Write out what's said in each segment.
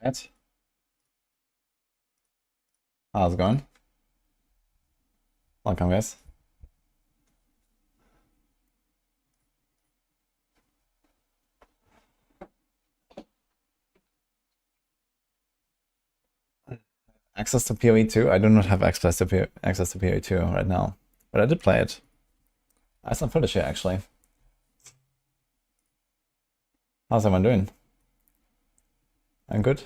Right. How's it going? Welcome, guys. Access to PoE 2? I do not have access to PoE 2 right now, but I did play it. I have some footage here, actually. How's everyone doing? I'm good.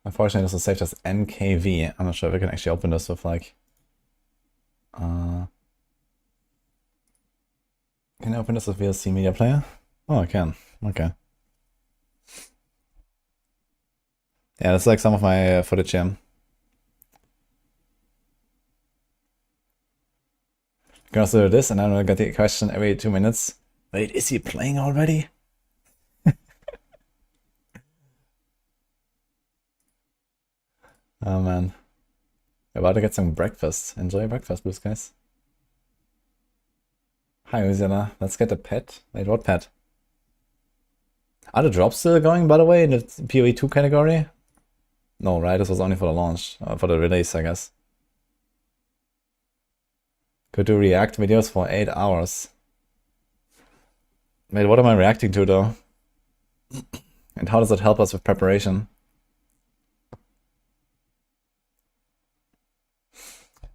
Unfortunately, this is saved as NKV. I'm not sure if I can actually open this with like... Can I open this with VLC Media Player? Oh, I can. Okay. Yeah, that's like some of my footage here. You can also do this, and then I'll get the question every 2 minutes. Wait, is he playing already? Oh man. About to get some breakfast. Enjoy breakfast, blue skies. Hi, Uziana. Let's get a pet. Wait, what pet? Are the drops still going, by the way, in the PoE 2 category? No, right? This was only for the launch, for the release, I guess. Could do react videos for 8 hours. Wait, what am I reacting to, though? And how does it help us with preparation?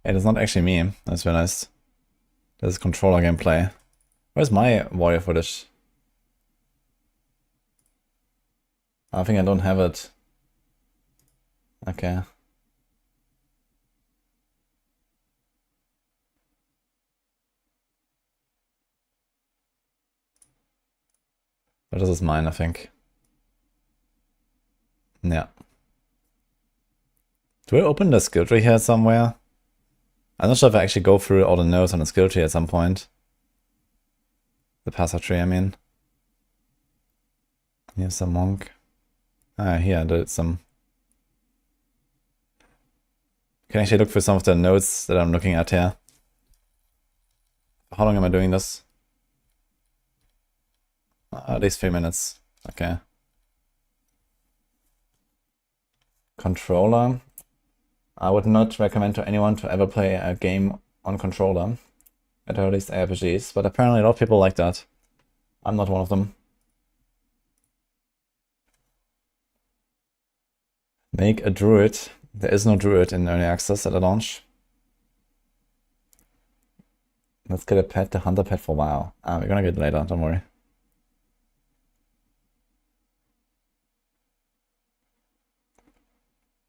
It is not actually me, that's very nice. This is controller gameplay. Where's my warrior footage? I think I don't have it. Okay. But this is mine, I think. Yeah. Do I open the skill tree here somewhere? I'm not sure if I actually go through all the nodes on the skill tree at some point. The passive tree, I mean. Here's some monk. Ah, here I did some. Can actually look for some of the nodes that I'm looking at here. How long am I doing this? At least 3 minutes. Okay. Controller. I would not recommend to anyone to ever play a game on controller. At least RPGs, but apparently a lot of people like that. I'm not one of them. Make a druid. There is no druid in early access at the launch. Let's get a pet, the hunter pet for WoW. We're gonna get it later, don't worry.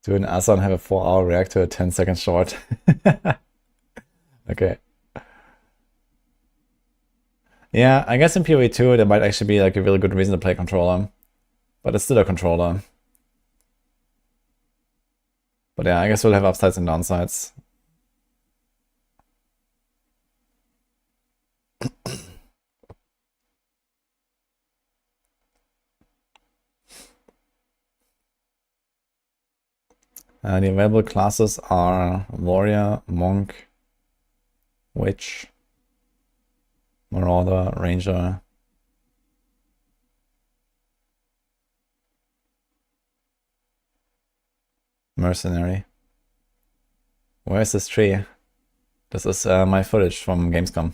Do an Assan have a 4-hour reactor, a 10-second short. Okay. Yeah, I guess in PoE 2 there might actually be like a really good reason to play controller. But it's still a controller. But yeah, I guess we'll have upsides and downsides. The available classes are Warrior, Monk, Witch, Marauder, Ranger. Mercenary. Where is this tree? This is my footage from Gamescom.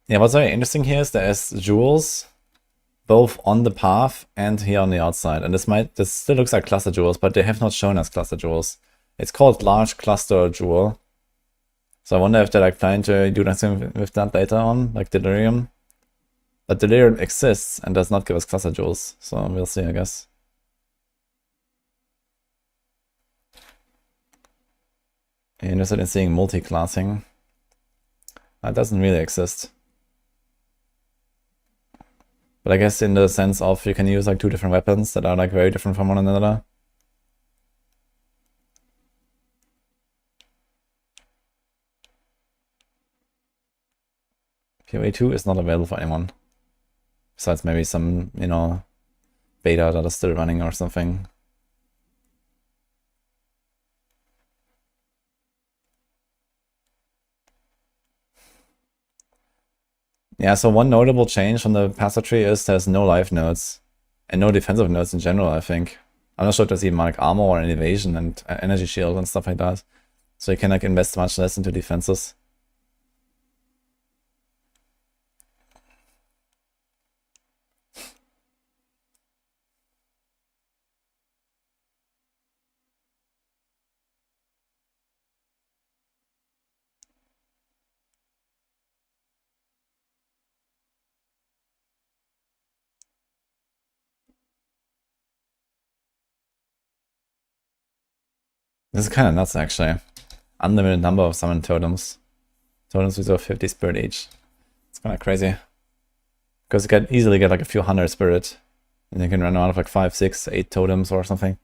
Yeah, what's very interesting here is there's jewels both on the path and here on the outside. And this still looks like cluster jewels, but they have not shown us cluster jewels. It's called large cluster jewel. So I wonder if they're like planning to do something with that later on, like Delirium. But Delirium exists and does not give us cluster jewels, so we'll see, I guess. Interested in seeing multi-classing? That doesn't really exist. But I guess in the sense of you can use like 2 different weapons that are like very different from one another. PoE 2 is not available for anyone. Besides maybe some, you know, beta that is still running or something. Yeah, so one notable change from the passive tree is there's no life nodes. And no defensive nodes in general, I think. I'm not sure if there's even like armor or an evasion and energy shield and stuff like that. So you can like invest much less into defenses. This is kind of nuts, actually. Unlimited number of summoned totems. Totems with 50 spirit each. It's kind of crazy. Because you can easily get like a few hundred spirit. And you can run out of like 5, 6, 8 totems or something.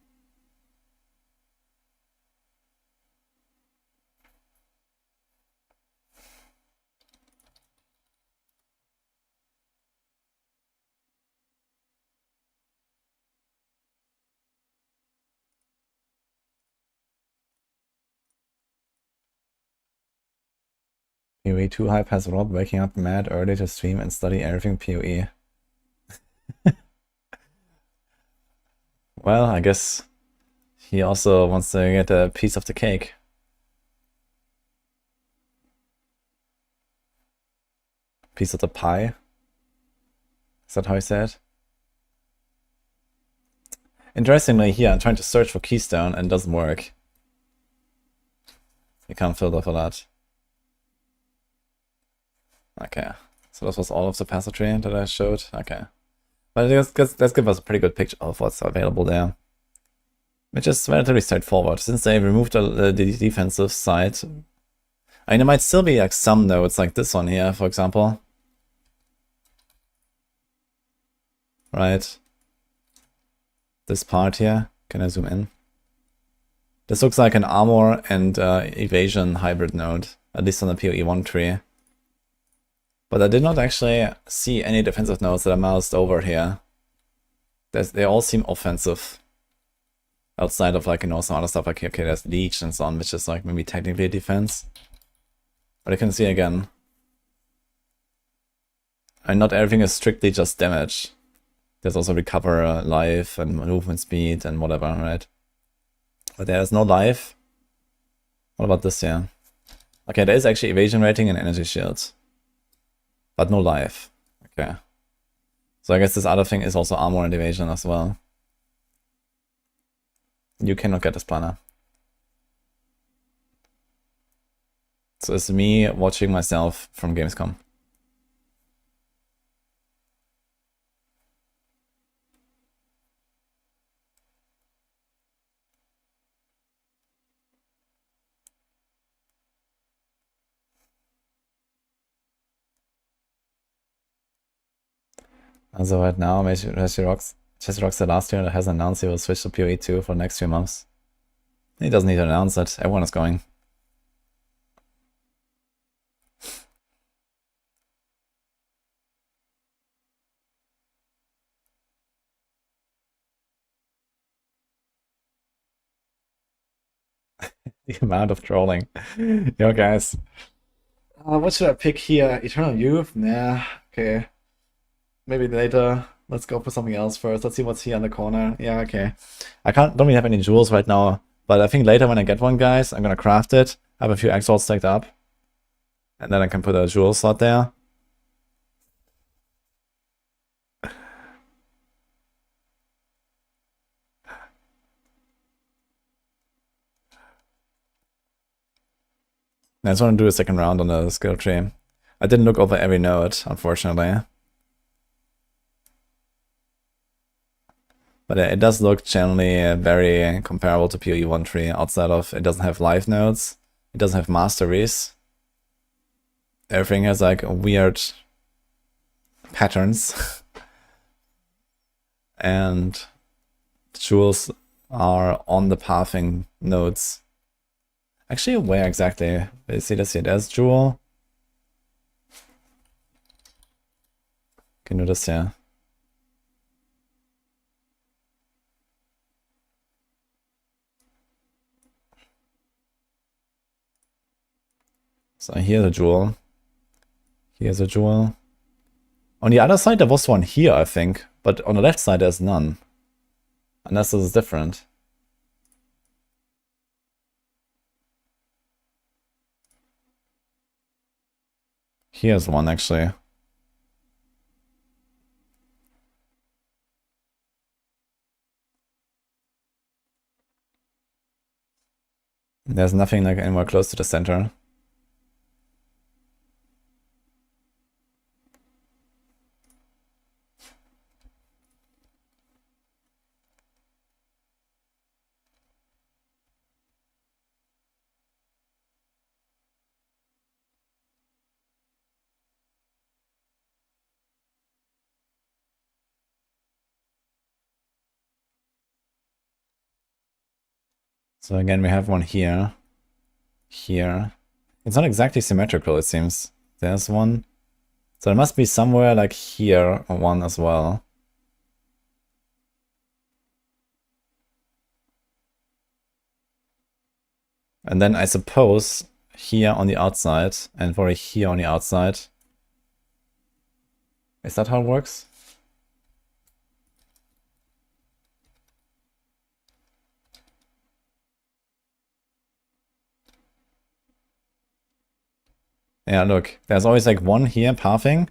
PoE 2 hype has Rob waking up mad early to stream and study everything PoE. Well, I guess he also wants to get a piece of the cake. Piece of the pie? Is that how he said? Interestingly, here I'm trying to search for Keystone and it doesn't work. You can't filter for that. Okay, so this was all of the passive tree that I showed. Okay, but let's give us a pretty good picture of what's available there, which is relatively straightforward since they removed the defensive side. I mean, there might still be like some nodes like this one here, for example. Right. This part here. Can I zoom in? This looks like an armor and evasion hybrid node, at least on the PoE 1 tree. But I did not actually see any defensive nodes that are moused over here. They all seem offensive. Outside of like, you know, some other stuff like, okay, there's Leech and so on, which is like maybe technically a defense. But you can see again. And not everything is strictly just damage. There's also recover life and movement speed and whatever, right? But there's no life. What about this here? Okay, there is actually evasion rating and energy shields. But no life. Okay. So I guess this other thing is also armor and evasion as well. You cannot get this planner. So it's me watching myself from Gamescom. Also right now, Jesse Rocks the last year that has announced he will switch to PoE 2 for the next few months. He doesn't need to announce it, everyone is going. The amount of trolling. Yo guys. What should I pick here? Eternal Youth? Nah, okay. Maybe later. Let's go for something else first. Let's see what's here in the corner. Yeah, okay. Don't really have any jewels right now, but I think later when I get one, guys, I'm gonna craft it. I have a few Maxrolls stacked up. And then I can put a jewel slot there. I just want to do a second round on the skill tree. I didn't look over every node, unfortunately. But it does look generally very comparable to PoE 1 tree, outside of it doesn't have live nodes, it doesn't have masteries. Everything has like weird patterns. And jewels are on the pathing nodes. Actually, where exactly? You see this here, there's jewel. Can do this here. So here's a jewel. Here's a jewel. On the other side, there was one here, I think. But on the left side, there's none. Unless this is different. Here's one, actually. There's nothing like anywhere close to the center. So again, we have one here. Here. It's not exactly symmetrical, it seems. There's one. So there must be somewhere like here one as well. And then I suppose here on the outside and probably here on the outside. Is that how it works? Yeah, look, there's always like one here pathing,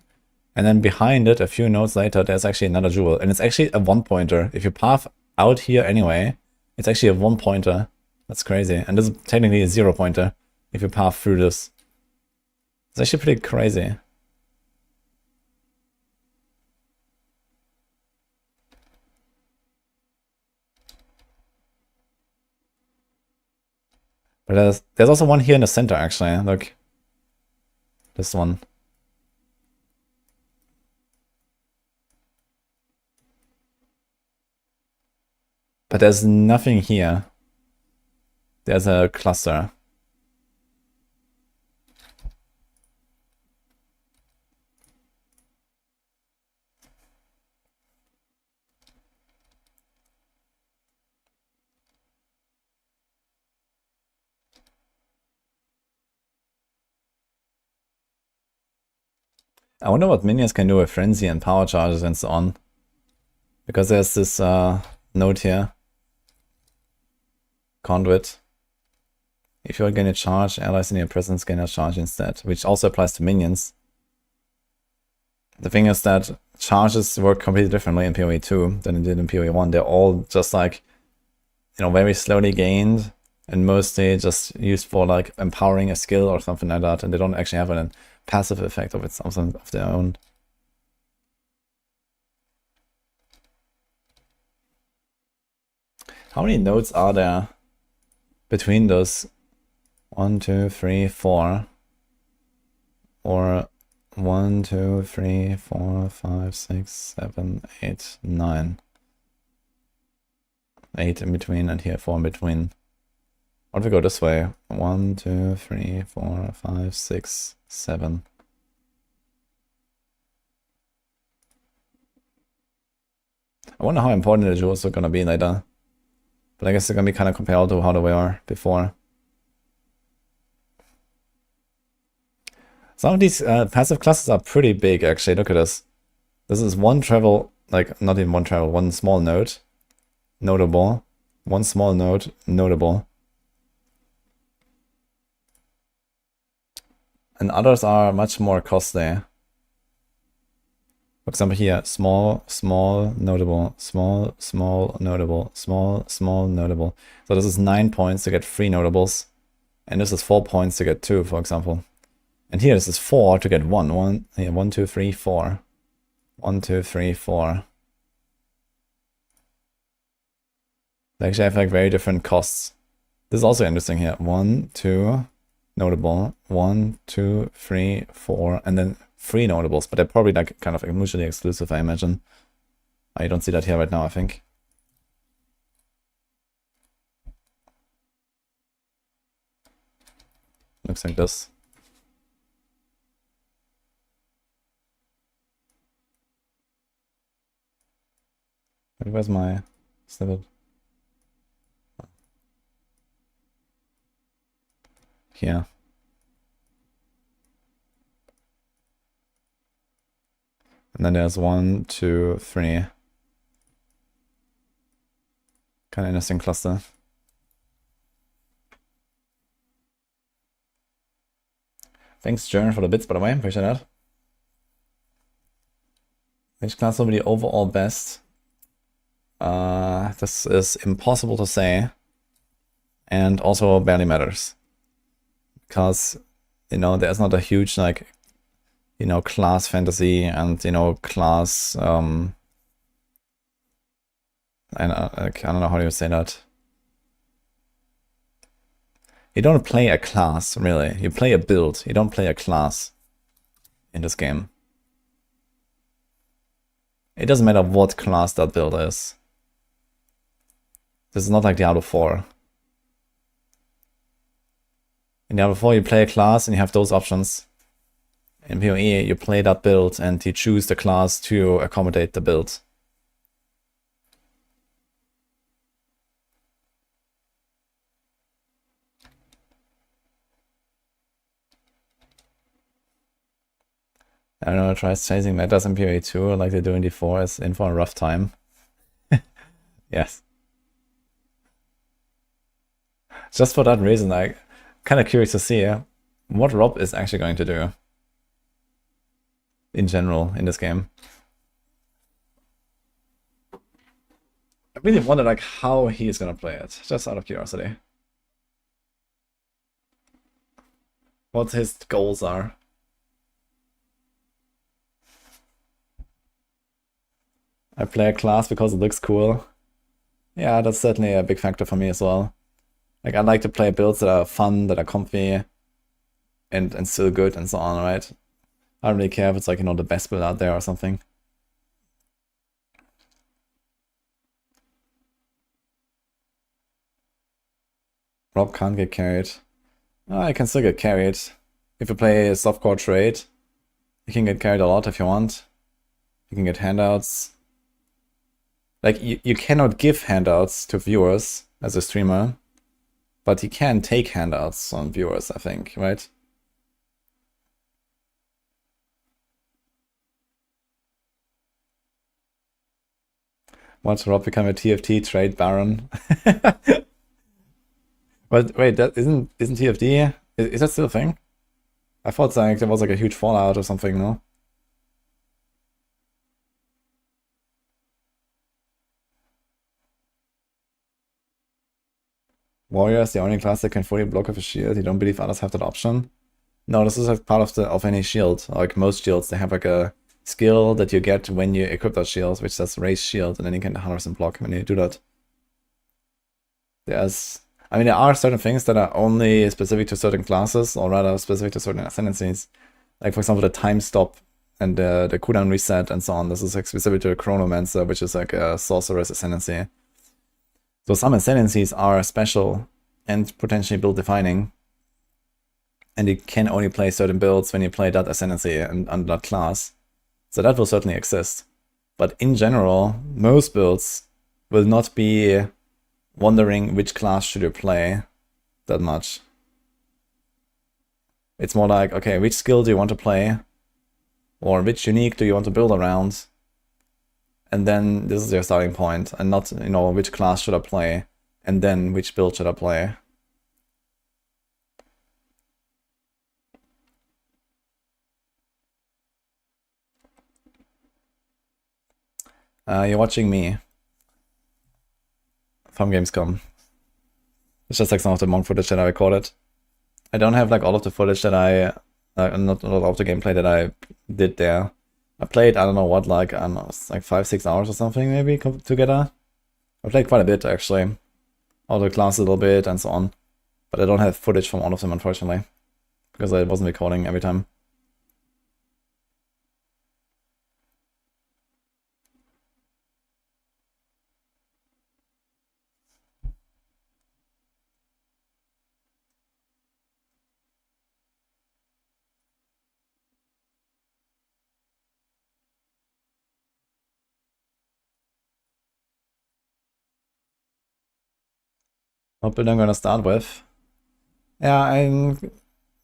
and then behind it, a few nodes later, there's actually another jewel. And it's actually a one pointer. If you path out here anyway, it's actually a one pointer. That's crazy. And this is technically a 0 pointer if you path through this. It's actually pretty crazy. But there's also one here in the center, actually. Look. This one. But there's nothing here. There's a cluster. I wonder what minions can do with frenzy and power charges and so on. Because there's this node here. Conduit. If you're gonna charge, allies in your presence gain a charge instead, which also applies to minions. The thing is that charges work completely differently in PoE 2 than it did in PoE 1. They're all just like, you know, very slowly gained and mostly just used for like empowering a skill or something like that, and they don't actually have a passive effect of their own. How many nodes are there between those? 1, 2, 3, 4. Or 1, 2, 3, 4, 5, 6, 7, 8, 9. 8 in between and here 4 in between. What if we go this way? 1, 2, 3, 4, 5, 6, 7. I wonder how important the jewels are gonna be later. But I guess they're gonna be kind of compared to how they were before. Some of these passive classes are pretty big, actually. Look at this. This is one travel, like not even one travel, one small node, notable. One small node, notable. And others are much more costly. For example here, small, small, notable, small, small, notable, small, small, notable. So this is 9 points to get 3 notables. And this is 4 points to get 2, for example. And here this is 4 to get 1. 1, 2, 3, 4. 1, 2, 3, 4. They actually have like very different costs. This is also interesting here. 1, 2, notable. 1, 2, 3, 4, and then 3 notables, but they're probably like kind of mutually exclusive, I imagine. I don't see that here right now, I think. Looks like this. Where's my snippet? Here. And then there's 1, 2, 3. Kind of interesting cluster. Thanks, Jern, for the bits, by the way. Appreciate that. Which class will be the overall best? This is impossible to say. And also barely matters. Because, you know, there's not a huge, like, you know, class fantasy and, you know, class, and I don't know how you say that. You don't play a class, really. You play a build. You don't play a class in this game. It doesn't matter what class that build is. This is not like Diablo 4. In Diablo 4, you play a class and you have those options. In PoE, you play that build and you choose the class to accommodate the build. I don't know, try chasing metas in PoE 2 like they do in D4 is in for a rough time. Yes. Just for that reason, I'm kind of curious to see what Rob is actually going to do in general in this game. I really wonder like how he is going to play it, just out of curiosity. What his goals are. I play a class because it looks cool. Yeah, that's certainly a big factor for me as well. Like, I like to play builds that are fun, that are comfy, and still good, and so on, right? I don't really care if it's like, you know, the best build out there or something. Rob can't get carried. Oh, I can still get carried. If you play a softcore trade, you can get carried a lot if you want. You can get handouts. Like, you cannot give handouts to viewers as a streamer, but you can take handouts on viewers, I think, right? Watch Rob become a TFT trade baron. But wait, that isn't TFT? Is that still a thing? I thought like there was like a huge fallout or something, no? Warrior is the only class that can fully block with a shield. You don't believe others have that option? No, this is like part of any shield. Like most shields, they have like a skill that you get when you equip that shield, which says raise shield, and then you can 100% block when you do that. I mean, there are certain things that are only specific to certain classes, or rather specific to certain ascendancies. Like, for example, the time stop and the cooldown reset and so on. This is like specific to a Chronomancer, which is like a sorcerer's ascendancy. So some ascendancies are special and potentially build defining. And you can only play certain builds when you play that ascendancy and under that class. So that will certainly exist. But in general, most builds will not be wondering which class should you play that much. It's more like, okay, which skill do you want to play? Or which unique do you want to build around? And then this is your starting point, and not, you know, which class should I play, and then which build should I play. You're watching me from Gamescom. It's just like some of the monk footage that I recorded. I don't have like all of the footage that not all of the gameplay that I did there. I played, I don't know what, like, I don't know, it's like 5-6 hours or something maybe together. I played quite a bit actually. All the classes a little bit and so on. But I don't have footage from all of them, unfortunately. Because I wasn't recording every time. What build I'm gonna start with? Yeah, I'm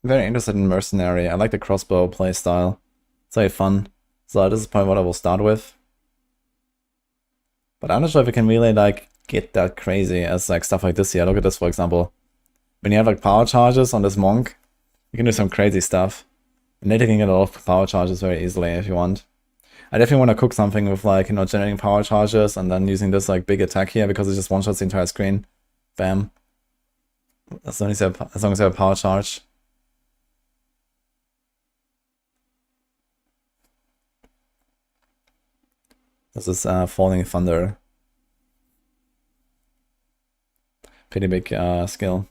very interested in Mercenary. I like the crossbow playstyle. It's very fun. So this is probably what I will start with. But I'm not sure if we can really like get that crazy as like stuff like this here. Look at this, for example. When you have like power charges on this monk, you can do some crazy stuff. And later you can get a lot of power charges very easily if you want. I definitely want to cook something with like, you know, generating power charges and then using this like big attack here because it just one-shots the entire screen. Bam. As long as you have a power charge. This is Falling Thunder. Pretty big skill.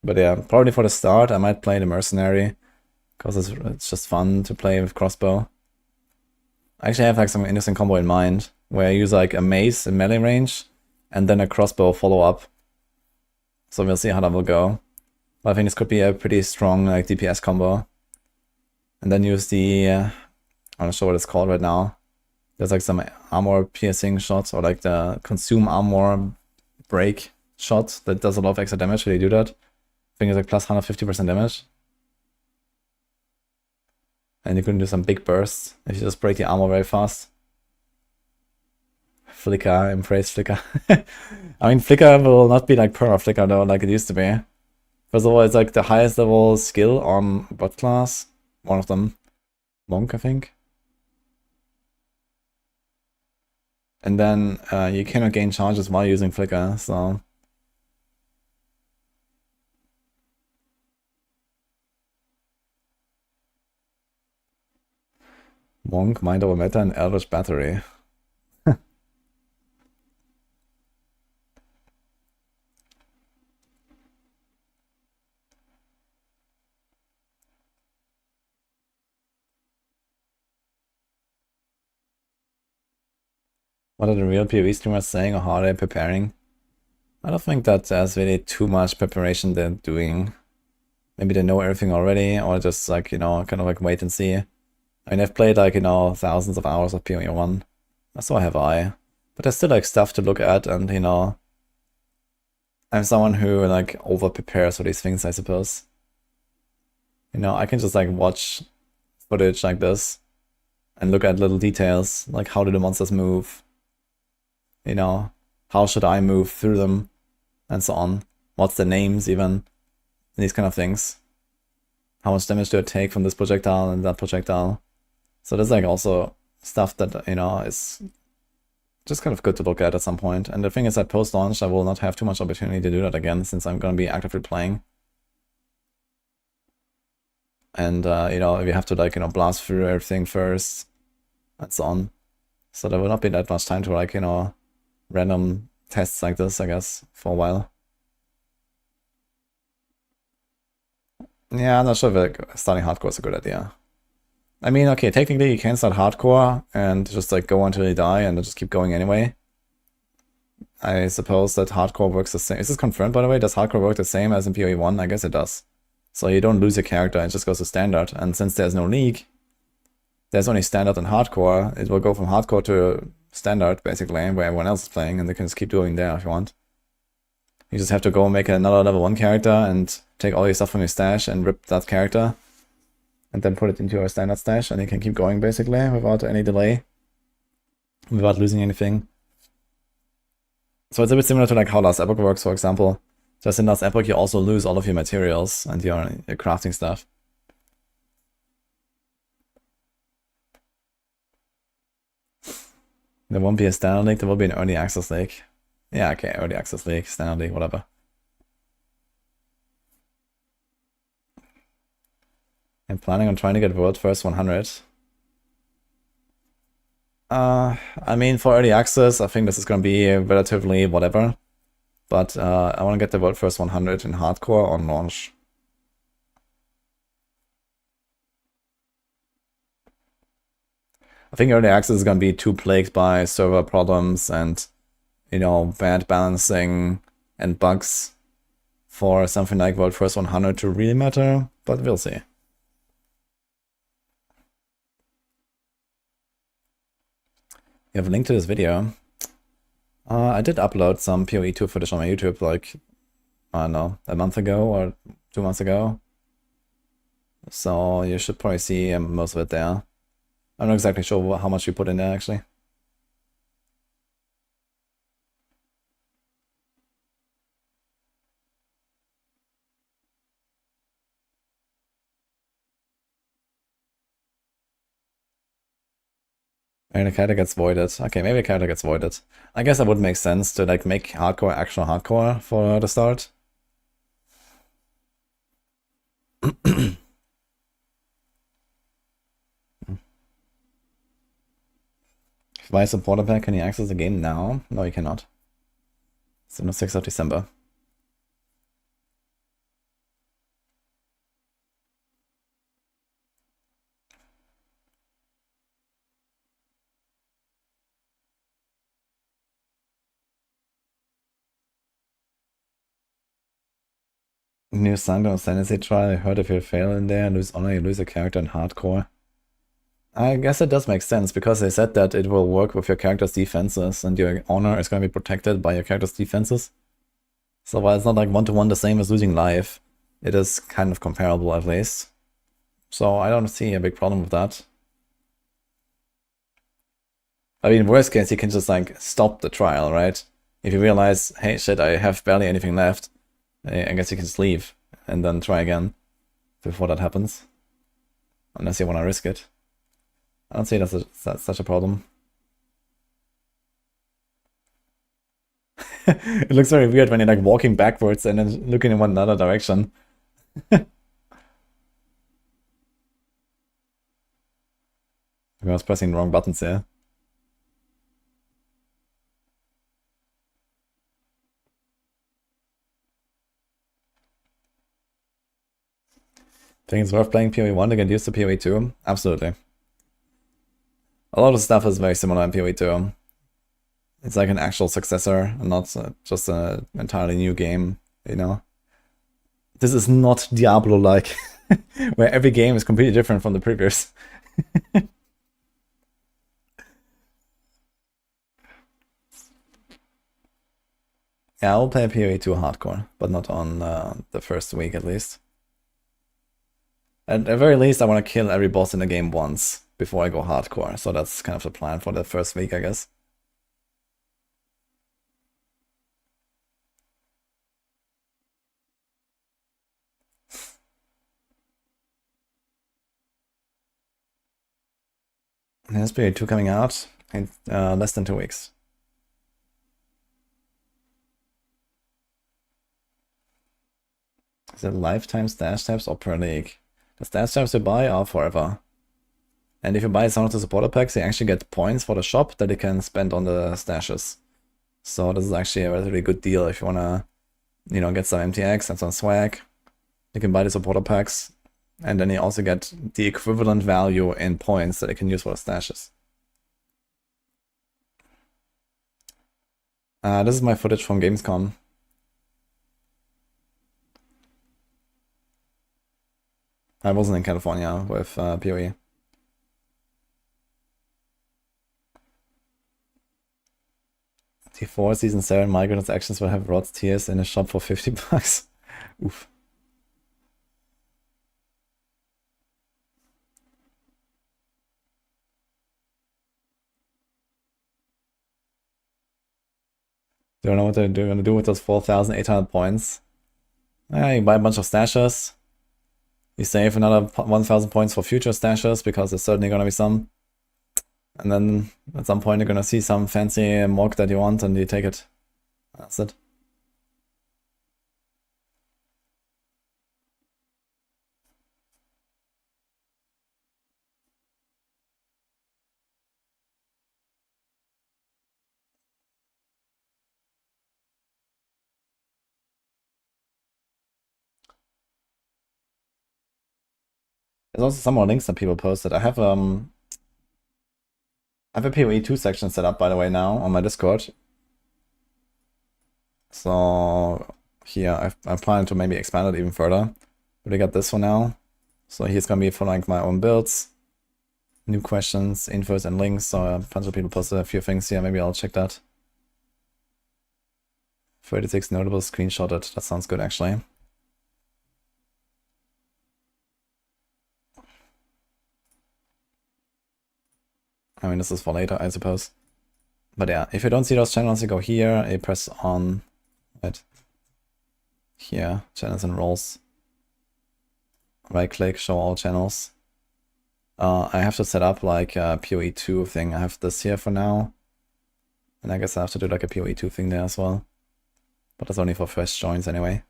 But yeah, probably for the start I might play the Mercenary because it's just fun to play with crossbow. I actually have like some interesting combo in mind where I use like a mace in melee range and then a crossbow follow up. So we'll see how that will go. But I think this could be a pretty strong like DPS combo. And then use the, I'm not sure what it's called right now. There's like some armor piercing shots or like the consume armor break shot that does a lot of extra damage when you do that. I think it's like plus 150% damage. And you can do some big bursts if you just break the armor very fast. Flicker, embrace Flicker. I mean, Flicker will not be like perma Flicker though, like it used to be. First of all, it's like the highest level skill on bot class. One of them. Monk, I think. And then you cannot gain charges while using Flicker, so... Monk, Mind Over Matter, and Eldritch Battery. What are the real PoE streamers saying or how are they preparing? I don't think that there's really too much preparation they're doing. Maybe they know everything already or just like, you know, kind of like wait and see. I mean, I've played like, you know, thousands of hours of PoE 1. So have I. But there's still like stuff to look at and, you know, I'm someone who like over prepares for these things, I suppose. You know, I can just like watch footage like this and look at little details, like how do the monsters move? You know, how should I move through them? And so on. What's the names even? These kind of things. How much damage do I take from this projectile and that projectile? So there's like also stuff that, you know, is just kind of good to look at some point. And the thing is that post-launch I will not have too much opportunity to do that again since I'm going to be actively playing. And, you know, if you have to like, you know, blast through everything first and so on. So there will not be that much time to like, you know, random tests like this, I guess, for a while. Yeah, I'm not sure if like, starting hardcore is a good idea. I mean, okay, technically you can start hardcore and just like go until you die and then just keep going anyway. I suppose that hardcore works the same. Is this confirmed, by the way? Does hardcore work the same as in PoE 1? I guess it does. So you don't lose your character, it just goes to standard. And since there's no league, there's only standard and hardcore. It will go from hardcore to standard, basically, where everyone else is playing, and they can just keep doing there if you want. You just have to go make another level 1 character and take all your stuff from your stash and rip that character. And then put it into your standard stash, and you can keep going, basically, without any delay. Without losing anything. So it's a bit similar to like how Last Epoch works, for example. Just in Last Epoch you also lose all of your materials and your crafting stuff. There won't be a standard league, there will be an early access league. Yeah, okay, early access league, standard league, whatever. I'm planning on trying to get world first 100. I mean, for early access, I think this is going to be relatively whatever. But I want to get the world first 100 in hardcore on launch. I think early access is going to be too plagued by server problems and, you know, bad balancing and bugs for something like world first 100 to really matter, but we'll see. You have a link to this video. I did upload some PoE 2 footage on my YouTube like, I don't know, a month ago or 2 months ago. So you should probably see most of it there. I'm not exactly sure how much you put in there actually. And the character gets voided. Okay, maybe a character gets voided. I guess that would make sense to like make hardcore actual hardcore for the start. If you buy a supporter pack, can you access the game now? No, you cannot. It's on the 6th of December. New Sango Ascendancy trial. I heard if you fail in there and lose honor, you lose a character in hardcore. I guess it does make sense because they said that it will work with your character's defenses and your honor is going to be protected by your character's defenses. So while it's not like one-to-one the same as losing life, it is kind of comparable at least. So I don't see a big problem with that. I mean, worst case, you can just like stop the trial, right? If you realize, hey, shit, I have barely anything left, I guess you can just leave and then try again before that happens. Unless you want to risk it. I don't see that's such a problem. It looks very weird when you're like walking backwards and then looking in one another direction. I was pressing the wrong buttons here. Think it's worth playing PoE 1 to get used to PoE 2? Absolutely. A lot of stuff is very similar in PoE 2. It's like an actual successor and not just an entirely new game, you know? This is not Diablo-like, where every game is completely different from the previous. Yeah, I'll play PoE 2 hardcore, but not on the first week at least. At the very least, I want to kill every boss in the game once before I go hardcore, so that's kind of the plan for the first week, I guess. There's PoE 2 coming out in less than 2 weeks. Is it lifetime stash tabs or per league? The stash tabs you buy are forever. And if you buy some of the supporter packs, you actually get points for the shop that you can spend on the stashes. So this is actually a relatively good deal if you wanna, you know, get some MTX and some swag. You can buy the supporter packs, and then you also get the equivalent value in points that you can use for the stashes. This is my footage from Gamescom. I wasn't in California with PoE. T4 Season 7 microtransactions will have Rod's tiers in a shop for 50 bucks. Oof. Don't know what they're gonna do with those 4,800 points. You buy a bunch of stashes. You save another 1,000 points for future stashes because there's certainly gonna be some. And then at some point you're gonna see some fancy mock that you want and you take it. That's it. There's also some more links that people posted. I have a PoE 2 section set up, by the way, now on my Discord. So here I'm planning to maybe expand it even further. But I got this for now. So here's gonna be for like my own builds, new questions, infos, and links. So a bunch of people posted a few things here. Maybe I'll check that. 36 notable screenshotted. That sounds good, actually. I mean, this is for later, I suppose. But yeah, if you don't see those channels, you go here, you press on, right here, channels and roles. Right click, show all channels. I have to set up like a PoE 2 thing. I have this here for now. And I guess I have to do like a PoE 2 thing there as well. But that's only for fresh joins anyway.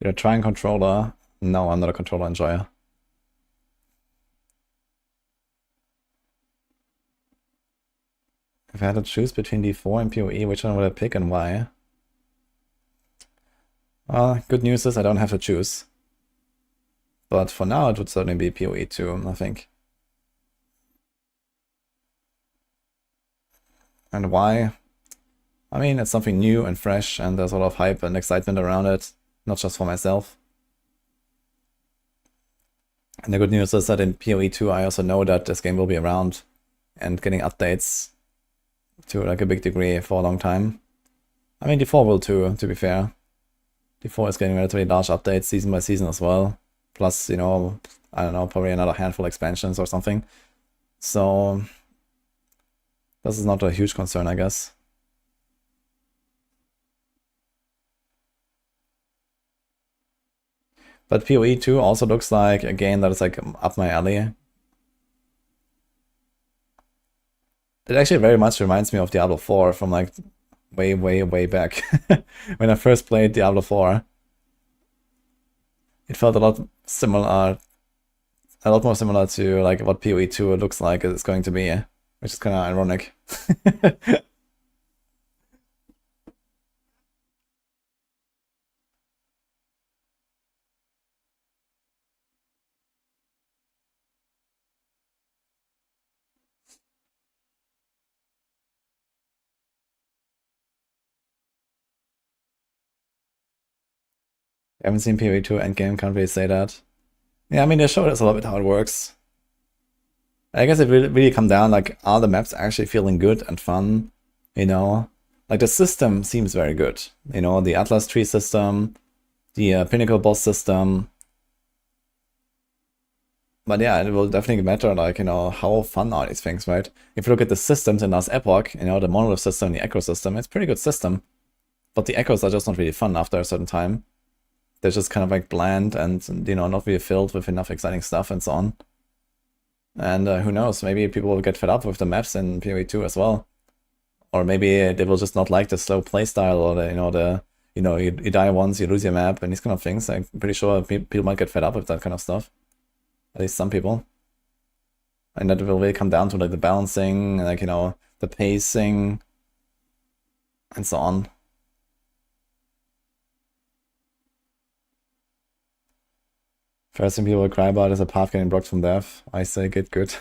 You're trying controller. No, I'm not a controller enjoyer. If I had to choose between D4 and PoE, which one would I pick and why? Well, good news is I don't have to choose. But for now, it would certainly be PoE 2, I think. And why? I mean, it's something new and fresh, and there's a lot of hype and excitement around it, not just for myself. And the good news is that in PoE 2, I also know that this game will be around and getting updates to like a big degree for a long time. I mean, D4 will too, to be fair. D4 is getting relatively large updates season by season as well. Plus, you know, I don't know, probably another handful of expansions or something. So this is not a huge concern, I guess. But PoE 2 also looks like a game that is like up my alley. It actually very much reminds me of Diablo 4 from like way back. When I first played Diablo 4. It felt a lot similar, a lot more similar to like what PoE 2 looks like it's going to be, which is kind of ironic. I haven't seen PoE 2 Endgame, can't really say that. Yeah, I mean, they showed us a little bit how it works. I guess it really come down, like, are the maps actually feeling good and fun? You know? Like, the system seems very good. You know, the Atlas tree system, the Pinnacle boss system. But yeah, it will definitely matter, like, you know, how fun are these things, right? If you look at the systems in last Epoch, you know, the Monolith system, the Echo system, it's a pretty good system. But the Echoes are just not really fun after a certain time. They're just kind of like bland and, you know, not really filled with enough exciting stuff and so on. And who knows, maybe people will get fed up with the maps in PoE 2 as well. Or maybe they will just not like the slow playstyle or you die once, you lose your map and these kind of things. I'm pretty sure people might get fed up with that kind of stuff. At least some people. And that will really come down to like the balancing, like, you know, the pacing and so on. First thing people will cry about is a path getting blocked from death. I say get good.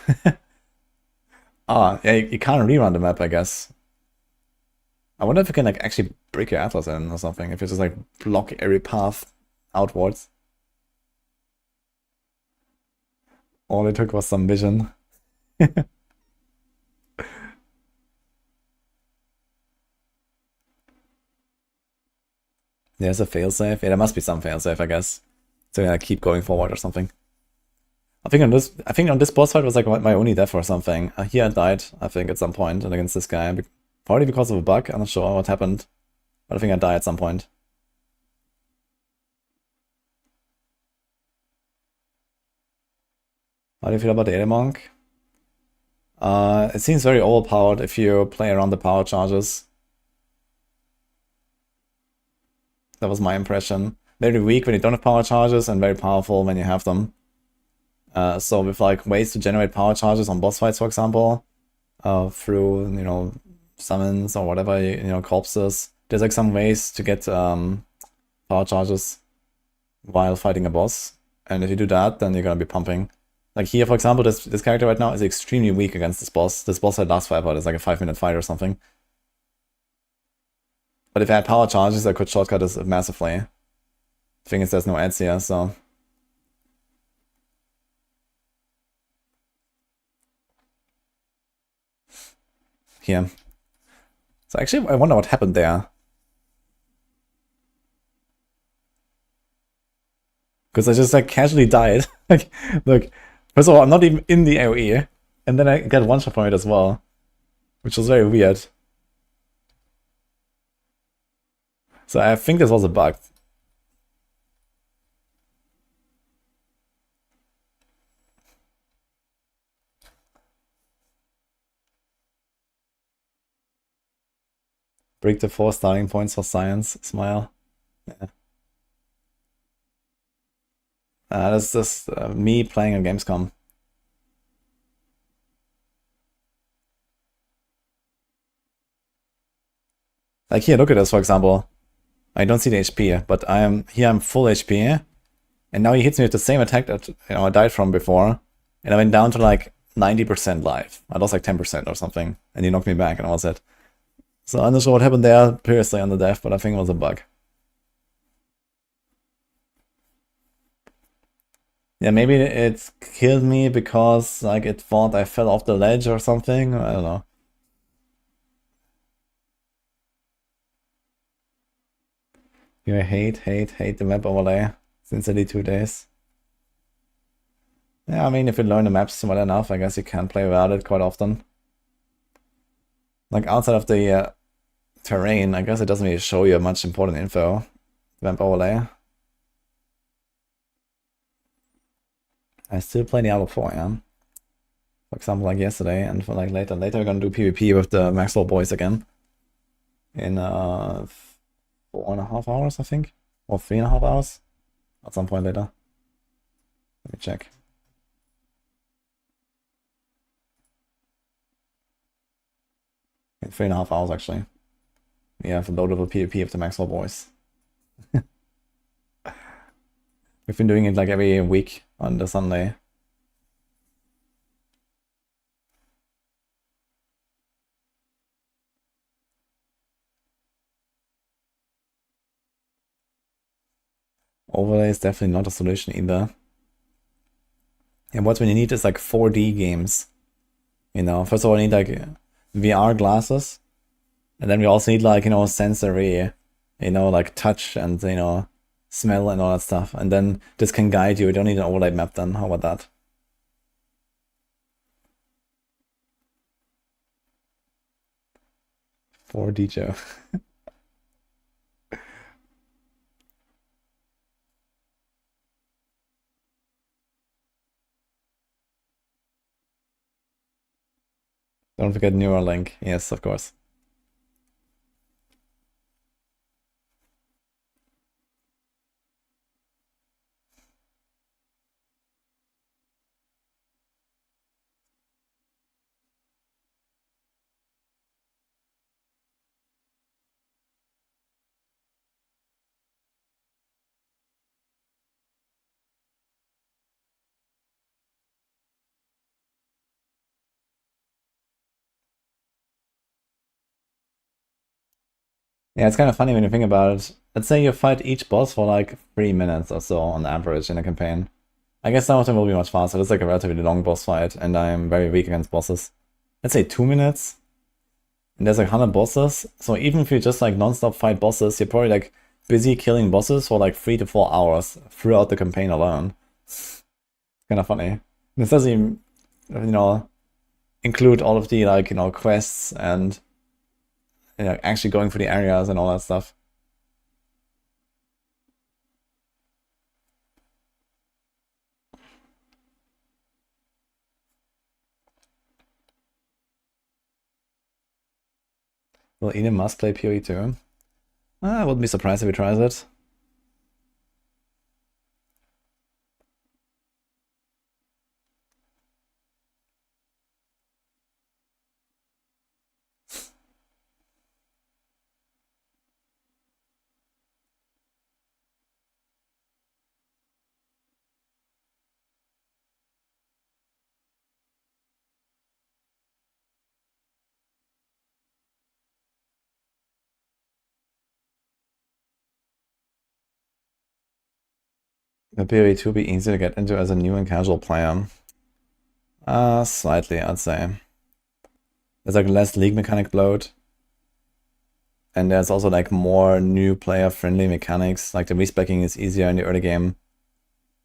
Yeah, you can't rerun the map, I guess. I wonder if you can like actually break your Atlas in or something, if you just like block every path outwards. All it took was some vision. There's a failsafe. Yeah, there must be some failsafe, I guess. To keep going forward or something. I think on this boss fight was like my only death or something. Here I died, I think, at some point, and against this guy. Probably because of a bug, I'm not sure what happened. But I think I died at some point. How do you feel about the Alien Monk? It seems very overpowered if you play around the power charges. That was my impression. Very weak when you don't have power charges and very powerful when you have them. So with like ways to generate power charges on boss fights, for example, through, you know, summons or whatever, you know, corpses. There's like some ways to get power charges while fighting a boss. And if you do that, then you're gonna be pumping. Like here, for example, this character right now is extremely weak against this boss. This boss had lasts forever. It's like a 5-minute fight or something. But if I had power charges, I could shortcut this massively. Thing is, there's no ads here, so... Here. So actually, I wonder what happened there. Because I just like casually died. Like, look, first of all, I'm not even in the AoE, and then I get one shot from it as well, which was very weird. So I think this was a bug. Break the 4 starting points for science. Smile. Yeah. That's just me playing a Gamescom. Like here, look at this, for example. I don't see the HP, but I'm full HP, and now he hits me with the same attack that I died from before, and I went down to like 90% life. I lost like 10% or something, and he knocked me back, and I was it. So I'm not sure what happened there previously on the death, but I think it was a bug. Yeah, maybe it killed me because like it thought I fell off the ledge or something. I don't know. You hate the map overlay since only 2 days. Yeah, I mean, if you learn the maps well enough, I guess you can play without it quite often. Like outside of the terrain, I guess it doesn't really show you much important info. Map overlay. I still play Diablo 4, yeah. For example, like yesterday, and for like later we're gonna do PvP with the Maxroll boys again. In 4.5 hours, I think. Or 3.5 hours. At some point later. Let me check. In 3.5 hours, actually. We have a loadable PvP of the Maxwell boys. We've been doing it like every week on the Sunday. Overlay is definitely not a solution either. And what we need is like 4D games. You know, first of all, we need like VR glasses. And then we also need like, sensory, like touch and, smell and all that stuff. And then this can guide you. You don't need an overlay map then. How about that? Wudijo. Don't forget Neuralink. Yes, of course. Yeah, it's kind of funny when you think about it. Let's say you fight each boss for like 3 minutes or so on average in a campaign. I guess some of them will be much faster. It's like a relatively long boss fight, and I'm very weak against bosses. Let's say 2 minutes. And there's like 100 bosses. So even if you just like non-stop fight bosses, you're probably like busy killing bosses for like 3 to 4 hours throughout the campaign alone. It's kind of funny. This doesn't even, include all of the like, quests and actually going through the areas and all that stuff. Will Elon Musk play PoE too? I wouldn't be surprised if he tries it. The PoE 2 be easy to get into as a new and casual player. Slightly, I'd say. There's like less league mechanic bloat. And there's also like more new player-friendly mechanics, like the respecking is easier in the early game.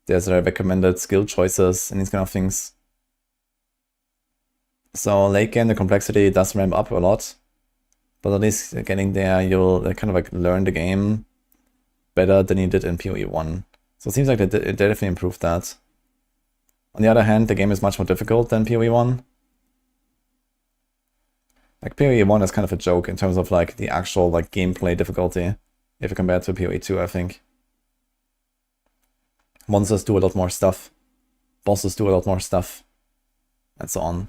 There's recommended skill choices and these kind of things. So late game, the complexity does ramp up a lot. But at least getting there, you'll kind of like learn the game better than you did in PoE 1. So it seems like they definitely improved that. On the other hand, the game is much more difficult than PoE 1. Like PoE 1 is kind of a joke in terms of like the actual like gameplay difficulty, if you compare it to PoE 2, I think. Monsters do a lot more stuff, bosses do a lot more stuff, and so on.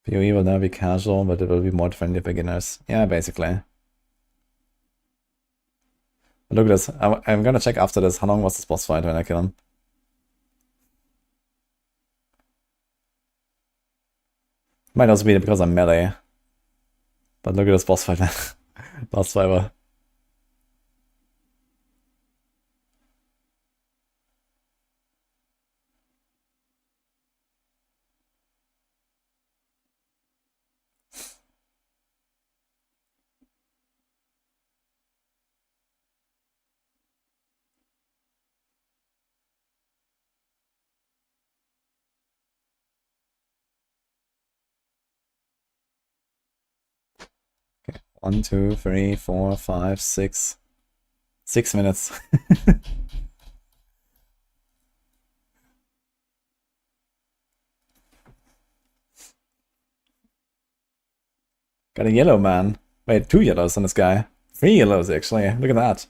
PoE will now be casual, but it will be more friendly beginners. Yeah, basically. But look at this. I'm gonna check after this how long was this boss fight when I kill him. Might also be because I'm melee. But look at this boss fight, man. Last fiber. Okay, 1, 2, 3, 4, 5, 6. 6 minutes. Got a yellow man. Wait, 2 yellows on this guy. 3 yellows actually. Look at that.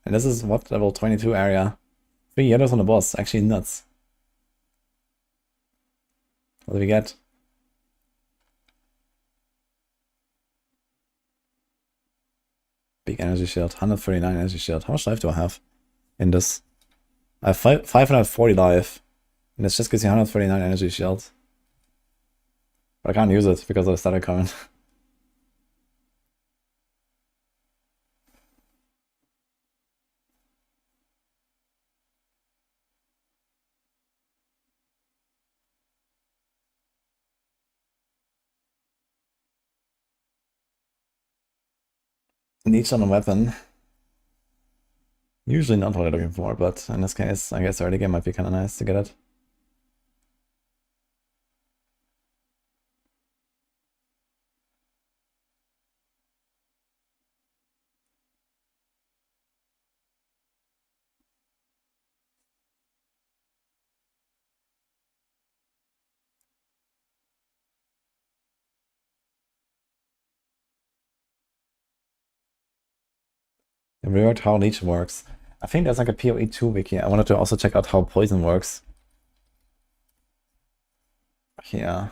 And this is what, level 22 area. 3 yellows on the boss. Actually nuts. What do we get? Big energy shield. 139 energy shield. How much life do I have in this? I have 540 life. And this just gives you 139 energy shield. But I can't use it because of the static current. Niche on a weapon. Usually not what I'm looking for, but in this case, I guess early game might be kind of nice to get it. I reworked how leech works. I think there's like a PoE 2 wiki. I wanted to also check out how poison works. Yeah.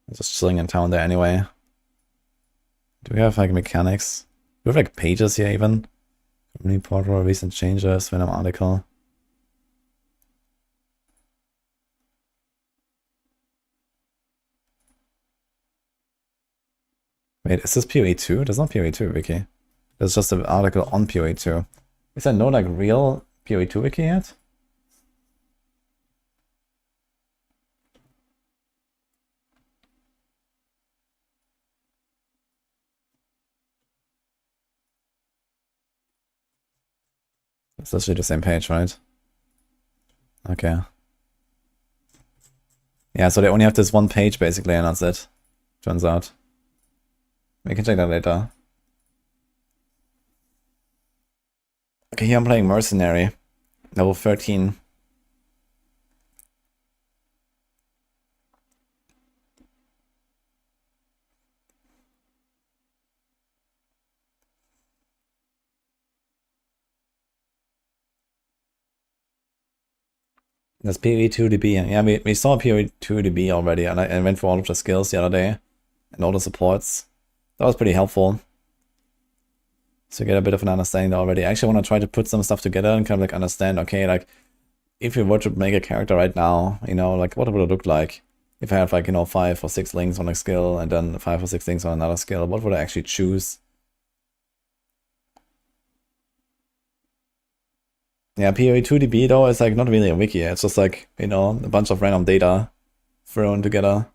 I'm just chilling in town there anyway. Do we have like mechanics? Do we have like pages here even? Community portal, recent changes, Venom article. Wait, is this PoE 2? There's not PoE 2 wiki. There's just an article on PoE 2. Is there no like real PoE 2 wiki yet? It's literally the same page, right? Okay. Yeah, so they only have this one page basically, and that's it. Turns out. We can check that later. Okay, here I'm playing Mercenary. Level 13. There's PoE 2DB. Yeah, we saw PoE 2DB already, and I went for all of the skills the other day. And all the supports. That was pretty helpful. So get a bit of an understanding already. I actually want to try to put some stuff together and kind of like understand, okay, like if we were to make a character right now, you know, like what would it look like? If I have like, 5 or 6 links on a skill and then 5 or 6 links on another skill, what would I actually choose? Yeah, PoE 2DB though is like not really a wiki. It's just like, a bunch of random data thrown together.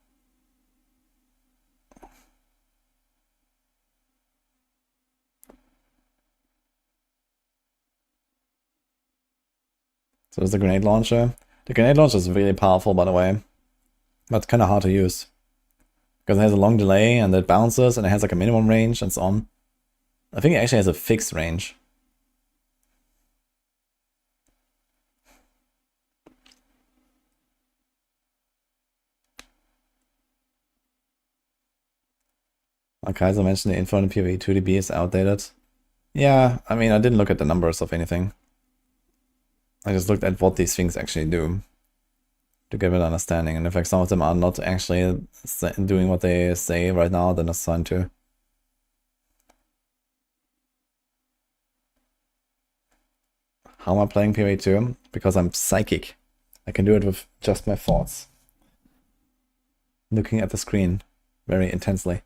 So there's the grenade launcher. The grenade launcher is really powerful, by the way, but it's kind of hard to use because it has a long delay and it bounces and it has like a minimum range and so on. I think it actually has a fixed range. Like Kaiser mentioned, the info on the PoE 2DB is outdated. Yeah, I mean, I didn't look at the numbers of anything. I just looked at what these things actually do to get an understanding. And if like some of them are not actually doing what they say right now, then it's fine too. How am I playing PoE 2? Because I'm psychic. I can do it with just my thoughts. Looking at the screen very intensely.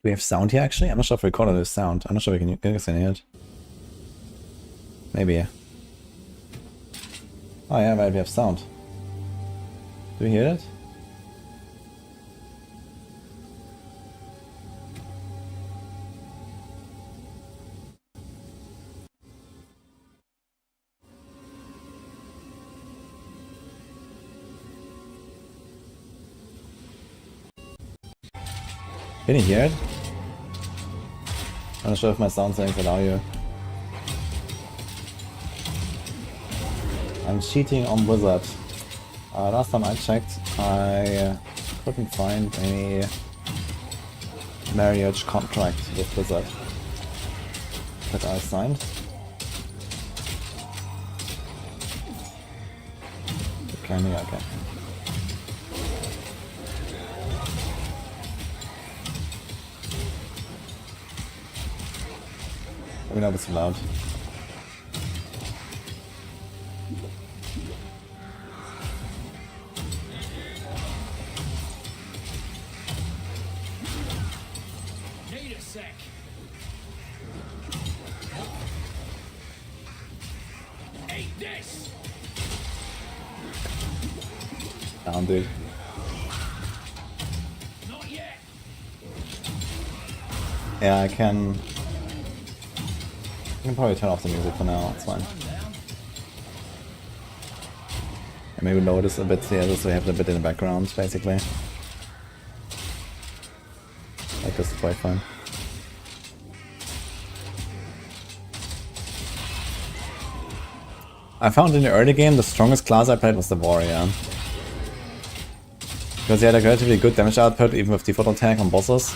Do we have sound here actually? I'm not sure if we recorded this sound. I'm not sure if you guys can hear it. Maybe. Oh yeah, right, we have sound. Do you hear it? Can you hear it? I'm not sure if my sound settings allow you. I'm cheating on Blizzard. Last time I checked, I couldn't find any marriage contract with Blizzard that I signed. Okay. Let me know if it's loud. Need a sec. Eat this. Down, dude. Not yet. Yeah, I can probably turn off the music for now, it's fine. And maybe lower this a bit here, just so we have it a bit in the background, basically. Like this is quite fun. I found in the early game the strongest class I played was the warrior. Because he had a relatively good damage output even with default attack on bosses.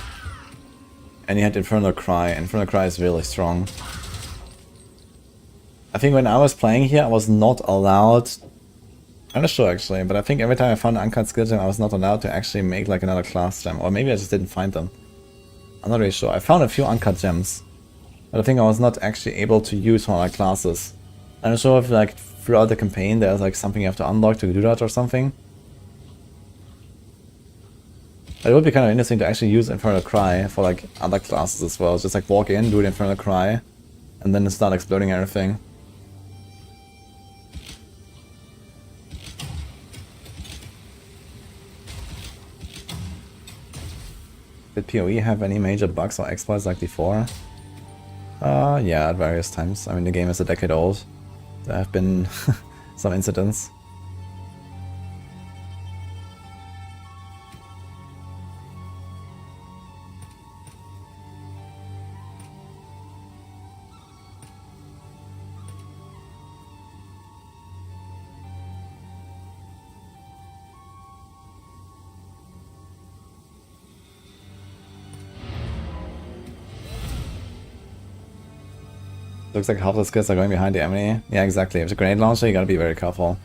And he had Infernal Cry. Infernal Cry is really strong. I think when I was playing here I was not allowed... I'm not sure actually, but I think every time I found an uncut skill gem I was not allowed to actually make like another class gem. Or maybe I just didn't find them. I'm not really sure. I found a few uncut gems. But I think I was not actually able to use one of my classes. I'm not sure if like throughout the campaign there's like something you have to unlock to do that or something. But it would be kind of interesting to actually use Infernal Cry for like other classes as well. Just like walk in, do the Infernal Cry, and then start exploding everything. Did PoE have any major bugs or exploits like before? Yeah, at various times. I mean, the game is a decade old. There have been some incidents. Looks like half the skills are going behind the enemy. Yeah, exactly. With the grenade launcher, you gotta be very careful.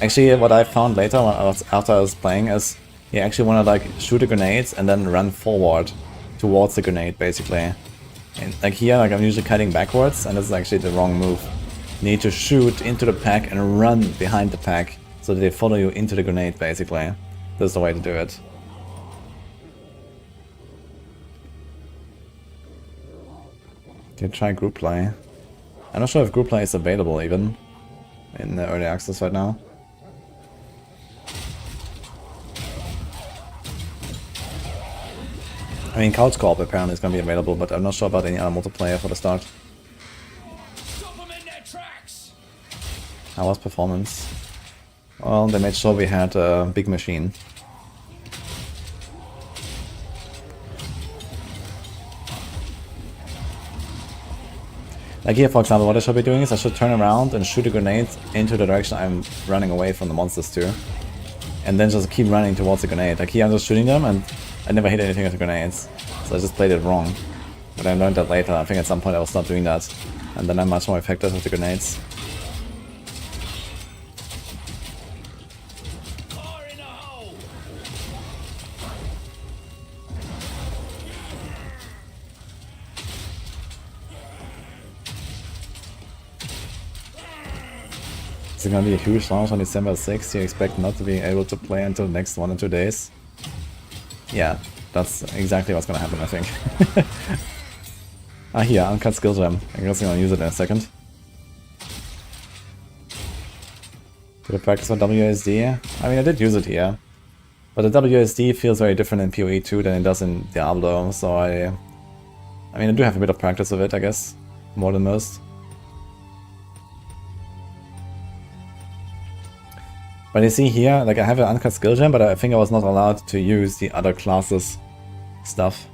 Actually, what I found later, after I was playing, is you actually wanna like shoot the grenades and then run forward towards the grenade, basically. And like here, like I'm usually cutting backwards, and this is actually the wrong move. You need to shoot into the pack and run behind the pack, so that they follow you into the grenade, basically. This is the way to do it. Okay, try group play. I'm not sure if group play is available even in the early access right now. I mean, couch co-op apparently is going to be available, but I'm not sure about any other multiplayer for the start. Stop them in their tracks. How was performance? Well, they made sure we had a big machine. Like here, for example, what I should be doing is I should turn around and shoot a grenade into the direction I'm running away from the monsters to. And then just keep running towards the grenade. Like here I'm just shooting them and I never hit anything with the grenades. So I just played it wrong. But I learned that later. I think at some point I will start doing that. And then I'm much more effective with the grenades. Fire in the hole. Is it gonna be a huge launch on December 6th? You expect not to be able to play until the next 1 or 2 days? Yeah, that's exactly what's gonna happen, I think. Ah, here, uncut skill gem. I guess I'm gonna use it in a second. Did I practice on WSD? I mean, I did use it here. But the WSD feels very different in PoE 2 than it does in Diablo, so I mean, I do have a bit of practice with it, I guess. More than most. But you see here, like I have an uncut skill gem, but I think I was not allowed to use the other classes stuff.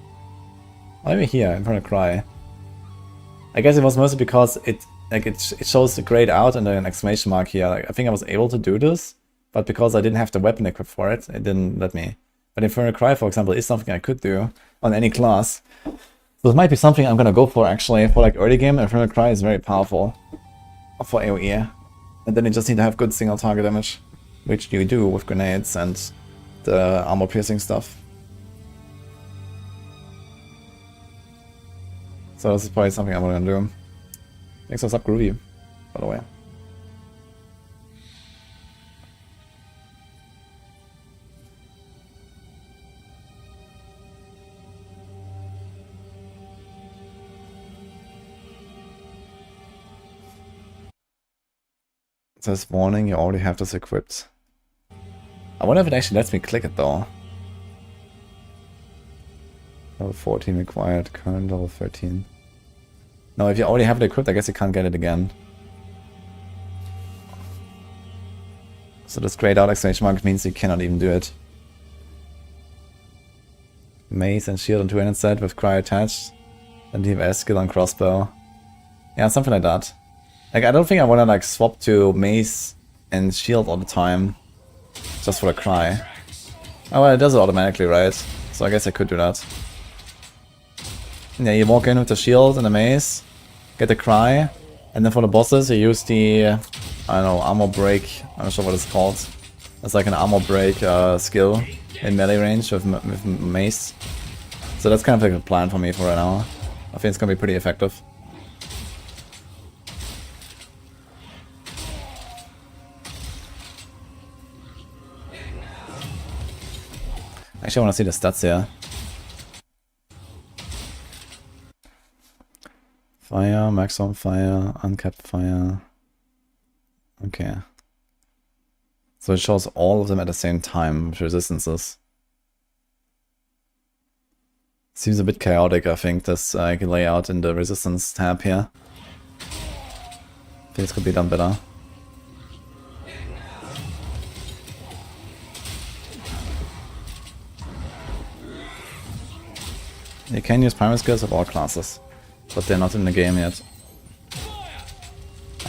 Maybe here, I'm gonna cry. I guess it was mostly because it shows the grayed out and an exclamation mark here. Like I think I was able to do this, but because I didn't have the weapon equipped for it, it didn't let me. But Infernal Cry, for example, is something I could do on any class. So it might be something I'm gonna go for actually. For like early game, Infernal Cry is very powerful for AoE. And then you just need to have good single target damage, which you do with grenades and the armor piercing stuff. So this is probably something I'm gonna do. Thanks for sub Groovy, by the way. It says warning, you already have this equipped. I wonder if it actually lets me click it though. Level 14 required, current level 13. No, if you already have it equipped, I guess you can't get it again. So this grayed out exclamation mark means you cannot even do it. Mace and shield on 200 set with cry attached. And DFS skill on crossbow. Yeah, something like that. Like I don't think I wanna like swap to mace and shield all the time. Just for a cry. Oh well, it does it automatically, right? So I guess I could do that. Yeah, you walk in with the shield and the mace, get the cry, and then for the bosses you use the, I don't know, armor break. I'm not sure what it's called. It's like an armor break skill in melee range with mace. So that's kind of like a plan for me for right now. I think it's gonna be pretty effective. Actually, I want to see the stats here. Fire, max on fire, uncapped fire. Okay. So it shows all of them at the same time with resistances. Seems a bit chaotic, I think, this layout in the resistance tab here. I think this could be done better. You can use primary skills of all classes, but they're not in the game yet.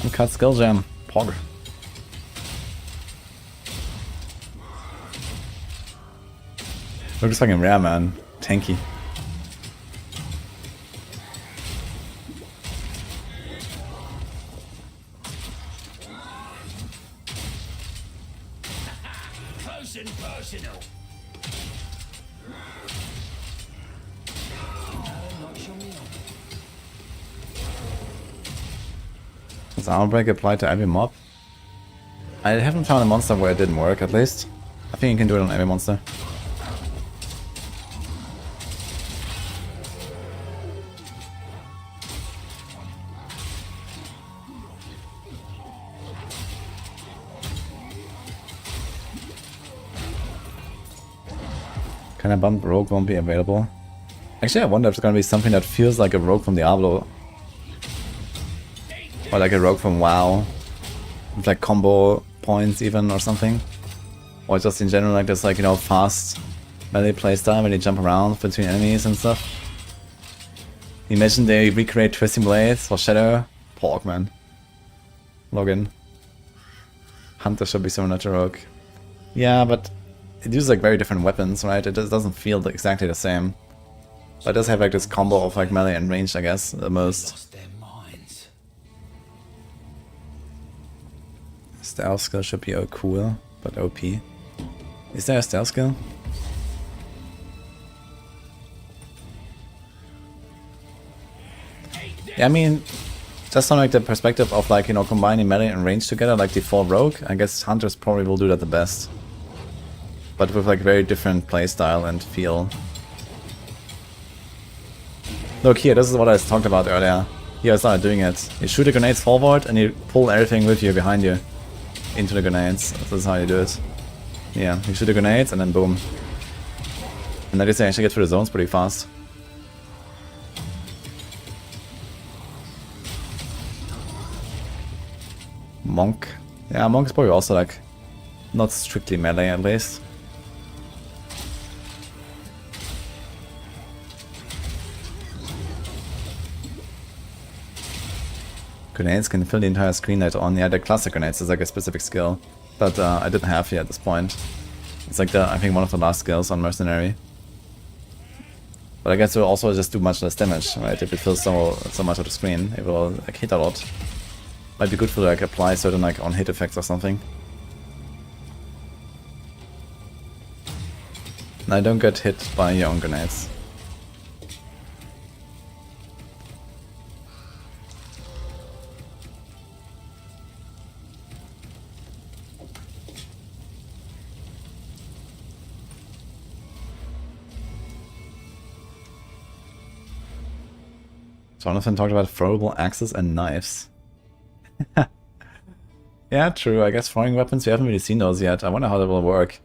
Uncut skill gem. Pog. Looks fucking rare, man. Tanky. and personal. Does Outbreak apply to every mob? I haven't found a monster where it didn't work, at least. I think you can do it on every monster. Kind of bummed Rogue won't be available. Actually, I wonder if it's gonna be something that feels like a Rogue from Diablo. Or like a Rogue from WoW. With like combo points even or something. Or just in general like this like, you know, fast melee playstyle when they jump around between enemies and stuff. Imagine they recreate Twisting Blades for Shadow. Pork, man. Login. Hunter should be similar to Rogue. Yeah, but it uses like very different weapons, right? It just doesn't feel exactly the same. But it does have like this combo of like melee and range, I guess, the most. Stealth skill should be cool, but OP. Is there a stealth skill? Yeah, I mean, just from like the perspective of like, you know, combining melee and range together, like default rogue, I guess hunters probably will do that the best. But with like very different playstyle and feel. Look here, this is what I talked about earlier. Here I started doing it. You shoot the grenades forward and you pull everything with you behind you into the grenades. This is how you do it. Yeah, you shoot the grenades and then boom. And that is actually get through the zones pretty fast. Monk. Yeah, Monk is probably also like not strictly melee at least. Grenades can fill the entire screen later on. Yeah, the classic grenades is like a specific skill. But I didn't have here at this point. It's like I think one of the last skills on Mercenary. But I guess it will also just do much less damage, right? If it fills so much of the screen, it will like hit a lot. Might be good for like apply certain like on hit effects or something. Now don't get hit by your own grenades. Jonathan talked about throwable axes and knives. Yeah, true. I guess throwing weapons, we haven't really seen those yet. I wonder how that will work.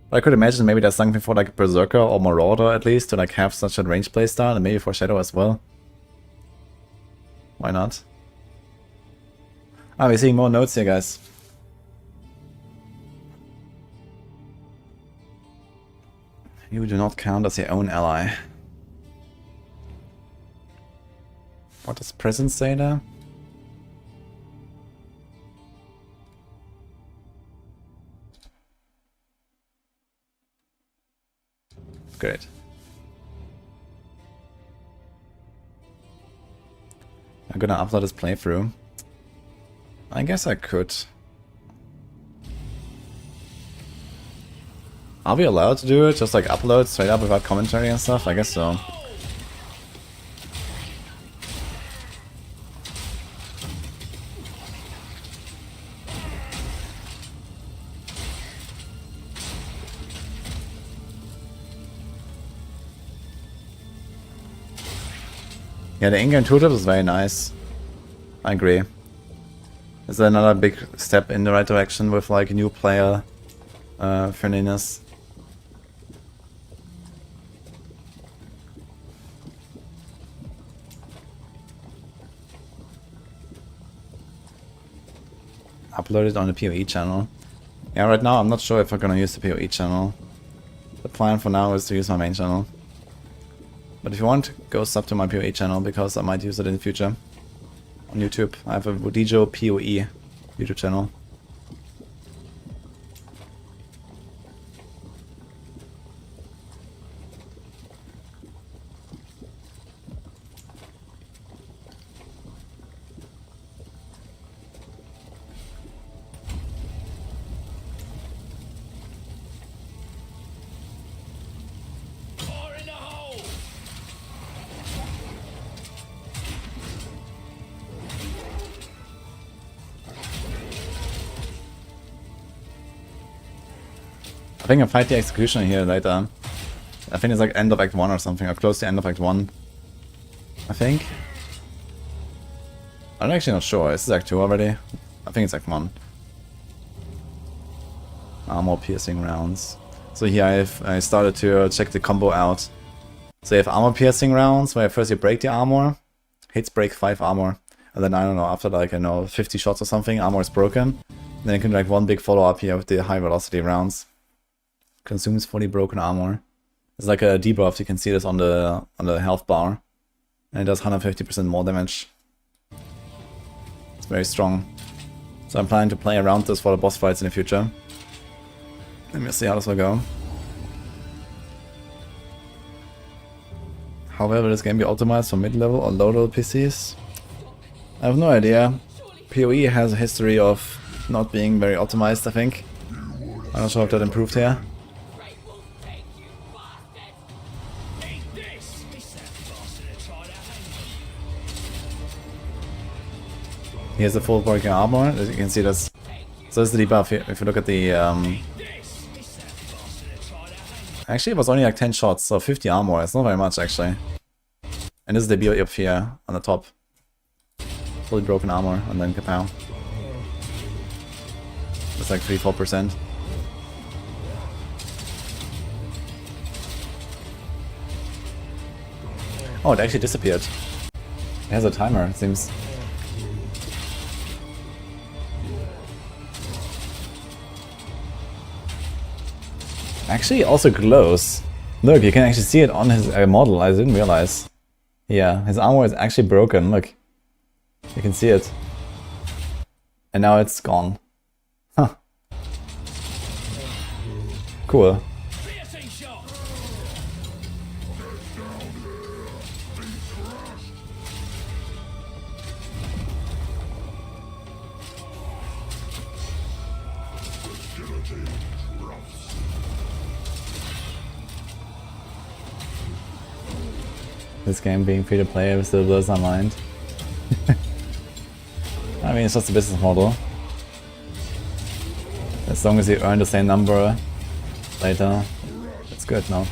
But I could imagine maybe there's something for like a Berserker or Marauder at least to like have such a range playstyle, and maybe for Shadow as well. Why not? Ah, we're seeing more notes here, guys. You do not count as your own ally. What does presence say there? Great. I'm gonna upload this playthrough. I guess I could. Are we allowed to do it? Just like upload straight up without commentary and stuff? I guess so. Yeah, the in-game tooltip is very nice. I agree. It's another big step in the right direction with like new player friendliness. Upload it on the PoE channel. Yeah, right now I'm not sure if I'm gonna use the PoE channel. The plan for now is to use my main channel. But if you want, go sub to my PoE channel because I might use it in the future. On YouTube, I have a wudijo PoE YouTube channel. think I fight the Executioner here later. I think it's like end of Act 1 or something, or close to end of Act 1. I think. I'm actually not sure. Is this Act 2 already? I think it's Act 1. Armor piercing rounds. So here I started to check the combo out. So you have armor piercing rounds, where first you break the armor. Hits break 5 armor. And then I don't know, after like, 50 shots or something, armor is broken. Then you can do like one big follow up here with the high velocity rounds. Consumes 40 broken armor. It's like a debuff, you can see this on the health bar. And it does 150% more damage. It's very strong. So I'm planning to play around this for the boss fights in the future. Let me see how this will go. However, this can be optimized for mid-level or low-level PCs. I have no idea. PoE has a history of not being very optimized, I think. I'm not sure if that improved here. Here's the full breaking armor, as you can see this. So this is the debuff here. If you look at the actually it was only like 10 shots, so 50 armor, it's not very much actually. And this is the debuff here on the top. Fully broken armor, and then kapow. It's like 3-4%. Oh, it actually disappeared. It has a timer, it seems. Actually, it also glows. Look, you can actually see it on his model. I didn't realize. Yeah, his armor is actually broken. Look, you can see it, and now it's gone. Huh. Cool. This game being free to play still blows my mind. I mean, it's just a business model. As long as you earn the same number later, it's good, no?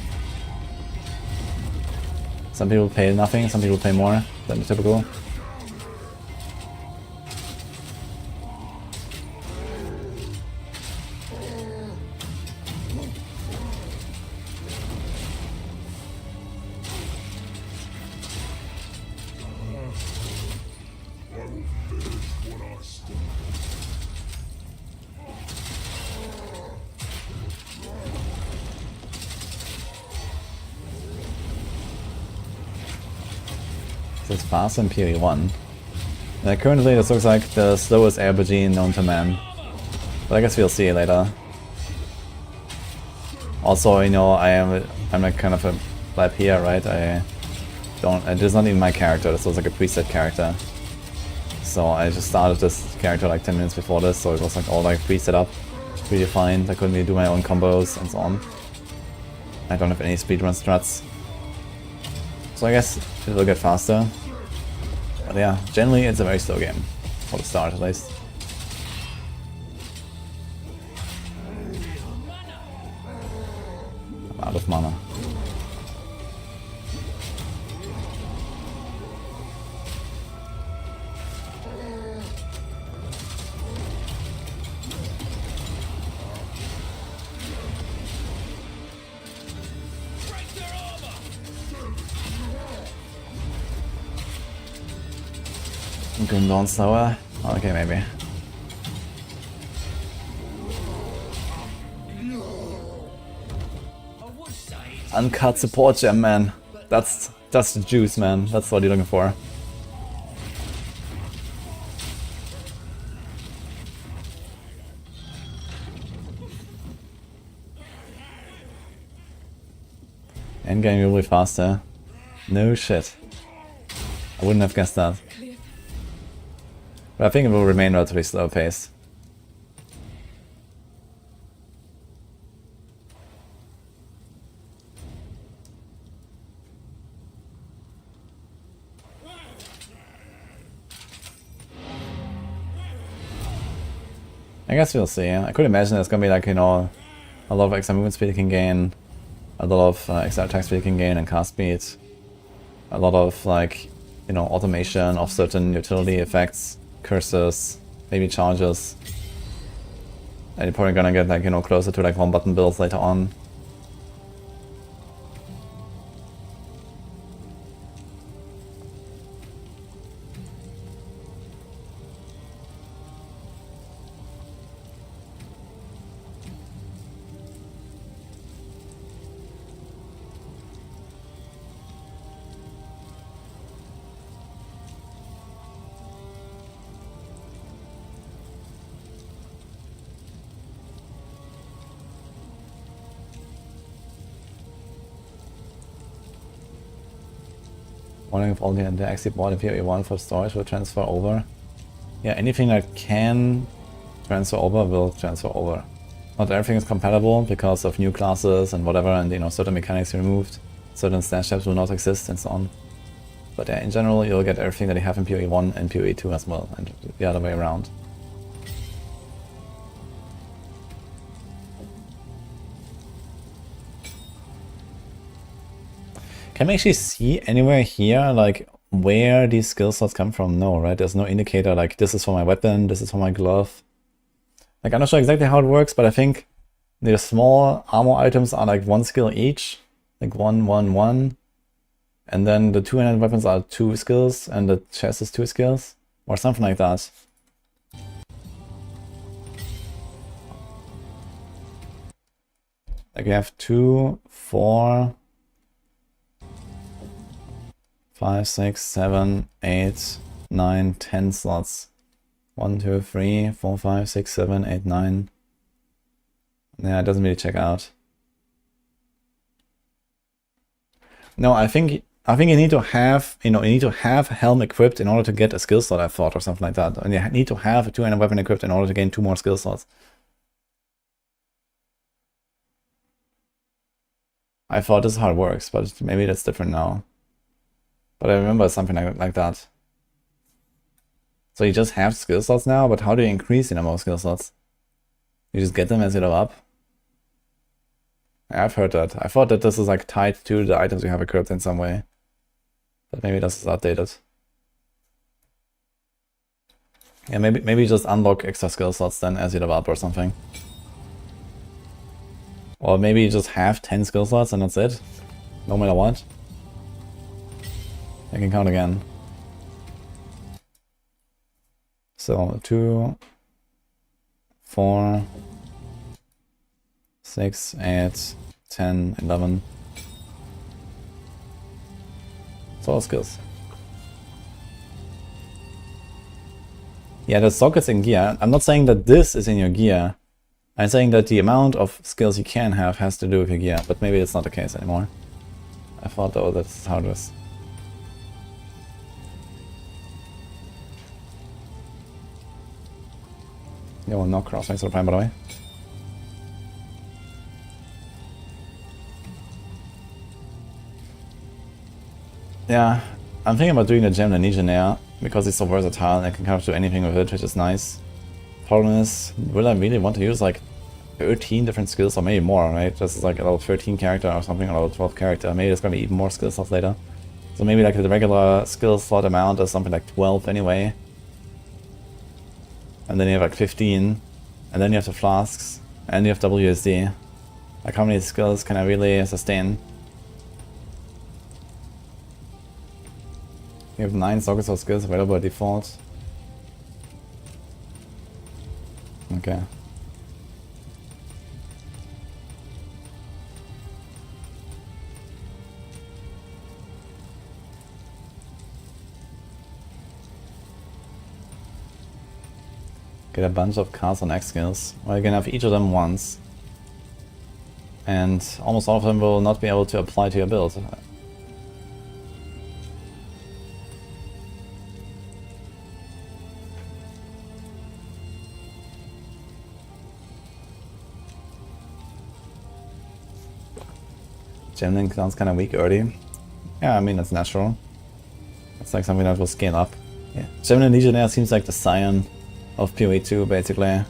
Some people pay nothing, some people pay more than the typical. It's faster than PoE 1. Currently this looks like the slowest RPG known to man. But I guess we'll see later. Also, I'm like kind of a lab here, right? It is not even my character, this was like a preset character. So I just started this character like 10 minutes before this, so it was like all like preset up, predefined. I couldn't really do my own combos and so on. I don't have any speedrun struts. So I guess it will get faster. But yeah, generally it's a very slow game. For the start at least. I'm out of mana. Going down slower? Okay, maybe. Uncut support gem, man. That's the juice, man. That's what you're looking for. Endgame will be faster. No shit. I wouldn't have guessed that. But I think it will remain relatively slow pace. I guess we'll see. I could imagine it's gonna be like, A lot of extra movement speed you can gain, a lot of extra attack speed you can gain and cast speed, a lot of like, you know, automation of certain utility effects, curses, maybe charges. And you're probably gonna get like, you know, closer to like one button builds later on. Wondering if all the actually bought in PoE 1 for storage will transfer over. Yeah, anything that can transfer over will transfer over. Not everything is compatible because of new classes and whatever, and you know, certain mechanics removed, certain stat steps will not exist and so on. But yeah, in general, you'll get everything that you have in PoE 1 and PoE 2 as well, and the other way around. Can we actually see anywhere here, like, where these skill slots come from? No, right? There's no indicator, like, this is for my weapon, this is for my glove. Like, I'm not sure exactly how it works, but I think the small armor items are like 1 skill each. Like 1, 1, 1. And then the 2-handed weapons are 2 skills, and the chest is 2 skills. Or something like that. Like, we have 2, 4... 5, 6, 7, 8, 9, 10 slots. 1, 2, 3, 4, 5, 6, 7, 8, 9. Yeah, it doesn't really check out. No, I think you need to have, you need to have helm equipped in order to get a skill slot, I thought, or something like that. And you need to have a 2-handed weapon equipped in order to gain 2 more skill slots. I thought this is how it works, but maybe that's different now. But I remember something like that. So you just have skill slots now, but how do you increase the number of skill slots? You just get them as you level up? Yeah, I've heard that. I thought that this is like tied to the items you have equipped in some way. But maybe this is outdated. Yeah, maybe just unlock extra skill slots then as you level up or something. Or maybe you just have 10 skill slots and that's it. No matter what. I can count again. So 2, 4, 6, 8, 10, 11. It's all skills. Yeah, the sockets in gear. I'm not saying that this is in your gear. I'm saying that the amount of skills you can have has to do with your gear, but maybe it's not the case anymore. I thought though that's how it was. Yo, no cross, thanks for the prime, by the way. Yeah, I'm thinking about doing the Gem Legionnaire because it's so versatile and I can kind of do anything with it, which is nice. Problem is, will I really want to use like 13 different skills or maybe more, right? This is like a level 13 character or something, or a level 12 character. Maybe there's gonna be even more skill slots later. So maybe like the regular skill slot amount is something like 12 anyway. And then you have like 15. And then you have the flasks, and you have WSD. Like how many skills can I really sustain? You have 9 sockets of skills available by default. Okay. Get a bunch of cards on X skills. Well, you can have each of them once. And almost all of them will not be able to apply to your build. Gemlink sounds kind of weak early. Yeah, I mean, that's natural. It's like something that will scale up. Yeah. Gemlink Legionnaire seems like the scion of PoE 2, basically.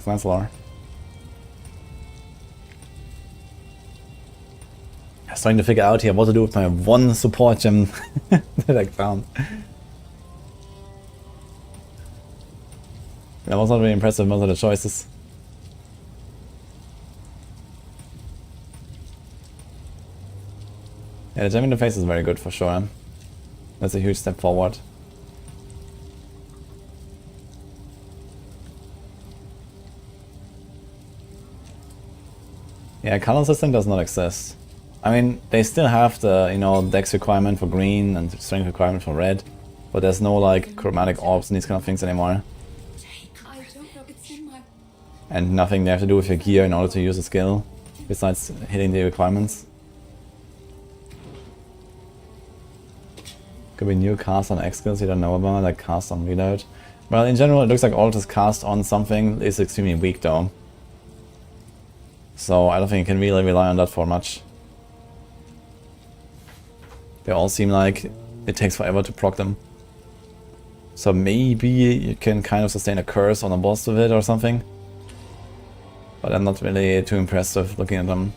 Thanks, Lancelot. I was trying to figure out here what to do with my one support gem that I found. That was not really impressive, most of the choices. Yeah, the gem interface is very good for sure. That's a huge step forward. Yeah, color system does not exist. I mean, they still have the, you know, dex requirement for green and strength requirement for red, but there's no like chromatic orbs and these kind of things anymore. And nothing they have to do with your gear in order to use a skill, besides hitting the requirements. Could be new cast on X skills you don't know about, like cast on reload. Well, in general, it looks like all this cast on something is extremely weak though. So I don't think you can really rely on that for much. They all seem like it takes forever to proc them. So maybe you can kind of sustain a curse on a boss with it or something. But I'm not really too impressed with looking at them.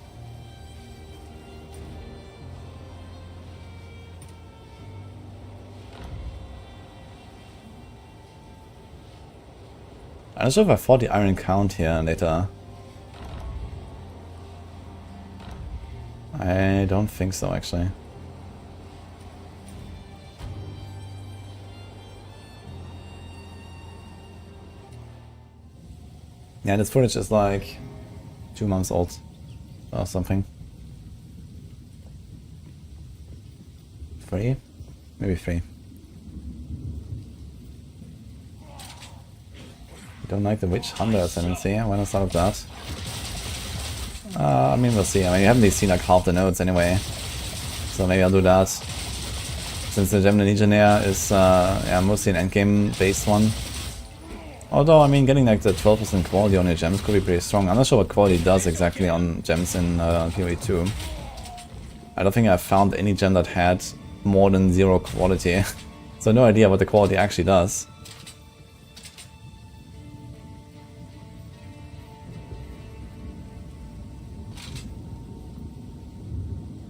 I'm not sure if I fought the Iron Count here later. I don't think so, actually. Yeah, this footage is like 2 months old or something. 3? Maybe 3. Don't like the Witch Hunter Ascendancy. Why not start with that? I mean, we'll see. I mean, you haven't really seen like half the nodes anyway. So maybe I'll do that. Since the Gem Legionnaire is yeah, mostly an endgame based one. Although, I mean, getting like the 12% quality on your gems could be pretty strong. I'm not sure what quality does exactly on gems in PoE 2. I don't think I've found any gem that had more than 0 quality. So no idea what the quality actually does.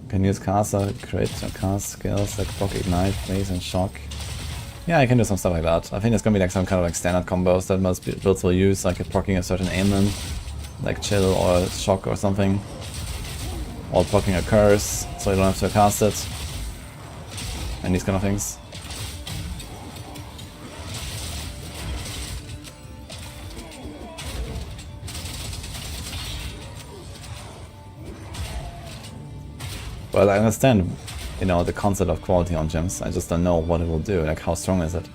Can use caster, crit, or cast skills like block, ignite, freeze, and shock. Yeah, I can do some stuff like that. I think there's gonna be like some kind of like standard combos that most builds will use, like blocking a certain ailment, like chill or shock or something. Or blocking a curse, so you don't have to cast it. And these kind of things. Well, I understand, you know, the concept of quality on gems. I just don't know what it will do. Like, how strong is it?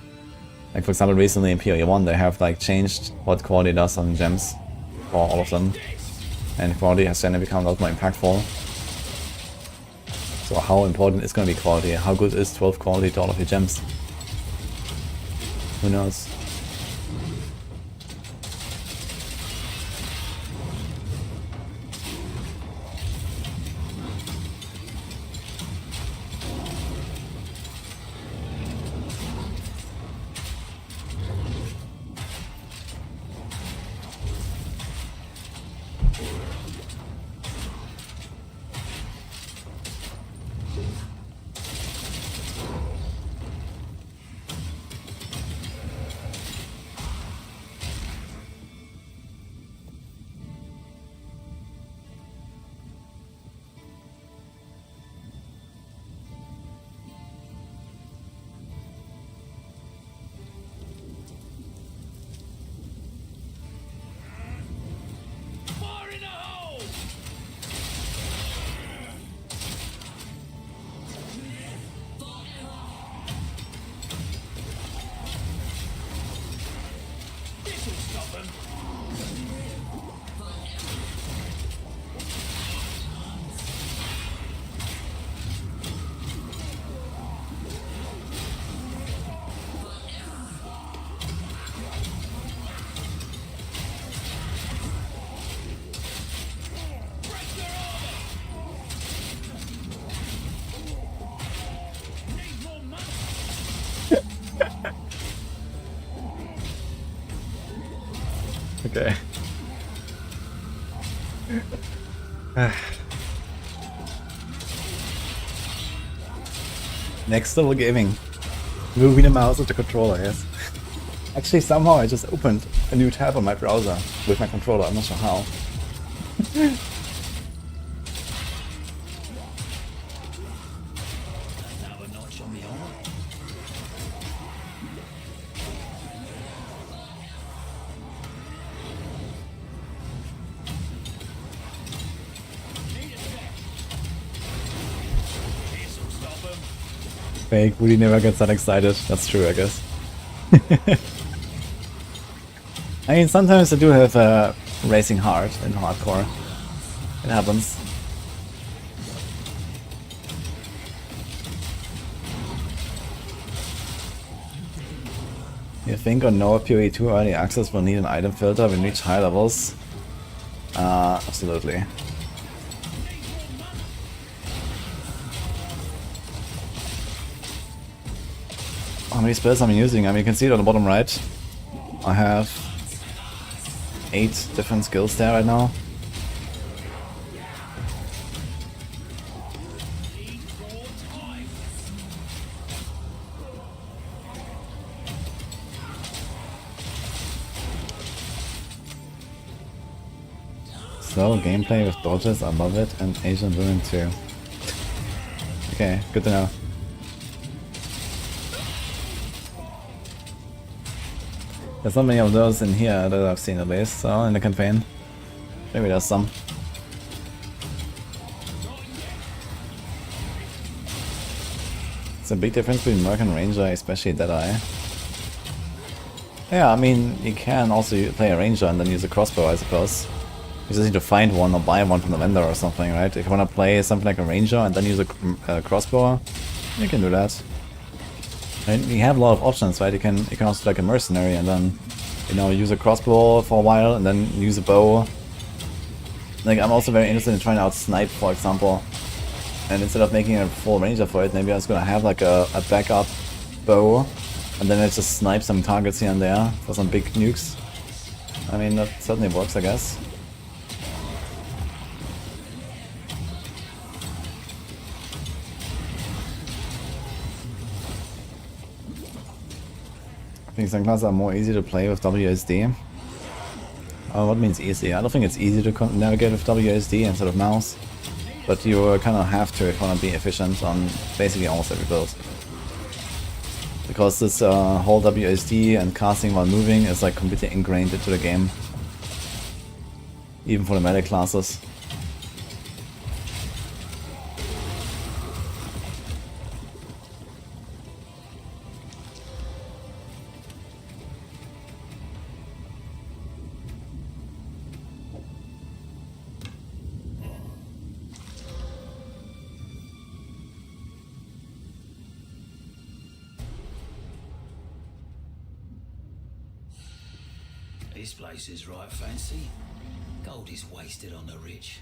Like, for example, recently in PoE 1, they have like changed what quality does on gems for all of them, and quality has then become a lot more impactful. So, how important is going to be quality? How good is 12 quality to all of your gems? Who knows? Fire in the hole! This'll stop them. Break their armor! Need more money! Okay. Next level gaming. Moving the mouse with the controller, yes. Actually, somehow I just opened a new tab on my browser with my controller. I'm not sure how. Another notch on the armor. This'll stop him. Fake, Woody never gets that excited. That's true, I guess. I mean, sometimes I do have a racing heart in hardcore. It happens. You think on no PoE 2 early access will need an item filter when we reach high levels? Absolutely. How many spells am I using? I mean, you can see it on the bottom right. I have 8 different skills there right now. Slow gameplay with dodges, I love it, and Asian women too. Okay, good to know. There's not many of those in here that I've seen at least, so in the campaign. Maybe there's some. It's a big difference between Merc and Ranger, especially Deadeye. Yeah, I mean, you can also play a Ranger and then use a crossbow, I suppose. You just need to find one or buy one from the vendor or something, right? If you want to play something like a Ranger and then use a crossbow, you can do that. And you have a lot of options, right? You can also like a mercenary and then, you know, use a crossbow for a while and then use a bow. Like, I'm also very interested in trying out snipe, for example. And instead of making a full ranger for it, maybe I was gonna have like a backup bow and then I just snipe some targets here and there for some big nukes. I mean, that certainly works, I guess. I think some classes are more easy to play with WSD. What means easy? I don't think it's easy to navigate with WSD instead of mouse. But you kind of have to if you want to be efficient on basically almost every build. Because this whole WSD and casting while moving is like completely ingrained into the game. Even for the melee classes. This place is right fancy. Gold is wasted on the rich.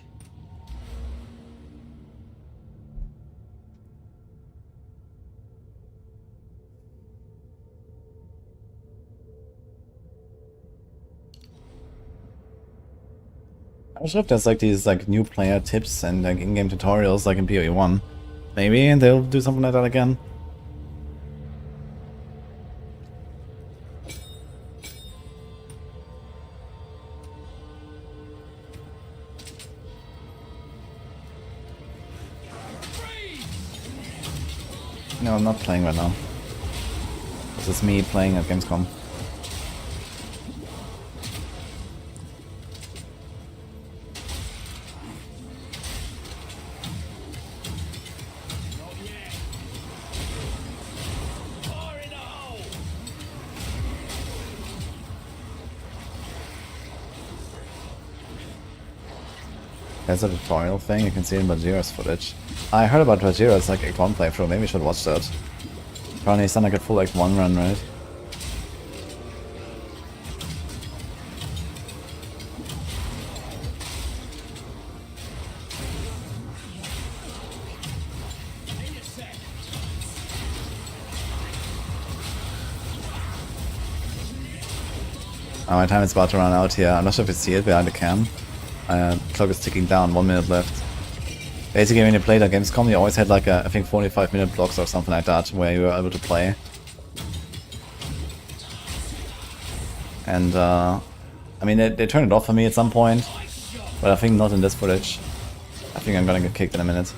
I'm sure if there's like these like new player tips and like in-game tutorials like in PoE 1. Maybe they'll do something like that again. No, I'm not playing right now. This is me playing at Gamescom. There's a tutorial thing, you can see in Bajira's footage. I heard about Bajira's like Act 1 playthrough, maybe you should watch that. Apparently it's not like a full Act 1 run, right? My time is about to run out here. I'm not sure if you see it behind the cam. Clock is ticking down, 1 minute left. Basically, when you played at Gamescom, you always had like I think 45-minute blocks or something like that, where you were able to play. And I mean, they turned it off for me at some point, but I think not in this footage. I think I'm gonna get kicked in a minute.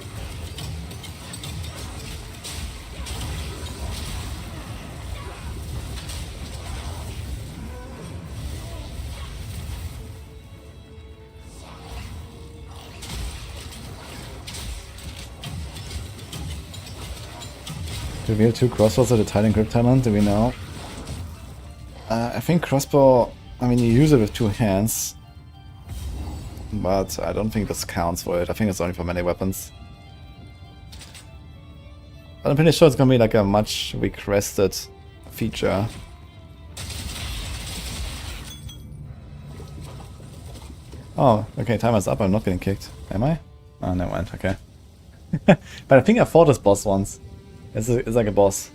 Reveal 2 crossbows at a tight and grip talent, do we know? I think crossbow, I mean you use it with 2 hands, but I don't think this counts for it. I think it's only for melee weapons. But I'm pretty sure it's gonna be like a much requested feature. Oh, okay, timer's up, I'm not getting kicked. Am I? Oh, never mind, okay. But I think I fought this boss once. It's like a boss.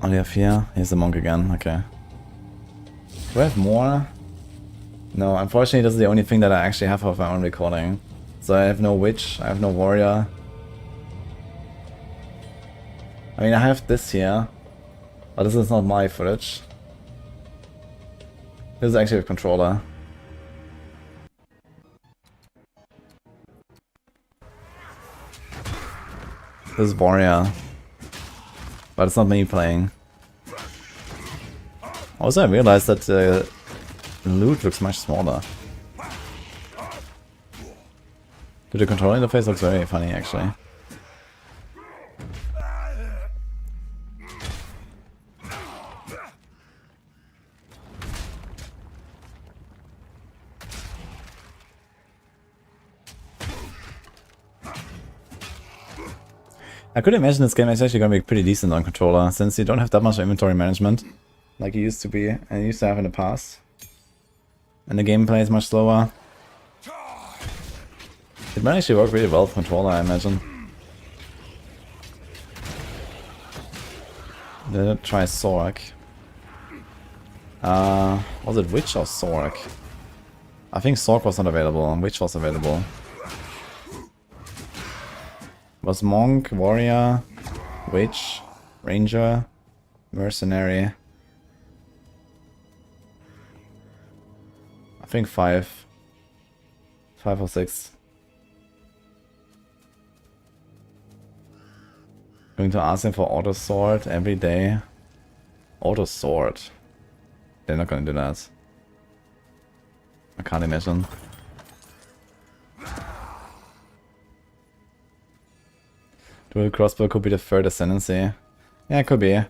Only have here. Here's the monk again. Okay. Do I have more? No, unfortunately this is the only thing that I actually have of my own recording. So I have no witch, I have no warrior. I mean I have this here, but this is not my footage. This is actually a controller. This is warrior, but it's not me playing. Also, I realized that the loot looks much smaller. The control interface looks very funny, actually. I could imagine this game is actually going to be pretty decent on controller, since you don't have that much inventory management, like you used to be, and used to have in the past. And the gameplay is much slower. It might actually work really well with controller, I imagine. Let's try Sork. Was it Witch or Sork? I think Sork was not available, and Witch was available. Was Monk, Warrior, Witch, Ranger, Mercenary. I think 5. 5 or 6. Going to ask him for Auto Sword every day. Auto Sword. They're not gonna do that. I can't imagine. Dual crossbow could be the third Ascendancy. Yeah, it could be. I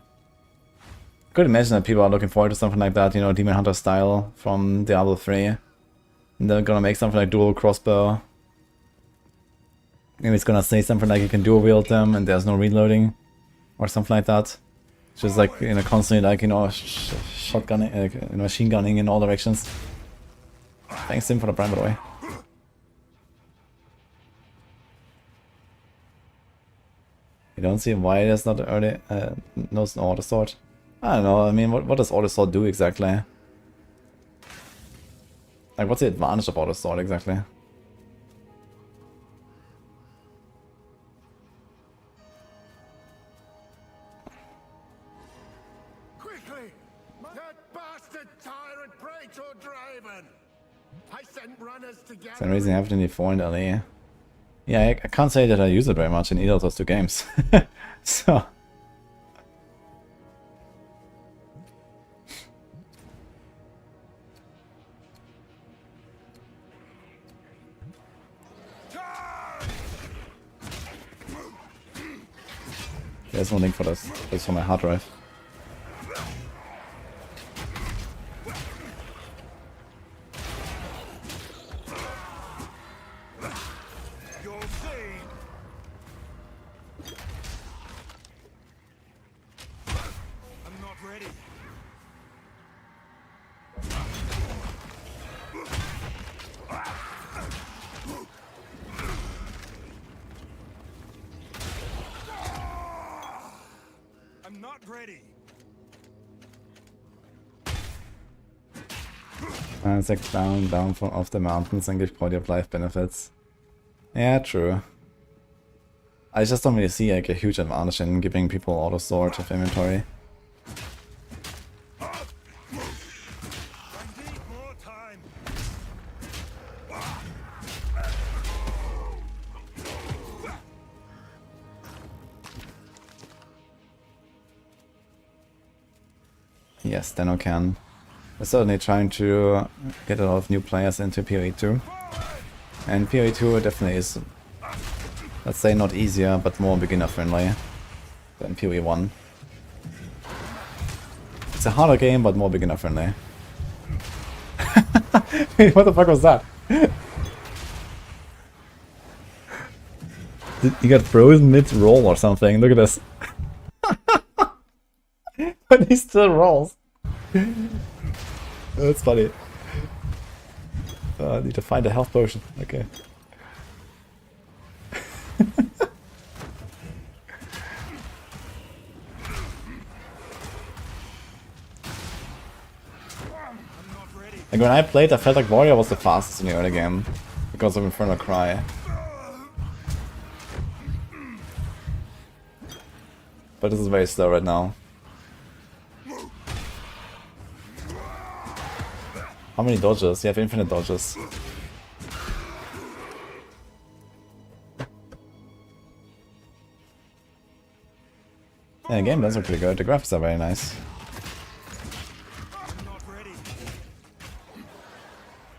could imagine that people are looking forward to something like that, you know, Demon Hunter style from Diablo 3. And they're gonna make something like dual crossbow. Maybe it's gonna say something like you can dual wield them and there's no reloading. Or something like that. Just like, you know, constantly like, you know, shotgunning, machine gunning in all directions. Thanks Tim for the prime, by the way. You don't see why there's not early, no auto sword. I don't know, I mean, what does auto sword do exactly? Like, what's the advantage of auto sword exactly? Quickly! That bastard tyrant Praetor Draven! I sent runners together. Some reason I have it in the 4 in LA. Yeah, I can't say that I use it very much in either of those 2 games. So. There's no link for this. That's for my hard drive. It's like down from off the mountains and give quality of life benefits. Yeah, true. I just don't really see like a huge advantage in giving people auto storage of inventory. Yes, Deno can. We're certainly trying to get a lot of new players into PoE 2. And PoE 2 definitely is, let's say, not easier, but more beginner friendly than PoE 1. It's a harder game, but more beginner friendly. What the fuck was that? You got frozen mid-roll or something, look at this. But he still rolls. That's funny. I need to find a health potion. Okay. Like when I played, I felt like Warrior was the fastest in the early game because of Infernal Cry. But this is very slow right now. How many dodges? You have infinite dodges. Yeah, the game does look pretty good. The graphics are very nice.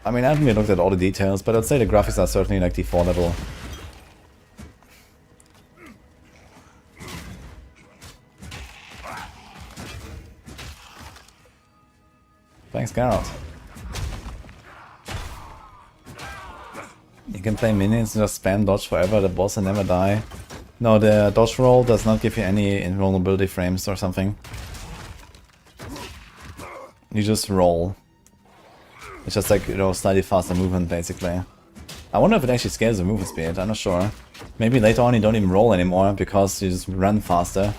I mean, I haven't really looked at all the details, but I'd say the graphics are certainly like default level. Thanks, Geralt. You can play minions and just spam dodge forever, the boss and never die. No, the dodge roll does not give you any invulnerability frames or something. You just roll. It's just like, you know, slightly faster movement basically. I wonder if it actually scales the movement speed, I'm not sure. Maybe later on you don't even roll anymore because you just run faster.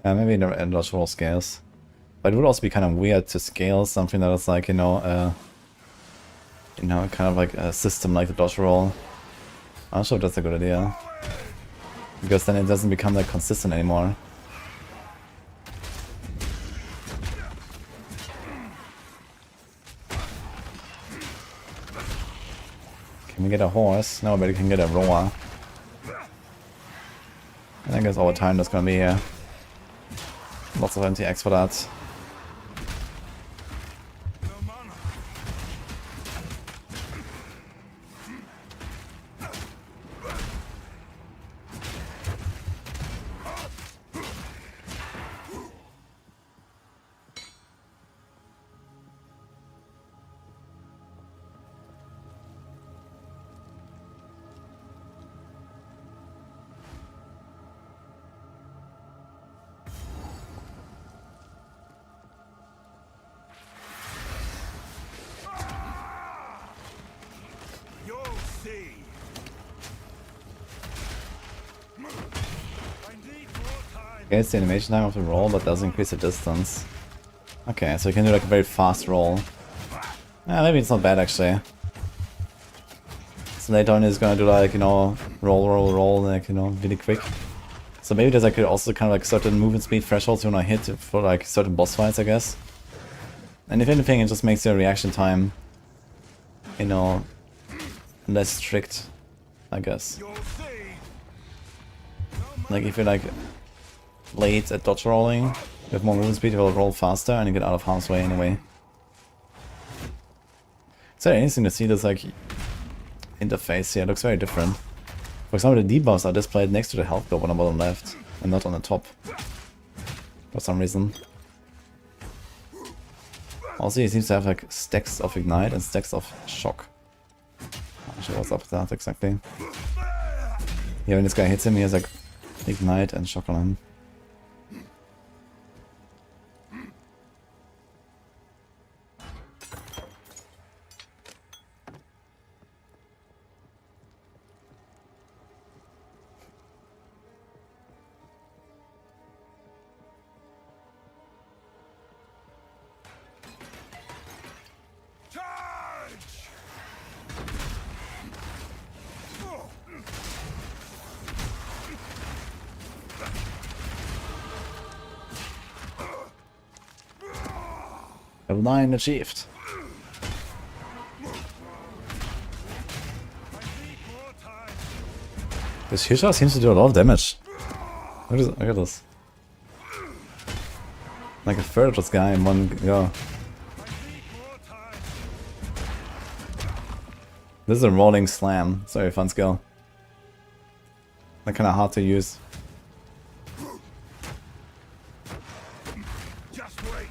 Yeah, maybe the dodge roll scales. But it would also be kind of weird to scale something that is like, you know, kind of like a system like the dodge roll. I'm not sure if that's a good idea. Because then it doesn't become like consistent anymore. Can we get a horse? No, but we can get a roar. I guess over time that's gonna be here. Lots of NTX for that. Gets the animation time of the roll, but does increase the distance. Okay, so you can do like a very fast roll. Yeah, maybe it's not bad actually. So later on he's gonna do like, you know, roll, like, you know, really quick. So maybe there's like also kind of like certain movement speed thresholds you wanna hit for like certain boss fights, I guess. And if anything, it just makes your reaction time, you know, less strict, I guess. Like if you're like late at dodge rolling, with more movement speed, you will roll faster and you get out of harm's way anyway. It's very interesting to see this like interface here. It looks very different. For example, the debuffs are displayed next to the health globe on the bottom left and not on the top for some reason. Also, he seems to have like stacks of ignite and stacks of shock. Not sure what's up with that exactly. Yeah, when this guy hits him, he has like ignite and shock on him. Level 9 achieved. This Hisha seems to do a lot of damage. Look at this. Like a third of this guy in one go. This is a rolling slam. It's a very fun skill. Like kinda hard to use. Just wait.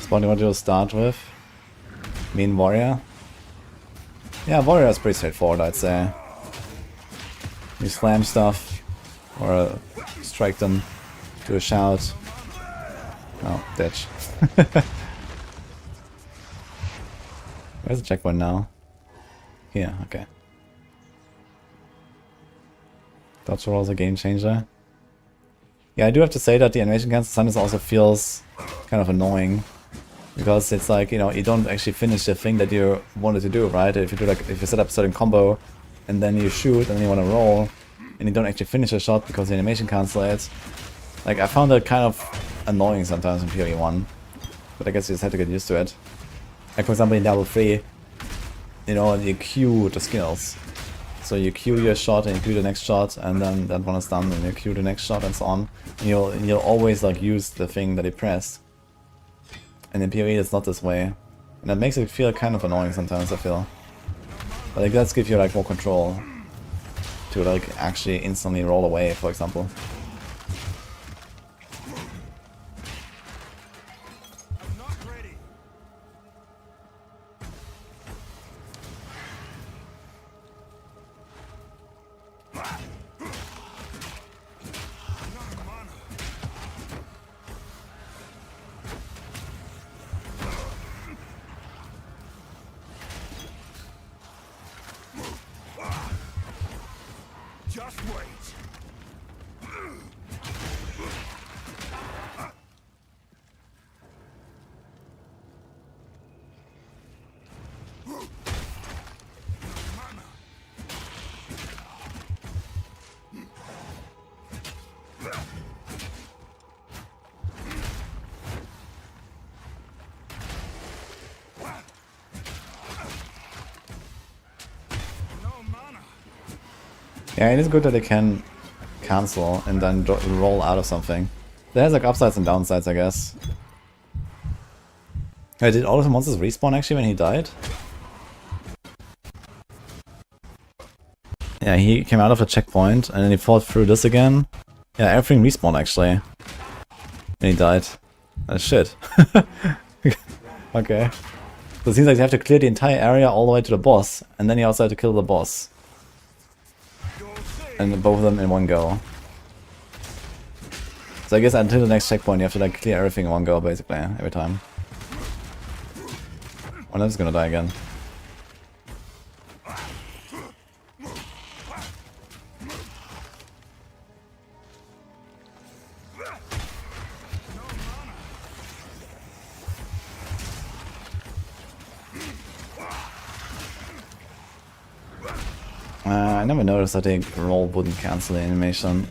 What do you want to start with? Mean warrior? Yeah, warrior is pretty straightforward, I'd say. You slam stuff, or strike them, do a shout. Oh, ditch. Where's the checkpoint now? Here, okay. Dodge roll is a game changer. Yeah, I do have to say that the animation cancel sometimes also feels kind of annoying. Because it's like, you know, you don't actually finish the thing that you wanted to do, right? If you do like, if you set up a certain combo and then you shoot and then you want to roll and you don't actually finish a shot because the animation cancels it. Like, I found that kind of annoying sometimes in PoE 1. But I guess you just have to get used to it. Like, for example, in Diablo 3, you know, you queue the skills. So you queue your shot and you queue the next shot and then that one is done and you queue the next shot and so on. And you'll always like use the thing that you pressed. And in PoE it's not this way. And that makes it feel kind of annoying sometimes, I feel. But it does give you like more control to like actually instantly roll away, for example. I'm not ready. Just wait. Yeah, it is good that they can cancel and then roll out of something. That has like upsides and downsides, I guess. Did all of the monsters respawn actually when he died? Yeah, he came out of a checkpoint and then he fought through this again. Yeah, everything respawned actually. And he died. Shit. Okay. So it seems like you have to clear the entire area all the way to the boss, and then you also have to kill the boss. And both of them in one go. So I guess until the next checkpoint you have to like clear everything in one go basically, every time. Oh, I'm just gonna die again. I never noticed that the roll wouldn't cancel the animation.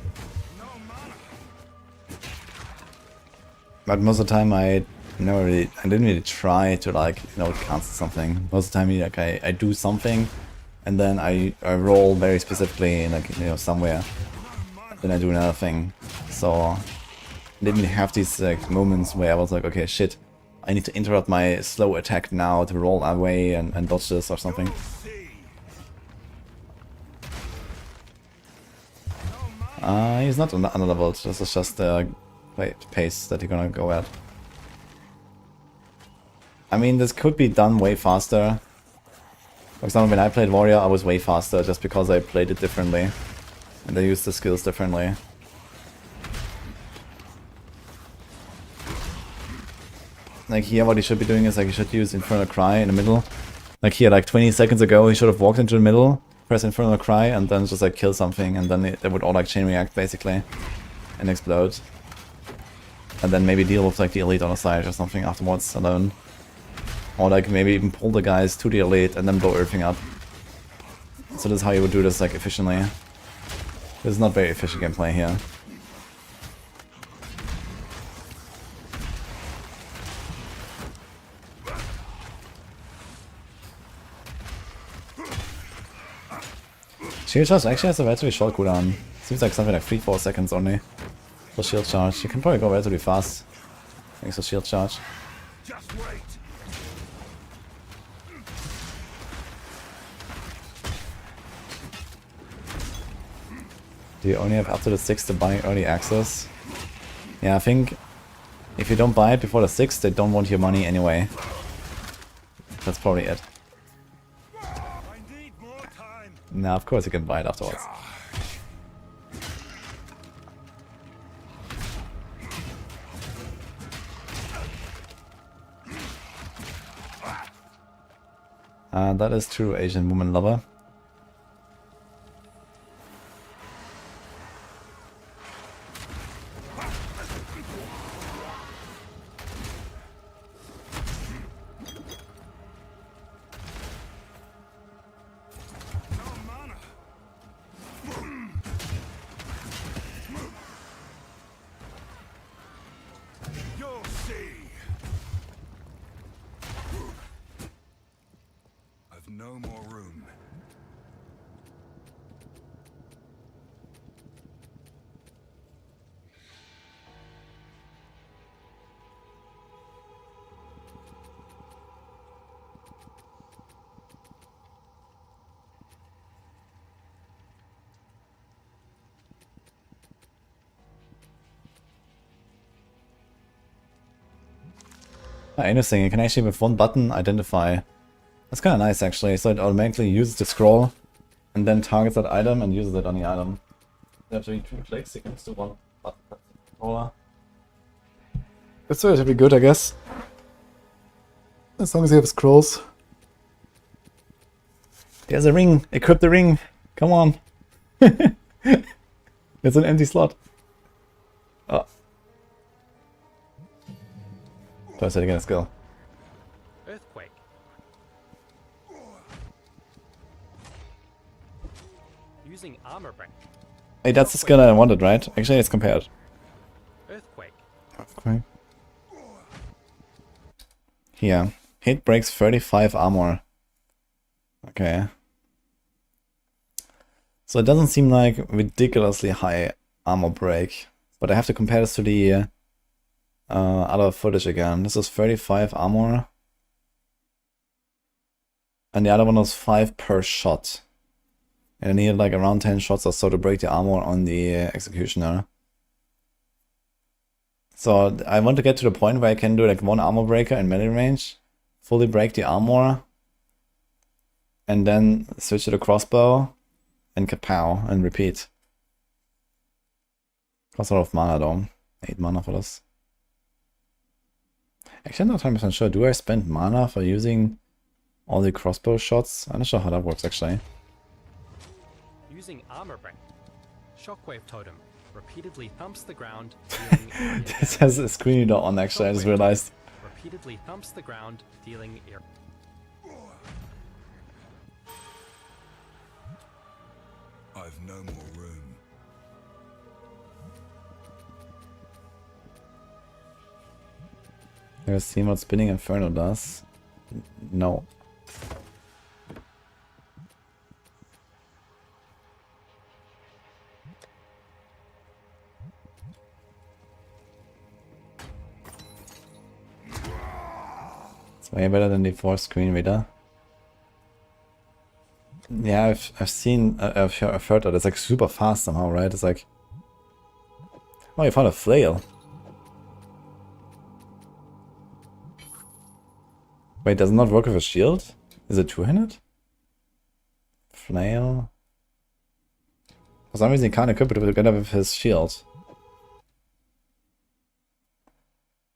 But most of the time I didn't really try to like, you know, cancel something. Most of the time like I do something and then I roll very specifically in like, you know, somewhere. Then I do another thing. So I didn't have these like moments where I was like, okay, shit, I need to interrupt my slow attack now to roll away and dodge this or something. He's not underleveled, this is just the pace that you're gonna go at. I mean, this could be done way faster. For example, when I played Warrior, I was way faster just because I played it differently. And I used the skills differently. Like here what he should be doing is like he should use Infernal Cry in the middle. Like here, like 20 seconds ago, he should have walked into the middle, press Infernal Cry, and then just like kill something, and then they would all like chain react basically, and explode. And then maybe deal with like the elite on the side or something afterwards alone. Or like maybe even pull the guys to the elite and then blow everything up. So this is how you would do this like efficiently. This is not very efficient gameplay here. Shield charge actually has a relatively short cooldown. Seems like something like 3-4 seconds only for shield charge. You can probably go relatively fast thanks to shield charge. Just wait. Do you only have up to the 6 to buy early access? Yeah, I think if you don't buy it before the 6, they don't want your money anyway. That's probably it. I need more time. Nah, of course you can buy it afterwards. That is true, Asian woman lover. No mana. You'll see. I've no more room. Interesting, you can actually with one button identify. That's kind of nice actually, so it automatically uses the scroll and then targets that item and uses it on the item. You have to be 2 clicks, you can just do one button controller. That's relatively good, I guess. As long as you have scrolls. There's a ring! Equip the ring! Come on! It's an empty slot. Oh. Twice it again, skill. Earthquake. Using armor break. Hey, that's the skill I wanted, right? Actually, it's compared. Earthquake. Okay. Here. Hit breaks 35 armor. Okay. So it doesn't seem like ridiculously high armor break. But I have to compare this to the other footage again. This is 35 armor. And the other one was 5 per shot. And I needed like around 10 shots or so to break the armor on the executioner. So I want to get to the point where I can do like one armor breaker in melee range, fully break the armor, and then switch to the crossbow, and kapow, and repeat. Costs a lot of mana though. 8 mana for this. Actually, I'm not 100% sure. Do I spend mana for using all the crossbow shots? I'm not sure how that works actually. Using armor break. Shockwave totem. Repeatedly thumps the ground, dealing This has a screen reader on actually, I just realized. repeatedly thumps the ground, dealing ear. I've no more room. Ever seen what Spinning Inferno does? No. It's way better than the 4th screen reader. Yeah, I've seen, I've heard that it's like super fast somehow, right? It's like, oh, you found a flail. Wait, does it not work with a shield? Is it two-handed? Flail. For some reason, he can't equip it together with his shield.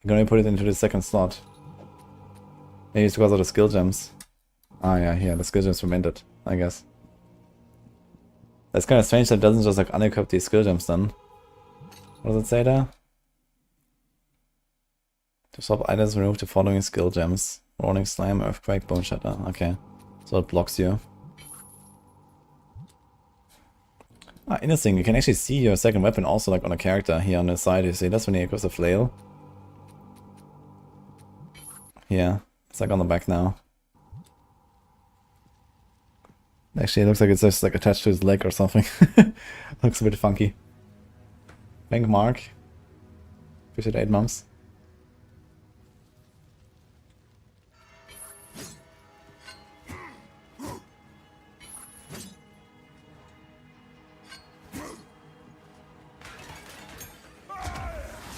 You can only put it into the 2nd slot. Maybe it's because of the skill gems. Ah, yeah, the skill gems were minted, I guess. That's kind of strange that it doesn't just like unequip these skill gems then. What does it say there? To swap items, remove the following skill gems. Rolling Slime, Earthquake, Bone Shatter. Okay. So it blocks you. Ah, interesting. You can actually see your second weapon also like on a character here on the side. You see that's when he equips a flail. Yeah, it's like on the back now. Actually, it looks like it's just like attached to his leg or something. Looks a bit funky. Thank Mark. Appreciate 8 months.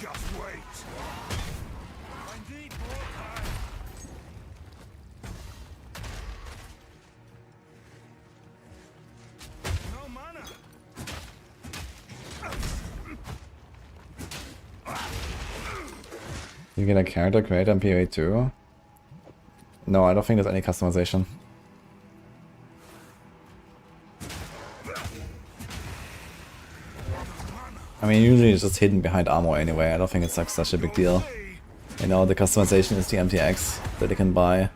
Just wait. I need more time. No mana. You get a character creator in PoE too? No, I don't think there's any customization. I mean, usually it's just hidden behind armor anyway. I don't think it's like such a big deal. You know, the customization is the MTX that you can buy.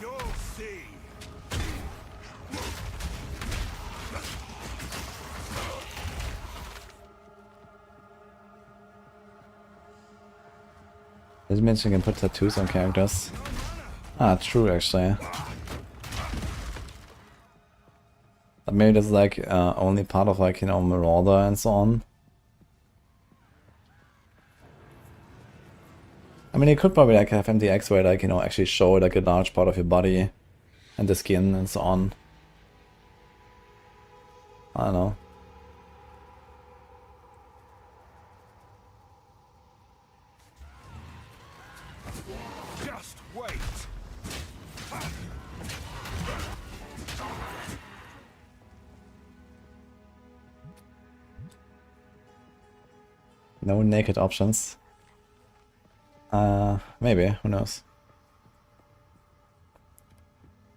You'll see. This means you can put tattoos on characters. Ah, true actually. But maybe that's like only part of like, you know, Marauder and so on. I mean, you could probably like have MTX where like, you know, actually show like a large part of your body and the skin and so on. I don't know. Just wait. No naked options. Maybe, who knows.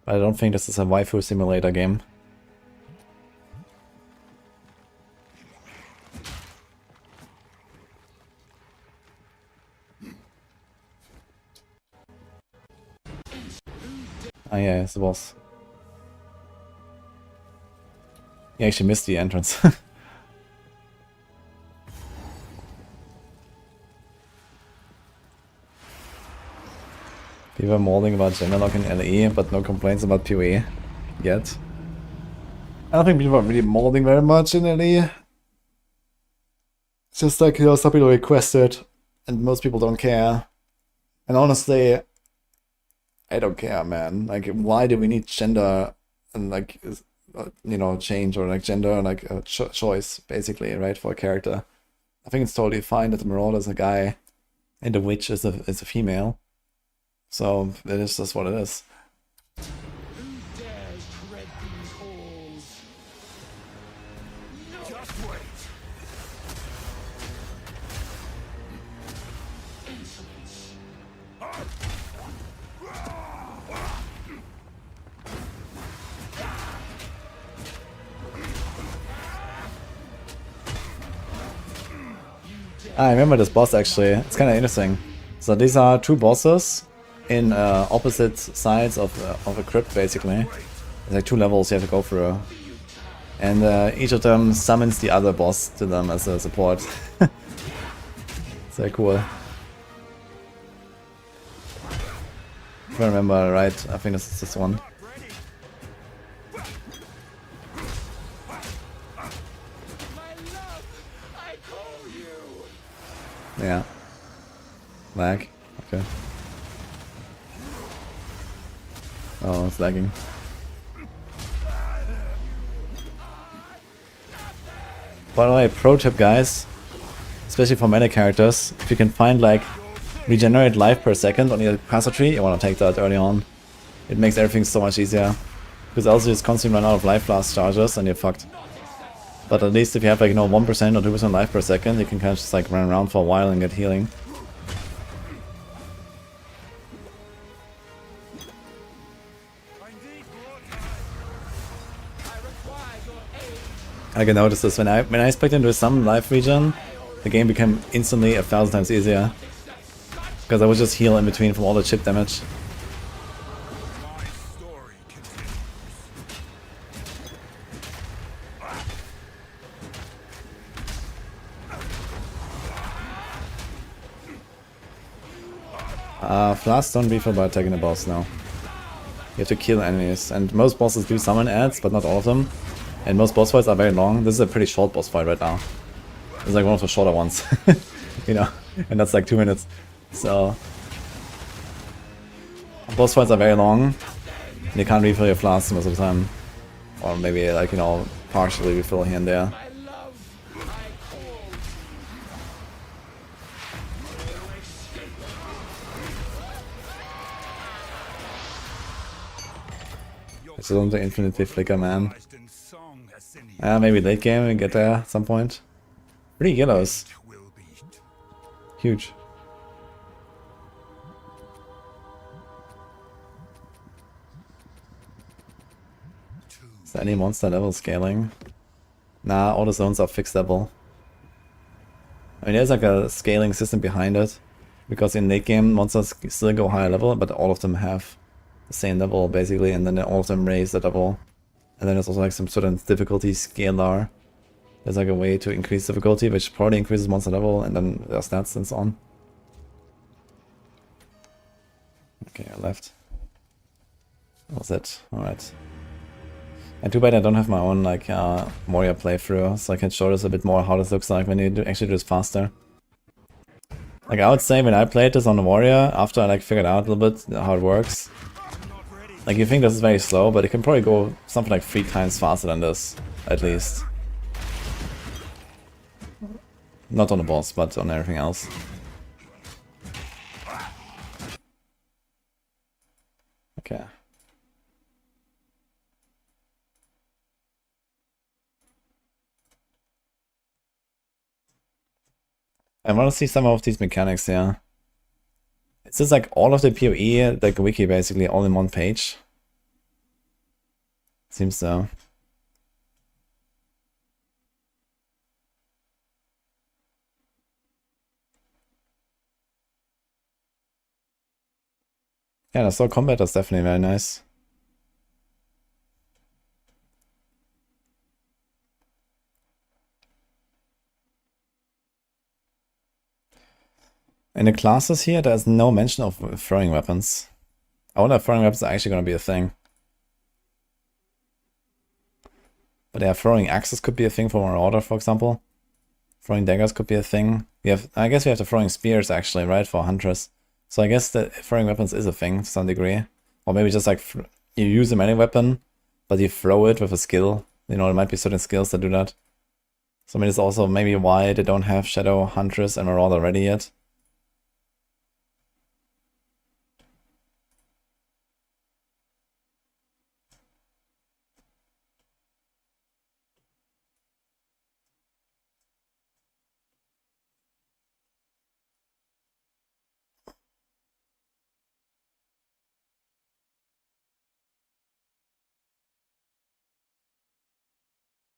But I don't think this is a waifu simulator game. Ah yeah, it's the boss. He actually missed the entrance. People are molding about genderlock in LE, but no complaints about PoE yet. I don't think people are really molding very much in LE. It's just like, you know, some people request it, and most people don't care. And honestly, I don't care, man. Like, why do we need gender and like, you know, change or like gender and like a choice, basically, right, for a character? I think it's totally fine that the Marauder is a guy and the Witch is a female. So it is just what it is. Who dares tread these halls? Just wait. Insolence. I remember this boss actually. It's kind of interesting. So these are two bosses in opposite sides of a crypt, basically. There's like 2 levels you have to go through. And each of them summons the other boss to them as a support. It's very cool. If I remember right, I think this is this one. My love, I call you. Yeah. Lag. Okay. Oh, it's lagging. By the way, pro tip guys, especially for meta characters, if you can find like regenerate life per second on your caster tree, you want to take that early on. It makes everything so much easier. Because else you just constantly run out of life blast charges and you're fucked. But at least if you have like, you know, 1% or 2% life per second, you can kind of just like run around for a while and get healing. I can notice this when I spec into some life region, the game became instantly 1,000 times easier. Because I would just heal in between from all the chip damage. Flask don't refill by attacking the boss now. You have to kill enemies, and most bosses do summon ads, but not all of them. And most boss fights are very long. This is a pretty short boss fight right now. It's like one of the shorter ones, you know, and that's like 2 minutes. So boss fights are very long. And you can't refill your flasks most of the time, or maybe like, you know, partially refill here and there. It's on the infinitely flicker, man. Maybe late game we get there at some point. 3 yellows. Huge. Is there any monster level scaling? Nah, all the zones are fixed level. I mean, there's like a scaling system behind it. Because in late game, monsters still go higher level, but all of them have the same level basically, and then all of them raise the level. And then there's also like some certain difficulty scalar. There's like a way to increase difficulty, which probably increases monster level, and then there's stats and so on. Okay, I left. That was it. Alright. And too bad I don't have my own like warrior playthrough, so I can show this a bit more how this looks like when you actually do this faster. Like I would say when I played this on the warrior, after I like figured out a little bit how it works, like you think this is very slow, but it can probably go something like 3 times faster than this, at least. Not on the boss, but on everything else. Okay. I want to see some of these mechanics here. Is this like all of the PoE, like wiki basically, all in one page? Seems so. Yeah, the slow combat is definitely very nice. In the classes here, there's no mention of throwing weapons. I wonder if throwing weapons are actually going to be a thing. But yeah, throwing axes could be a thing for Marauder, for example. Throwing daggers could be a thing. I guess we have the throwing spears actually, right, for Huntress. So I guess that throwing weapons is a thing to some degree. Or maybe just like you use a melee weapon, but you throw it with a skill. You know, there might be certain skills that do that. So I mean, it's also maybe why they don't have Shadow, Huntress, and Marauder ready yet.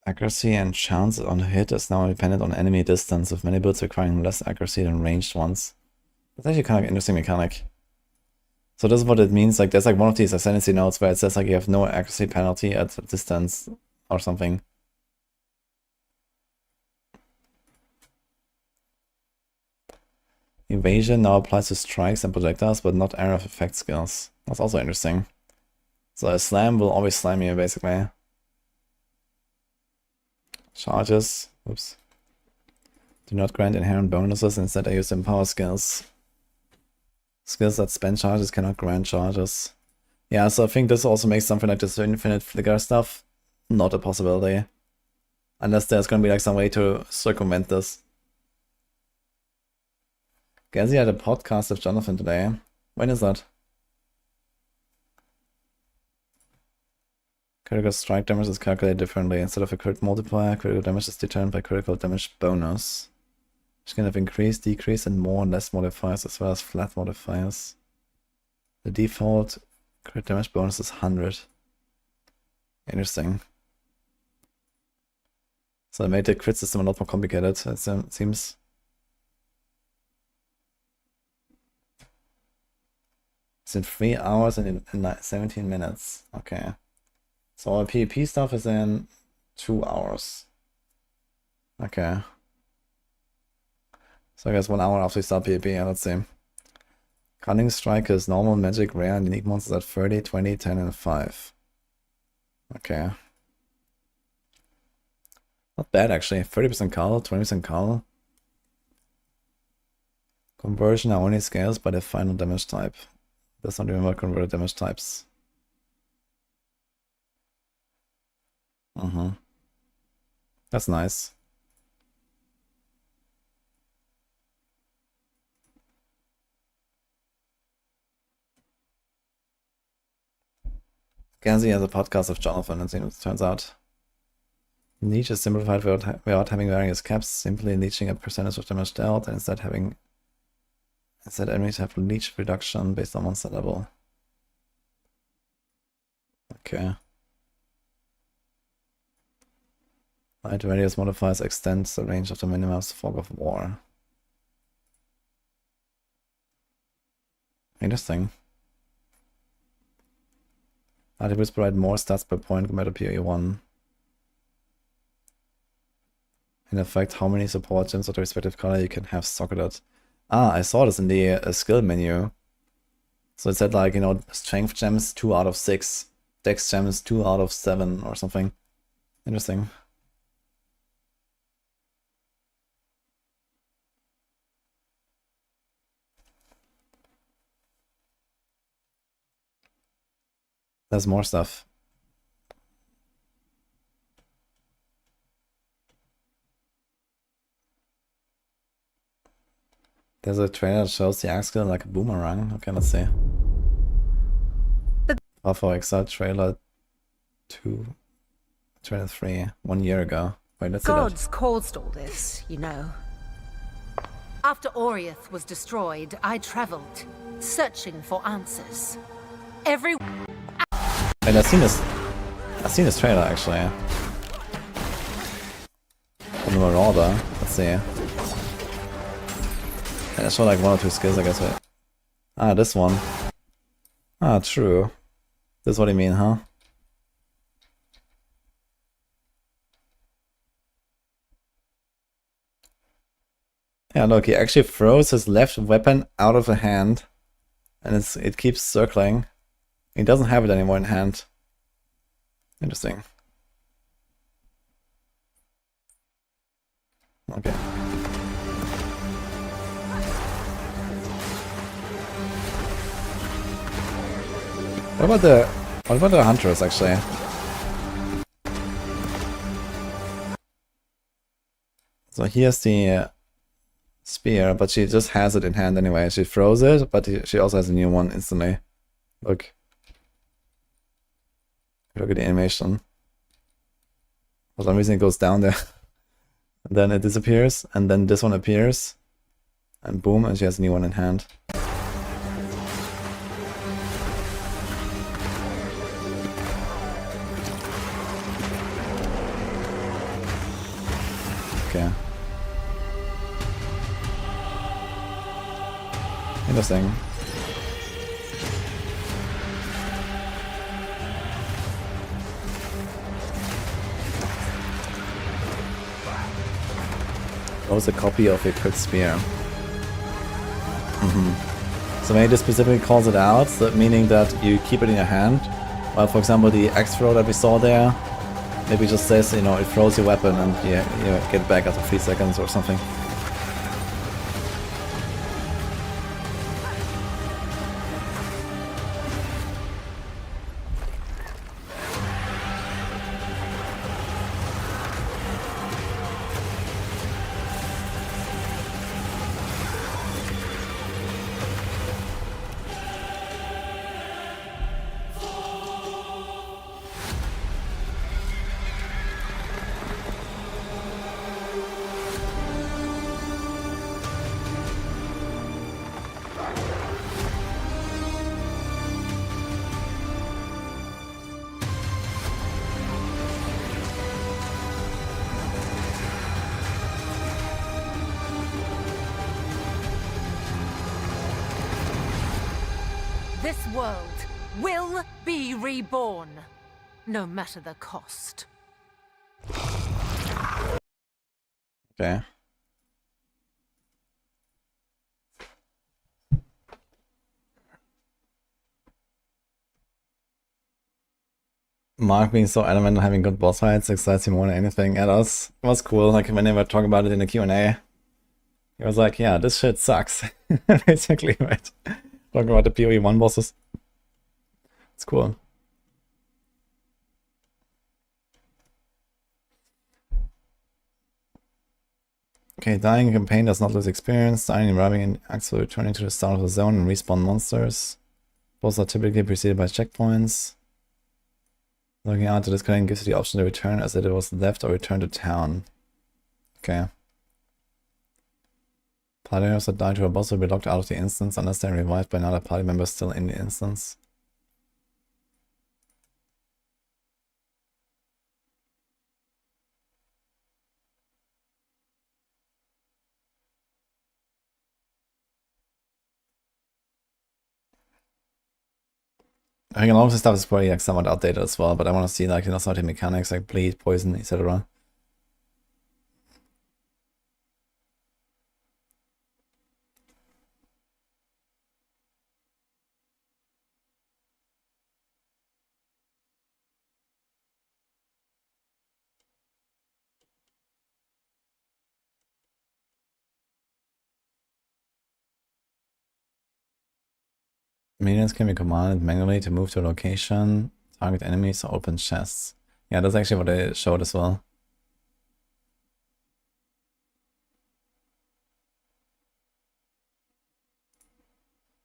Accuracy and chance on a hit is now dependent on enemy distance, with many builds requiring less accuracy than ranged ones. That's actually kind of an interesting mechanic. So this is what it means, like there's like one of these Ascendancy notes where it says like you have no accuracy penalty at distance or something. Evasion now applies to strikes and projectiles, but not area of effect skills. That's also interesting. So a slam will always slam you, basically. Charges, oops. Do not grant inherent bonuses, instead I use empower skills. Skills that spend charges cannot grant charges. Yeah, so I think this also makes something like this infinite flicker stuff not a possibility. Unless there's gonna be like some way to circumvent this. Gazi had a podcast with Jonathan today. When is that? Critical strike damage is calculated differently. Instead of a crit multiplier, critical damage is determined by critical damage bonus, which can have increase, decrease, and more and less modifiers, as well as flat modifiers. The default crit damage bonus is 100. Interesting. So they made the crit system a lot more complicated, it seems. It's in 3 hours and in 17 minutes. Okay. So our PvP stuff is in 2 hours. Okay. So I guess 1 hour after we start PvP, yeah, let's see. Cunning Strike is normal, magic, rare, and unique monsters at 30, 20, 10, and 5. Okay. Not bad actually. 30% cull, 20% cull. Conversion now only scales by the final damage type. Does not remember converted damage types. That's nice. Gazi has a podcast with Jonathan, and it turns out leech is simplified without having various caps, simply leeching a percentage of damage dealt, and instead enemies have leech reduction based on monster level. Okay. Light radius modifiers extends the range of the minimap's Fog of War. Interesting. Attributes provide more stats per point compared to PoE 1. In effect, how many support gems of the respective color you can have socketed. Ah, I saw this in the skill menu. So it said like, you know, strength gems 2 out of 6, dex gems 2 out of 7 or something. Interesting. There's more stuff. There's a trailer that shows the axe skill like a boomerang. Okay, let's see. Alpha Exile trailer 2, trailer 3, 1 year ago. Wait, let's see that. Gods caused all this, you know. After Oriath was destroyed, I traveled, searching for answers. Every Wait, I've seen this trailer actually. From the Marauder. Let's see. And I saw like 1 or 2 skills, I guess. Wait. Ah, this one. Ah, true. This is what you mean, huh? Yeah, look, he actually throws his left weapon out of the hand, and it keeps circling. He doesn't have it anymore in hand. Interesting. Okay. What about the hunters actually? So here's the spear, but she just has it in hand anyway. She throws it, but she also has a new one instantly. Look. Look at the animation. For some reason it goes down there. And then it disappears, and then this one appears. And boom, and she has a new one in hand. Okay. Interesting. That was a copy of a crit spear. So maybe this specifically calls it out, so meaning that you keep it in your hand. While for example the axe throw that we saw there, maybe just says, you know, it throws your weapon and you get it back after 3 seconds or something. This world will be reborn, no matter the cost. Okay. Mark being so adamant on having good boss fights excites him more than anything at us. It was cool, like when they were talking about it in the Q&A. He was like, yeah, this shit sucks. Basically, right? Talking about the PoE 1 bosses. It's cool. Okay, dying in campaign does not lose experience. Dying and arriving in acts will returning to the start of the zone and respawn monsters. Bosses are typically preceded by checkpoints. Logging out to disconnect gives you the option to return as if it was left or return to town. Okay. Party members that die to a boss will be locked out of the instance unless they're revived by another party member still in the instance. I think a lot of the stuff is probably like somewhat outdated as well, but I want to see like, you know, some of the mechanics like bleed, poison, etc. Minions can be commanded manually to move to a location, target enemies, or open chests. Yeah, that's actually what they showed as well.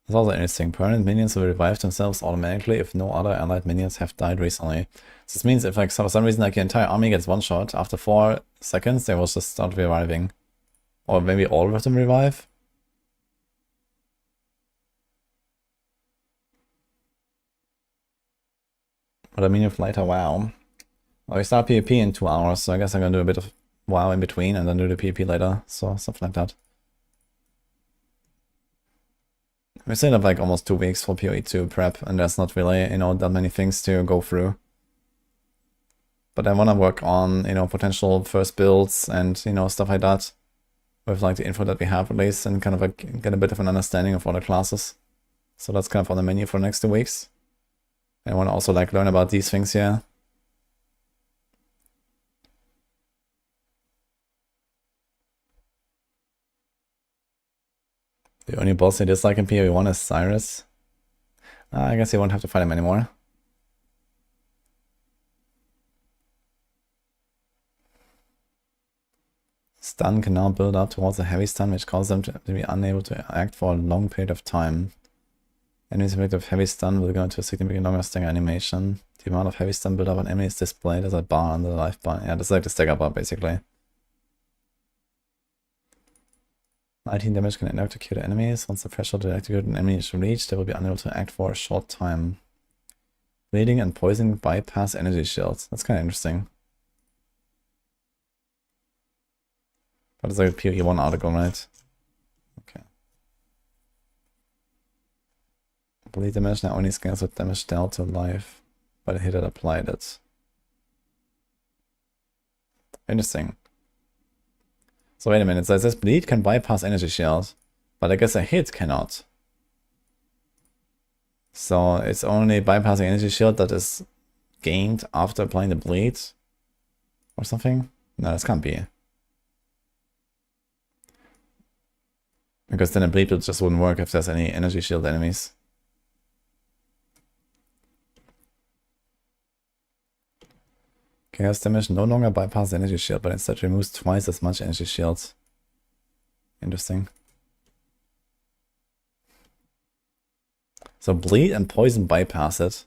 It's also interesting. Permanent minions will revive themselves automatically if no other allied minions have died recently. So this means if like for some reason like your entire army gets one shot, after 4 seconds they will just start reviving. Or maybe all of them revive. But I mean if later WoW. Well, we start PvP in 2 hours, so I guess I'm gonna do a bit of WoW in between and then do the PvP later. So something like that. We still have like almost 2 weeks for PoE 2 prep, and there's not really, you know, that many things to go through. But I want to work on, you know, potential first builds and, you know, stuff like that. With like the info that we have at least, and kind of like get a bit of an understanding of other classes. So that's kind of on the menu for the next 2 weeks. I want to also like learn about these things here. The only boss I dislike in PoE 1 is Cyrus. I guess you won't have to fight him anymore. Stun can now build up towards a heavy stun, which causes them to be unable to act for a long period of time. Enemies affected with heavy stun will go into a significantly longer stagger animation. The amount of heavy stun build up on enemies displayed as a bar under the life bar. Yeah, that's like the stagger bar basically. 19 damage can electrocute enemies. Once the threshold to electrocute an enemy is reached, they will be unable to act for a short time. Bleeding and poison bypass energy shields. That's kind of interesting. But it's like a PoE 1 article, right? Okay. Bleed damage now only scales with damage dealt to life by the hit that applied it. Interesting. So wait a minute, so it says bleed can bypass energy shield, but I guess a hit cannot. So it's only bypassing energy shield that is gained after applying the bleed? Or something? No, this can't be. Because then a bleed just wouldn't work if there's any energy shield enemies. Chaos damage no longer bypasses energy shield, but instead removes twice as much energy shield. Interesting. So bleed and poison bypass it.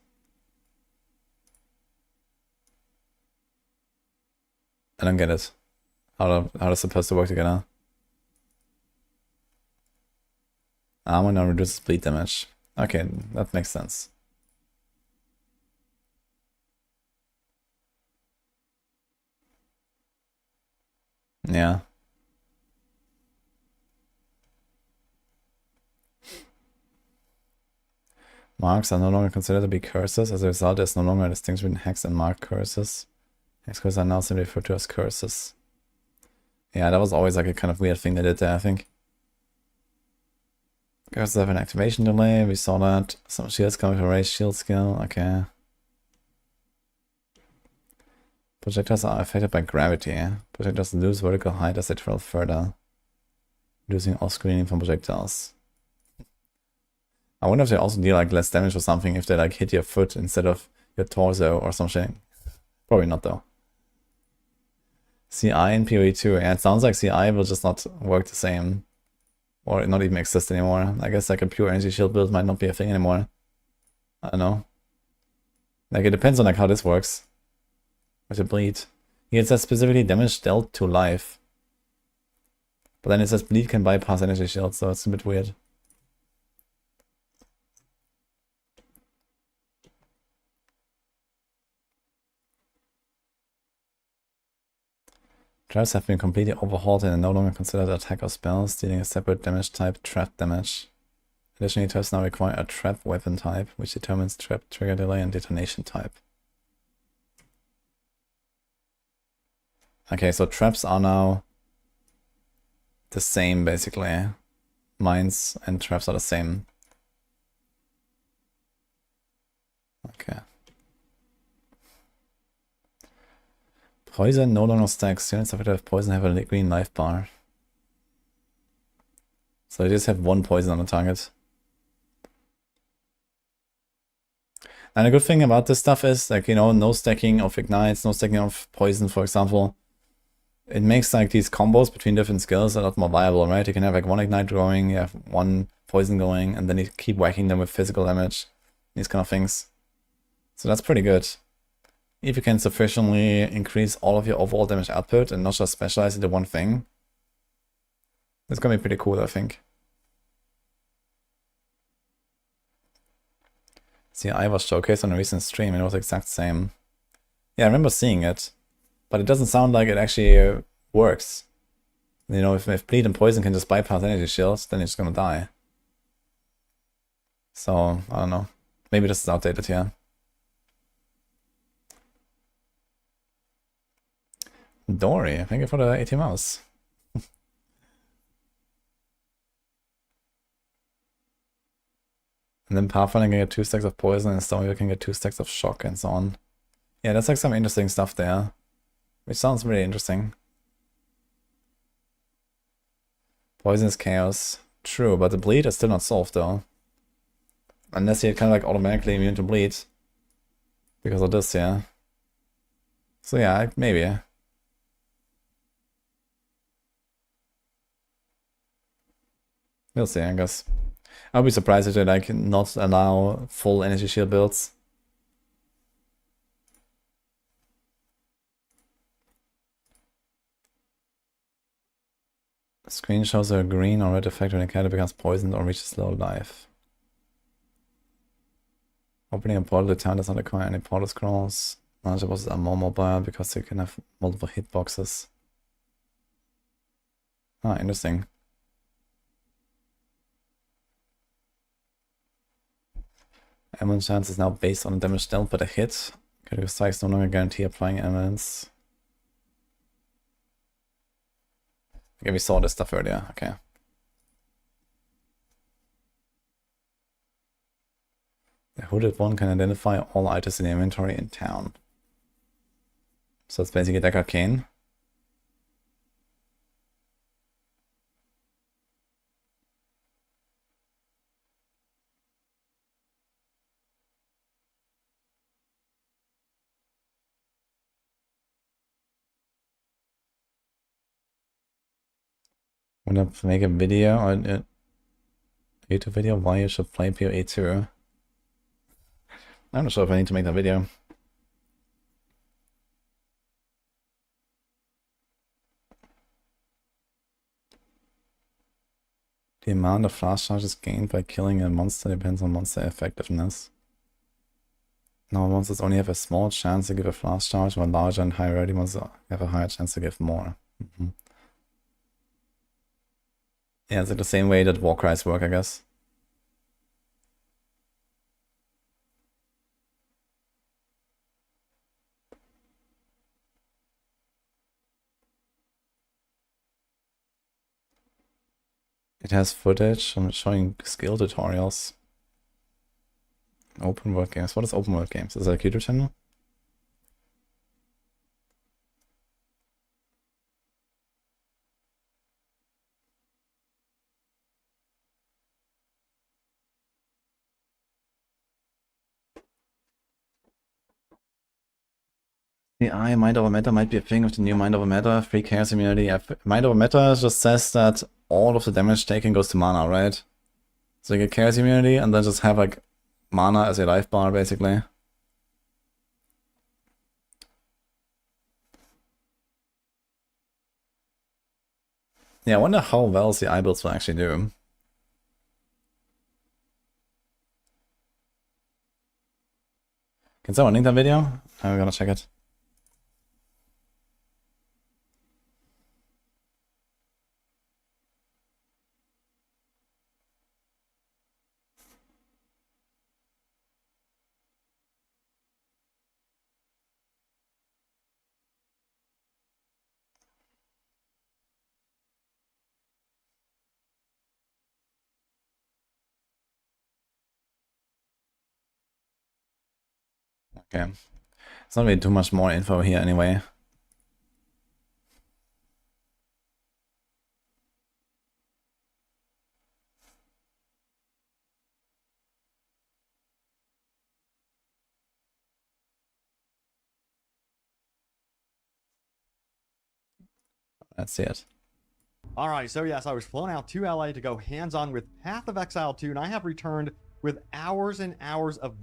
I don't get it. How they're supposed to work together. Armor now reduces bleed damage. Okay, that makes sense. Yeah. Marks are no longer considered to be curses. As a result, there's no longer a distinction between hex and mark curses. Hex curses are now simply referred to as curses. Yeah, that was always like a kind of weird thing they did there, I think. Curses have an activation delay, we saw that. Some shields come with a raised shield skill, okay. Projectiles are affected by gravity. Projectiles lose vertical height as they travel further, reducing off screening from projectiles. I wonder if they also deal like less damage or something if they like hit your foot instead of your torso or something. Probably not though. CI in PoE 2. Yeah, it sounds like CI will just not work the same. Or not even exist anymore. I guess like a pure energy shield build might not be a thing anymore. I don't know. Like it depends on like how this works. With the bleed. Here it says specifically damage dealt to life. But then it says bleed can bypass energy shields, so it's a bit weird. Traps have been completely overhauled and are no longer considered attack or spells, dealing a separate damage type, trap damage. Additionally, traps now require a trap weapon type, which determines trap trigger delay and detonation type. Okay, so traps are now the same basically. Mines and traps are the same. Okay. Poison no longer stacks. Units affected with poison have a green life bar. So they just have one poison on the target. And the good thing about this stuff is, like, you know, no stacking of ignites, no stacking of poison, for example. It makes like these combos between different skills a lot more viable, right? You can have like one ignite going, you have one poison going, and then you keep whacking them with physical damage. These kind of things. So that's pretty good. If you can sufficiently increase all of your overall damage output and not just specialize into one thing, it's gonna be pretty cool, I think. See, I was showcased on a recent stream and it was the exact same. Yeah, I remember seeing it, but it doesn't sound like it actually works. You know, if bleed and poison can just bypass energy shields, then it's just gonna die. So, I don't know. Maybe this is outdated here. Dory, thank you for the 80 mouse. And then Pathfinder can get 2 stacks of poison and Stormweaver can get 2 stacks of shock and so on. Yeah, that's like some interesting stuff there. Which sounds really interesting. Poison is chaos. True, but the bleed is still not solved though. Unless you're kind of like automatically immune to bleed. Because of this, yeah. So yeah, maybe. We'll see, I guess. I'll be surprised if they like not allow full energy shield builds. The screen shows a green or red effect when a character becomes poisoned or reaches low life. Opening a portal to town does not require any portal scrolls. Larger bosses are more mobile because they can have multiple hitboxes. Ah, interesting. Element chance is now based on damage dealt by the hit. Critical strikes no longer guarantee applying elements. Okay, we saw this stuff earlier, okay. The hooded one can identify all items in the inventory in town. So it's basically like arcane. Wanna make a video or a YouTube video why you should play PoE 2? I'm not sure if I need to make that video. The amount of flash charges gained by killing a monster depends on monster effectiveness. Normal monsters only have a small chance to give a flash charge, while larger and higher rarity monsters have a higher chance to give more. Yeah, it's like the same way that war cries work, I guess. It has footage. I'm showing skill tutorials. Open world games. What is open world games? Is that a YouTube channel? The Mind over Matter might be a thing of the new Mind over Matter free chaos immunity. Mind over Matter just says that all of the damage taken goes to mana, right? So you get chaos immunity and then just have like mana as your life bar basically. Yeah, I wonder how well CI builds will actually do. Can someone link that video? I'm gonna check it. Okay. It's not really too much more info here anyway. Let's see it. All right, so yes, I was flown out to LA to go hands-on with Path of Exile 2, and I have returned with hours and hours of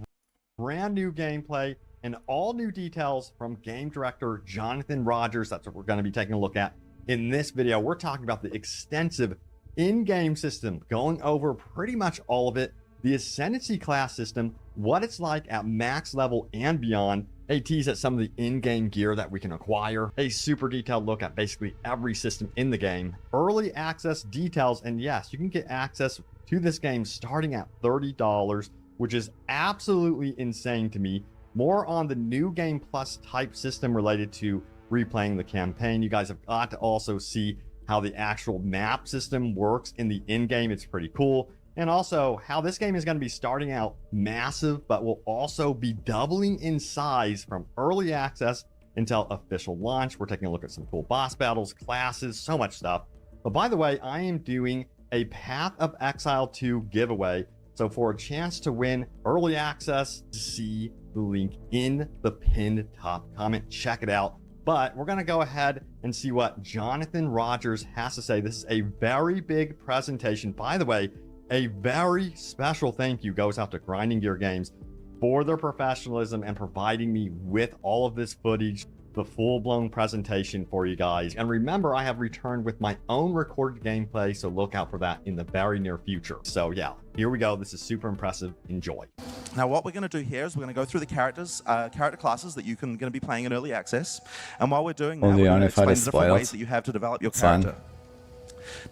brand new gameplay and all new details from game director Jonathan Rogers. That's what we're going to be taking a look at in this video. We're talking about the extensive in-game system, going over pretty much all of it, the Ascendancy class system, what it's like at max level and beyond, a tease at some of the in-game gear that we can acquire, a super detailed look at basically every system in the game, early access details, and yes, you can get access to this game starting at $30, which is absolutely insane to me. More on the new game plus type system related to replaying the campaign. You guys have got to also see how the actual map system works in the in-game. It's pretty cool. And also how this game is going to be starting out massive, but will also be doubling in size from early access until official launch. We're taking a look at some cool boss battles, classes, so much stuff. But by the way, I am doing a Path of Exile 2 giveaway. So for a chance to win early access, see the link in the pinned top comment. Check it out. But we're going to go ahead and see what Jonathan Rogers has to say. This is a very big presentation. By the way, a very special thank you goes out to Grinding Gear Games for their professionalism and providing me with all of this footage, the full-blown presentation for you guys. And remember, I have returned with my own recorded gameplay, so look out for that in the very near future. So yeah, here we go. This is super impressive. Enjoy. Now what we're going to do here is we're going to go through the character classes that you're going to be playing in early access. And while we're doing that, we're going to explain the different ways that you have to develop your character.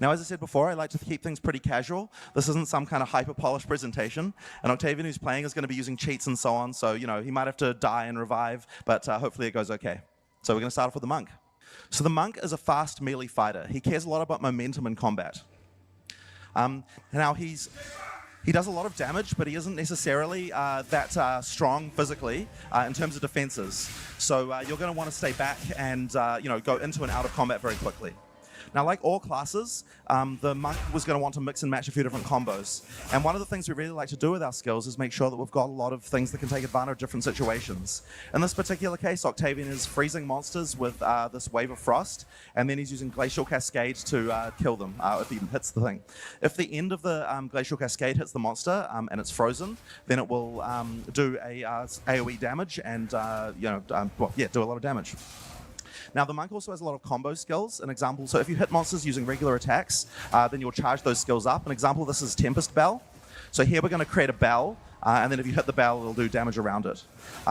Now, as I said before, I like to keep things pretty casual. This isn't some kind of hyper-polished presentation. And Octavian, who's playing, is going to be using cheats and so on. So, you know, he might have to die and revive, but hopefully it goes okay. So we're going to start off with the monk. So the monk is a fast melee fighter. He cares a lot about momentum in combat. Now, he does a lot of damage, but he isn't necessarily that strong physically in terms of defenses. So you're going to want to stay back and you know, go into and out of combat very quickly. Now, like all classes, the monk was going to want to mix and match a few different combos. And one of the things we really like to do with our skills is make sure that we've got a lot of things that can take advantage of different situations. In this particular case, Octavian is freezing monsters with this wave of frost, and then he's using Glacial Cascade to kill them if he hits the thing. If the end of the Glacial Cascade hits the monster and it's frozen, then it will do a AoE damage and do a lot of damage. Now, the monk also has a lot of combo skills. An example, so if you hit monsters using regular attacks, then you'll charge those skills up. An example of this is Tempest Bell. So here we're going to create a bell, and then if you hit the bell, it'll do damage around it.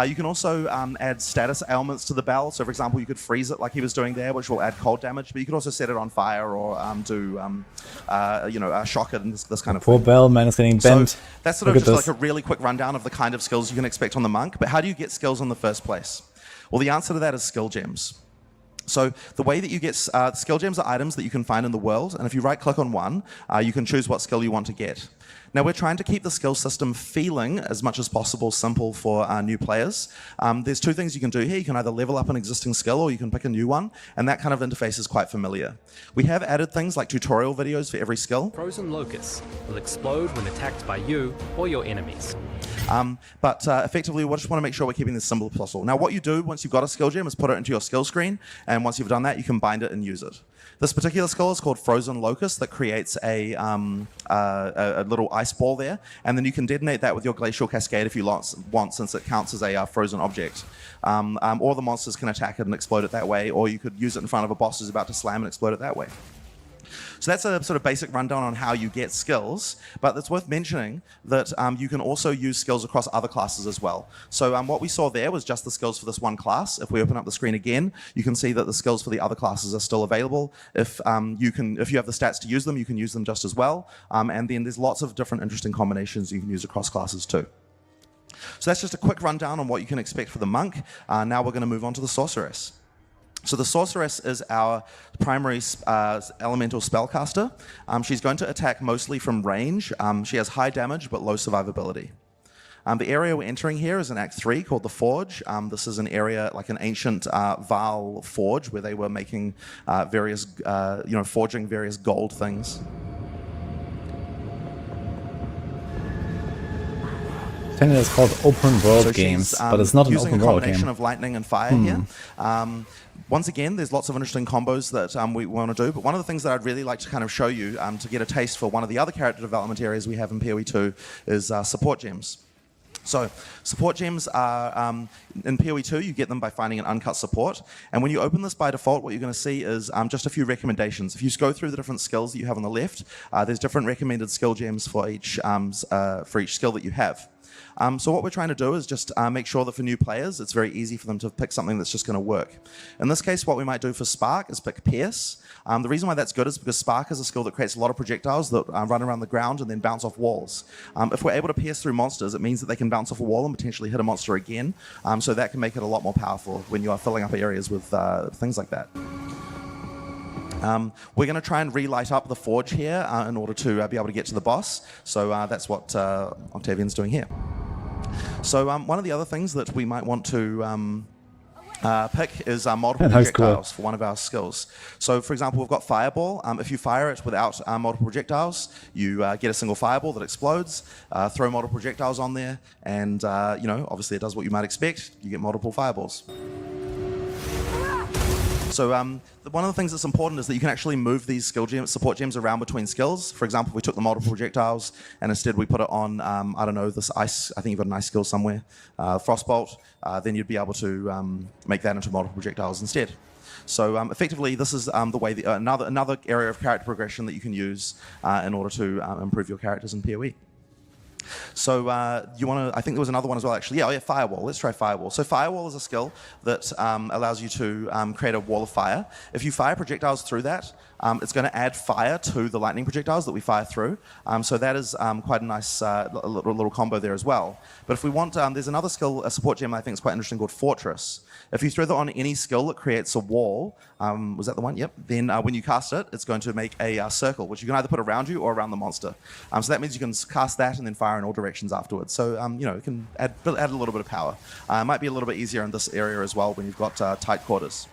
You can also add status ailments to the bell. So for example, you could freeze it like he was doing there, which will add cold damage, but you could also set it on fire or shock it and this kind of Poor thing. bell, man, is getting bent. So that's sort of just like a really quick rundown of the kind of skills you can expect on the monk. But how do you get skills in the first place? Well, the answer to that is skill gems. So the way that you get skill gems are items that you can find in the world, and if you right-click on one, you can choose what skill you want to get. Now we're trying to keep the skill system feeling as much as possible simple for new players. There's two things you can do here. You can either level up an existing skill or you can pick a new one, and that kind of interface is quite familiar. We have added things like tutorial videos for every skill. Frozen locusts will explode when attacked by you or your enemies. But effectively, we just want to make sure we're keeping this simple as possible. Now, what you do once you've got a skill gem is put it into your skill screen, and once you've done that, you can bind it and use it. This particular skill is called Frozen Locust that creates a little ice ball there, and then you can detonate that with your Glacial Cascade if you want, since it counts as a frozen object. Or the monsters can attack it and explode it that way, or you could use it in front of a boss who's about to slam and explode it that way. So that's a sort of basic rundown on how you get skills, but it's worth mentioning that you can also use skills across other classes as well. So what we saw there was just the skills for this one class. If we open up the screen again, you can see that the skills for the other classes are still available. If you have the stats to use them, you can use them just as well. And then there's lots of different interesting combinations you can use across classes too. So that's just a quick rundown on what you can expect for the monk. Now we're going to move on to the sorceress. So the sorceress is our primary elemental spellcaster. She's going to attack mostly from range. She has high damage but low survivability. The area we're entering here is in Act 3 called the Forge. This is an area like an ancient Vaal forge where they were making forging various gold things. I think it's called open world games, but it's not an open world game. Using a combination of lightning and fire here. Once again, there's lots of interesting combos that we want to do, but one of the things that I'd really like to kind of show you to get a taste for one of the other character development areas we have in PoE 2 is support gems. So support gems are, in PoE 2, you get them by finding an uncut support. And when you open this by default, what you're going to see is just a few recommendations. If you go through the different skills that you have on the left, there's different recommended skill gems for each skill that you have. So what we're trying to do is just make sure that for new players, it's very easy for them to pick something that's just going to work. In this case, what we might do for Spark is pick Pierce. The reason why that's good is because Spark is a skill that creates a lot of projectiles that run around the ground and then bounce off walls. If we're able to pierce through monsters, it means that they can bounce off a wall and potentially hit a monster again. So that can make it a lot more powerful when you are filling up areas with things like that. We're going to try and relight up the forge here in order to be able to get to the boss. So that's what Octavian's doing here. So one of the other things that we might want to pick is multiple projectiles for one of our skills. So for example, we've got Fireball. If you fire it without multiple projectiles, you get a single fireball that explodes. Throw multiple projectiles on there, and obviously it does what you might expect. You get multiple fireballs. So one of the things that's important is that you can actually move these support gems around between skills. For example, if we took the multiple projectiles and instead we put it on, I don't know, this ice, I think you've got an ice skill somewhere, Frostbolt, then you'd be able to make that into multiple projectiles instead. So effectively, this is the way, another area of character progression that you can use in order to improve your characters in PoE. So you want to, I think there was another one as well actually. Yeah, Firewall. Let's try Firewall. So Firewall is a skill that allows you to create a wall of fire. If you fire projectiles through that, it's going to add fire to the lightning projectiles that we fire through. So that is quite a nice little combo there as well. But if we want, there's another skill, a support gem I think is quite interesting called Fortress. If you throw that on any skill that creates a wall, was that the one? Yep. Then when you cast it, it's going to make a circle, which you can either put around you or around the monster. So that means you can cast that and then fire in all directions afterwards. So it can add a little bit of power. It might be a little bit easier in this area as well when you've got tight quarters.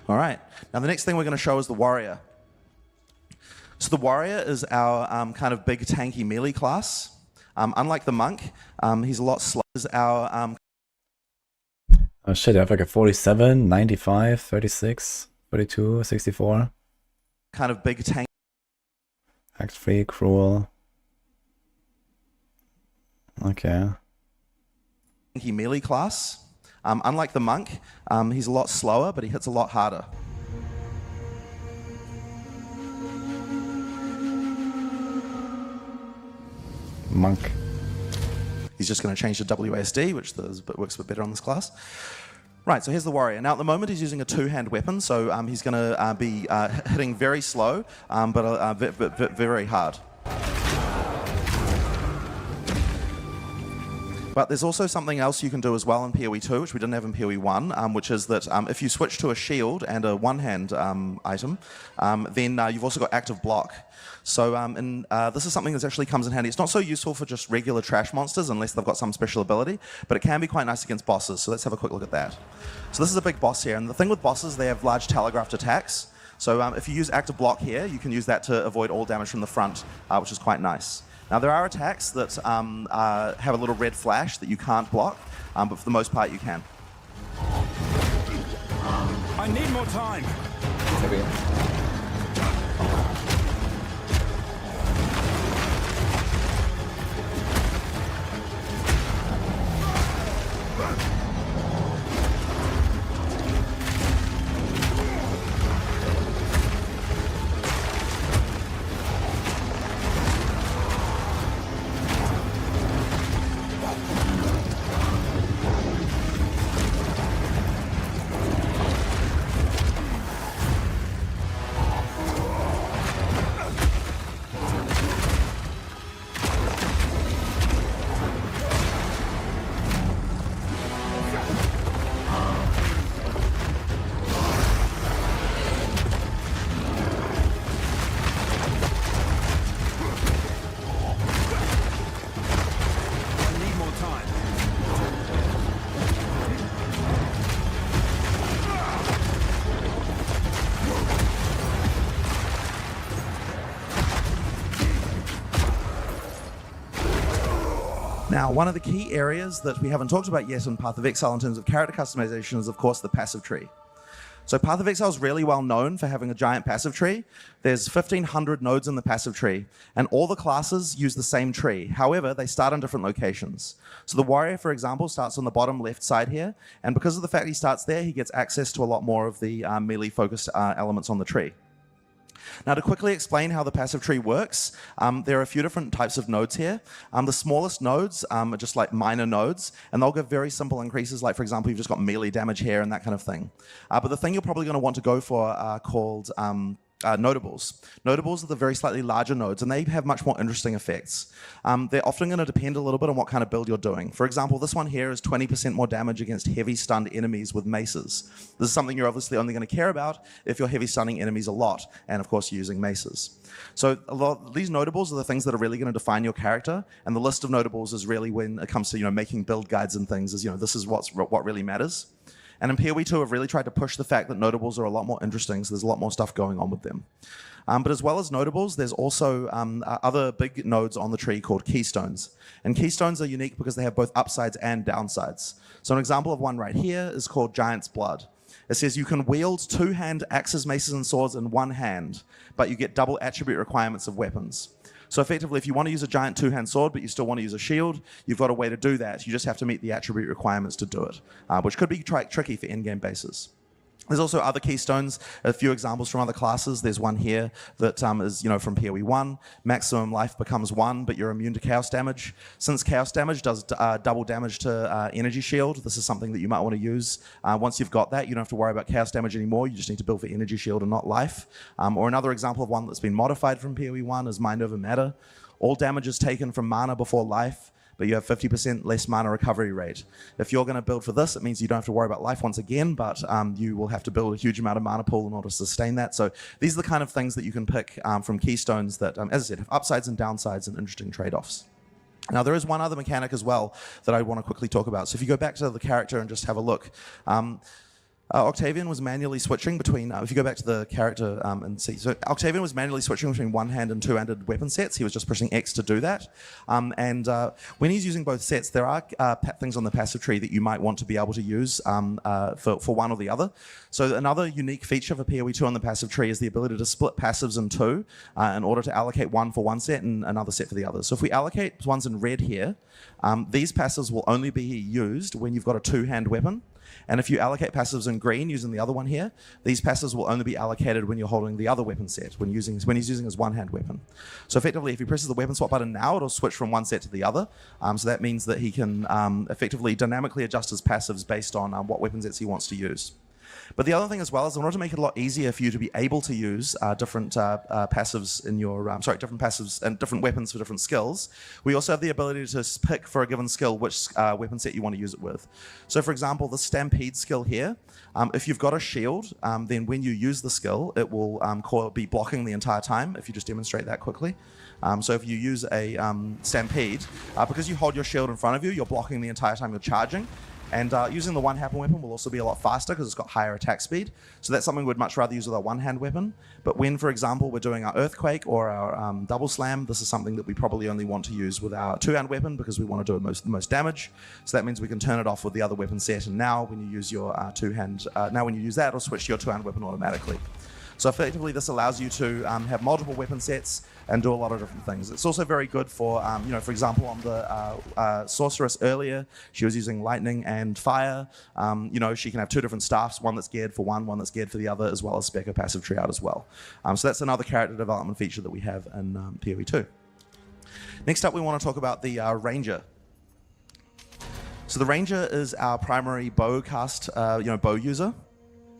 All right. Now the next thing we're going to show is the Warrior. So the Warrior is our kind of big tanky melee class. Unlike the Monk, he's a lot slower. Is our oh shit, I have like a 47, 95, 36, 42, 64. Kind of big tank. Act 3, Cruel. Okay. Tanky melee class. Unlike the Monk, he's a lot slower, but he hits a lot harder. Monk. He's just going to change to WASD, which works a bit better on this class. Right, so here's the Warrior. Now at the moment he's using a two-hand weapon, so he's going to be hitting very slow, but very hard. But there's also something else you can do as well in PoE 2, which we didn't have in PoE 1, which is that if you switch to a shield and a one-hand item, then you've also got active block. So this is something that actually comes in handy. It's not so useful for just regular trash monsters unless they've got some special ability, but it can be quite nice against bosses. So let's have a quick look at that. So this is a big boss here, and the thing with bosses, they have large telegraphed attacks. So if you use active block here, you can use that to avoid all damage from the front, which is quite nice. Now there are attacks that have a little red flash that you can't block, but for the most part you can. I need more time. Now, one of the key areas that we haven't talked about yet in Path of Exile in terms of character customization is, of course, the passive tree. So Path of Exile is really well known for having a giant passive tree. There's 1,500 nodes in the passive tree, and all the classes use the same tree. However, they start in different locations. So the warrior, for example, starts on the bottom left side here, and because of the fact he starts there, he gets access to a lot more of the melee-focused elements on the tree. Now, to quickly explain how the passive tree works, there are a few different types of nodes here. The smallest nodes are just like minor nodes, and they'll give very simple increases, like, for example, you've just got melee damage here and that kind of thing. But the thing you're probably going to want to go for are called notables. Notables are the very slightly larger nodes, and they have much more interesting effects. They're often going to depend a little bit on what kind of build you're doing. For example, this one here is 20% more damage against heavy stunned enemies with maces. This is something you're obviously only going to care about if you're heavy stunning enemies a lot, and of course using maces. So a lot of these notables are the things that are really going to define your character, and the list of notables is really when it comes to making build guides and things. Is this is what really matters. And in PoE 2, I've really tried to push the fact that notables are a lot more interesting, so there's a lot more stuff going on with them. But as well as notables, there's also other big nodes on the tree called keystones. And keystones are unique because they have both upsides and downsides. So an example of one right here is called Giant's Blood. It says you can wield two-hand axes, maces, and swords in one hand, but you get double attribute requirements of weapons. So effectively, if you want to use a giant two-hand sword, but you still want to use a shield, you've got a way to do that. You just have to meet the attribute requirements to do it, which could be tricky for endgame bases. There's also other keystones, a few examples from other classes. There's one here that is, from PoE 1. Maximum life becomes 1, but you're immune to chaos damage. Since chaos damage does double damage to energy shield, this is something that you might want to use. Once you've got that, you don't have to worry about chaos damage anymore. You just need to build for energy shield and not life. Or another example of one that's been modified from PoE 1 is Mind Over Matter. All damage is taken from mana before life, but you have 50% less mana recovery rate. If you're going to build for this, it means you don't have to worry about life once again, but you will have to build a huge amount of mana pool in order to sustain that. So these are the kind of things that you can pick from keystones that, as I said, have upsides and downsides and interesting trade-offs. Now, there is one other mechanic as well that I want to quickly talk about. So if you go back to the character and just have a look, Octavian was manually switching between, if you go back to the character and see, so Octavian was manually switching between one-hand and two-handed weapon sets. He was just pushing X to do that. When he's using both sets, there are things on the passive tree that you might want to be able to use for one or the other. So another unique feature for PoE 2 on the passive tree is the ability to split passives in two in order to allocate one for one set and another set for the other. So if we allocate ones in red here, these passives will only be used when you've got a two-hand weapon. And if you allocate passives in green using the other one here, these passives will only be allocated when you're holding the other weapon set, when he's using his one-hand weapon. So effectively, if he presses the weapon swap button now, it'll switch from one set to the other. So that means that he can effectively dynamically adjust his passives based on what weapon sets he wants to use. But the other thing as well is in order to make it a lot easier for you to be able to use different passives in your, different passives and different weapons for different skills, we also have the ability to pick for a given skill which weapon set you want to use it with. So for example, the Stampede skill here, if you've got a shield, then when you use the skill, it will be blocking the entire time if you just demonstrate that quickly. So if you use a Stampede, because you hold your shield in front of you, you're blocking the entire time you're charging. And using the one-hand weapon will also be a lot faster because it's got higher attack speed. So that's something we'd much rather use with our one-hand weapon. But when, for example, we're doing our Earthquake or our Double Slam, this is something that we probably only want to use with our two-hand weapon because we want to do the most damage. So that means we can turn it off with the other weapon set. And now when you use your two-hand, when you use that, it'll switch to your two-hand weapon automatically. So effectively, this allows you to have multiple weapon sets and do a lot of different things. It's also very good for, for example, on the sorceress earlier, she was using lightning and fire. She can have two different staffs, one that's geared for one that's geared for the other, as well as spec her passive tree out as well. So that's another character development feature that we have in PoE 2. Next up, we want to talk about the Ranger. So the Ranger is our primary bow cast, bow user,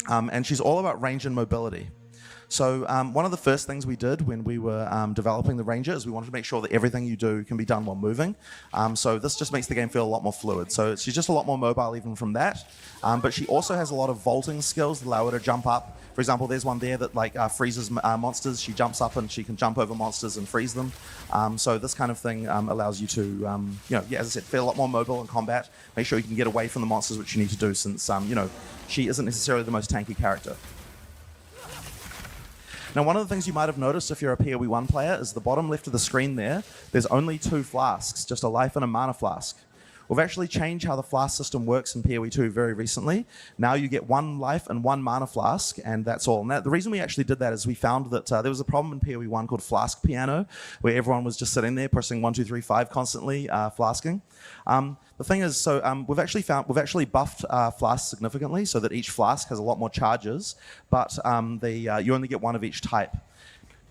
and she's all about range and mobility. So one of the first things we did when we were developing the Ranger is we wanted to make sure that everything you do can be done while moving. So this just makes the game feel a lot more fluid. So she's just a lot more mobile even from that. But she also has a lot of vaulting skills that allow her to jump up. For example, there's one there that freezes monsters. She jumps up and she can jump over monsters and freeze them. So this kind of thing allows you to, as I said, feel a lot more mobile in combat. Make sure you can get away from the monsters, which you need to do since, she isn't necessarily the most tanky character. Now, one of the things you might have noticed if you're a PoE 1 player is the bottom left of the screen there's only 2 flasks, just a life and a mana flask. We've actually changed how the flask system works in PoE 2 very recently. Now you get 1 life and 1 mana flask, and that's all. And the reason we actually did that is we found that there was a problem in PoE 1 called flask piano, where everyone was just sitting there pressing 1, 2, 3, 5 constantly, flasking. The thing is, we've actually buffed flasks significantly so that each flask has a lot more charges, but you only get 1 of each type.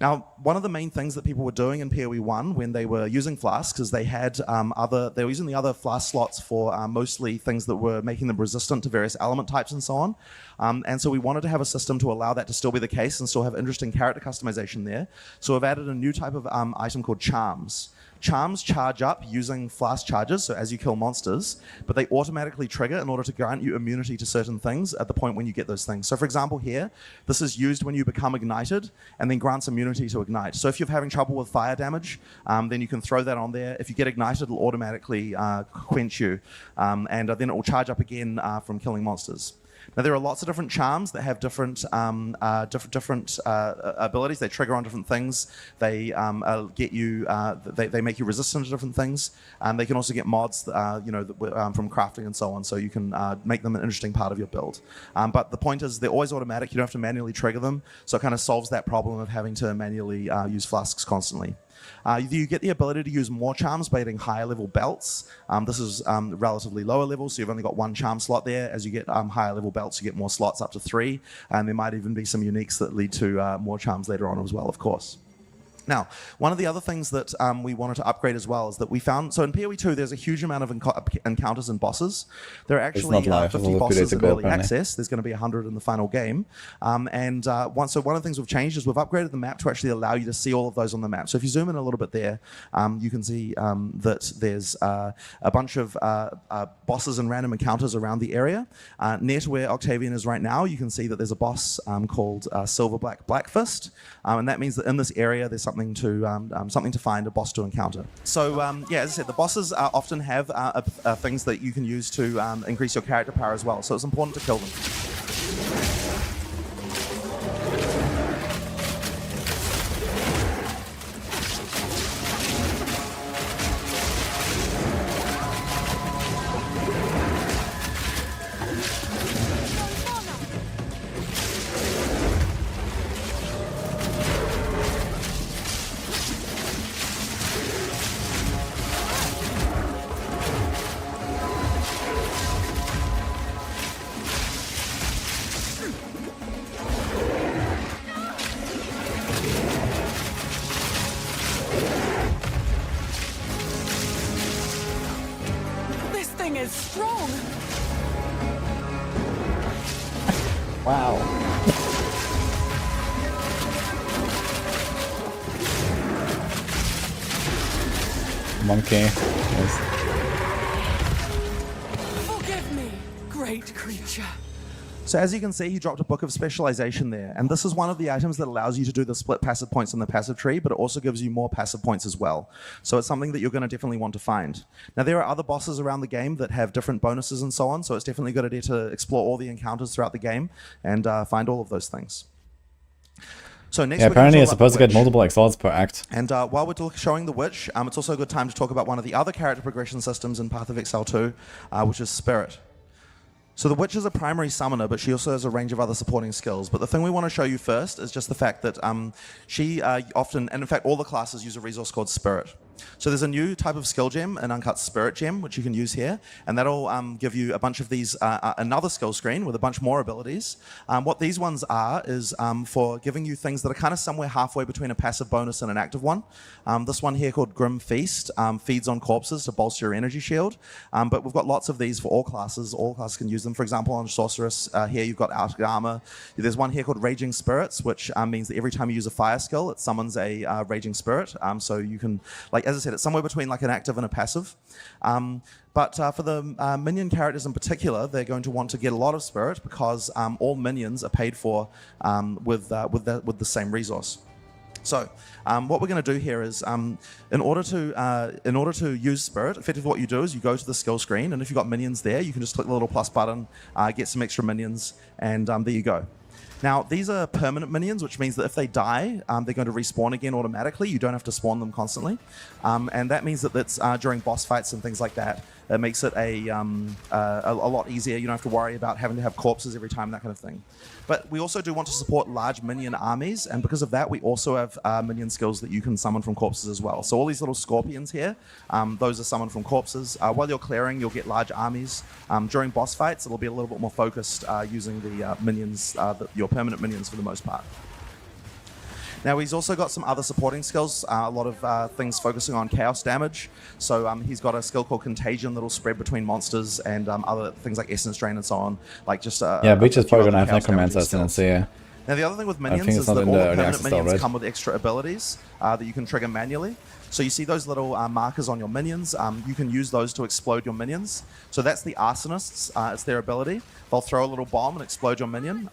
Now, one of the main things that people were doing in PoE 1 when they were using flasks is they were using the other flask slots for mostly things that were making them resistant to various element types and so on. And so we wanted to have a system to allow that to still be the case and still have interesting character customization there. So we've added a new type of item called Charms. Charms charge up using flask charges, so as you kill monsters, but they automatically trigger in order to grant you immunity to certain things at the point when you get those things. So for example here, this is used when you become ignited and then grants immunity to ignite. So if you're having trouble with fire damage, then you can throw that on there. If you get ignited, it'll automatically quench you, and then it will charge up again from killing monsters. Now, there are lots of different charms that have different abilities. They trigger on different things. They get you. They make you resistant to different things. And they can also get mods, from crafting and so on. So you can make them an interesting part of your build. But the point is, they're always automatic. You don't have to manually trigger them. So it kind of solves that problem of having to manually use flasks constantly. You get the ability to use more charms by getting higher level belts. This is relatively lower level, so you've only got 1 charm slot there. As you get higher level belts, you get more slots up to 3, and there might even be some uniques that lead to more charms later on as well, of course. Now, one of the other things that we wanted to upgrade as well is that we found, so in PoE 2, there's a huge amount of encounters and bosses. There are actually 50 bosses in early access. There's going to be 100 in the final game. So one of the things we've changed is we've upgraded the map to actually allow you to see all of those on the map. So if you zoom in a little bit there, you can see that there's a bunch of bosses and random encounters around the area. Near to where Octavian is right now, you can see that there's a boss called Silverblack Blackfist, and that means that in this area there's something to find, a boss to encounter. So as I said, the bosses often have things that you can use to increase your character power as well. So it's important to kill them. Wow. Monkey. Yes. Forgive me, great creature. So as you can see, he dropped a Book of Specialization there, and this is one of the items that allows you to do the split passive points in the passive tree, but it also gives you more passive points as well. So it's something that you're going to definitely want to find. Now there are other bosses around the game that have different bonuses and so on, so it's definitely a good idea to explore all the encounters throughout the game and find all of those things. So next, apparently you're supposed to get multiple exalts per act. And while we're showing the Witch, it's also a good time to talk about one of the other character progression systems in Path of Exile 2, which is Spirit. So the Witch is a primary summoner, but she also has a range of other supporting skills. But the thing we want to show you first is just the fact that she often, and in fact all the classes, use a resource called Spirit. So there's a new type of skill gem, an Uncut Spirit gem, which you can use here, and that'll give you a bunch of these, another skill screen with a bunch more abilities. What these ones are is for giving you things that are kind of somewhere halfway between a passive bonus and an active one. This one here called Grim Feast feeds on corpses to bolster your energy shield, but we've got lots of these for all classes. All classes can use them. For example, on Sorceress, here you've got Outer Armor. There's one here called Raging Spirits, which means that every time you use a fire skill, it summons a Raging Spirit. So you can, like, as I said, it's somewhere between like an active and a passive. But for the minion characters in particular, they're going to want to get a lot of Spirit because all minions are paid for with the same resource. So what we're going to do here is, in order to use Spirit, effectively what you do is you go to the skill screen, and if you've got minions there, you can just click the little plus button, get some extra minions, and there you go. Now, these are permanent minions, which means that if they die, they're going to respawn again automatically. You don't have to spawn them constantly. And that means that that's during boss fights and things like that. It makes it a lot easier. You don't have to worry about having to have corpses every time, that kind of thing. But we also do want to support large minion armies, and because of that, we also have minion skills that you can summon from corpses as well. So all these little scorpions here, those are summoned from corpses. While you're clearing, you'll get large armies. During boss fights, it'll be a little bit more focused using the minions, your permanent minions for the most part. Now he's also got some other supporting skills, a lot of things focusing on chaos damage. So he's got a skill called Contagion that'll spread between monsters and other things like Essence Drain and so on. Like just yeah, Breach is probably going to have Necromancer Ascendancy. Now the other thing with minions is that all the permanent minions come with extra abilities that you can trigger manually. So you see those little markers on your minions. You can use those to explode your minions. So that's the Arsonists. It's their ability. They'll throw a little bomb and explode your minion.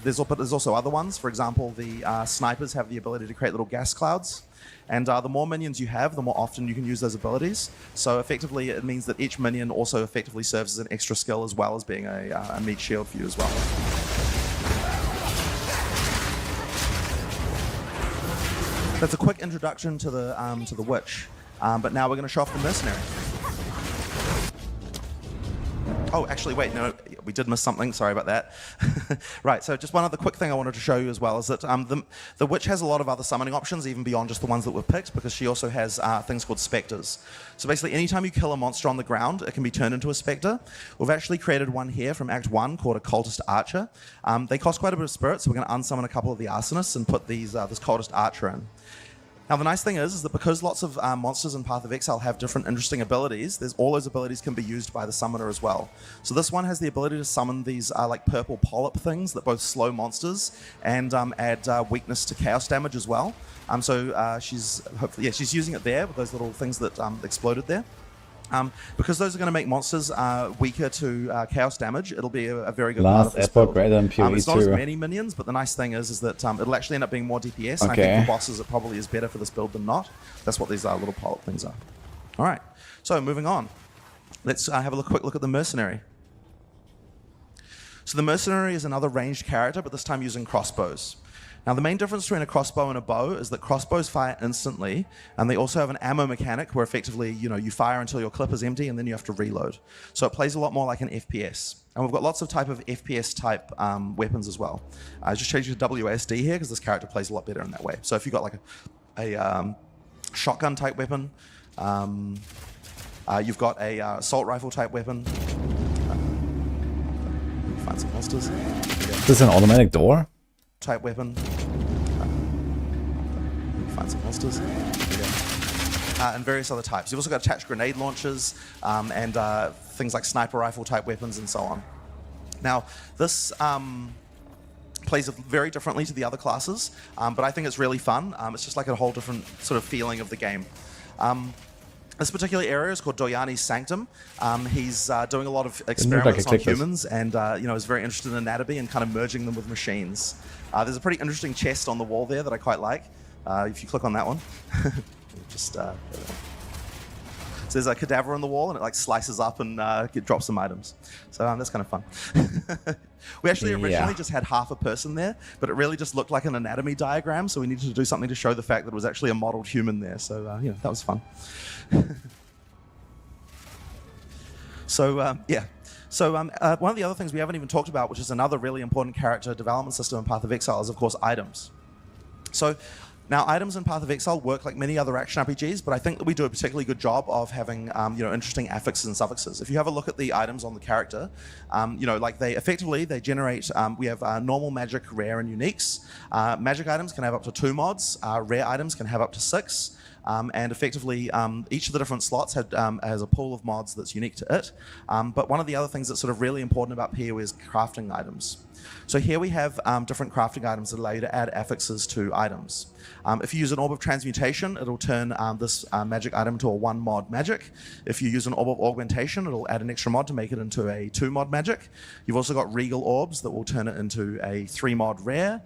There's also other ones. For example, the Snipers have the ability to create little gas clouds. And the more minions you have, the more often you can use those abilities. So effectively, it means that each minion also effectively serves as an extra skill as well as being a meat shield for you as well. That's a quick introduction to the Witch, but now we're going to show off the Mercenary. Oh, actually, wait, no, we did miss something. Sorry about that. Right, so just one other quick thing I wanted to show you as well is that the Witch has a lot of other summoning options, even beyond just the ones that we've picked, because she also has things called Spectres. So basically, anytime you kill a monster on the ground, it can be turned into a Spectre. We've actually created one here from Act 1 called a Cultist Archer. They cost quite a bit of Spirit, so we're going to unsummon a couple of the Arsonists and put this Cultist Archer in. Now the nice thing is that because lots of monsters in Path of Exile have different interesting abilities, all those abilities can be used by the summoner as well. So this one has the ability to summon these like purple polyp things that both slow monsters and add weakness to chaos damage as well. She's using it there with those little things that exploded there. Because those are going to make monsters weaker to chaos damage, it'll be a very good part of this build. Greater than PoE it's not as many minions, but the nice thing is that it'll actually end up being more DPS, and I think for bosses it probably is better for this build than not. That's what these little polyp things are. All right, so moving on. Let's have a quick look at the Mercenary. So the Mercenary is another ranged character, but this time using crossbows. Now the main difference between a crossbow and a bow is that crossbows fire instantly, and they also have an ammo mechanic where effectively, you fire until your clip is empty and then you have to reload. So it plays a lot more like an FPS. And we've got lots of type of FPS type weapons as well. I just changed to WSD here because this character plays a lot better in that way. So if you've got like a shotgun type weapon, you've got a assault rifle type weapon. Find some monsters. Is this an automatic door? Type weapon. Find some monsters. And various other types. You've also got attached grenade launchers and things like sniper rifle type weapons and so on. Now, this plays very differently to the other classes, but I think it's really fun. It's just like a whole different sort of feeling of the game. This particular area is called Doyani's Sanctum. He's doing a lot of experiments on humans and is very interested in anatomy and kind of merging them with machines. There's a pretty interesting chest on the wall there that I quite like. If you click on that one, just so there's a cadaver on the wall and it like slices up and drops some items. So that's kind of fun. We actually originally just had half a person there, but it really just looked like an anatomy diagram. So we needed to do something to show the fact that it was actually a modeled human there. So that was fun. So one of the other things we haven't even talked about, which is another really important character development system in Path of Exile, is of course items. So now items in Path of Exile work like many other action RPGs, but I think that we do a particularly good job of having interesting affixes and suffixes. If you have a look at the items on the character, they generate. We have normal, magic, rare, and uniques. Magic items can have up to 2 mods. Rare items can have up to 6. And effectively, each of the different slots has a pool of mods that's unique to it. But one of the other things that's sort of really important about PoE is crafting items. So here we have different crafting items that allow you to add affixes to items. If you use an Orb of Transmutation, it'll turn this magic item into a 1 mod magic. If you use an Orb of Augmentation, it'll add an extra mod to make it into a 2 mod magic. You've also got Regal Orbs that will turn it into a 3 mod rare,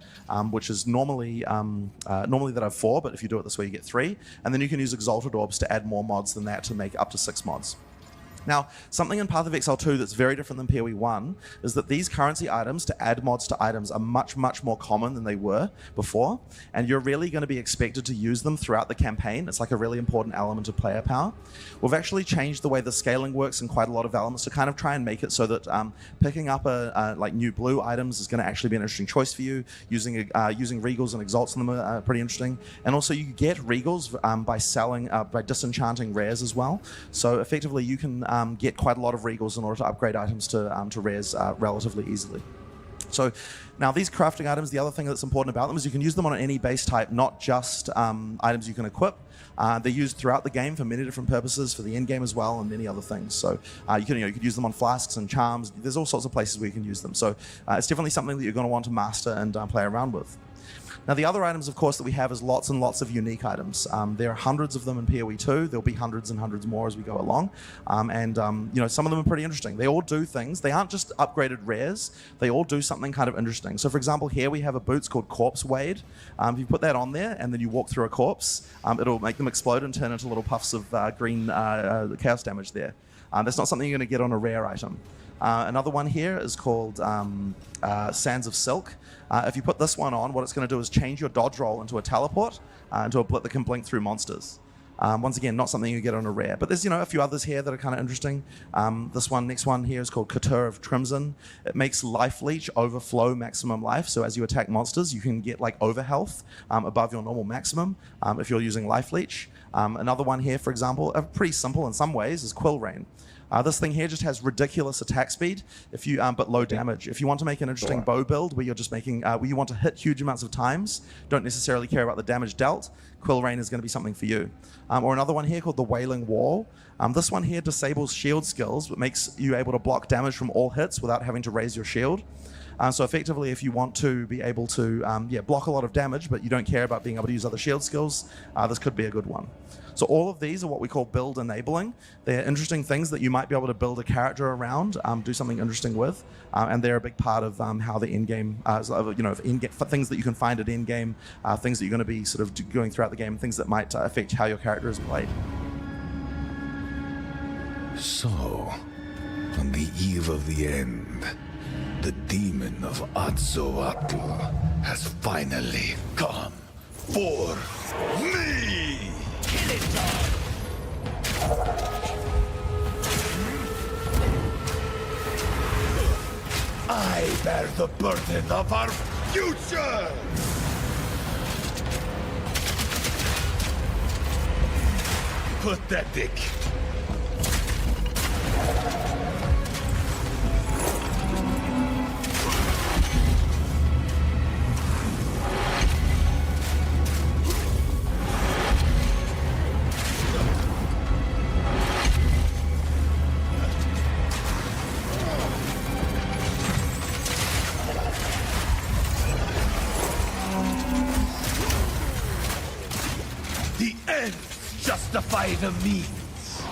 which is normally that I have 4, but if you do it this way, you get 3. And then you can use Exalted Orbs to add more mods than that to make up to 6 mods. Now, something in Path of Exile 2 that's very different than PoE 1 is that these currency items to add mods to items are much, much more common than they were before, and you're really going to be expected to use them throughout the campaign. It's like a really important element of player power. We've actually changed the way the scaling works in quite a lot of elements to kind of try and make it so that picking up new blue items is going to actually be an interesting choice for you. Using Regals and Exalts on them are pretty interesting. And also you get Regals by disenchanting rares as well. So effectively you can get quite a lot of Regals in order to upgrade items to rares relatively easily. So now these crafting items, the other thing that's important about them is you can use them on any base type, not just items you can equip. They're used throughout the game for many different purposes, for the end game as well, and many other things. So you could use them on flasks and charms. There's all sorts of places where you can use them. So it's definitely something that you're going to want to master and play around with. Now, the other items, of course, that we have is lots and lots of unique items. There are hundreds of them in PoE 2. There'll be hundreds and hundreds more as we go along. Some of them are pretty interesting. They all do things. They aren't just upgraded rares. They all do something kind of interesting. So, for example, here we have a boots called Corpse Wade. If you put that on there and then you walk through a corpse, it'll make them explode and turn into little puffs of green chaos damage there. That's not something you're going to get on a rare item. Another one here is called Sands of Silk. If you put this one on, what it's going to do is change your dodge roll into a teleport, into a blip that can blink through monsters. Once again, not something you get on a rare. But there's a few others here that are kind of interesting. Next one here is called Couture of Crimson. It makes Life Leech overflow maximum life. So as you attack monsters, you can get like over health above your normal maximum if you're using Life Leech. Another one here, for example, pretty simple in some ways, is Quill Rain. This thing here just has ridiculous attack speed, but low damage. If you want to make an interesting bow build where you're just making, where you want to hit huge amounts of times, don't necessarily care about the damage dealt, Quill Rain is going to be something for you. Or another one here called the Wailing Wall. This one here disables shield skills, but makes you able to block damage from all hits without having to raise your shield. So effectively, if you want to be able to block a lot of damage, but you don't care about being able to use other shield skills, this could be a good one. So all of these are what we call build enabling. They're interesting things that you might be able to build a character around, do something interesting with, and they're a big part of how the in-game, things that you can find at in-game, things that you're going to be sort of going throughout the game, things that might affect how your character is played. So, on the eve of the end, the demon of Atzoatl has finally come for me! Kill it, John! I bear the burden of our future! Pathetic! justify the means.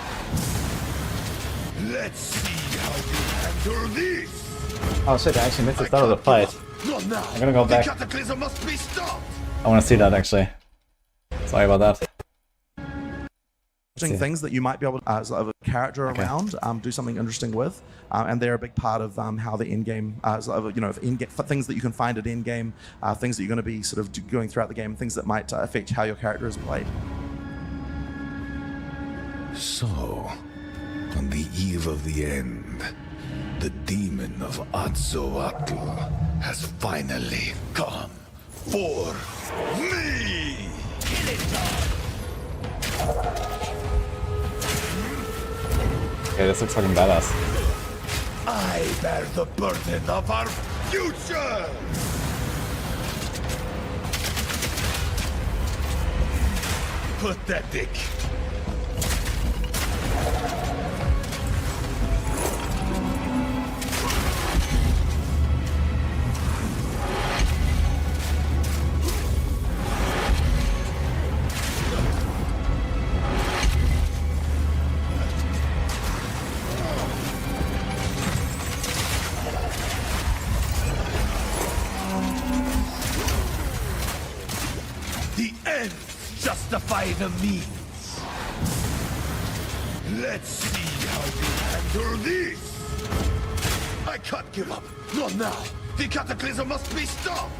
Let's see how you handle this. Oh shit, I actually missed the start of the fight. Not now. I'm gonna go back. The cataclysm must be stopped. I wanna see that actually. Sorry about that. Things that you might be able to, as a character around, do something interesting with, and they're a big part of how the in-game, things that you can find at in-game, things that you're going to be sort of going throughout the game, things that might affect how your character is played. So, on the eve of the end, the demon of Atzoatl has finally come for me! Kill it! Okay, this looks fucking badass. I bear the burden of our future! Pathetic. Justify the means. Let's see how you handle this. I can't give up. Not now. The cataclysm must be stopped.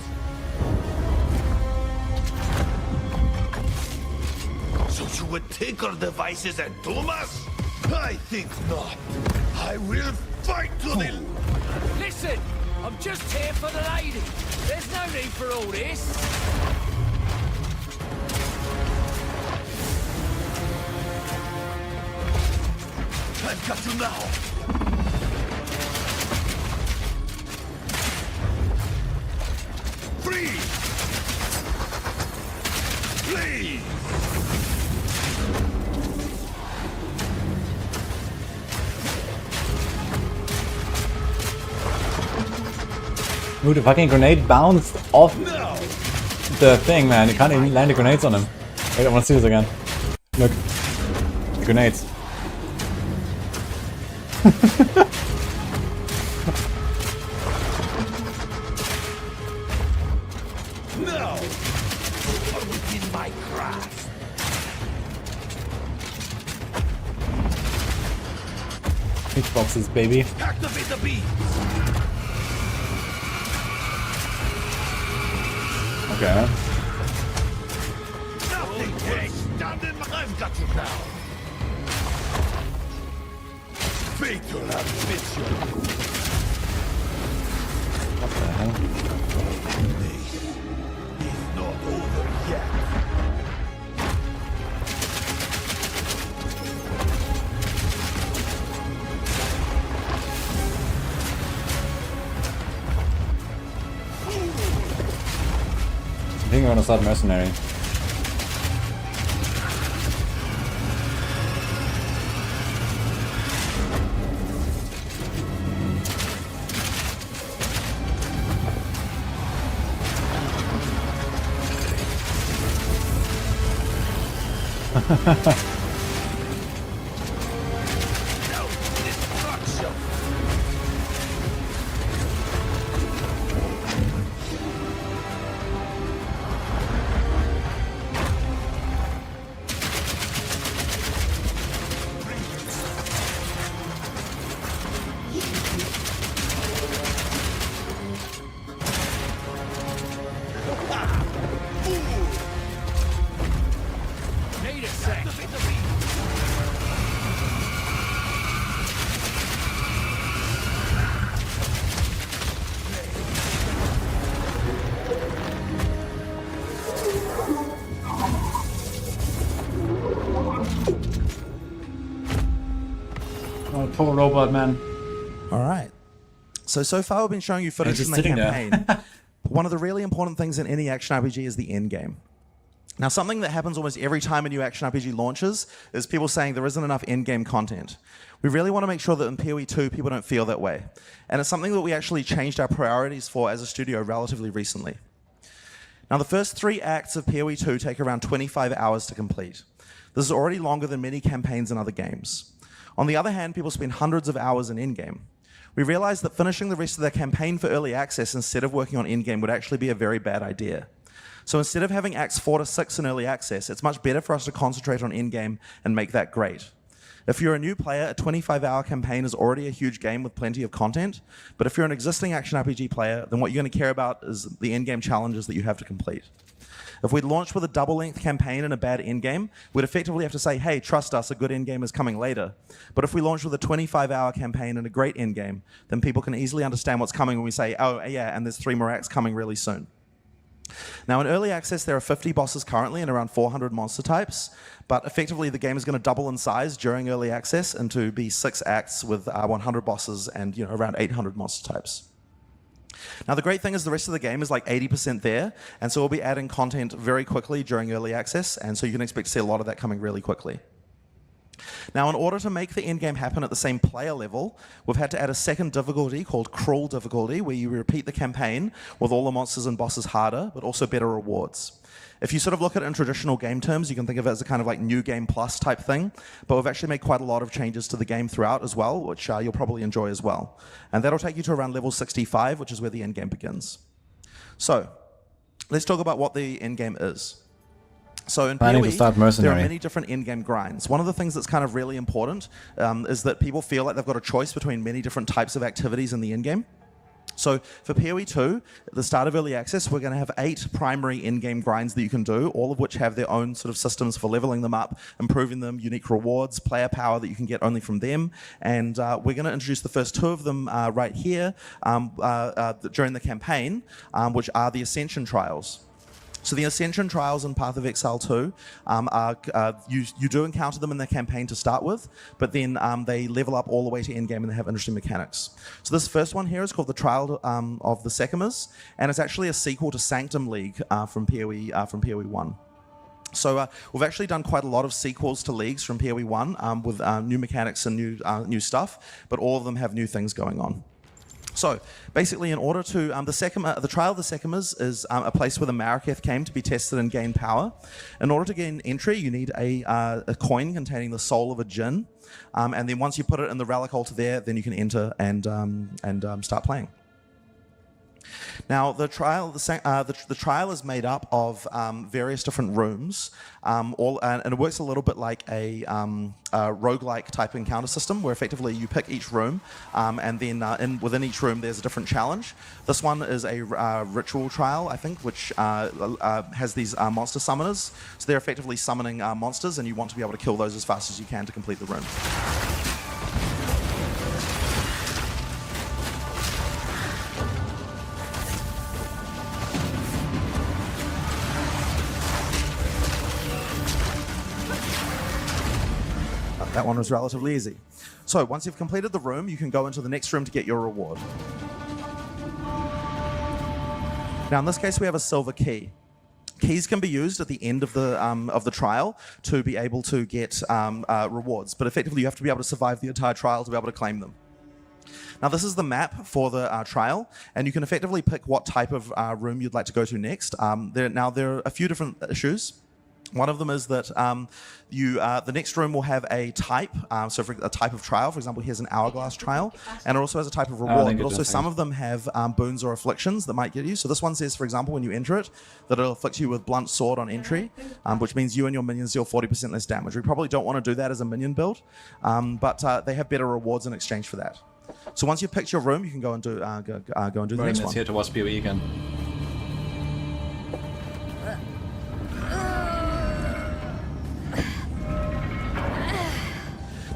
So you would take our devices and doom us? I think not. I will fight to the... Listen, I'm just here for the lady. There's no need for all this. I've got you now! Freeze! Please! Ooh, the fucking grenade bounced off the thing, man. You can't even land the grenades on him. Wait, I wanna see this again. Look. The grenades. No! You are within my grasp. Hitboxes, baby. Activate the beam. Okay. Nothing can stand in my... I've got you now. Fatal ambition. What the hell? This is not over yet. I think I'm gonna start mercenary. Need a sec. Oh, poor robot, man. All right. So far we've been showing you footage just from the sitting there. campaign. One of the really important things in any action RPG is the end game. Now, something that happens almost every time a new action RPG launches is people saying there isn't enough end-game content. We really want to make sure that in PoE 2 people don't feel that way. And it's something that we actually changed our priorities for as a studio relatively recently. Now, the first 3 acts of PoE 2 take around 25 hours to complete. This is already longer than many campaigns in other games. On the other hand, people spend hundreds of hours in endgame. We realized that finishing the rest of their campaign for early access instead of working on endgame would actually be a very bad idea. So instead of having Acts 4 to 6 in early access, it's much better for us to concentrate on endgame and make that great. If you're a new player, a 25-hour campaign is already a huge game with plenty of content, but if you're an existing action RPG player, then what you're going to care about is the endgame challenges that you have to complete. If we'd launched with a double-length campaign and a bad endgame, we'd effectively have to say, hey, trust us, a good endgame is coming later. But if we launch with a 25-hour campaign and a great endgame, then people can easily understand what's coming when we say, oh, yeah, and there's 3 more acts coming really soon. Now, in early access, there are 50 bosses currently and around 400 monster types, but effectively the game is going to double in size during early access and to be 6 acts with 100 bosses and around 800 monster types. Now, the great thing is the rest of the game is like 80% there, and so we'll be adding content very quickly during early access, and so you can expect to see a lot of that coming really quickly. Now, in order to make the endgame happen at the same player level, we've had to add a second difficulty called Crawl difficulty, where you repeat the campaign with all the monsters and bosses harder, but also better rewards. If you sort of look at it in traditional game terms, you can think of it as a kind of like New Game Plus type thing, but we've actually made quite a lot of changes to the game throughout as well, which you'll probably enjoy as well. And that'll take you to around level 65, which is where the endgame begins. So, let's talk about what the endgame is. So in PoE, there are many different in-game grinds. One of the things that's kind of really important is that people feel like they've got a choice between many different types of activities in the in-game. So for PoE 2, at the start of early access, we're going to have 8 primary in-game grinds that you can do, all of which have their own sort of systems for leveling them up, improving them, unique rewards, player power that you can get only from them. And we're going to introduce the first 2 of them right here during the campaign, which are the Ascension trials. So the Ascension trials in Path of Exile 2, you do encounter them in the campaign to start with, but then they level up all the way to endgame and they have interesting mechanics. So this first one here is called the Trial of the Sekimas, and it's actually a sequel to Sanctum League from PoE 1. So we've actually done quite a lot of sequels to leagues from PoE 1 with new mechanics and new stuff, but all of them have new things going on. So basically, in order to the Trial of the Sekimas is a place where the Maraketh came to be tested and gain power. In order to gain entry, you need a coin containing the soul of a djinn, and then once you put it in the relic altar there, then you can enter and start playing. Now, the trial is made up of various different rooms, and it works a little bit like a roguelike type encounter system, where effectively you pick each room, and then within each room there's a different challenge. This one is a ritual trial, I think, which has these monster summoners. So they're effectively summoning monsters, and you want to be able to kill those as fast as you can to complete the room. That one was relatively easy. So once you've completed the room, you can go into the next room to get your reward. Now in this case, we have a silver key. Keys can be used at the end of the trial to be able to get rewards, but effectively you have to be able to survive the entire trial to be able to claim them. Now this is the map for the trial, and you can effectively pick what type of room you'd like to go to next. There are a few different issues. One of them is that the next room will have a type, so for a type of trial. For example, here's an hourglass trial, and it also has a type of reward, but also some of them have boons or afflictions that might get you. So this one says, for example, when you enter it, that it'll afflict you with blunt sword on entry, which means you and your minions deal 40% less damage. We probably don't want to do that as a minion build, but they have better rewards in exchange for that. So once you've picked your room, you can go and do the next one. Here to watch PoE again.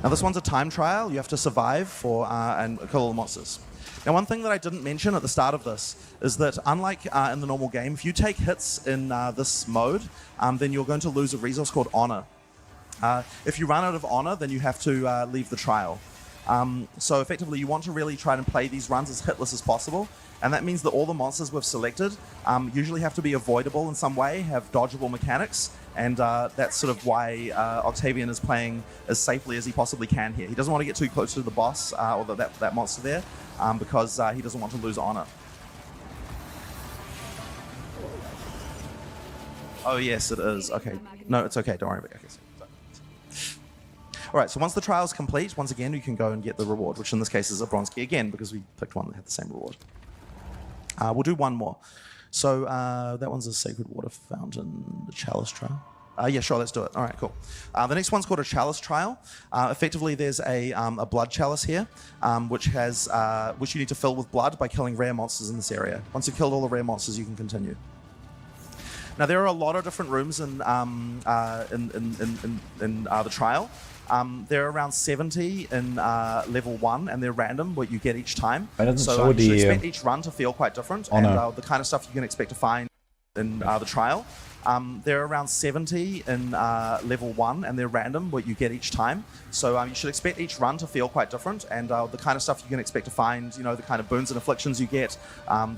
Now this one's a time trial. You have to survive and kill all the monsters. Now one thing that I didn't mention at the start of this is that unlike in the normal game, if you take hits in this mode, then you're going to lose a resource called honor. If you run out of honor, then you have to leave the trial. So effectively, you want to really try and play these runs as hitless as possible, and that means that all the monsters we've selected usually have to be avoidable in some way, have dodgeable mechanics, and that's sort of why Octavian is playing as safely as he possibly can here. He doesn't want to get too close to the boss or that monster there, because he doesn't want to lose honor. Oh yes, it is. Okay, no, it's okay. Don't worry about it. Okay, All right, so once the trial is complete, once again, you can go and get the reward, which in this case is a bronze key again, because we picked one that had the same reward. We'll do one more. So that one's a Sacred Water Fountain, the Chalice Trial. Yeah, sure, let's do it. All right, cool. The next one's called a Chalice Trial. Effectively, there's a blood chalice here, which you need to fill with blood by killing rare monsters in this area. Once you've killed all the rare monsters, you can continue. Now, there are a lot of different rooms in the trial. There are around 70 in level 1, and they're random, what you get each time. So you should expect each run to feel quite different, and the kind of stuff you can expect to find in the trial. There are around 70 in level 1, and they're random, what you get each time. So you should expect each run to feel quite different, and the kind of stuff you can expect to find, you know, the kind of boons and afflictions you get,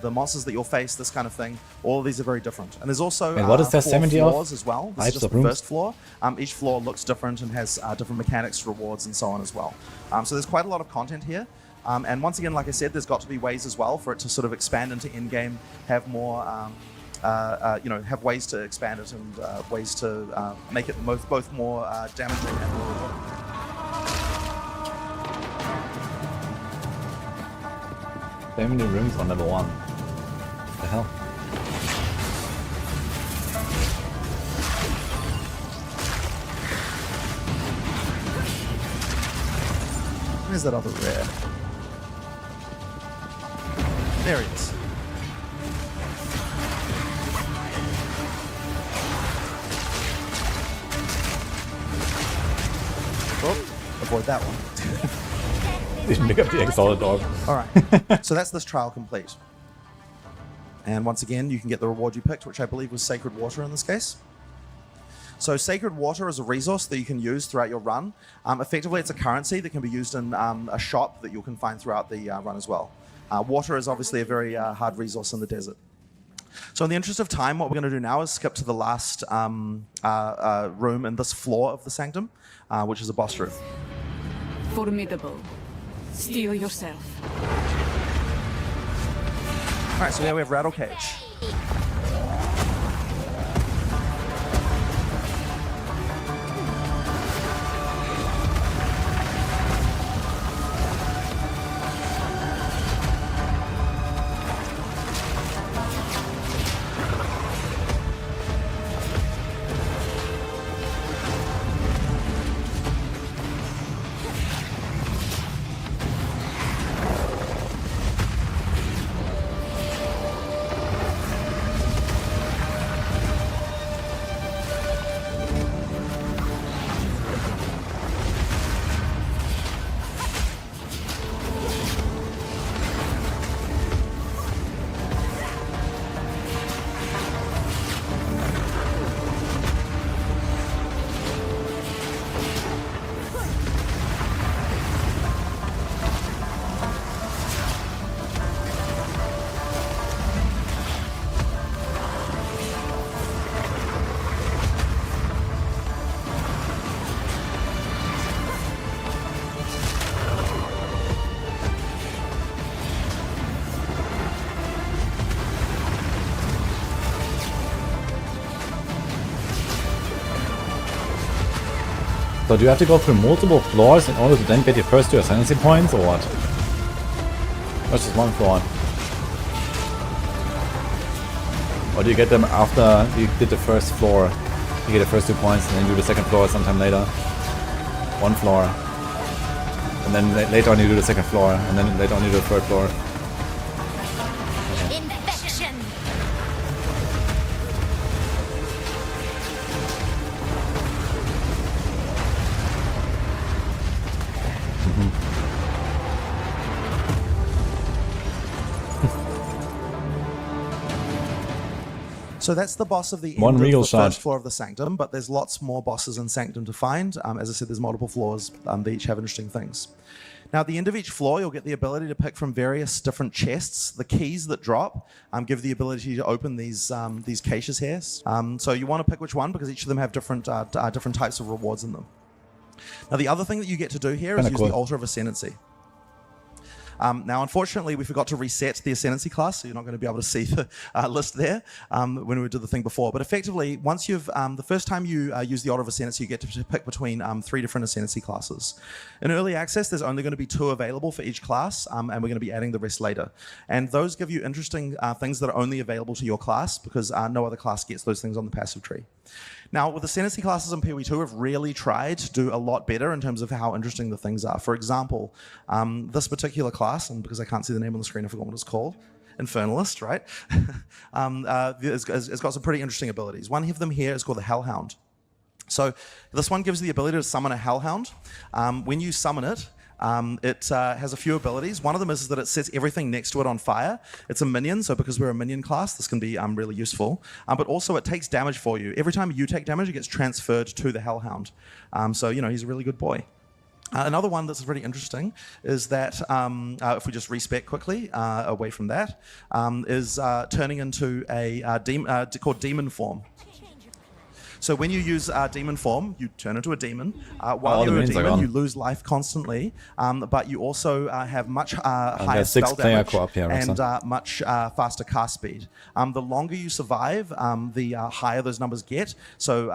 the monsters that you'll face, this kind of thing. All of these are very different. And there's also what is there 4 70 floors as well. This is just the rooms? first floor. Each floor looks different and has different mechanics, rewards, and so on as well. So there's quite a lot of content here. And once again, like I said, there's got to be ways as well for it to sort of expand into Endgame, have more... have ways to expand it and ways to make it both more damaging and more rewarding. So many rooms on level 1. What the hell? Where's that other rare? There he is. Avoid that one. Didn't pick up the exalted dog. Alright, so that's this trial complete. And once again, you can get the reward you picked, which I believe was Sacred Water in this case. So Sacred Water is a resource that you can use throughout your run. Effectively, it's a currency that can be used in a shop that you can find throughout the run as well. Water is obviously a very hard resource in the desert. So in the interest of time, what we're going to do now is skip to the last room in this floor of the Sanctum, which is a boss room. Formidable. Steel yourself. Alright, so here we have Rattle Cage. So do you have to go through multiple floors in order to then get your first 2 Ascendancy points, or what? Or just one floor? Or do you get them after you did the first floor? You get the first 2 points and then you do the second floor sometime later? One floor. And then later on you do the second floor, and then later on you do the third floor. Infection! So that's the boss of the One end real of the shot. first floor of the Sanctum, but there's lots more bosses in Sanctum to find. As I said, there's multiple floors. They each have interesting things. Now, at the end of each floor, you'll get the ability to pick from various different chests. The keys that drop give the ability to open these caches here. So you want to pick which one, because each of them have different types of rewards in them. Now, the other thing that you get to do here is use the Altar of Ascendancy. Now, unfortunately, we forgot to reset the Ascendancy class, so you're not going to be able to see the list there when we did the thing before. But effectively, once you've, the first time you use the Order of Ascendancy, you get to pick between 3 different Ascendancy classes. In early access, there's only going to be 2 available for each class, and we're going to be adding the rest later. And those give you interesting things that are only available to your class, because no other class gets those things on the passive tree. Now, with Ascendancy classes in PoE 2, have really tried to do a lot better in terms of how interesting the things are. For example, this particular class, and because I can't see the name on the screen, I forgot what it's called, Infernalist, right? It's got some pretty interesting abilities. One of them here is called the Hellhound. So this one gives the ability to summon a Hellhound. When you summon it, it has a few abilities. One of them is that it sets everything next to it on fire. It's a minion, so because we're a minion class, this can be really useful. But also it takes damage for you. Every time you take damage, it gets transferred to the Hellhound. So, you know, he's a really good boy. Another one that's really interesting is that, if we just respec quickly away from that, is turning into a called Demon Form. So when you use demon form, you turn into a demon. While you're a demon, you lose life constantly, but you also have much higher spell damage and much faster cast speed. The longer you survive, the higher those numbers get. So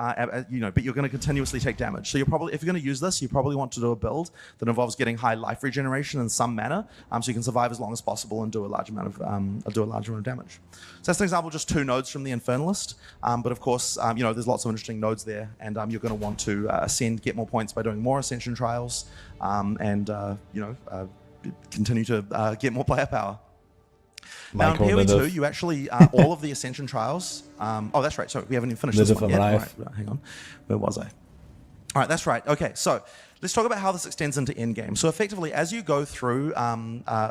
you know, but you're going to continuously take damage. So you're probably, if you're going to use this, you probably want to do a build that involves getting high life regeneration in some manner, so you can survive as long as possible and do a large amount of damage. So that's an example, just 2 nodes from the Infernalist. But of course, you know, there's lots of interesting nodes there, and you're going to want to ascend, get more points by doing more Ascension trials, and you know, continue to get more player power. Now in PoE 2, you actually all of the Ascension trials. Oh, that's right. Sorry, we haven't even finished this one yet. Right, hang on, where was I? All right, that's right. Okay, so let's talk about how this extends into Endgame. So effectively, as you go through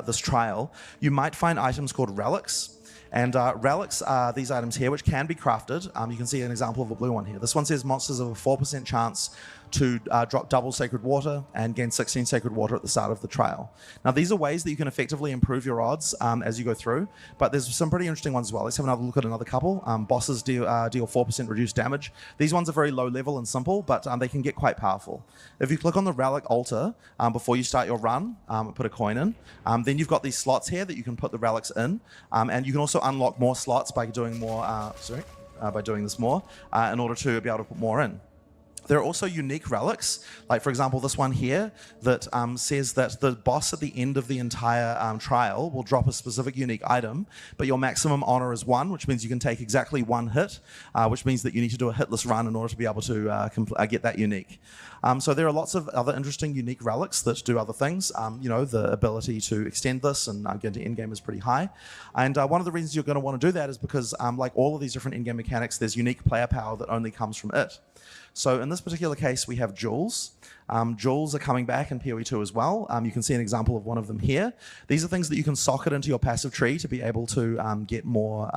this trial, you might find items called relics. And relics are these items here, which can be crafted. You can see an example of a blue one here. This one says monsters have a 4% chance to drop double sacred water and gain 16 sacred water at the start of the trial. Now, these are ways that you can effectively improve your odds as you go through, but there's some pretty interesting ones as well. Let's have another look at another couple. Bosses deal 4% reduced damage. These ones are very low level and simple, but they can get quite powerful. If you click on the relic altar before you start your run, put a coin in, then you've got these slots here that you can put the relics in, and you can also unlock more slots by doing more, by doing this more in order to be able to put more in. There are also unique relics, like for example this one here that says that the boss at the end of the entire trial will drop a specific unique item, but your maximum honor is 1, which means you can take exactly 1 hit, which means that you need to do a hitless run in order to be able to get that unique. So there are lots of other interesting unique relics that do other things. You know, the ability to extend this and get into endgame is pretty high. And one of the reasons you're going to want to do that is because like all of these different endgame mechanics, there's unique player power that only comes from it. So in this particular case, we have jewels. Jewels are coming back in PoE 2 as well. You can see an example of one of them here. These are things that you can socket into your passive tree to be able to get more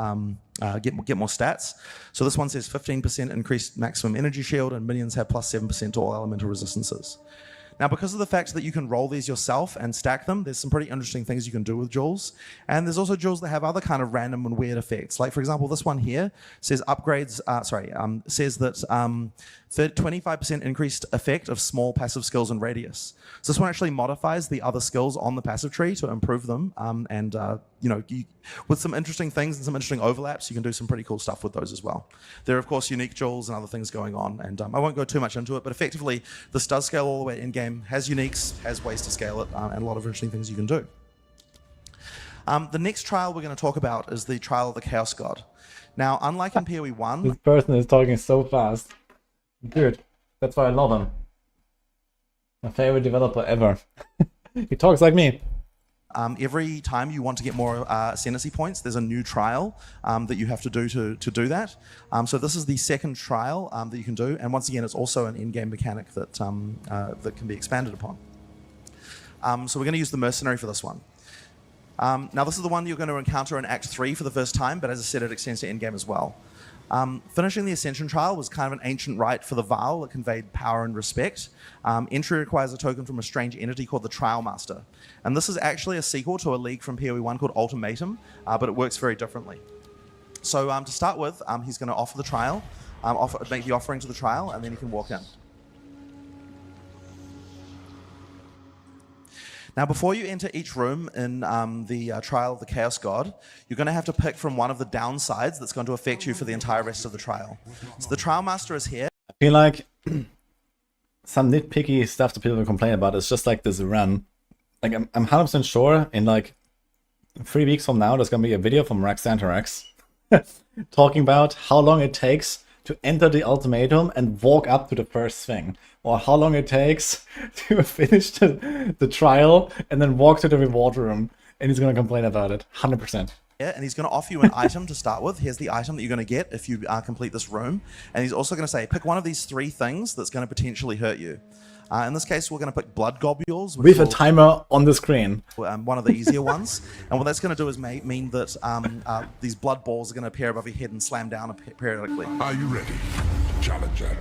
stats. So this one says 15% increased maximum energy shield, and minions have plus 7% to all elemental resistances. Now, because of the fact that you can roll these yourself and stack them, there's some pretty interesting things you can do with jewels. And there's also jewels that have other kind of random and weird effects. Like, for example, this one here says upgrades, says that 25% increased effect of small passive skills and radius. So this one actually modifies the other skills on the passive tree to improve them. You know, with some interesting things and some interesting overlaps, you can do some pretty cool stuff with those as well. There are, of course, unique jewels and other things going on. And I won't go too much into it, but effectively, this does scale all the way in game, has uniques, has ways to scale it, and a lot of interesting things you can do. The next trial we're going to talk about is the Trial of the Chaos God. Now, unlike in PoE 1... This person is talking so fast. Dude, that's why I love him. My favorite developer ever. He talks like me. Every time you want to get more Ascendancy points, there's a new trial that you have to do to do that. So this is the second trial that you can do, and once again, it's also an in-game mechanic that that can be expanded upon. So we're going to use the Mercenary for this one. Now this is the one you're going to encounter in Act 3 for the first time, but as I said, it extends to endgame as well. Finishing the Ascension trial was kind of an ancient rite for the Varl that conveyed power and respect. Entry requires a token from a strange entity called the Trial Master. And this is actually a sequel to a league from PoE 1 called Ultimatum, but it works very differently. So to start with, he's going to offer the trial, make the offering to the trial, and then he can walk in. Now, before you enter each room in the Trial of the Chaos God, you're going to have to pick from one of the downsides that's going to affect you for the entire rest of the trial. So the Trial Master is here. I feel like some nitpicky stuff that people complain about is just like this run. Like, I'm 100% sure in like 3 weeks from now, there's going to be a video from Raxanterex talking about how long it takes to enter the ultimatum and walk up to the first thing, or how long it takes to finish the trial and then walk to the reward room, and he's going to complain about it 100%. Yeah, and he's going to offer you an item to start with. Here's the item that you're going to get if you complete this room, and he's also going to say pick one of these 3 things that's going to potentially hurt you. In this case, we're going to pick blood globules with a timer on the screen. One of the easier ones, and what that's going to do is mean that these blood balls are going to appear above your head and slam down periodically. Are you ready, Challenger?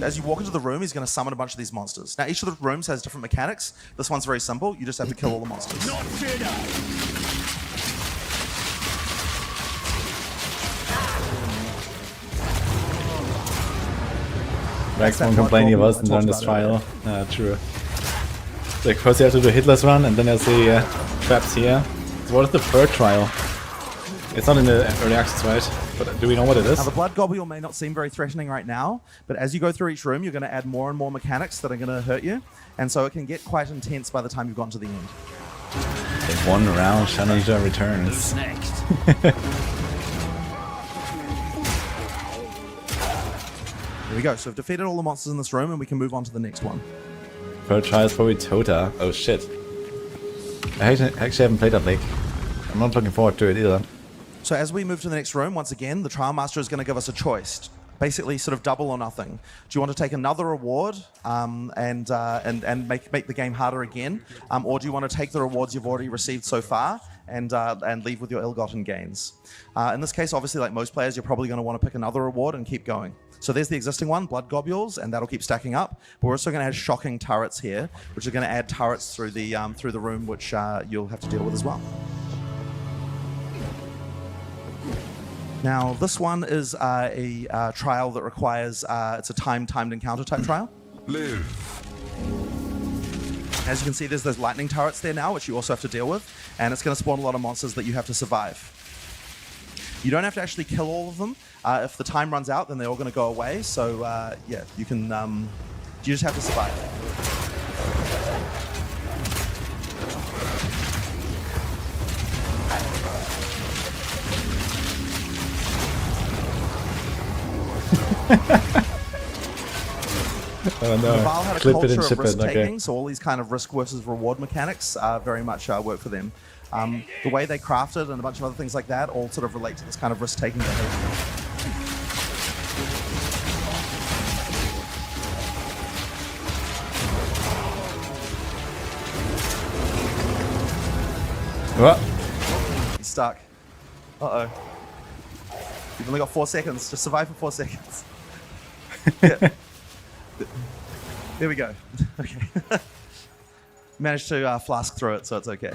As you walk into the room, he's going to summon a bunch of these monsters. Now, each of the rooms has different mechanics. This one's very simple. You just have to kill all the monsters. Not Jedi! Rex won't complain he wasn't on this trial. True. So first you have to do Hitler's run, and then there's the traps here. So what is the third trial? It's not in the early access, right? But do we know what it is? Now, the blood globule may not seem very threatening right now, but as you go through each room, you're going to add more and more mechanics that are going to hurt you, and so it can get quite intense by the time you've gotten to the end. In 1 round, Challenger returns. Who's next? There we go. So we've defeated all the monsters in this room, and we can move on to the next one. Third trial is probably Tota. Oh shit. I actually haven't played that league. I'm not looking forward to it either. So as we move to the next room, once again, the Trial Master is going to give us a choice. Basically, sort of double or nothing. Do you want to take another reward and make the game harder again, or do you want to take the rewards you've already received so far and leave with your ill-gotten gains? In this case, obviously, like most players, you're probably going to want to pick another reward and keep going. So there's the existing one, blood globules, and that'll keep stacking up. But we're also going to add shocking turrets here, which are going to add turrets through the room, which you'll have to deal with as well. Now, this one is a trial that requires, it's a timed encounter type trial. Live. As you can see, there's those lightning turrets there now, which you also have to deal with, and it's going to spawn a lot of monsters that you have to survive. You don't have to actually kill all of them. If the time runs out, then they're all going to go away. So, yeah, you can, you just have to survive. Oh no, Val had a clip it culture and of ship it, risk-taking, okay. so all these kind of risk versus reward mechanics very much work for them. The way they craft it and a bunch of other things like that all sort of relate to this kind of risk-taking behavior. What? He's stuck. Uh-oh. You've only got 4 seconds. Just survive for 4 seconds. Yeah. There we go. Okay. Managed to flask through it, so it's okay.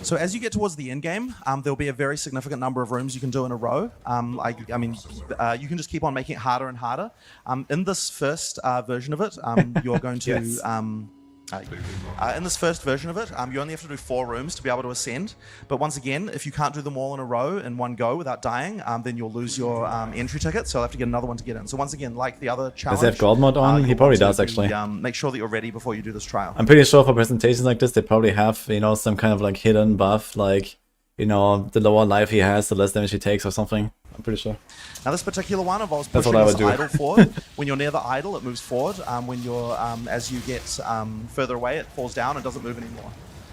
So as you get towards the end game, there'll be a very significant number of rooms you can do in a row. I mean, you can just keep on making it harder and harder. In this first version of it, you're going to... Yes. In this first version of it, you only have to do 4 rooms to be able to ascend. But once again, if you can't do them all in a row in one go without dying, then you'll lose your entry ticket, so you'll have to get another one to get in. So once again, like the other challenge... Does he have gold mod on? He probably does, actually. Make sure that you're ready before you do this trial. I'm pretty sure for presentations like this, they probably have, you know, some kind of like hidden buff, like, you know, the lower life he has, the less damage he takes or something. I'm pretty sure. Now this particular one involves That's pushing what I would this do. idol forward. When you're near the idol, it moves forward. When you're, as you get further away, it falls down and doesn't move anymore.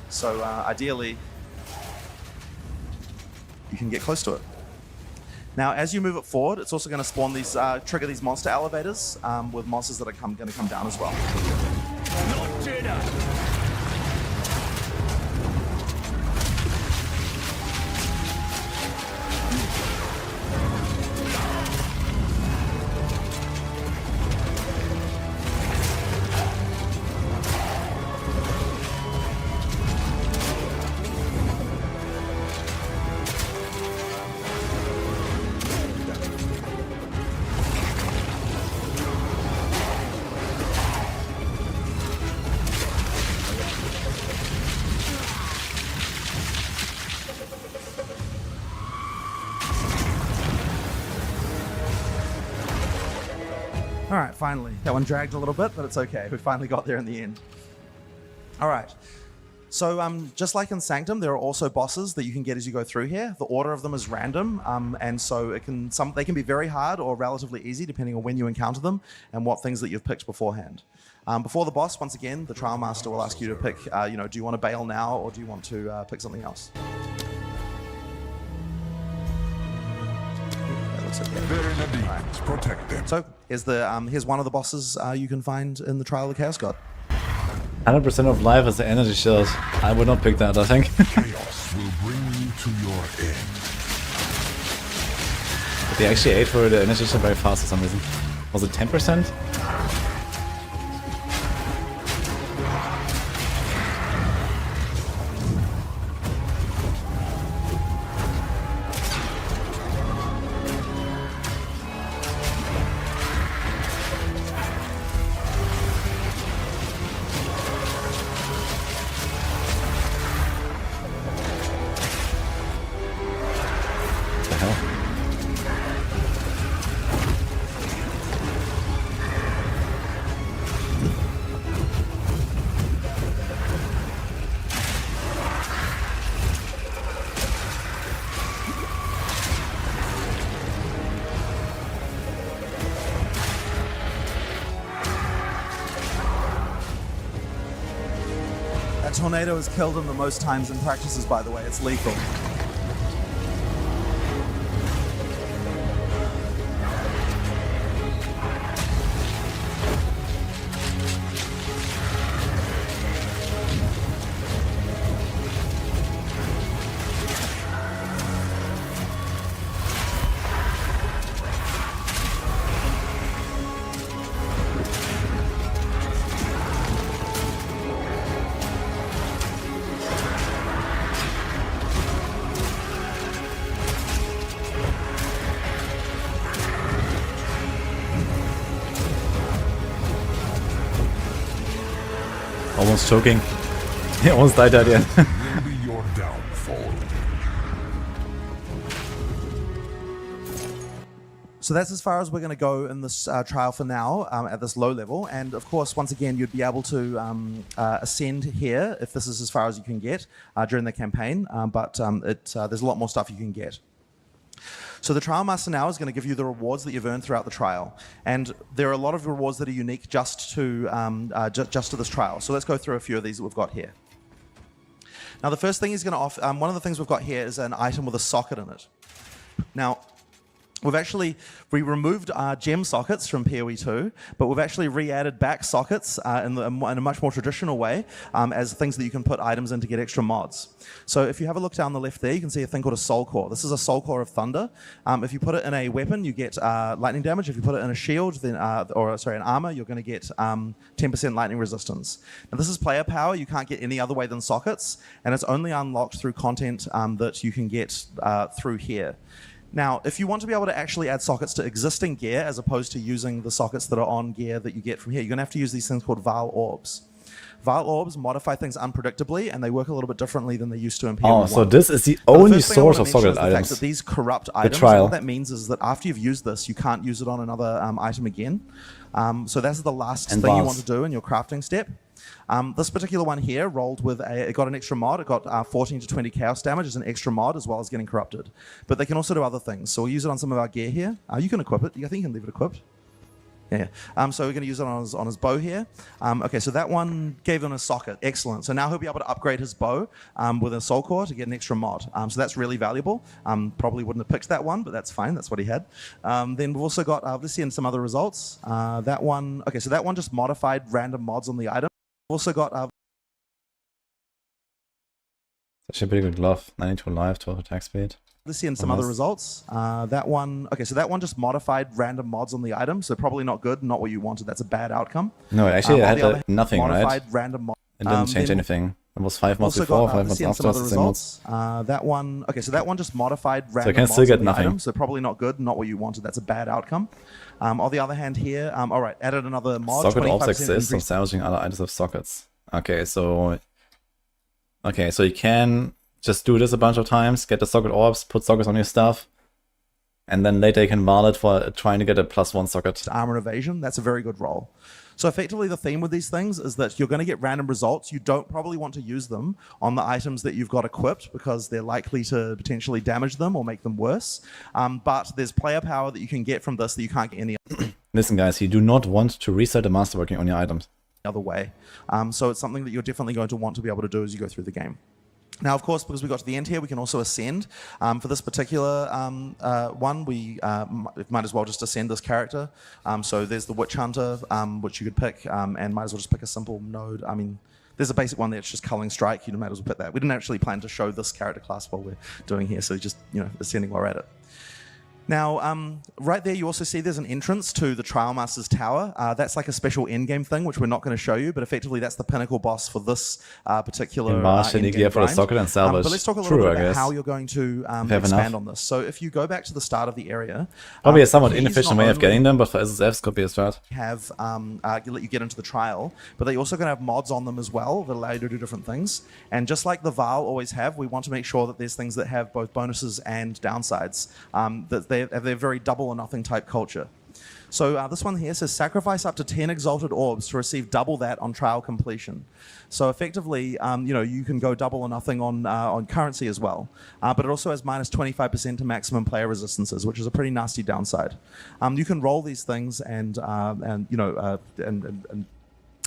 So ideally, you can get close to it. Now, as you move it forward, it's also going to spawn these, trigger these monster elevators with monsters that are going to come down as well. Not Jedi! All right, finally. That one dragged a little bit, but it's okay. We finally got there in the end. All right. So just like in Sanctum, there are also bosses that you can get as you go through here. The order of them is random, and so they can be very hard or relatively easy depending on when you encounter them and what things that you've picked beforehand. Before the boss, once again, the Trial Master will ask you to pick, do you want to bail now or do you want to pick something else? Protect them. So here's one of the bosses you can find in the Trial of the Chaos God. 100% of life is the energy shield. I would not pick that, I think. Chaos will bring you to your end. But they actually ate for the energy shield very fast for some reason. Was it 10%? That tornado has killed him the most times in practices, by the way. It's lethal. Almost choking. He almost died at the end. Will be your downfall. So that's as far as we're going to go in this trial for now at this low level. And of course, once again, you'd be able to ascend here if this is as far as you can get during the campaign. But there's a lot more stuff you can get. So the Trial Master now is going to give you the rewards that you've earned throughout the trial. And there are a lot of rewards that are unique just to this trial. So let's go through a few of these that we've got here. Now the first thing he's going to offer, one of the things we've got here is an item with a socket in it. Now, we removed gem sockets from PoE 2, but we've actually re-added back sockets in a much more traditional way as things that you can put items in to get extra mods. So if you have a look down the left there, you can see a thing called a Soul Core. This is a Soul Core of Thunder. If you put it in a weapon, you get lightning damage. If you put it in a shield, then an armor, you're going to get 10% lightning resistance. Now this is player power. You can't get any other way than sockets, and it's only unlocked through content that you can get through here. Now, if you want to be able to actually add sockets to existing gear as opposed to using the sockets that are on gear that you get from here, you're going to have to use these things called Vile Orbs. Vile Orbs modify things unpredictably, and they work a little bit differently than they used to in PoE 1. Oh, so this is the only source of socket items. The fact that these corrupt items, what that means is that after you've used this, you can't use it on another item again. So that's the last thing you want to do in your crafting step. This particular one here rolled with it got an extra mod. It got 14 to 20 chaos damage as an extra mod, as well as getting corrupted. But they can also do other things. So we'll use it on some of our gear here. You can equip it. I think you can leave it equipped. Yeah. So we're going to use it on his bow here. Okay, so that one gave him a socket. Excellent. So now he'll be able to upgrade his bow with a soul core to get an extra mod. So that's really valuable. Probably wouldn't have picked that one, but that's fine. That's what he had. Then we've also got, let's see in some other results. That one, okay, so that one just modified random mods on the item. We've also got... Actually a pretty good glove. 92 life, 12 attack speed. Let's see in some other results. That one, okay, so that one just modified random mods on the item, so probably not good, not what you wanted. That's a bad outcome. No, actually it had nothing, right? Random it didn't change anything. It was 5 mods before, 5 mods after, the same mods. That one, okay, so that one just modified random so I can still get nothing. Item, so probably not good, not what you wanted. That's a bad outcome. On the other hand here, all right, added another mod. Socket orbs exist from salvaging other items of sockets. Okay, so you can just do this a bunch of times, get the socket orbs, put sockets on your stuff, and then later you can marl it for trying to get a +1 socket. Armor evasion, that's a very good roll. So effectively the theme with these things is that you're going to get random results. You don't probably want to use them on the items that you've got equipped because they're likely to potentially damage them or make them worse. But there's player power that you can get from this that you can't get any Listen guys, you do not want to reset the masterworking on your items. other way. So it's something that you're definitely going to want to be able to do as you go through the game. Now, of course, because we got to the end here, we can also ascend. For this particular one, we might as well just ascend this character. So there's the Witch Hunter, which you could pick, and might as well just pick a simple node. I mean, there's a basic one that's just Culling Strike. You might as well pick that. We didn't actually plan to show this character class while we're doing here, so just, you know, ascending while we're at it. Now, right there, you also see there's an entrance to the Trial Master's Tower. That's like a special endgame thing, which we're not going to show you, but effectively that's the pinnacle boss for this particular endgame gear for the socket and salvage. But let's talk a little bit about how you're going to expand on this. So if you go back to the start of the area... Probably a somewhat inefficient way of getting them, but for SSFs could be a strat. Have let you get into the trial, but they're also going to have mods on them as well that allow you to do different things. And just like the Vaal always have, we want to make sure that there's things that have both bonuses and downsides. That they're very double or nothing type culture. So this one here says sacrifice up to 10 exalted orbs to receive double that on trial completion. So effectively, you know, you can go double or nothing on currency as well. But it also has minus 25% to maximum player resistances, which is a pretty nasty downside. You can roll these things and you know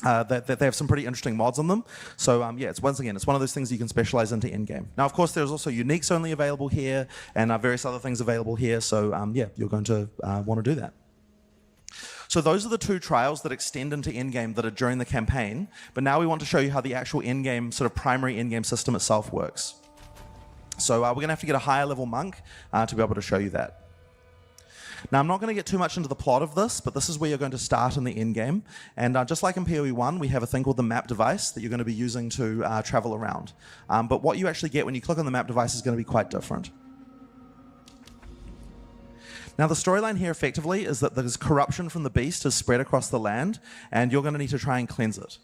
they have some pretty interesting mods on them. So yeah, it's once again, it's one of those things you can specialize into in-game. Now, of course, there's also uniques only available here and various other things available here. So yeah, you're going to want to do that. So those are the two trials that extend into in-game that are during the campaign. But now we want to show you how the actual in-game, sort of primary in-game system itself works. So we're going to have to get a higher level monk to be able to show you that. Now, I'm not going to get too much into the plot of this, but this is where you're going to start in the in-game. And just like in PoE 1, we have a thing called the map device that you're going to be using to travel around. But what you actually get when you click on the map device is going to be quite different. Now, the storyline here effectively is that there's corruption from the beast has spread across the land, and you're going to need to try and cleanse it.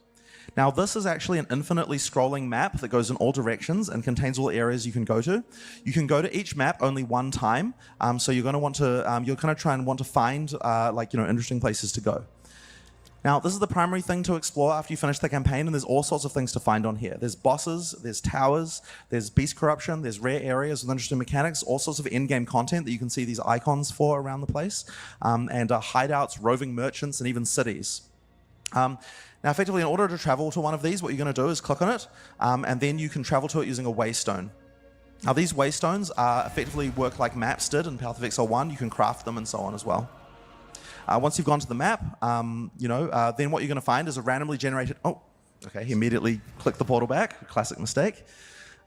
Now, this is actually an infinitely scrolling map that goes in all directions and contains all areas you can go to. You can go to each map only one time, so you're going to want to, you're kind of try and want to find, like, you know, interesting places to go. Now, this is the primary thing to explore after you finish the campaign, and there's all sorts of things to find on here. There's bosses, there's towers, there's beast corruption, there's rare areas with interesting mechanics, all sorts of in-game content that you can see these icons for around the place, and hideouts, roving merchants, and even cities. Now, effectively, in order to travel to one of these, what you're going to do is click on it, and then you can travel to it using a waystone. Now, these waystones effectively work like maps did in Path of Exile 1. You can craft them and so on as well. Once you've gone to the map, you know, then what you're going to find is a randomly generated... Oh, okay, he immediately clicked the portal back. Classic mistake.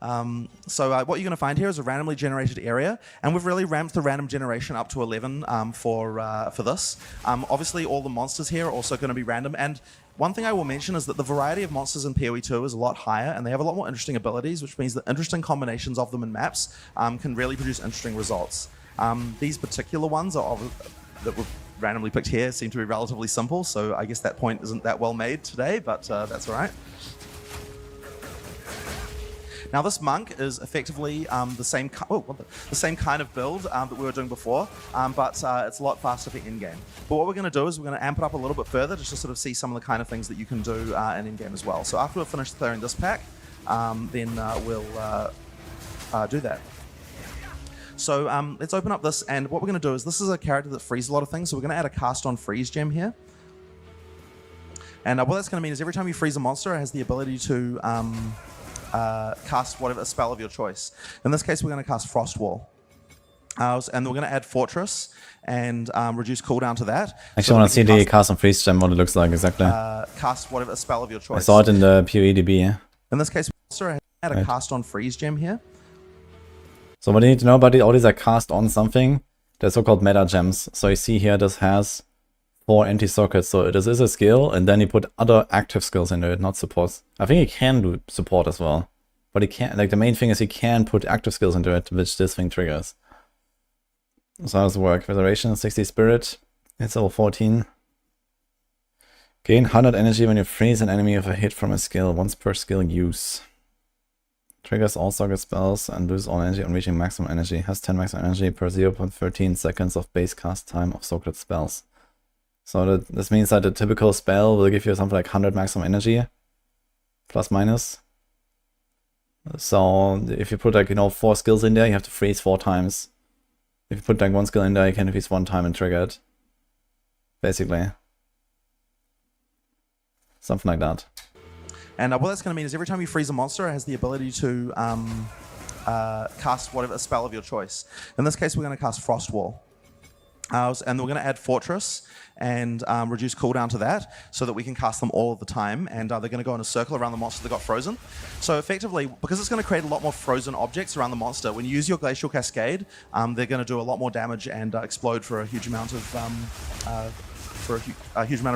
So what you're going to find here is a randomly generated area, and we've really ramped the random generation up to 11 for this. Obviously, all the monsters here are also going to be random, and one thing I will mention is that the variety of monsters in PoE 2 is a lot higher, and they have a lot more interesting abilities, which means that interesting combinations of them in maps can really produce interesting results. These particular ones that we've randomly picked here seem to be relatively simple, so I guess that point isn't that well made today, but that's all right. Now, this monk is effectively the same kind of build that we were doing before, but it's a lot faster for in-game. But what we're going to do is we're going to amp it up a little bit further just to sort of see some of the kind of things that you can do in in-game as well. So after we've finished clearing this pack, then we'll do that. So let's open up this, and what we're going to do is this is a character that frees a lot of things, so we're going to add a cast on freeze gem here. And what that's going to mean is every time you freeze a monster, it has the ability to cast whatever spell of your choice. In this case, we're going to cast Frost Wall. And we're going to add Fortress and reduce cooldown to that. Actually, I want to see the cast on freeze gem, what it looks like exactly. Cast whatever spell of your choice. I saw it in the PoEDB, yeah. In this case, monster has add a cast on freeze gem here. So what you need to know about it, all these are cast on something. They're so-called meta gems. So you see here, this has 4 empty sockets. So this is a skill, and then you put other active skills into it, not supports. I think you can do support as well. But you can't, like the main thing is you can put active skills into it, which this thing triggers. So how does it work? Reservation, 60 spirit. It's all 14. Gain 100 energy when you freeze an enemy with a hit from a skill, once per skill use. Triggers all socket spells and loses all energy on reaching maximum energy. Has 10 maximum energy per 0.13 seconds of base cast time of socket spells. So this means that the typical spell will give you something like 100 maximum energy, plus minus. So if you put like, 4 skills in there, you have to freeze 4 times. If you put like 1 skill in there, you can freeze 1 time and trigger it. Basically. Something like that. And what that's going to mean is every time you freeze a monster, it has the ability to cast whatever spell of your choice. In this case, we're going to cast Frost Wall. And we're going to add Fortress and reduce cooldown to that so that we can cast them all of the time. And they're going to go in a circle around the monster that got frozen. So effectively, because it's going to create a lot more frozen objects around the monster, when you use your Glacial Cascade, they're going to do a lot more damage and explode for a huge amount of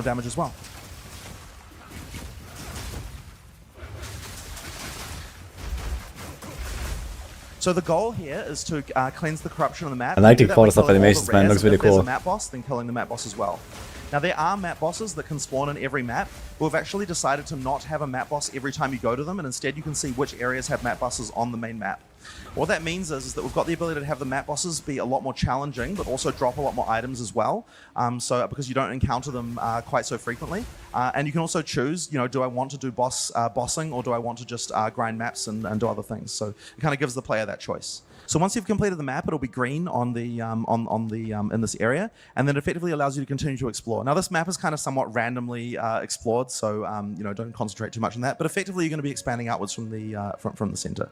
damage as well. So the goal here is to cleanse the corruption on the map. I like the quality stuff animations, man. It looks really cool. If there's a map boss, then killing the map boss as well. Now there are map bosses that can spawn in every map. We've actually decided to not have a map boss every time you go to them, and instead you can see which areas have map bosses on the main map. What that means is that we've got the ability to have the map bosses be a lot more challenging, but also drop a lot more items as well. So because you don't encounter them quite so frequently, and you can also choose, do I want to do bossing, or do I want to just grind maps and do other things? So it kind of gives the player that choice. So once you've completed the map, it'll be green on the in this area, and then effectively allows you to continue to explore. Now this map is kind of somewhat randomly explored, so don't concentrate too much on that. But effectively, you're going to be expanding outwards from the center.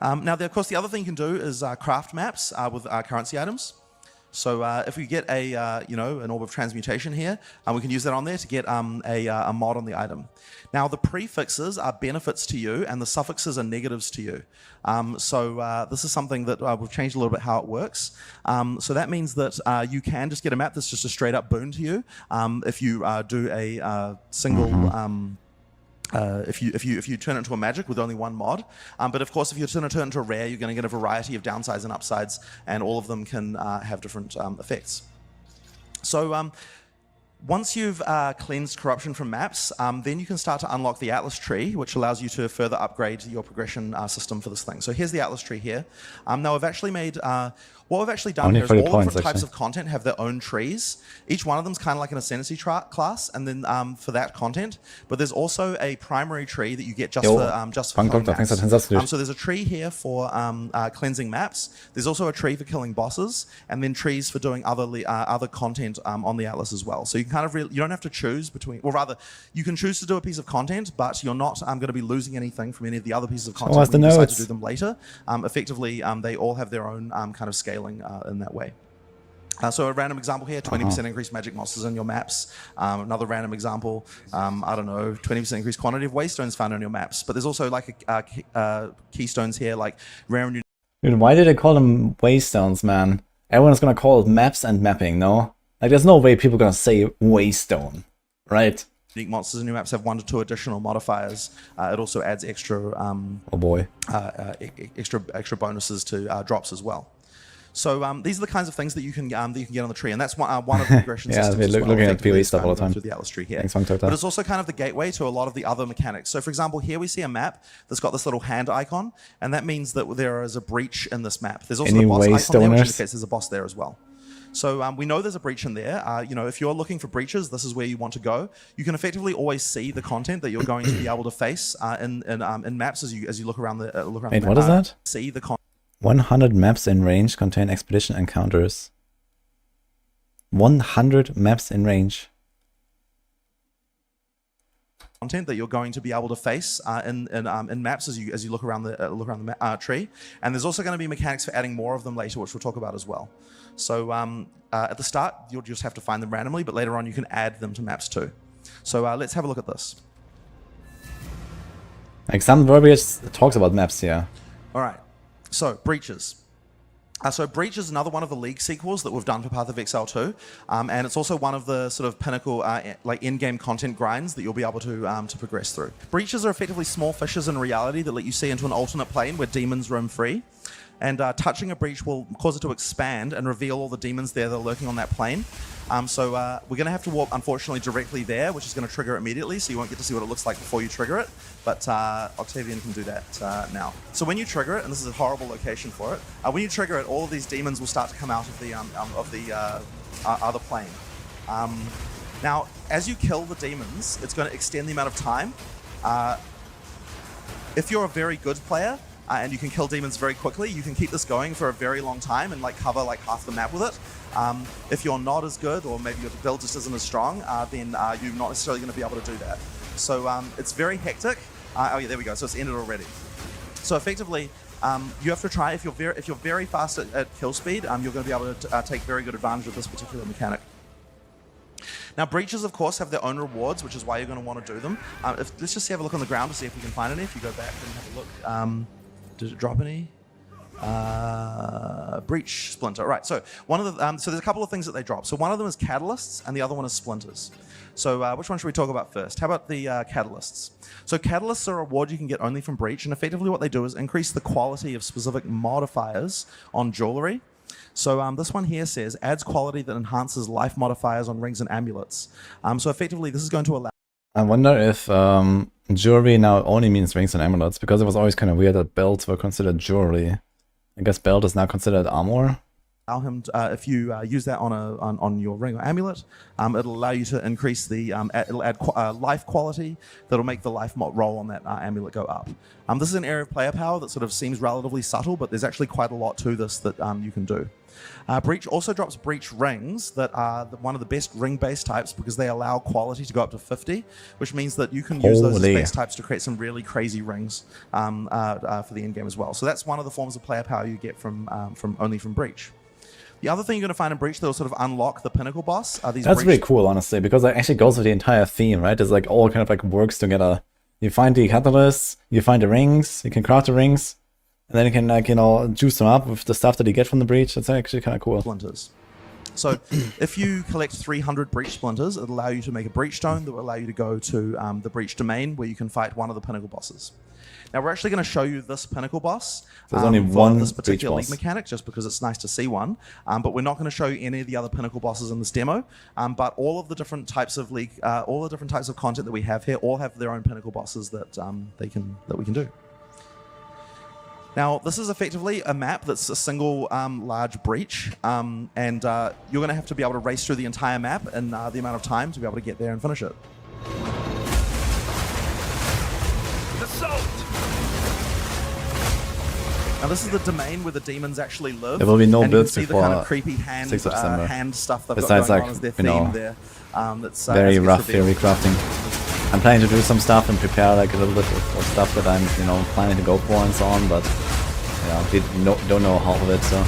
Now, of course, the other thing you can do is craft maps with currency items. So if we get an orb of transmutation here, we can use that on there to get a mod on the item. Now the prefixes are benefits to you, and the suffixes are negatives to you. So this is something that we've changed a little bit how it works. So that means that you can just get a map that's just a straight up boon to you if you do a single. If you turn it into a magic with only one mod. But of course, if you're going to turn it into a rare, you're going to get a variety of downsides and upsides, and all of them can have different effects. So once you've cleansed corruption from maps, then you can start to unlock the Atlas tree, which allows you to further upgrade your progression system for this thing. So here's the Atlas tree here. Now we've actually made... what we've actually done here is all different types of content have their own trees. Each one of them is kind of like an Ascendancy class, and then for that content. But there's also a primary tree that you get just for killing maps. So there's a tree here for cleansing maps. There's also a tree for killing bosses, and then trees for doing other content on the Atlas as well. So you can kind of you don't have to choose between, or rather, you can choose to do a piece of content, but you're not going to be losing anything from any of the other pieces of content when you decide to do them later. Effectively, they all have their own kind of scaling in that way. So a random example here, 20% increased magic monsters in your maps. Another random example, 20% increased quantity of waystones found on your maps. But there's also like keystones here, like rare and unique. Dude, why did they call them waystones, man? Everyone's gonna call it maps and mapping, no? Like, there's no way people are gonna say waystone, right? Unique monsters in your maps have 1 to 2 additional modifiers. It also adds extra extra bonuses to drops as well. So these are the kinds of things that you can get on the tree, and that's one of the progression systems. Yeah, looking at PoE stuff all the time. Through the Atlas tree here. But it's also kind of the gateway to a lot of the other mechanics. So, for example, here we see a map that's got this little hand icon, and that means that there is a breach in this map. There's also a boss icon there, which indicates there's a boss there as well. So we know there's a breach in there. If you're looking for breaches, this is where you want to go. You can effectively always see the content that you're going to be able to face in maps as you look around the map. Wait, what is that? See the content. 100 maps in range contain expedition encounters. 100 maps in range. Content that you're going to be able to face in maps as you look around the tree, and there's also going to be mechanics for adding more of them later, which we'll talk about as well. So at the start, you'll just have to find them randomly, but later on you can add them to maps too. So let's have a look at this. Like, some verbiage talks about maps here. All right. So, breaches. So Breach is another one of the League sequels that we've done for Path of Exile 2, and it's also one of the sort of pinnacle like in-game content grinds that you'll be able to progress through. Breaches are effectively small fissures in reality that let you see into an alternate plane where demons roam free. and touching a breach will cause it to expand and reveal all the demons there that are lurking on that plane. So we're going to have to warp, unfortunately, directly there, which is going to trigger immediately, so you won't get to see what it looks like before you trigger it, but Octavian can do that now. So when you trigger it, and this is a horrible location for it, when you trigger it, all of these demons will start to come out of the other plane. Now, as you kill the demons, it's going to extend the amount of time. If you're a very good player, and you can kill demons very quickly, you can keep this going for a very long time and like cover like half the map with it. If you're not as good, or maybe your build just isn't as strong, then you're not necessarily going to be able to do that. So it's very hectic. Oh yeah, there we go. So it's ended already. So effectively, you have to try, if you're very fast at kill speed, you're going to be able to take very good advantage of this particular mechanic. Now, breaches, of course, have their own rewards, which is why you're going to want to do them. Let's just have a look on the ground to see if we can find any. If you go back and have a look. Did it drop any? Breach splinter. Right. So one of the so there's a couple of things that they drop. So one of them is catalysts, and the other one is splinters. So which one should we talk about first? How about the catalysts? So catalysts are a reward you can get only from breach, and effectively what they do is increase the quality of specific modifiers on jewelry. So this one here says adds quality that enhances life modifiers on rings and amulets. So effectively, this is going to allow. I wonder if jewelry now only means rings and amulets, because it was always kind of weird that belts were considered jewelry. I guess belt is now considered armor. Allow him to, if you use that on your ring or amulet, it'll allow you to increase the it'll add life quality that'll make the life roll on that amulet go up. This is an area of player power that sort of seems relatively subtle, but there's actually quite a lot to this that you can do. Breach also drops breach rings that are one of the best ring-based types because they allow quality to go up to 50, which means that you can use those as base types to create some really crazy rings for the endgame as well. So that's one of the forms of player power you get from only from breach. The other thing you're going to find in breach that will sort of unlock the pinnacle boss are these. That's really cool, honestly, because it actually goes with the entire theme, right? It's like all kind of like works together. You find the catalysts, you find the rings, you can craft the rings. And then you can, like, you know, juice them up with the stuff that you get from the breach. That's actually kind of cool. Splinters. So if you collect 300 breach splinters, it'll allow you to make a breach stone that will allow you to go to the breach domain where you can fight one of the pinnacle bosses. Now, we're actually going to show you this pinnacle boss. There's only one this particular breach boss. league mechanic, just because it's nice to see one. But we're not going to show you any of the other pinnacle bosses in this demo. But all of the different types of league, all the different types of content that we have here, all have their own pinnacle bosses that we can do. Now, this is effectively a map that's a single large breach, and you're going to have to be able to race through the entire map in the amount of time to be able to get there and finish it. Assault! Now, this is the domain where the demons actually live. There will be no and builds you can see before the kind of creepy hand, 6th of December. Hand stuff they've Besides, got going like, on as their you know, theme there. That's very rough theory crafting. I'm planning to do some stuff and prepare like a little bit of stuff that I'm, you know, planning to go for and so on, but yeah, don't know half of it, so.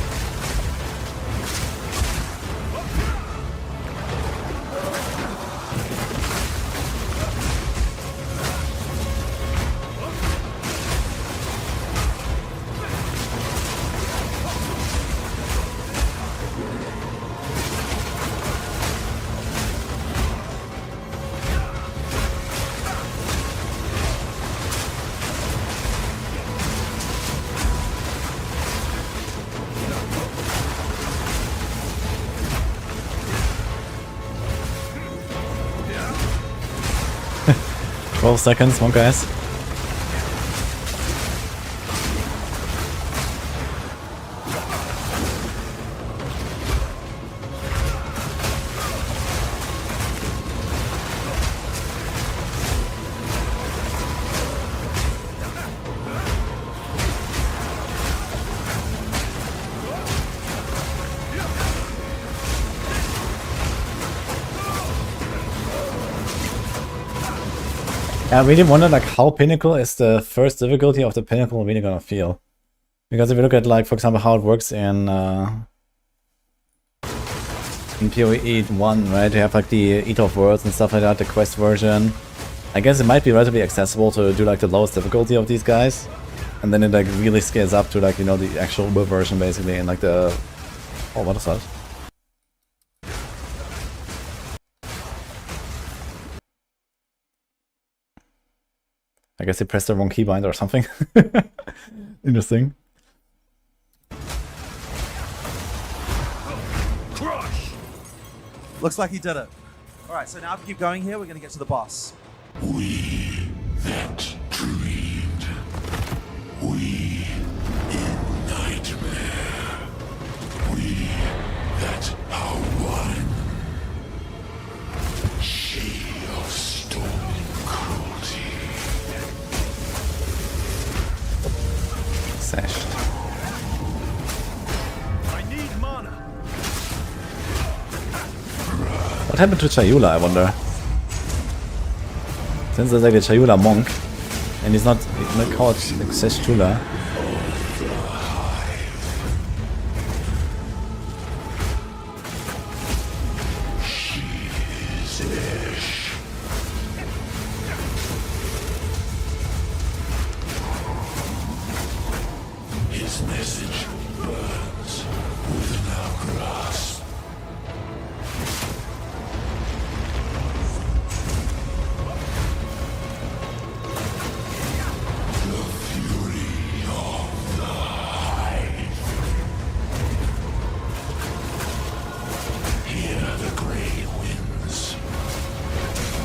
Twelve seconds, one guys. I really wonder like how Pinnacle is the first difficulty of the Pinnacle really gonna feel. Because if you look at like, for example, how it works in PoE 1, right? You have like the Eater of Worlds and stuff like that, the quest version. I guess it might be relatively accessible to do like the lowest difficulty of these guys. And then it like really scales up to like, you know, the actual WoW version basically, and like the... Oh, what is that? I guess they pressed the wrong keybind or something. Interesting. Crush! Looks like he did it. Alright, so now if we keep going here, we're going to get to the boss. We that dreamed. We in nightmare. We that are one. She of storming cruelty. Sashed. I need mana. What happened to Chayula, I wonder? Since there's like a Chayula monk, and he's not called like Seshchula. His message burns within our grasp. The fury of the hive. Hear the great winds.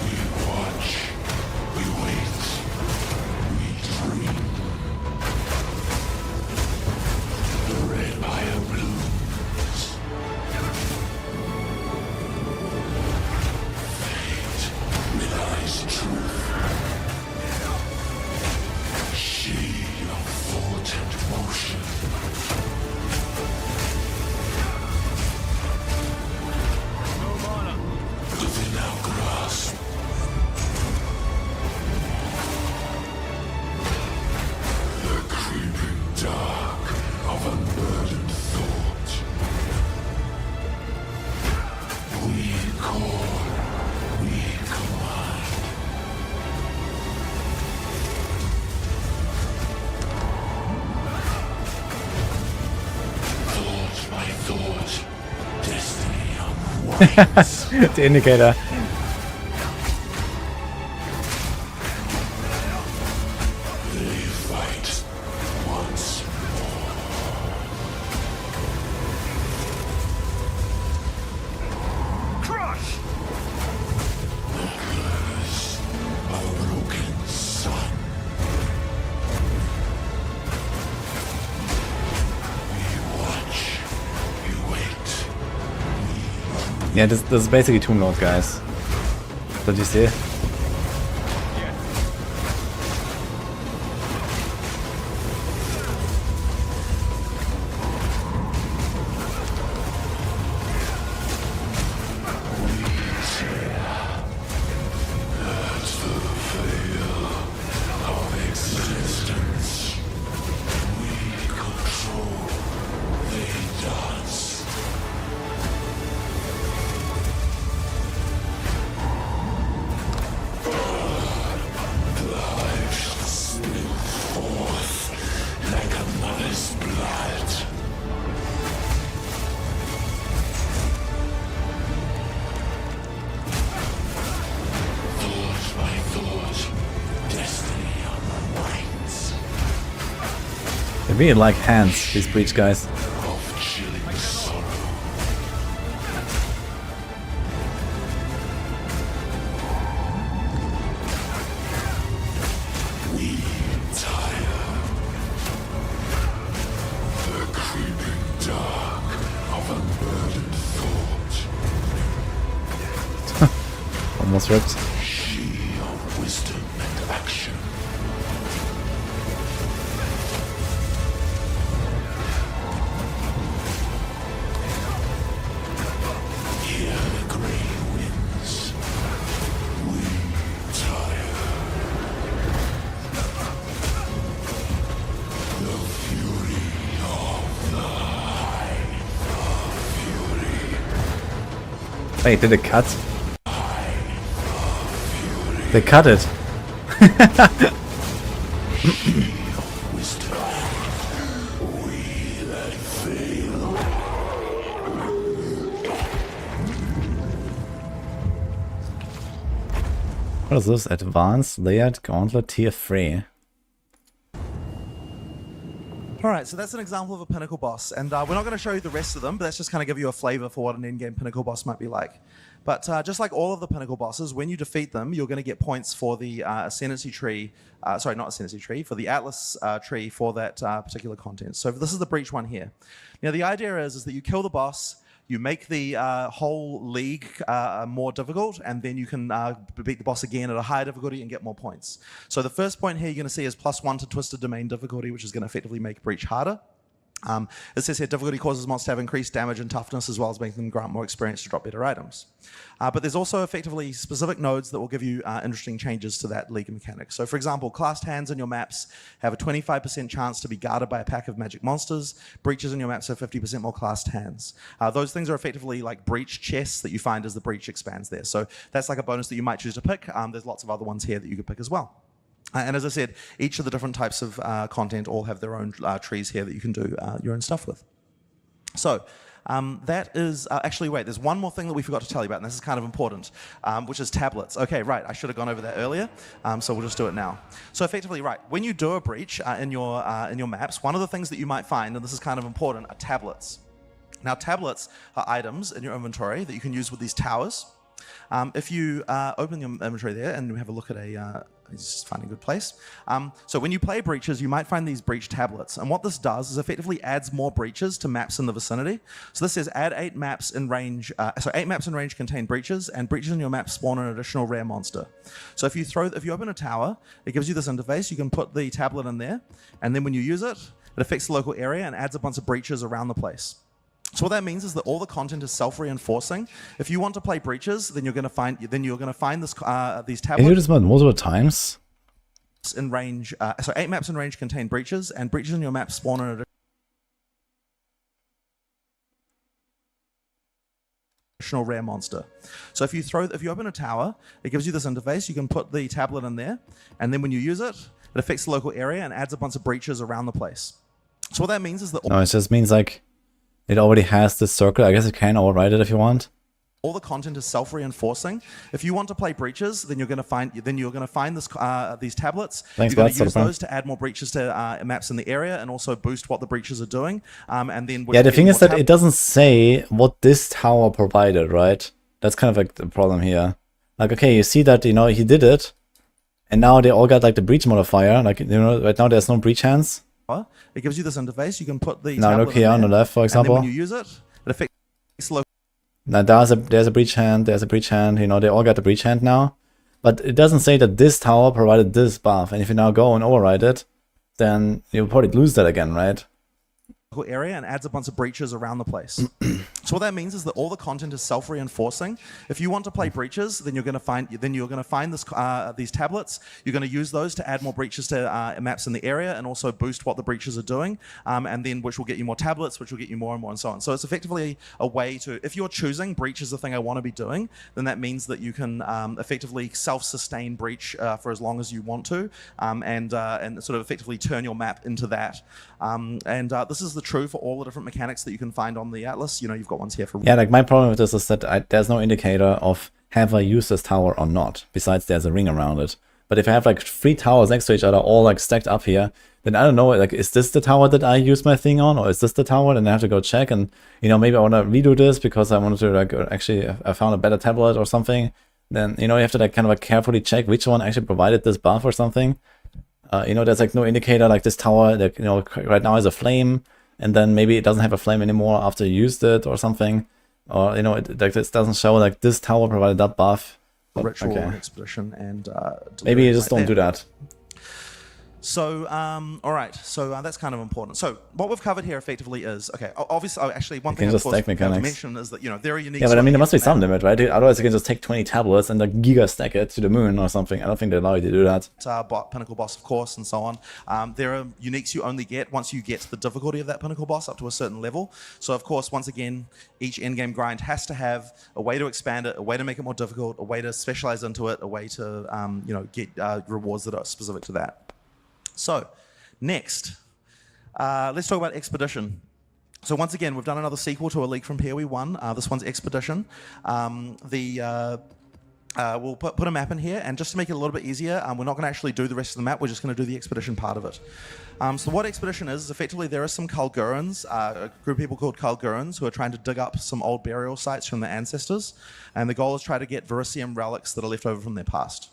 We watch, we wait, we dream. The red fire blooms. Fate realize truth. She of thought and motion. Within our grasp. The creeping dark of unburdened thought. We call, we command. Thought by thought, destiny unwinds. The indicator. They fight once more. Crush! The curse of a broken sun. We watch, we wait. Yeah, this is basically Tomb Lord, guys. What do you see? That's the veil of existence. We control, they dance. Life shall spill forth like a mother's blood. Thought by thought, destiny unwinds. They really like hands, these breach guys. Of chilling sorrow. We tire. The creeping dark of unburdened thought. Almost ripped. She of wisdom and action. Hear the grey winds. We tire. The fury of the hive. Fury. Wait, did it cut? They cut it. Wisdom. We that fail. What is this? Advanced Layered Gauntlet Tier 3. All right, so that's an example of a pinnacle boss, and we're not going to show you the rest of them, but that's just kind of give you a flavor for what an endgame pinnacle boss might be like. But just like all of the pinnacle bosses, when you defeat them, you're going to get points for the Ascendancy tree, sorry, not Ascendancy tree, for the Atlas tree for that particular content. So this is the Breach one here. Now the idea is that you kill the boss, you make the whole league more difficult, and then you can beat the boss again at a higher difficulty and get more points. So the first point here you're going to see is +1 to Twisted Domain difficulty, which is going to effectively make Breach harder. It says here difficulty causes monsters to have increased damage and toughness, as well as making them grant more experience to drop better items. But there's also effectively specific nodes that will give you interesting changes to that league mechanic. So for example, classed hands in your maps have a 25% chance to be guarded by a pack of magic monsters. Breaches in your maps have 50% more classed hands. Those things are effectively like breach chests that you find as the breach expands there. So that's like a bonus that you might choose to pick. There's lots of other ones here that you could pick as well. And as I said, each of the different types of content all have their own trees here that you can do your own stuff with. So that is, actually wait, there's one more thing that we forgot to tell you about, and this is kind of important, which is tablets. Okay, right, I should have gone over that earlier, so we'll just do it now. So effectively, right, when you do a breach in your maps, one of the things that you might find, and this is kind of important, are tablets. Now tablets are items in your inventory that you can use with these towers. If you open your inventory there and have a look at just finding a good place. So when you play breaches, you might find these breach tablets. And what this does is effectively adds more breaches to maps in the vicinity. So this says add 8 maps in range, 8 maps in range contain breaches, and breaches in your map spawn an additional rare monster. So if you open a tower, it gives you this interface. You can put the tablet in there, and then when you use it, it affects the local area and adds a bunch of breaches around the place. So what that means is that all the content is self-reinforcing. If you want to play breaches, then you're going to find this these tablets. Can you do this multiple times? In range, so 8 maps in range contain breaches, and breaches in your map spawn an additional rare monster. So if you open a tower, it gives you this interface. You can put the tablet in there, and then when you use it, it affects the local area and adds a bunch of breaches around the place. So what that means is that no, it just means like it already has this circle. I guess it can override it if you want. All the content is self-reinforcing. If you want to play breaches, then you're going to find these tablets. Thanks, you're going to use those to add more breaches to maps in the area and also boost what the breaches are doing. And then yeah, the thing is that it doesn't say what this tower provided, right? That's kind of like the problem here. Like, okay, you see that, he did it, and now they all got like the breach modifier. Like, right now there's no breach hands. It gives you this interface. You can put the now look here on the left, for example. And then when you use it, it affects local. Now there's a breach hand, there's a breach hand. They all got the breach hand now, but it doesn't say that this tower provided this buff. And if you now go and override it, then you'll probably lose that again, right? Area and adds a bunch of breaches around the place. So what that means is that all the content is self-reinforcing. If you want to play breaches, then you're going to find these tablets. You're going to use those to add more breaches to maps in the area and also boost what the breaches are doing, and then which will get you more tablets, which will get you more and more and so on. So it's effectively a way to, if you're choosing breach is the thing I want to be doing, then that means that you can effectively self-sustain breach for as long as you want to, and sort of effectively turn your map into that. This is true for all the different mechanics that you can find on the Atlas. You've got ones here for... Yeah, like my problem with this is that there's no indicator of have I used this tower or not, besides there's a ring around it. But if I have like 3 towers next to each other, all like stacked up here, then I don't know, like, is this the tower that I use my thing on, or is this the tower? And I have to go check, and maybe I want to redo this because I wanted to like actually I found a better tablet or something. Then you have to like kind of like carefully check which one actually provided this buff or something. There's like no indicator like this tower that right now has a flame, and then maybe it doesn't have a flame anymore after you used it or something, or like this doesn't show like this tower provided that buff. Ritual expedition and maybe you just don't do that. So, all right. So that's kind of important. So what we've covered here effectively is, okay, obviously, actually, one thing of course to mention is that, there are unique... Yeah, but I mean, there must be some limit, right? Otherwise, you can just take 20 tablets and like giga stack it to the moon or something. I don't think they allow you to do that. Pinnacle boss, of course, and so on. There are uniques you only get once you get the difficulty of that pinnacle boss up to a certain level. So, of course, once again, each endgame grind has to have a way to expand it, a way to make it more difficult, a way to specialize into it, a way to, get rewards that are specific to that. So, next, let's talk about Expedition. So once again, we've done another sequel to a leak from PoE 1. This one's Expedition. we'll put a map in here, and just to make it a little bit easier, we're not going to actually do the rest of the map, we're just going to do the expedition part of it. So what expedition is effectively there are some Kalgurans, a group of people called Kalgurans, who are trying to dig up some old burial sites from their ancestors, and the goal is try to get Verisium relics that are left over from their past.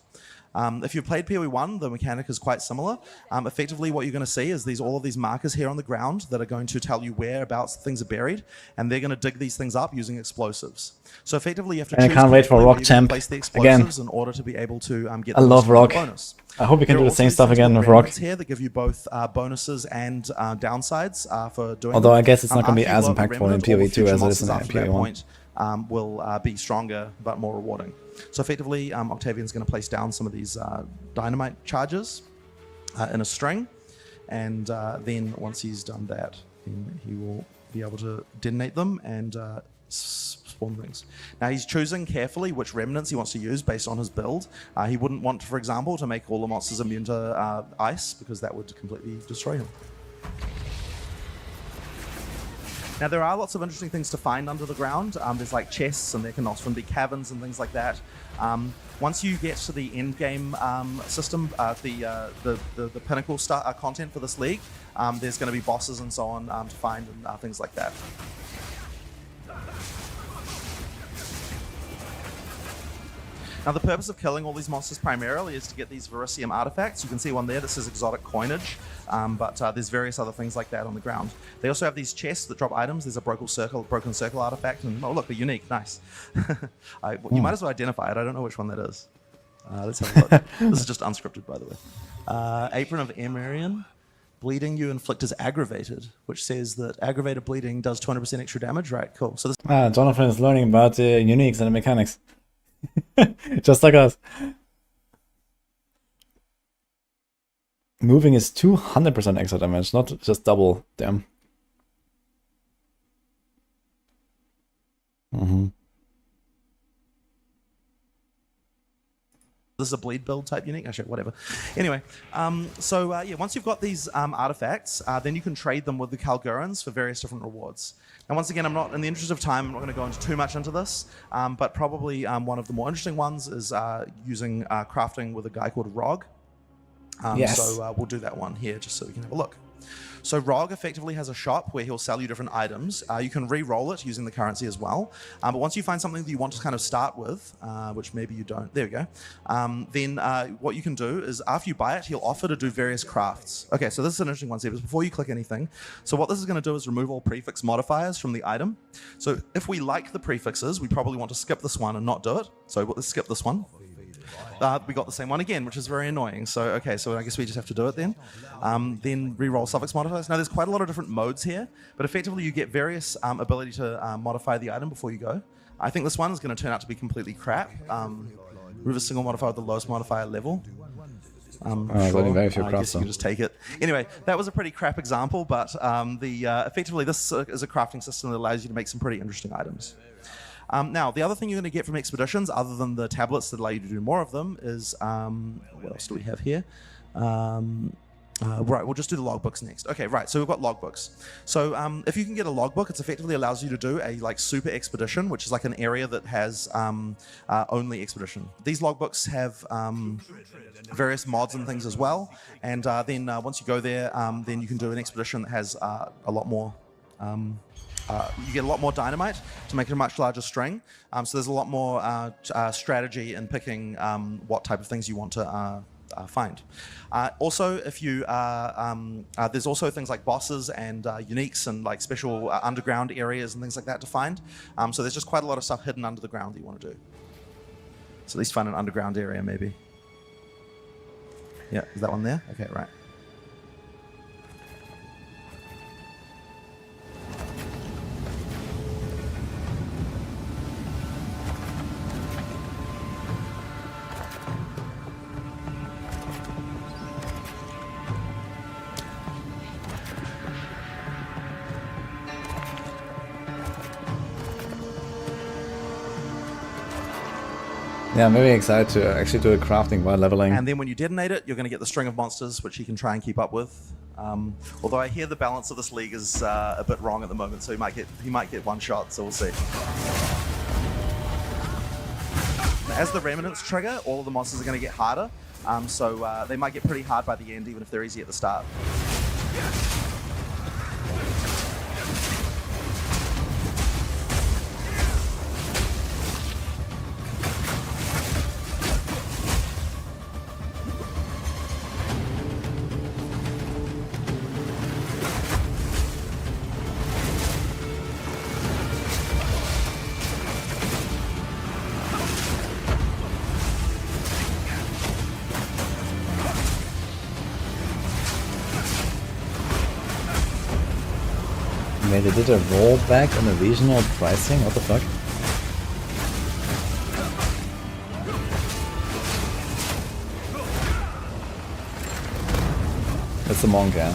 If you've played PoE 1, the mechanic is quite similar. Effectively, what you're going to see is all of these markers here on the ground that are going to tell you whereabouts things are buried, and they're going to dig these things up using explosives. So effectively, you have to choose. I can't wait for Rock Champ place the explosives in order to be able to get. I love Rock. Bonus. I hope we can do the same stuff again with Rock. Here that give you both bonuses and downsides for doing. Although I guess it's not going to be as impactful in PoE 2 as it is in PoE 1. Will be stronger but more rewarding. So effectively, Octavian's going to place down some of these dynamite charges in a string, and then once he's done that, then he will be able to detonate them and spawn things. Now he's choosing carefully which remnants he wants to use based on his build. He wouldn't want, for example, to make all the monsters immune to ice, because that would completely destroy him. Now there are lots of interesting things to find under the ground. There's like chests, and there can often be caverns and things like that. Once you get to the endgame system, the pinnacle content for this league, there's going to be bosses and so on to find and things like that. Now the purpose of killing all these monsters primarily is to get these Verisium artifacts. You can see one there that says exotic coinage, but there's various other things like that on the ground. They also have these chests that drop items. There's a broken circle artifact, and oh look, they're unique, nice. You might as well identify it. I don't know which one that is. Let's have a look. This is just unscripted, by the way. Apron of Emerian. Bleeding you inflict is aggravated, which says that aggravated bleeding does 200% extra damage. Right, cool. So this. Jonathan is learning about the uniques and the mechanics. Just like us. Moving is 200% extra damage, not just double. Damn. This is a bleed build type unique. Actually, whatever. Anyway, yeah, once you've got these artifacts, then you can trade them with the Kalgurans for various different rewards. And once again, I'm not, in the interest of time, I'm not going to go into too much into this, but probably one of the more interesting ones is using crafting with a guy called Rog. Yes. So we'll do that one here just so we can have a look. So Rog effectively has a shop where he'll sell you different items. You can re-roll it using the currency as well. But once you find something that you want to kind of start with, which maybe you don't, there we go. Then what you can do is after you buy it, he'll offer to do various crafts. Okay, so this is an interesting one, Sebas, before you click anything. So what this is going to do is remove all prefix modifiers from the item. So if we like the prefixes, we probably want to skip this one and not do it. So let's skip this one. We got the same one again, which is very annoying. So, okay, so I guess we just have to do it then. Then re-roll suffix modifiers. Now, there's quite a lot of different modes here, but effectively you get various ability to modify the item before you go. I think this one is going to turn out to be completely crap. Remove a single modifier with the lowest modifier level. Sure. Very few I guess you can just take it. Anyway, that was a pretty crap example, but effectively this is a crafting system that allows you to make some pretty interesting items. Now, the other thing you're going to get from expeditions, other than the tablets that allow you to do more of them, is what else do we have here? Right, we'll just do the logbooks next. Okay, right, so we've got logbooks. So if you can get a logbook, it effectively allows you to do a super expedition, which is like an area that has only expedition. These logbooks have various mods and things as well, and then once you go there, then you can do an expedition that has a lot more. You get a lot more dynamite to make it a much larger string. So there's a lot more strategy in picking what type of things you want to find. Also, if you there's also things like bosses and uniques and like special underground areas and things like that to find. So there's just quite a lot of stuff hidden under the ground that you want to do. So at least find an underground area maybe. Yeah, is that one there? Okay, right. Yeah, I'm very excited to actually do a crafting while leveling. And then when you detonate it, you're going to get the string of monsters, which you can try and keep up with. Although I hear the balance of this league is a bit wrong at the moment, so he might get one shot, so we'll see. as the remnants trigger, all of the monsters are going to get harder. So they might get pretty hard by the end, even if they're easy at the start. Wait, they did a rollback on the regional pricing? What the fuck? That's the monk, yeah.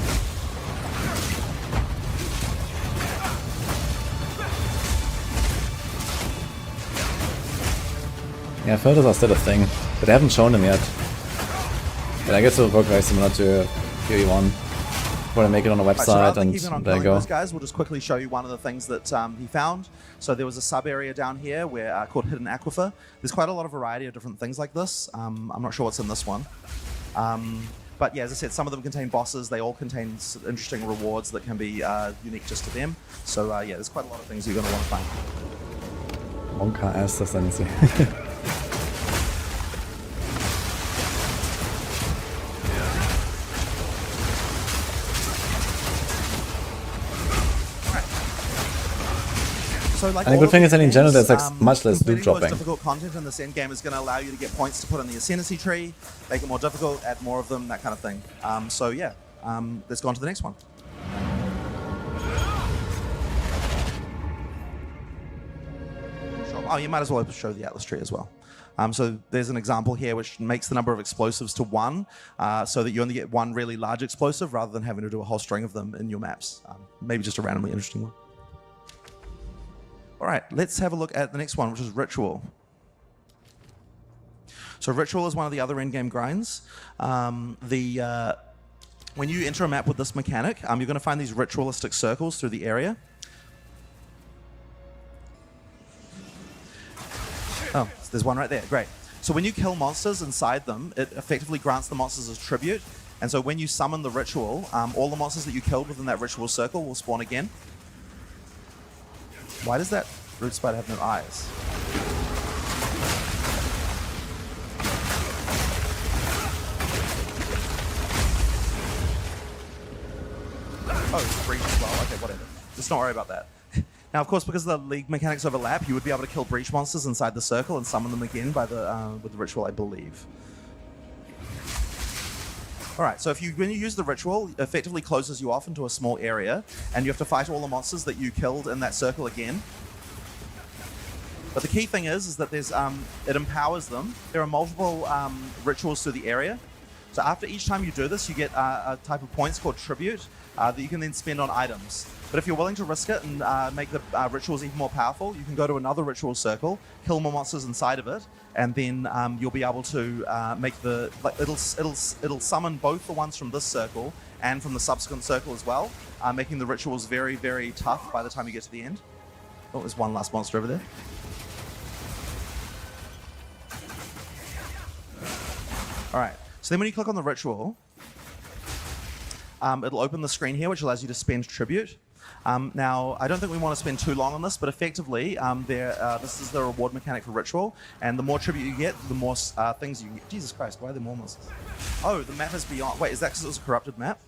Yeah, filters are still a thing, but they haven't shown them yet. But I guess it will work very similar to PoE1. Want to make it on a website, and there you go. Those guys, we'll just quickly show you one of the things that he found. So there was a sub area down here where called Hidden Aquifer. There's quite a lot of variety of different things like this. I'm not sure what's in this one. But yeah, as I said, some of them contain bosses. They all contain interesting rewards that can be unique just to them. So yeah, there's quite a lot of things you're going to want to find. Monka Ascendancy. So, like, and the good thing is that in general there's like much less loot dropping. Most difficult content in this endgame is going to allow you to get points to put in the Ascendancy tree, make it more difficult, add more of them, that kind of thing. So yeah, let's go on to the next one. Oh, you might as well show the Atlas tree as well. So there's an example here which makes the number of explosives to 1, so that you only get one really large explosive rather than having to do a whole string of them in your maps. Maybe just a randomly interesting one. All right, let's have a look at the next one, which is Ritual. So Ritual is one of the other endgame grinds. When you enter a map with this mechanic, you're going to find these ritualistic circles through the area. Oh, there's one right there. Great. So when you kill monsters inside them, it effectively grants the monsters as tribute. And so when you summon the ritual, all the monsters that you killed within that ritual circle will spawn again. Why does that root spider have no eyes? Oh, it's breach as well. Okay, whatever. Let's not worry about that. Now, of course, because the league mechanics overlap, you would be able to kill breach monsters inside the circle and summon them again by the with the ritual, I believe. All right, so when you use the ritual, it effectively closes you off into a small area, and you have to fight all the monsters that you killed in that circle again. But the key thing is that there's it empowers them. There are multiple rituals through the area. So after each time you do this, you get a type of points called tribute that you can then spend on items. But if you're willing to risk it and make the rituals even more powerful, you can go to another ritual circle, kill more monsters inside of it, and then you'll be able to make the it'll summon both the ones from this circle and from the subsequent circle as well, making the rituals very, very tough by the time you get to the end. Oh, there's one last monster over there. All right. So then when you click on the ritual, it'll open the screen here, which allows you to spend tribute. Now, I don't think we want to spend too long on this, but effectively, this is the reward mechanic for Ritual, and the more tribute you get, the more things you get. Jesus Christ, why are there more monsters? Oh, the map is beyond. Wait, is that because it was a corrupted map?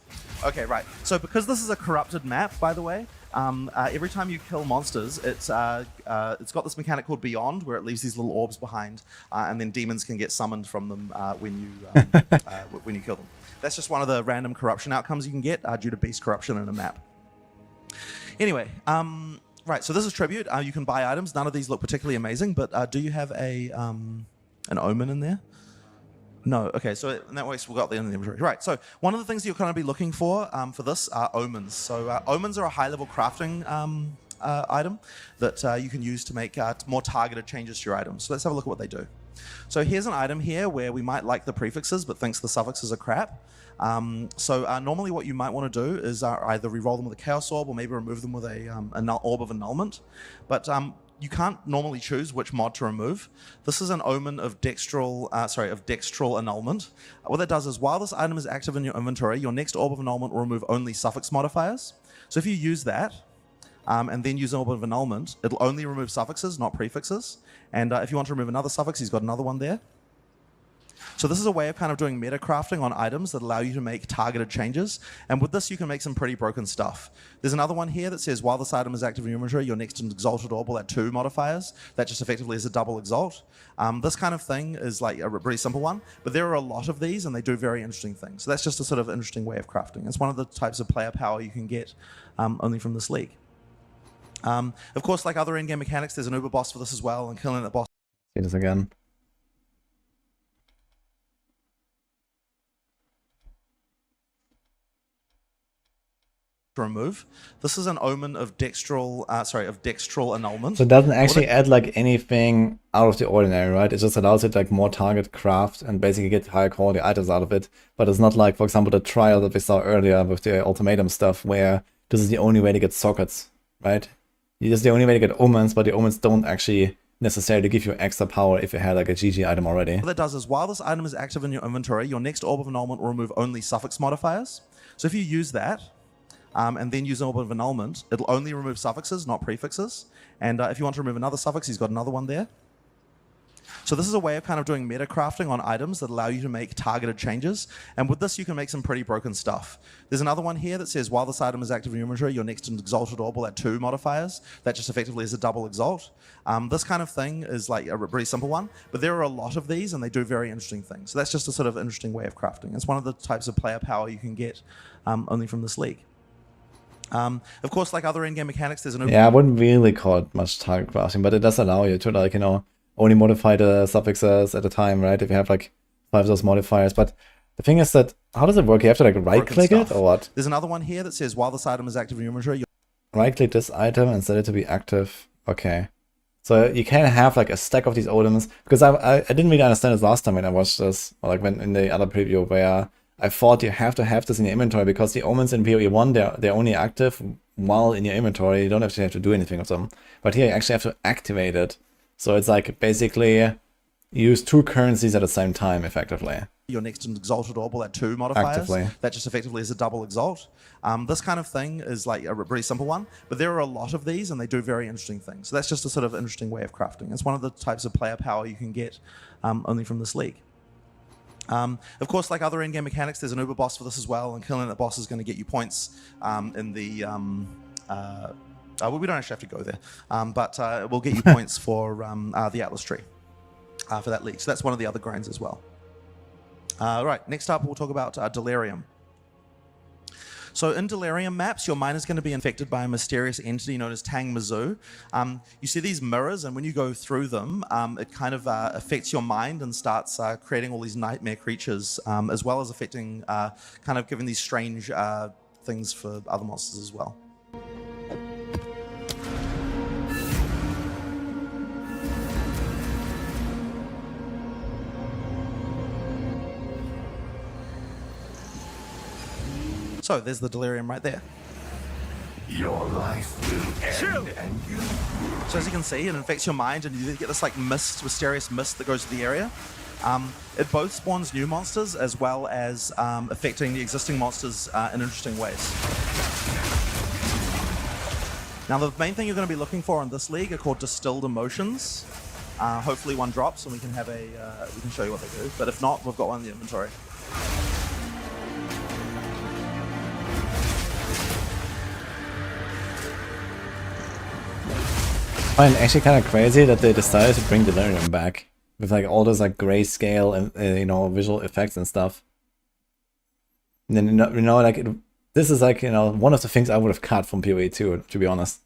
Okay, right. So because this is a corrupted map, by the way, every time you kill monsters, it's got this mechanic called Beyond, where it leaves these little orbs behind, and then demons can get summoned from them when you kill them. That's just one of the random corruption outcomes you can get due to beast corruption in a map. Anyway, right, so this is tribute. You can buy items. None of these look particularly amazing, but do you have an omen in there? No. Okay, so in that way, we've got the inventory. Right, so one of the things you're going to be looking for this are omens. So omens are a high-level crafting item that you can use to make more targeted changes to your items. So let's have a look at what they do. So here's an item here where we might like the prefixes, but thinks the suffixes are crap. Normally what you might want to do is either re-roll them with a Chaos Orb or maybe remove them with a orb of annulment. But you can't normally choose which mod to remove. This is an omen of dextral annulment. What that does is while this item is active in your inventory, your next orb of annulment will remove only suffix modifiers. So if you use that, and then use an orb of annulment, it'll only remove suffixes, not prefixes. And if you want to remove another suffix, he's got another one there. So this is a way of kind of doing meta crafting on items that allow you to make targeted changes. And with this, you can make some pretty broken stuff. There's another one here that says, while this item is active in your inventory, your next exalted orb will add 2 modifiers. That just effectively is a double exalt. This kind of thing is like a pretty simple one, but there are a lot of these and they do very interesting things. So that's just a sort of interesting way of crafting. It's one of the types of player power you can get only from this league. Of course, like other endgame mechanics, there's an uber boss for this as well, and killing that boss. See this again. To remove. This is an omen of dextral annulment. So it doesn't actually add like anything out of the ordinary, right? It just allows it like more target craft and basically get higher quality items out of it. But it's not like, for example, the trial that we saw earlier with the ultimatum stuff, where this is the only way to get sockets, right? This is the only way to get omens, but the omens don't actually necessarily give you extra power if you had like a GG item already. What that does is while this item is active in your inventory, your next orb of annulment will remove only suffix modifiers. So if you use that, and then use an orb of annulment, it'll only remove suffixes, not prefixes. And if you want to remove another suffix, he's got another one there. So this is a way of kind of doing meta crafting on items that allow you to make targeted changes. And with this, you can make some pretty broken stuff. There's another one here that says, while this item is active in your inventory, your next exalted orb will add 2 modifiers. That just effectively is a double exalt. This kind of thing is like a pretty simple one, but there are a lot of these and they do very interesting things. So that's just a sort of interesting way of crafting. It's one of the types of player power you can get only from this league. Of course, like other endgame mechanics, there's an... Yeah, I wouldn't really call it much target crafting, but it does allow you to, like, you know, only modify the suffixes at a time, right? If you have like 5 of those modifiers. But the thing is that, how does it work? You have to like right-click it or what? There's another one here that says, while this item is active in your inventory... Right-click this item and set it to be active. Okay. So you can have like a stack of these items, because I didn't really understand this last time when I watched this, or like when in the other preview, where I thought you have to have this in your inventory because the omens in PoE 1, they're only active while in your inventory. You don't actually have to do anything with them. But here you actually have to activate it. So it's like basically use 2 currencies at the same time, effectively. Your next exalted orb will add 2 modifiers. Actively. That just effectively is a double exalt. This kind of thing is like a pretty simple one, but there are a lot of these and they do very interesting things. So that's just a sort of interesting way of crafting. It's one of the types of player power you can get only from this league. Of course, like other endgame mechanics, there's an uber boss for this as well, and killing that boss is going to get you points in the... well, we don't actually have to go there, but it will get you points for the Atlas tree for that league. So that's one of the other grinds as well. Right, next up we'll talk about Delirium. So in Delirium maps, your mind is going to be infected by a mysterious entity known as Tang Mizzou. You see these mirrors, and when you go through them, it kind of affects your mind and starts creating all these nightmare creatures, as well as affecting, kind of giving these strange things for other monsters as well. So there's the Delirium right there. Your life will end, and you... So as you can see, it infects your mind, and you get this like mist, mysterious mist that goes to the area. It both spawns new monsters as well as affecting the existing monsters in interesting ways. Now the main thing you're going to be looking for in this league are called distilled emotions. Hopefully one drops, and we can have a we can show you what they do. But if not, we've got one in the inventory. I find actually kind of crazy that they decided to bring Delirium back with like all those like grayscale and you know, visual effects and stuff. And then you know like this is like, you know, one of the things I would have cut from PoE 2, to be honest.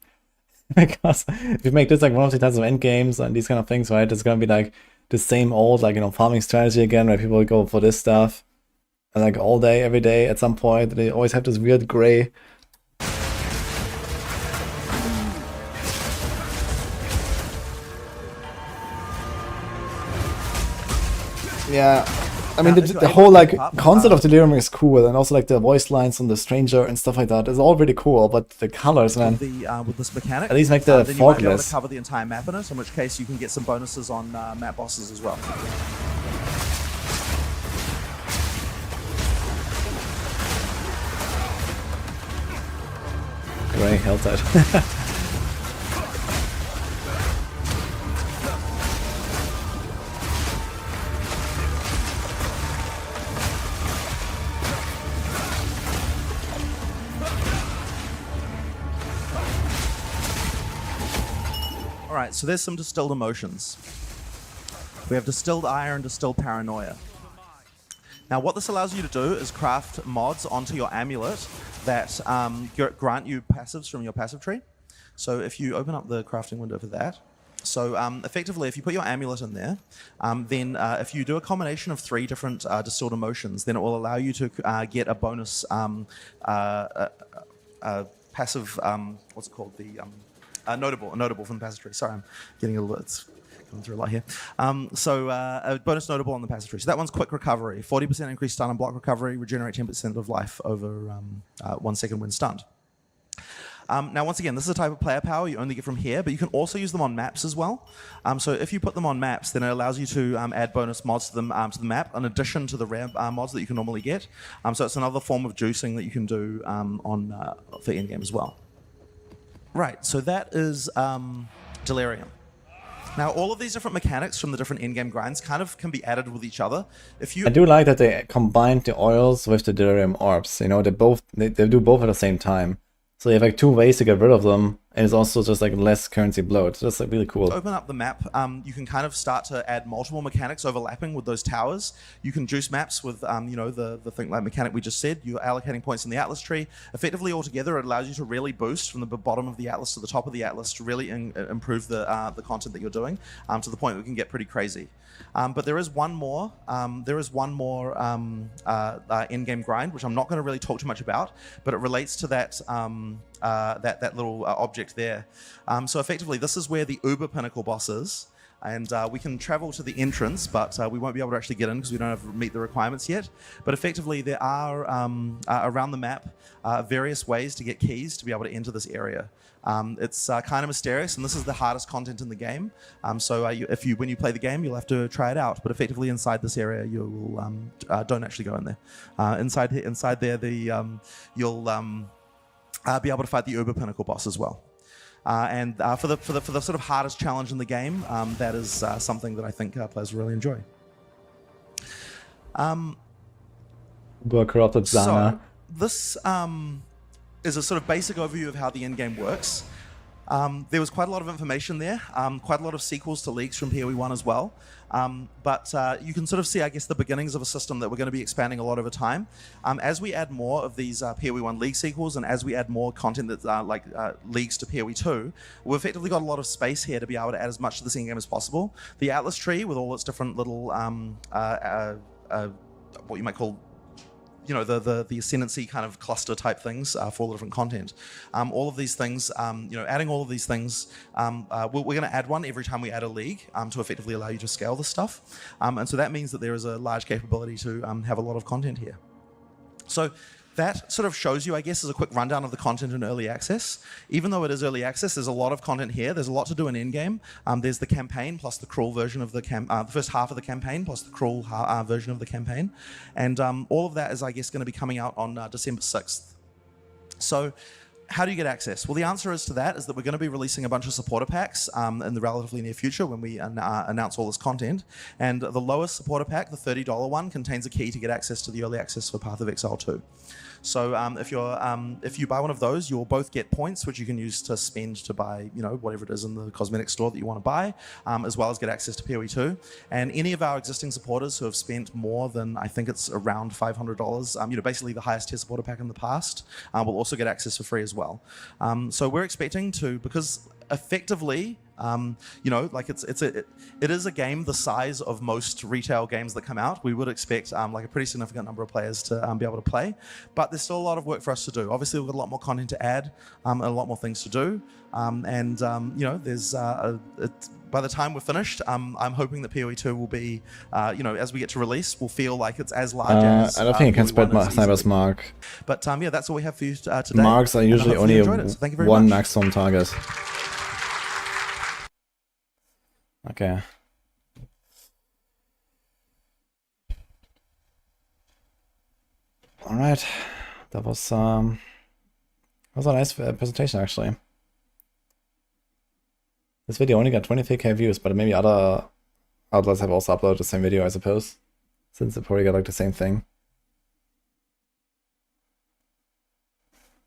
Because if you make this like one of the types of end games and these kind of things, right, it's gonna be like the same old, like, you know, farming strategy again, where people go for this stuff and like all day, every day. At some point they always have this weird gray. Yeah, I mean, the whole like concept of Delirium is cool, and also like the voice lines from the stranger and stuff like that is all really cool. But the colors, man, with this mechanic, at least make the then you might be able to faultless. cover the entire map in it. In which case, you can get some bonuses on map bosses as well. Grey Helltide. Alright, so there's some distilled emotions. We have distilled ire and distilled paranoia. Now what this allows you to do is craft mods onto your amulet that grant you passives from your passive tree. So if you open up the crafting window for that, so effectively if you put your amulet in there, then if you do a combination of 3 different distilled emotions, then it will allow you to get a bonus passive, what's it called, notable from the passive tree. Sorry, I'm getting a little bit, going through a lot here. A bonus notable on the passive tree. So that one's quick recovery, 40% increased stun and block recovery, regenerate 10% of life over 1 second when stunned. Now, once again, this is a type of player power you only get from here, but you can also use them on maps as well. So if you put them on maps, then it allows you to add bonus mods to them to the map, in addition to the rare mods that you can normally get. So it's another form of juicing that you can do for endgame as well. Right, so that is Delirium. Now, all of these different mechanics from the different endgame grinds kind of can be added with each other. I do like that they combined the oils with the Delirium orbs. You know, they do both at the same time. So you have like 2 ways to get rid of them, and it's also just like less currency bloat. That's like really cool. Open up the map, you can kind of start to add multiple mechanics overlapping with those towers. You can juice maps with, you know, the thing like mechanic we just said. You're allocating points in the Atlas tree. Effectively, altogether, it allows you to really boost from the bottom of the Atlas to the top of the Atlas to really improve the content that you're doing to the point where it can get pretty crazy. But there is one more. Endgame grind, which I'm not going to really talk too much about, but it relates to that that little object there. So effectively, this is where the Uber Pinnacle boss is. And we can travel to the entrance, but we won't be able to actually get in because we don't have to meet the requirements yet. But effectively, there are, around the map, various ways to get keys to be able to enter this area. It's kind of mysterious, and this is the hardest content in the game. So when you play the game, you'll have to try it out. But effectively, inside this area, you'll don't actually go in there. Inside there, you'll be able to fight the Uber Pinnacle boss as well. And for the sort of hardest challenge in the game, that is something that I think players really enjoy. Corrupted Zana. So this is a sort of basic overview of how the endgame works. There was quite a lot of information there, quite a lot of sequels to leaks from PoE 1 as well. But you can sort of see, I guess, the beginnings of a system that we're going to be expanding a lot over time. As we add more of these PoE 1 league sequels, and as we add more content that's leagues to PoE 2, we've effectively got a lot of space here to be able to add as much to this endgame as possible. The Atlas tree, with all its different little, what you might call, you know, the Ascendancy kind of cluster type things for all the different content. All of these things, you know, adding all of these things, we're going to add one every time we add a league to effectively allow you to scale this stuff. And so that means that there is a large capability to have a lot of content here. So that sort of shows you, I guess, as a quick rundown of the content in early access. Even though it is early access, there's a lot of content here. There's a lot to do in endgame. There's the campaign plus the cruel version of the first half of the campaign plus the cruel version of the campaign. And all of that is, I guess, going to be coming out on December 6th. So how do you get access? Well, the answer is to that is that we're going to be releasing a bunch of supporter packs in the relatively near future when we announce all this content. And the lowest supporter pack, the $30 one, contains a key to get access to the early access for Path of Exile 2. So if you buy one of those, you'll both get points, which you can use to spend to buy, you know, whatever it is in the cosmetic store that you want to buy, as well as get access to PoE 2. And any of our existing supporters who have spent more than, I think it's around $500, you know, basically the highest tier supporter pack in the past, will also get access for free as well. So we're expecting to, because effectively, you know, like it is a game the size of most retail games that come out. We would expect like a pretty significant number of players to be able to play, but there's still a lot of work for us to do. Obviously, we've got a lot more content to add, and a lot more things to do, and you know, there's by the time we're finished, I'm hoping that PoE 2 will be, you know, as we get to release, will feel like it's as large as. I don't think you can spread Sniper's Mark. But yeah, that's all we have for you today. Marks are usually only one maximum target. Okay. All right, that was a nice presentation actually. This video only got 23k views, but maybe other outlets have also uploaded the same video, I suppose, since it probably got like the same thing.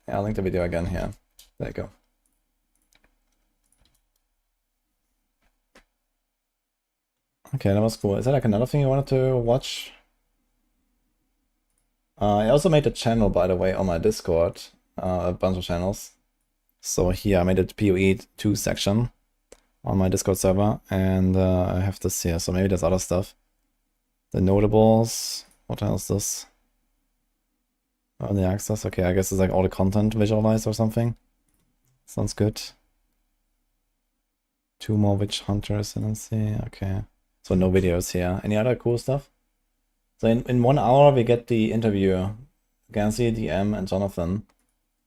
Yeah, I'll link the video again here. There you go. Okay, that was cool. Is that like another thing you wanted to watch? I also made a channel, by the way, on my Discord, a bunch of channels. So here I made a PoE 2 section on my Discord server, and I have this here, so maybe there's other stuff. The notables, what else is this? Early access, okay, I guess it's like all the content visualized or something. Sounds good. 2 more witch hunters, Ascendancy, okay. So no videos here. Any other cool stuff? So in 1 hour we get the interview. Gansey, DM, and Jonathan.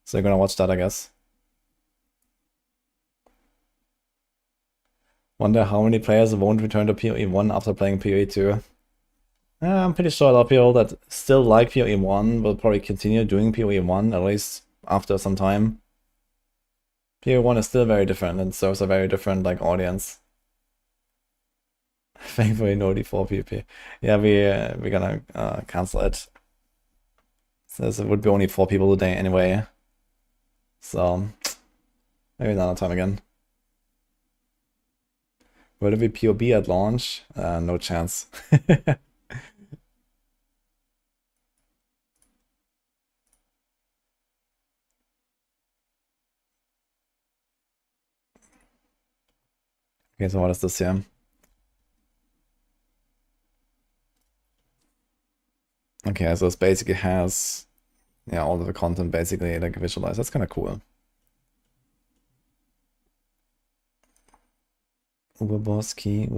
So you're gonna watch that, I guess. Wonder how many players won't return to PoE 1 after playing PoE 2. I'm pretty sure a lot of people that still like PoE 1 will probably continue doing PoE 1, at least after some time. PoE 1 is still very different and serves a very different like audience. Thankfully no D4 PvP. Yeah, we're gonna cancel it. Says it would be only 4 people today anyway. So maybe another time again. Will it be PoB at launch? No chance. Okay, so what is this here? Okay, so it basically has, yeah, all of the content basically like visualized. That's kind of cool. Uberboss key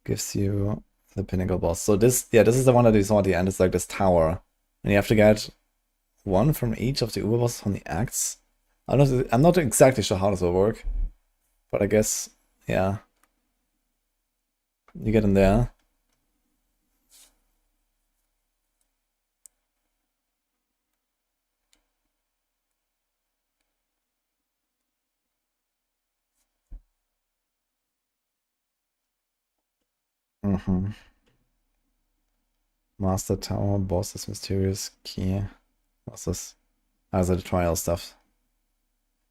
gives you the pinnacle boss. So this, yeah, this is the one that you saw at the end. It's like this tower, and you have to get 1 from each of the Uberboss from the acts. I'm not exactly sure how this will work, but I guess, yeah, you get in there. Master Tower, bosses, mysterious key. What's this? Ah, the trial stuff.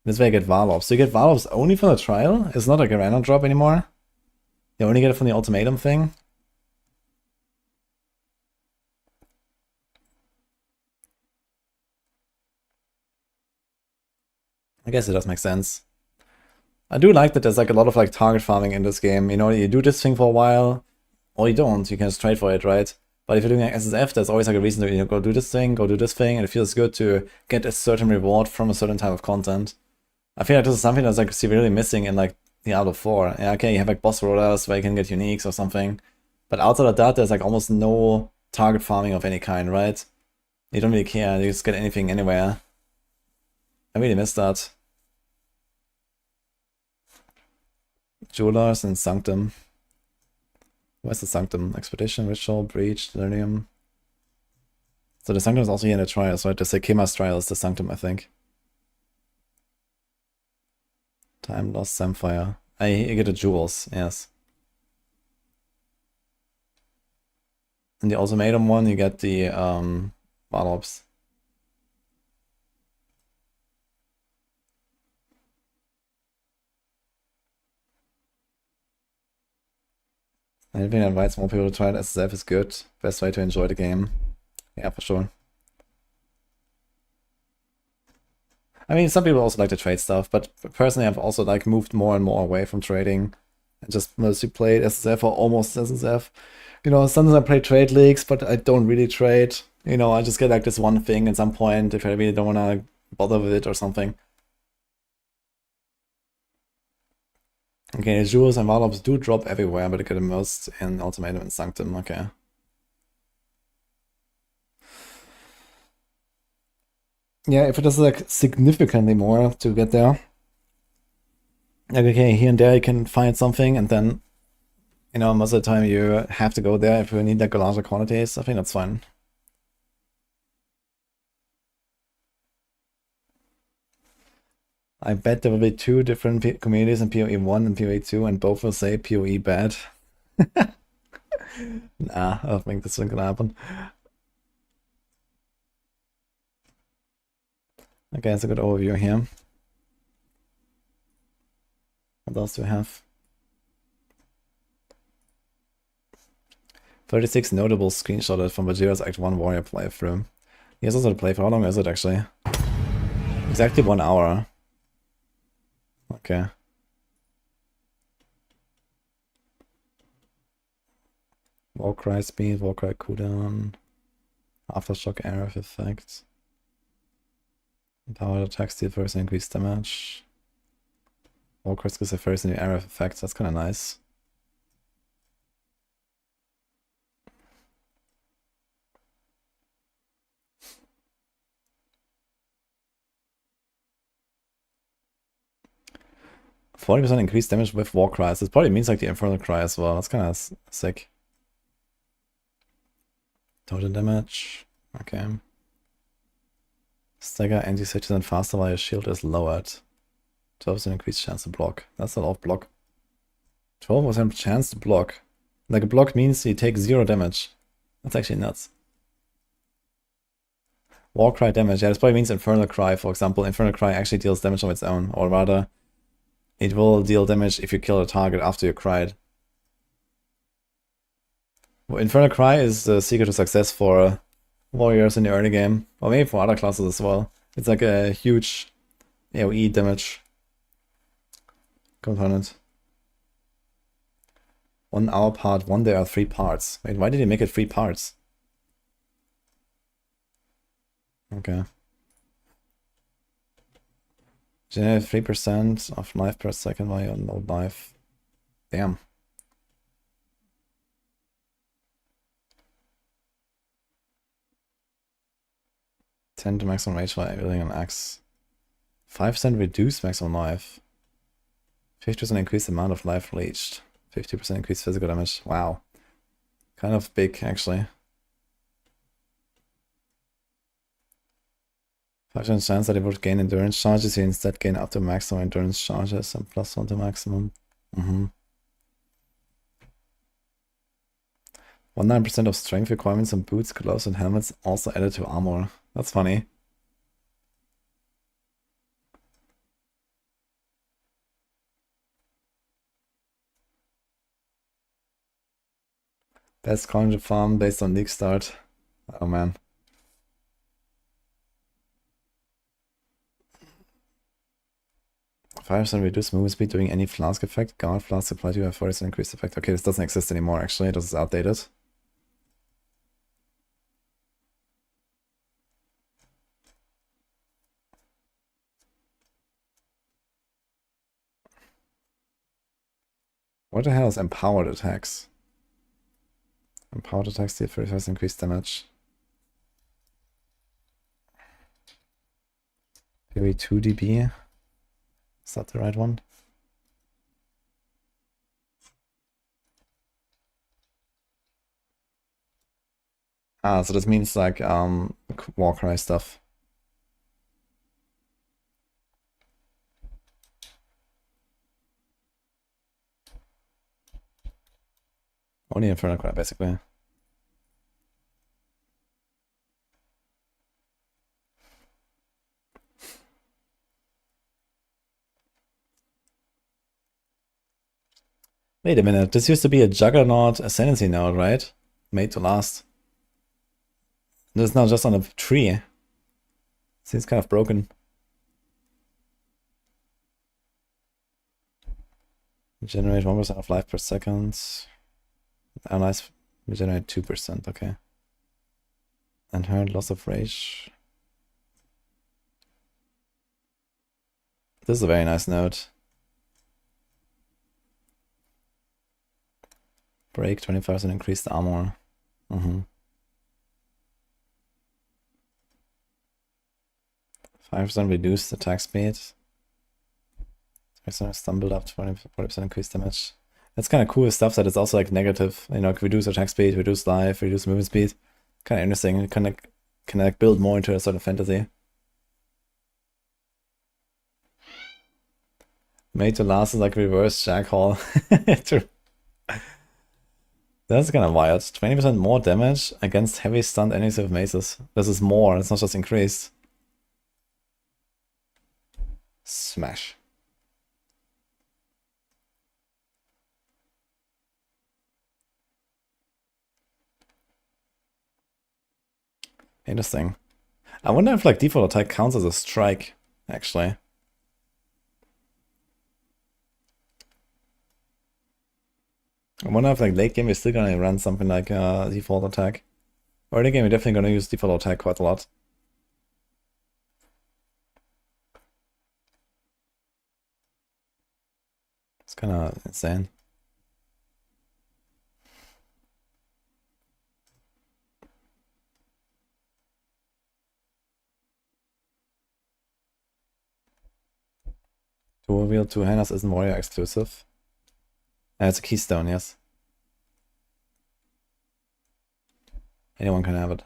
This way you get Varlops. So you get Varlops only from the trial? It's not like a random drop anymore? You only get it from the ultimatum thing? I guess it does make sense. I do like that there's like a lot of like target farming in this game. You know, you do this thing for a while, or you don't. You can just trade for it, right? But if you're doing like SSF, there's always like a reason to, you know, go do this thing, go do this thing, and it feels good to get a certain reward from a certain type of content. I feel like this is something that's like severely missing in like Diablo 4. Yeah, okay, you have like boss rollers where you can get uniques or something, but outside of that, there's like almost no target farming of any kind, right? You don't really care, you just get anything anywhere. I really miss that. Jewelers and Sanctum. Where's the Sanctum? Expedition, Ritual, Breach, Delirium. So the Sanctum is also here in the trials, right? The Sekima's trial is the Sanctum, I think. Time Lost, Samphire. You get the jewels, yes. In the ultimatum one, you get the Varlops. Anything that invites more people to try it, SSF is good. Best way to enjoy the game. Yeah, for sure. I mean, some people also like to trade stuff, but personally I've also like moved more and more away from trading and just mostly played SSF or almost SSF. You know, sometimes I play trade leagues, but I don't really trade. You know, I just get like this one thing at some point if I really don't want to bother with it or something. Okay, Jewels and Warlocks do drop everywhere, but they get the most in Ultimatum and Sanctum, okay. Yeah, if it does like significantly more to get there. Like, okay, here and there you can find something, and then, you know, most of the time you have to go there if you need like larger quantities. I think that's fine. I bet there will be 2 different communities in PoE 1 and PoE 2, and both will say PoE bad. Nah, I don't think this is gonna happen. Okay, that's a good overview here. What else do we have? 36 notable screenshotted from Vegeta's Act 1 Warrior playthrough. He has also the play. For how long is it actually? Exactly 1 hour. Okay. Warcry speed, Warcry cooldown, Aftershock arrow effect. Power attacks deal first and increased damage. Warcry gives a first and new arrow effect. That's kind of nice. %40 increased damage with Warcries. This probably means like the Infernal Cry as well. That's kind of sick. Total damage. Okay. Stagger anti-siege and faster while your shield is lowered. 12% increased chance to block. That's a lot of block. 12% chance to block. Like a block means you take 0 damage. That's actually nuts. Warcry damage. Yeah, this probably means Infernal Cry, for example. Infernal Cry actually deals damage on its own. Or rather, it will deal damage if you kill a target after you cried. Well, Infernal Cry is the secret to success for warriors in the early game. Or maybe for other classes as well. It's like a huge AoE damage component. 1 hour part 1, there are 3 parts. Wait, why did he make it 3 parts? Okay. Generate 3% of life per second while you're on low life. Damn. $10 to maximum rage while wielding an axe. 5% reduce maximum life. 50% increase the amount of life reached. 50% increase physical damage. Wow. Kind of big, actually. 5% chance that it would gain endurance charges. You instead gain up to maximum endurance charges and +1 to maximum. 19% of strength requirements on boots, gloves, and helmets also added to armor. That's funny. Best conjure farm based on league start. Oh man. %5% reduce movement speed doing any flask effect. Guard flask apply to you have 40% increased effect. Okay, this doesn't exist anymore actually. This is outdated. What the hell is empowered attacks? Empowered attacks deal 30% increased damage. Maybe 2 dB. Is that the right one? Ah, so this means like Warcry stuff. Only Infernal Cry, basically. Wait a minute, this used to be a Juggernaut Ascendancy node, right? Made to last. This is now just on a tree. Seems kind of broken. Generate 1% of life per second. Allies regenerate 2%, okay. And hurt loss of rage. This is a very nice node. Break 25% increased armor. 5% reduced attack speed. 5% stumbled up, 40% increased damage. That's kind of cool stuff that is also like negative. You know, reduce attack speed, reduce life, reduce movement speed. Kind of interesting. You can like build more into a sort of fantasy. Made to last is like reverse Jackhall. That's kind of wild. 20% more damage against heavy stunned enemies with maces. This is more, it's not just increased. Smash. Interesting. I wonder if like default attack counts as a strike, actually. I wonder if like late game we're still gonna run something like default attack. Early game we're definitely gonna use default attack quite a lot. It's kinda insane. Dual wield two-handers isn't warrior exclusive. It's a keystone, yes. Anyone can have it.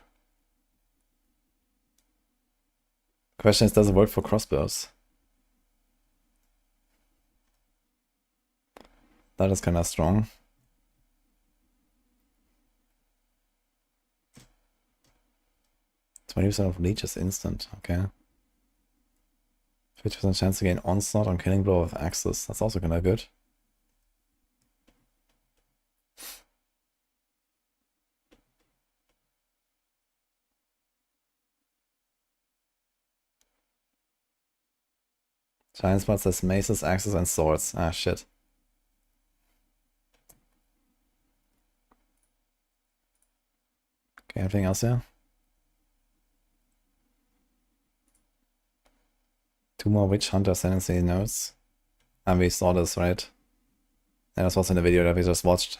Question is, does it work for crossbows? That is kind of strong. %20 of leech is instant, okay. 50% chance to gain onslaught on killing blow with axes. That's also kind of good. Giant spot says maces, axes, and swords. Ah, shit. Okay, anything else here? 2 more Witch Hunter Ascendancy notes. And we saw this, right? That was also in the video that we just watched.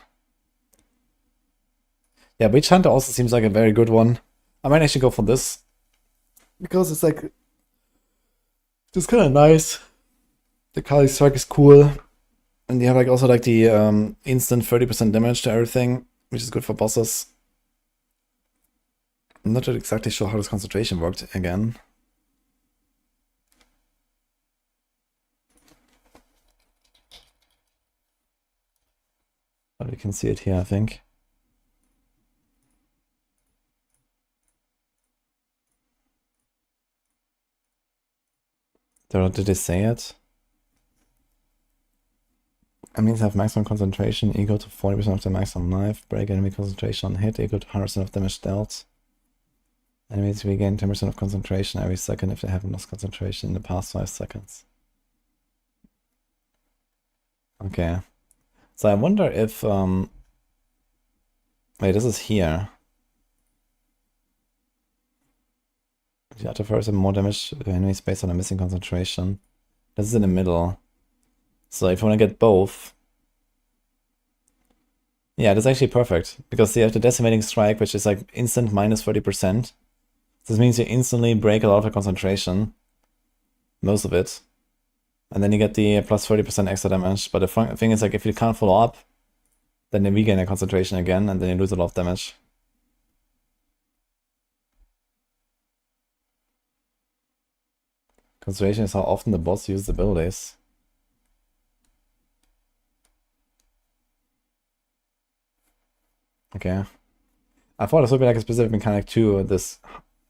Yeah, Witch Hunter also seems like a very good one. I might actually go for this. Because it's like... just kind of nice. The Kali Strike is cool. And you have like also like the instant 30% damage to everything, which is good for bosses. I'm not exactly sure how this concentration worked again. But we can see it here, I think. Did they say it? Enemies have maximum concentration equal to 40% of the maximum life. Break enemy concentration on hit equal to 100% of damage dealt. Enemies regain 10% of concentration every second if they haven't lost concentration in the past 5 seconds. Okay. So I wonder if... wait, this is here. The other first have more damage to enemies based on a missing concentration. This is in the middle. So if you want to get both... yeah, that's actually perfect. Because you have the Decimating Strike, which is like instant minus 30%. This means you instantly break a lot of the concentration. Most of it. And then you get the plus 30% extra damage. But the thing is, like, if you can't follow up, then you regain a concentration again, and then you lose a lot of damage. Concentration is how often the boss uses abilities. Okay. I thought this would be like a specific mechanic to this,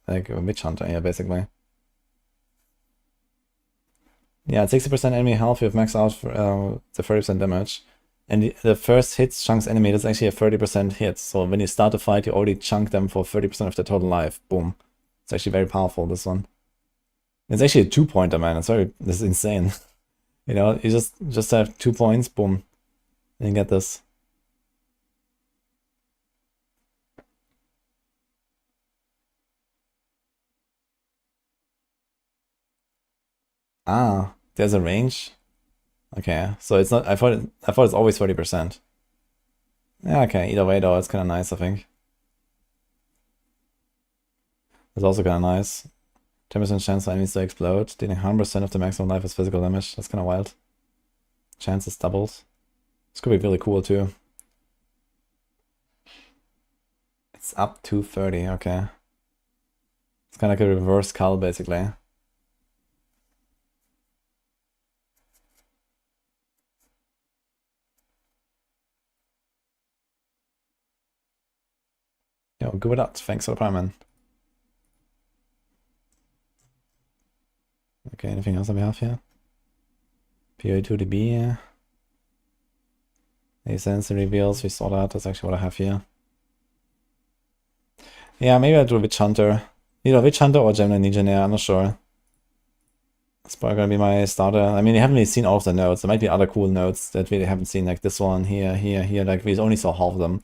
like a Witch Hunter here, basically. Yeah, 60% enemy health, you have maxed out for the 30% damage. And the first hit chunks enemy, that's actually a 30% hit. So when you start the fight, you already chunk them for 30% of their total life. Boom. It's actually very powerful, this one. It's actually a 2-pointer, man. This is insane. You know, you just have 2 points, boom. And you get this. Ah, there's a range. Okay, so it's not. I thought it's always 30%. Yeah, okay, either way though, it's kind of nice, I think. It's also kind of nice. 10% chance for enemies to explode, dealing 100% of the maximum life as physical damage. That's kind of wild. Chance is doubled. This could be really cool too. It's up to 30, okay. It's kind of like a reverse cull, basically. Yo, good up. Thanks for the prime, man. Okay, anything else that we have here? PoE 2DB. The Ascension reveals, we saw that. That's actually what I have here. Yeah, maybe I'll do Witch Hunter. Either Witch Hunter or Gemini Legionnaire, I'm not sure. That's probably gonna be my starter. I mean, we haven't really seen all of the nodes. There might be other cool nodes that we haven't seen, like this one, here, here, here. Like, we only saw half of them.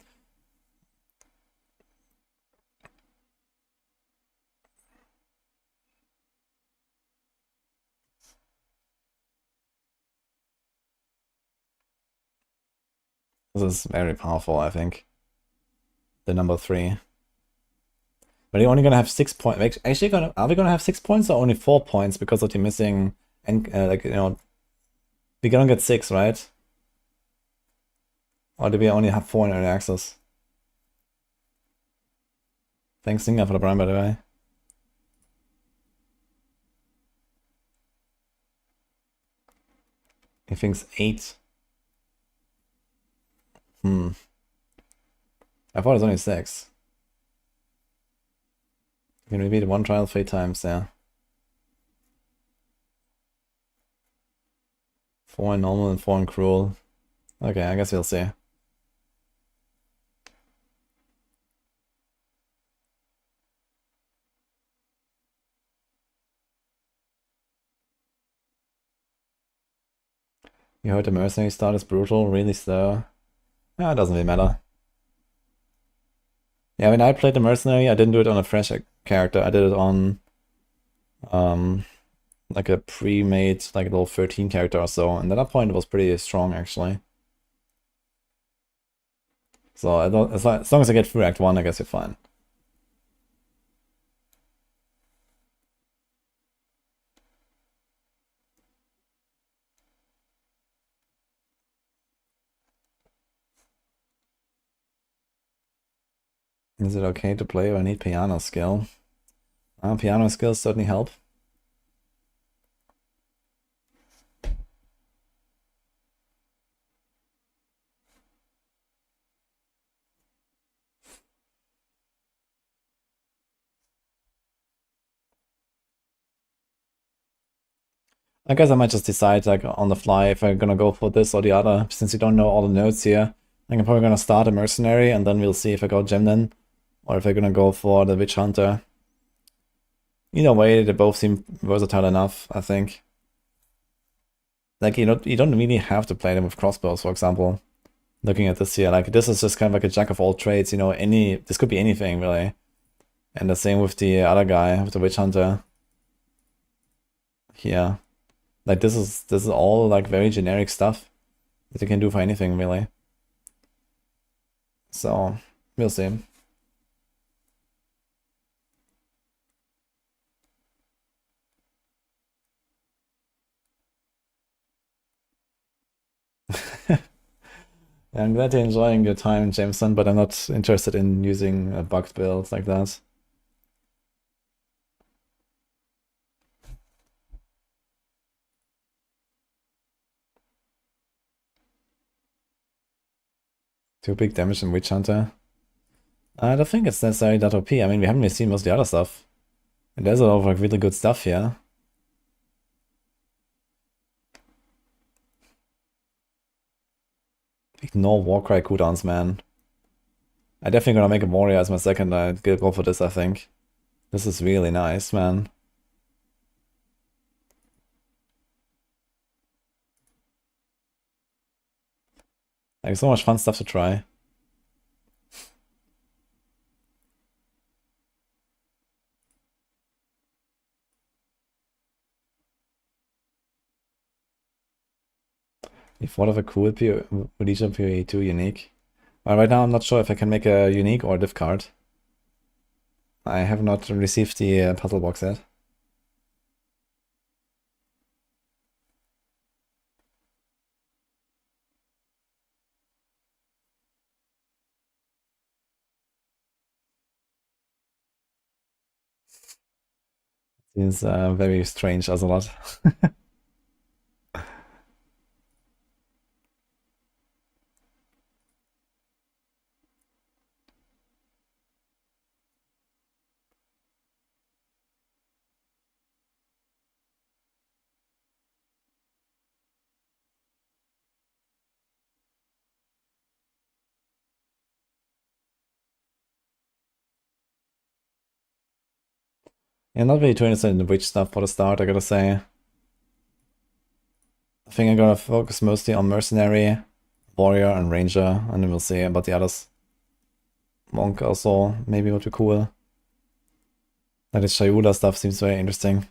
This is very powerful, I think. The number 3. But you're only gonna have 6 points. Actually, are we gonna have 6 points or only 4 points because of the missing, and like, you know, we're gonna get 6, right? Or do we only have 4 in early access? Thanks, Singer, for the prime, by the way. He thinks 8. I thought it was only 6. You can repeat one trial 3 times, yeah. 4 in normal and 4 in cruel. Okay, I guess we'll see. You heard the mercenary start is brutal, really slow. Yeah, it doesn't really matter. Yeah, when I played the mercenary, I didn't do it on a fresh character. I did it on like a pre-made, like a little 13 character or so, and at that point it was pretty strong actually. So as long as I get through Act 1, I guess you're fine. Is it okay to play if I need piano skill? Piano skills certainly help. I guess I might just decide, like, on the fly if I'm gonna go for this or the other, since you don't know all the nodes here. I think I'm probably gonna start a mercenary, and then we'll see if I go Gemnin, or if I'm gonna go for the Witch Hunter. Either way, they both seem versatile enough, I think. Like, you don't really have to play them with crossbows, for example. Looking at this here, like, this is just kind of like a jack of all trades, you know, this could be anything, really. And the same with the other guy, with the Witch Hunter. Here. Like, this is all, like, very generic stuff that you can do for anything, really. So, we'll see. I'm glad you're enjoying your time, Jameson, but I'm not interested in using a bugged build like that. Too big damage in Witch Hunter. I don't think it's necessarily that OP. I mean, we haven't really seen most of the other stuff. And there's a lot of like really good stuff here. Ignore Warcry cooldowns, man. I'm definitely gonna make a warrior as my second. I'd go for this, I think. This is really nice, man. Like, so much fun stuff to try. You thought of a cool wudijo PoE 2 unique. Right now I'm not sure if I can make a unique or a div card. I have not received the puzzle box yet. Seems very strange as a lot. Yeah, not really too interested in the witch stuff for the start, I gotta say. I think I'm gonna focus mostly on Mercenary, Warrior, and Ranger, and then we'll see about the others. Monk also maybe would be cool. Like the Shayula stuff seems very interesting.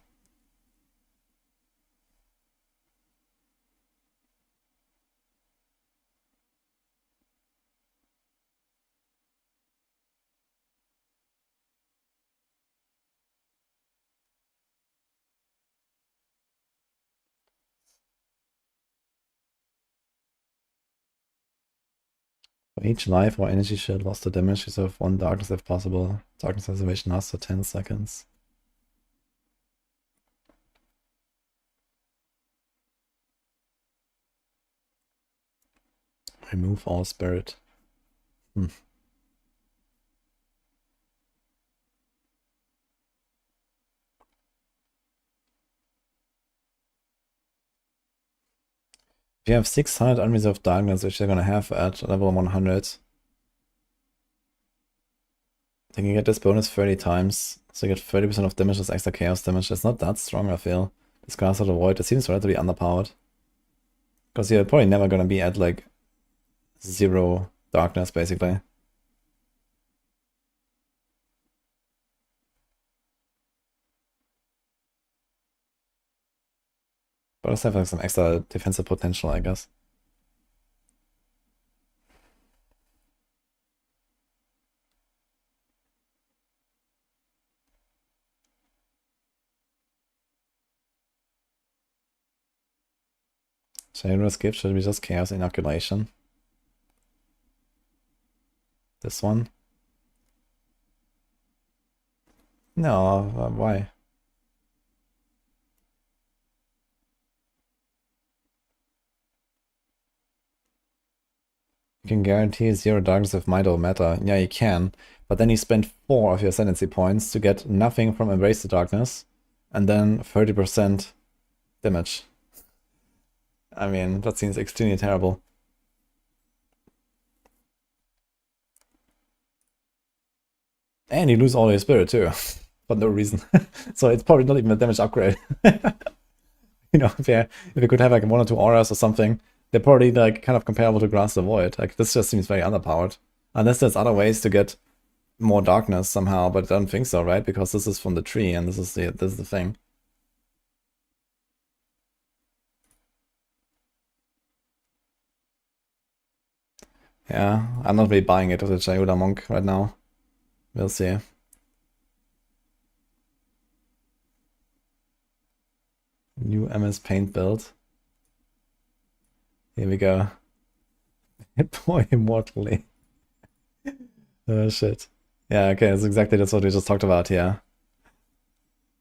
For each life or energy shield lost to damage, reserve 1 darkness if possible. Darkness reservation lasts for 10 seconds. Remove all spirit. If you have 600 unreserved darkness, which you're gonna have at level 100, then you get this bonus 30 times. So you get 30% of damage as extra chaos damage. It's not that strong, I feel. This Cast of the Void, it seems relatively underpowered. Because you're probably never gonna be at like 0 darkness, basically. But it's have like some extra defensive potential, I guess. Shadows gift should be just Chaos Inoculation. This one? No, why? You can guarantee 0 darkness if might or matter. Yeah, you can. But then you spend 4 of your Ascendancy points to get nothing from Embrace the Darkness. And then 30% damage. I mean, that seems extremely terrible. And you lose all your spirit too. For no reason. So it's probably not even a damage upgrade. You know, if you could have like 1 or 2 auras or something, they're probably like kind of comparable to Grasp the Void. Like this just seems very underpowered. Unless there's other ways to get more darkness somehow, but I don't think so, right? Because this is from the tree and this is the thing. Yeah, I'm not really buying it with the Jayuda Monk right now. We'll see. New MS Paint build. Here we go. PoE immortally. Oh shit. Yeah, okay, that's what we just talked about here.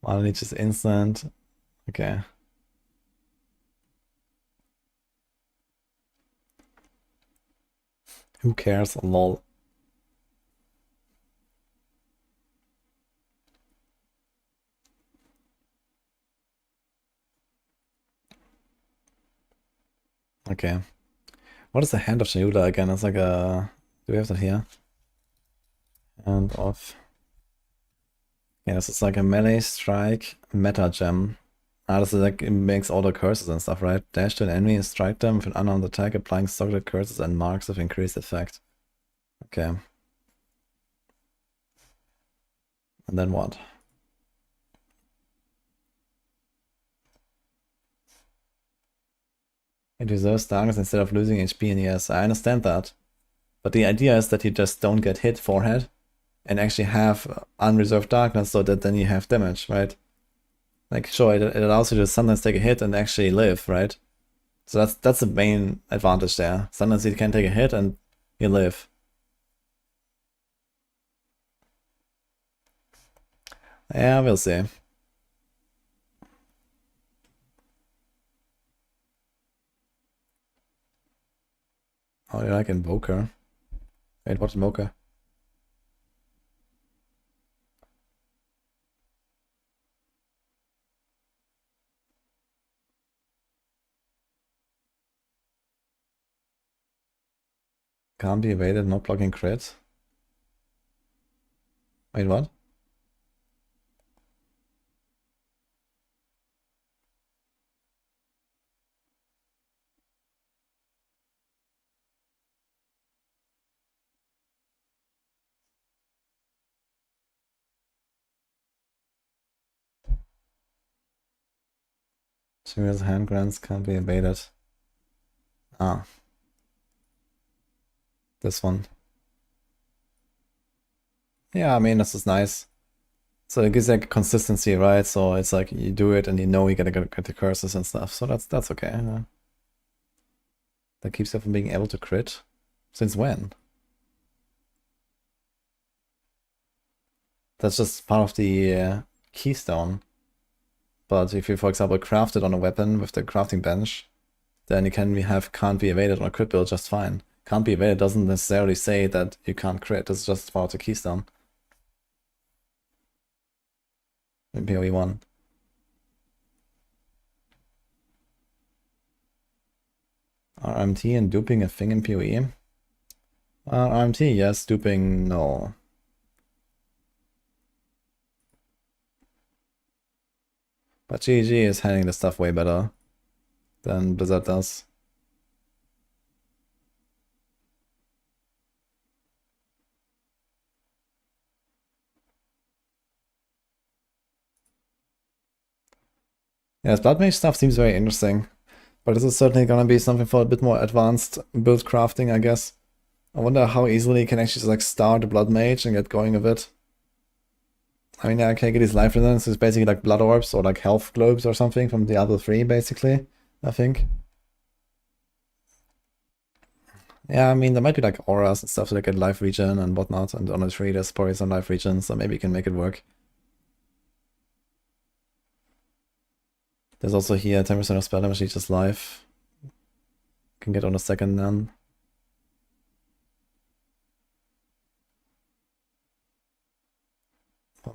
Mana Leech is instant. Okay. Who cares? Lol. Okay. What is the Hand of Shayula again? It's like a... Do we have that here? Hand of... Yeah, this is like a melee strike meta gem. Ah, this is like, it makes all the curses and stuff, right? Dash to an enemy and strike them with an unarmed attack, applying targeted curses and marks of increased effect. Okay. And then what? It reserves darkness instead of losing HP and yes, I understand that. But the idea is that you just don't get hit forehead and actually have unreserved darkness so that then you have damage, right? Like, sure, it allows you to sometimes take a hit and actually live, right? So that's the main advantage there. Sometimes you can take a hit and you live. Yeah, we'll see. Oh, you like Invoker? Wait, what's Invoker? Can't be evaded, not blocking crit. Wait, what? Serious hand grants can't be evaded. Ah. This one. Yeah, I mean, this is nice. So it gives like consistency, right? So it's like you do it and you know you're gonna get the curses and stuff. So that's okay. Yeah. That keeps you from being able to crit. Since when? That's just part of the keystone. But if you, for example, craft it on a weapon with the crafting bench, then you can can't be evaded on a crit build just fine. Can't be evaded doesn't necessarily say that you can't crit. It's just part of the keystone. In PoE 1. RMT and duping a thing in PoE? RMT, yes. Duping, no. But GG is handling the stuff way better than Blizzard does. Yeah, this Blood Mage stuff seems very interesting. But this is certainly gonna be something for a bit more advanced build crafting, I guess. I wonder how easily you can actually just like start a Blood Mage and get going with it. I mean, yeah, okay, get these life resonance is basically like blood orbs or like health globes or something from Diablo 3, basically, I think. Yeah, I mean, there might be like auras and stuff to like get life regen and whatnot, and on the tree there's probably some life regen, so maybe you can make it work. There's also here 10% of spell damage each life. Can get on a second then.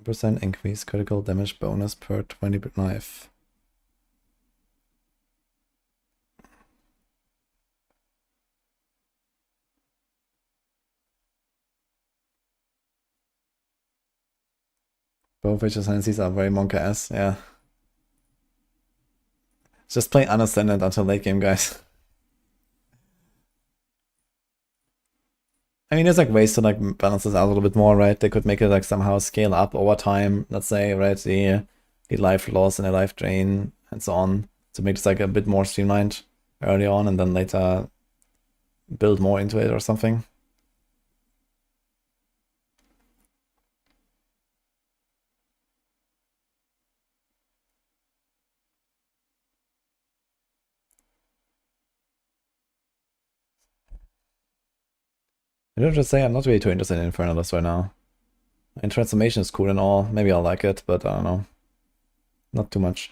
%, increase critical damage bonus per 20 knife. Both Ascendancies are very Monka-esque, yeah. Just play Ascendant until late game, guys. I mean, there's like ways to like balance this out a little bit more, right? They could make it like somehow scale up over time, let's say, right? The life loss and the life drain and so on, to make this like a bit more streamlined early on and then later build more into it or something. I don't just say I'm not really too interested in Infernalist right now. And transformation is cool and all. Maybe I'll like it, but I don't know. Not too much.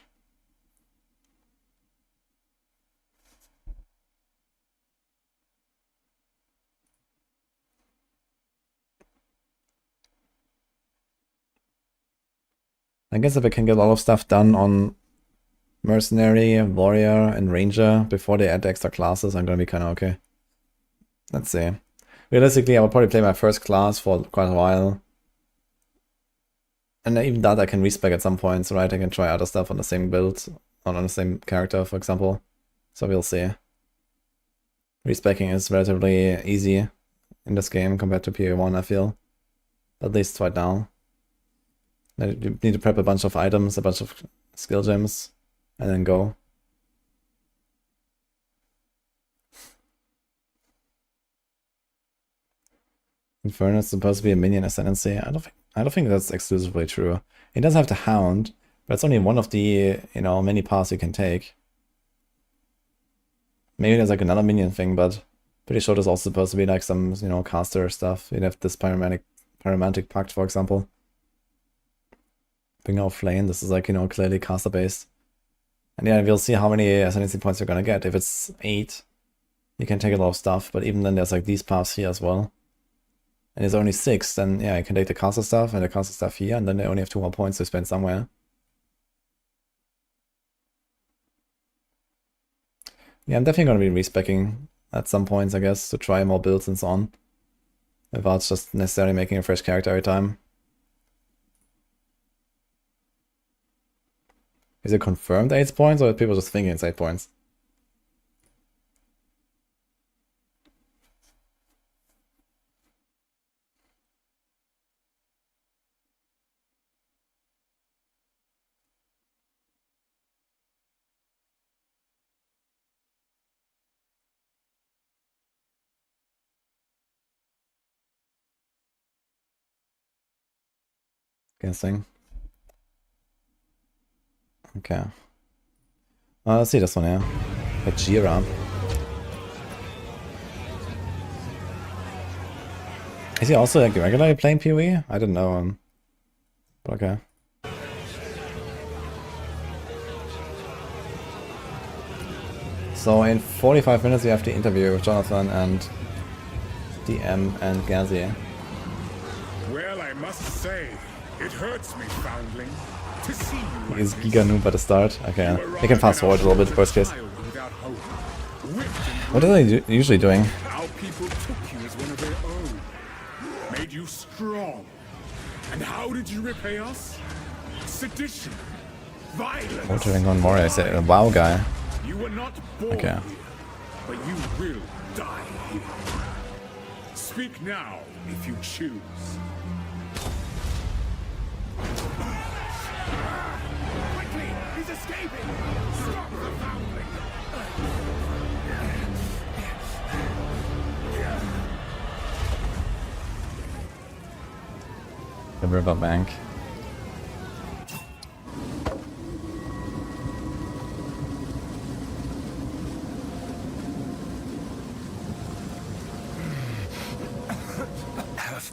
I guess if I can get a lot of stuff done on Mercenary, Warrior, and Ranger before they add the extra classes, I'm gonna be kinda okay. Let's see. Realistically, I will probably play my first class for quite a while. And even that I can respec at some points, right? I can try other stuff on the same build, on the same character, for example. So we'll see. Respecking is relatively easy in this game compared to PoE 1, I feel. At least right now. You need to prep a bunch of items, a bunch of skill gems, and then go. Inferno is supposed to be a minion Ascendancy. I don't think that's exclusively true. It does have the Hound, but it's only one of the, you know, many paths you can take. Maybe there's like another minion thing, but pretty sure there's also supposed to be like some, you know, caster stuff. You'd have this Pyromantic Pact, for example. Bringer of Flame, this is like, you know, clearly caster based. And yeah, we'll see how many Ascendancy points you're gonna get. If it's 8, you can take a lot of stuff, but even then there's like these paths here as well. And there's only 6, then yeah, you can take the caster stuff and the caster stuff here, and then they only have 2 more points to spend somewhere. Yeah, I'm definitely going to be respecking at some points, I guess, to try more builds and so on. Without just necessarily making a fresh character every time. Is it confirmed 8 points, or are people just thinking it's 8 points? Guessing. Okay. Let's see this one here. Hajira. Is he also like regularly playing PoE? I didn't know him. But okay. So in 45 minutes you have the interview with Jonathan and DM and Gazi. Well, I must say, it hurts me, foundling, to see you. He is Giga Noob at the start. Okay, they can fast forward a little bit, worst case. What are they usually doing? Our people took you as one of their own, made you strong. And how did you repay us? Sedition, violence. Watering on Mori, I say a WoW guy. You were not born okay. Here, but you will die here. Speak now, if you choose. Quickly, he's escaping! Stop the foundling! The riverbank.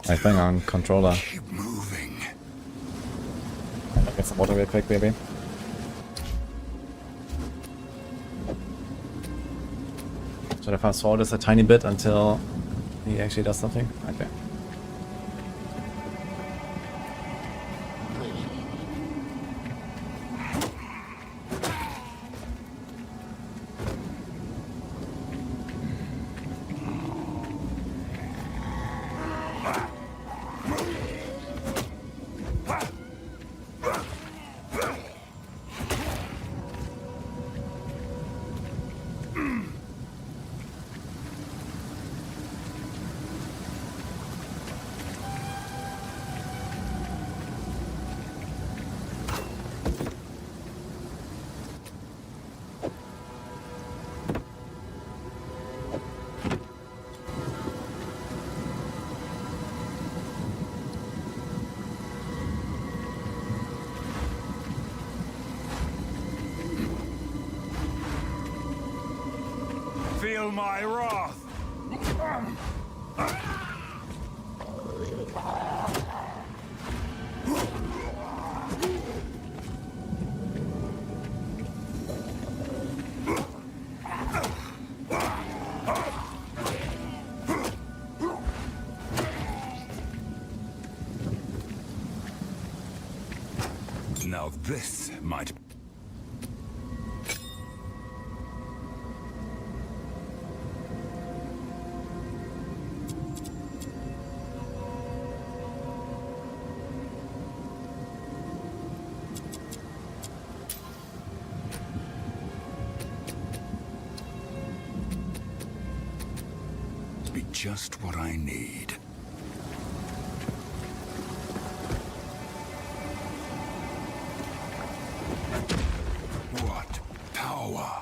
I think on controller. Keep moving. I'll get some water real quick, baby. Should I fast forward this a tiny bit until he actually does something? Okay. Feel my wrath! Now this might... be just what I need. What power?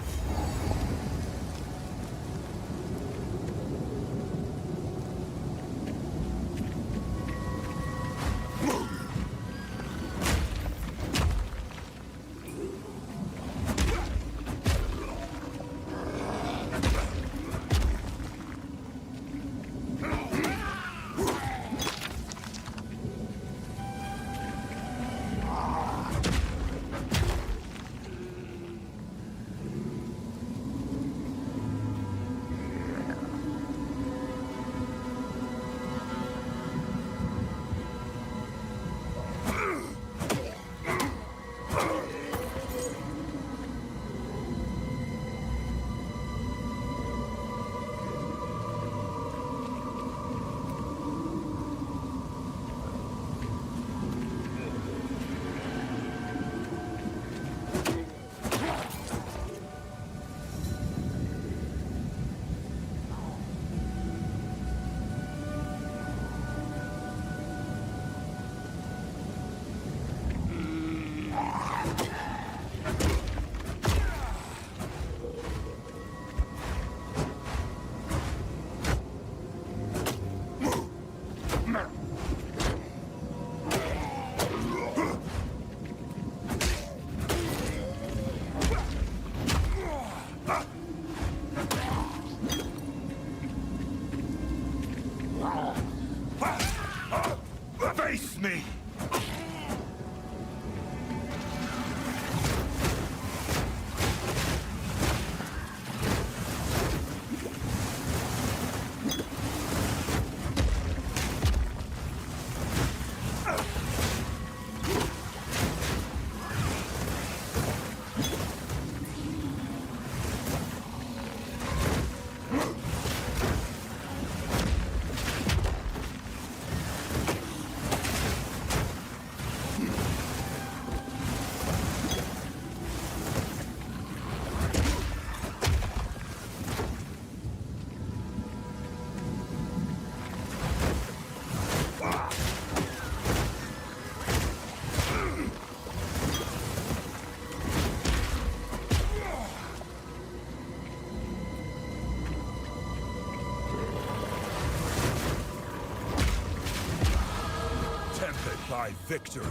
thy victory.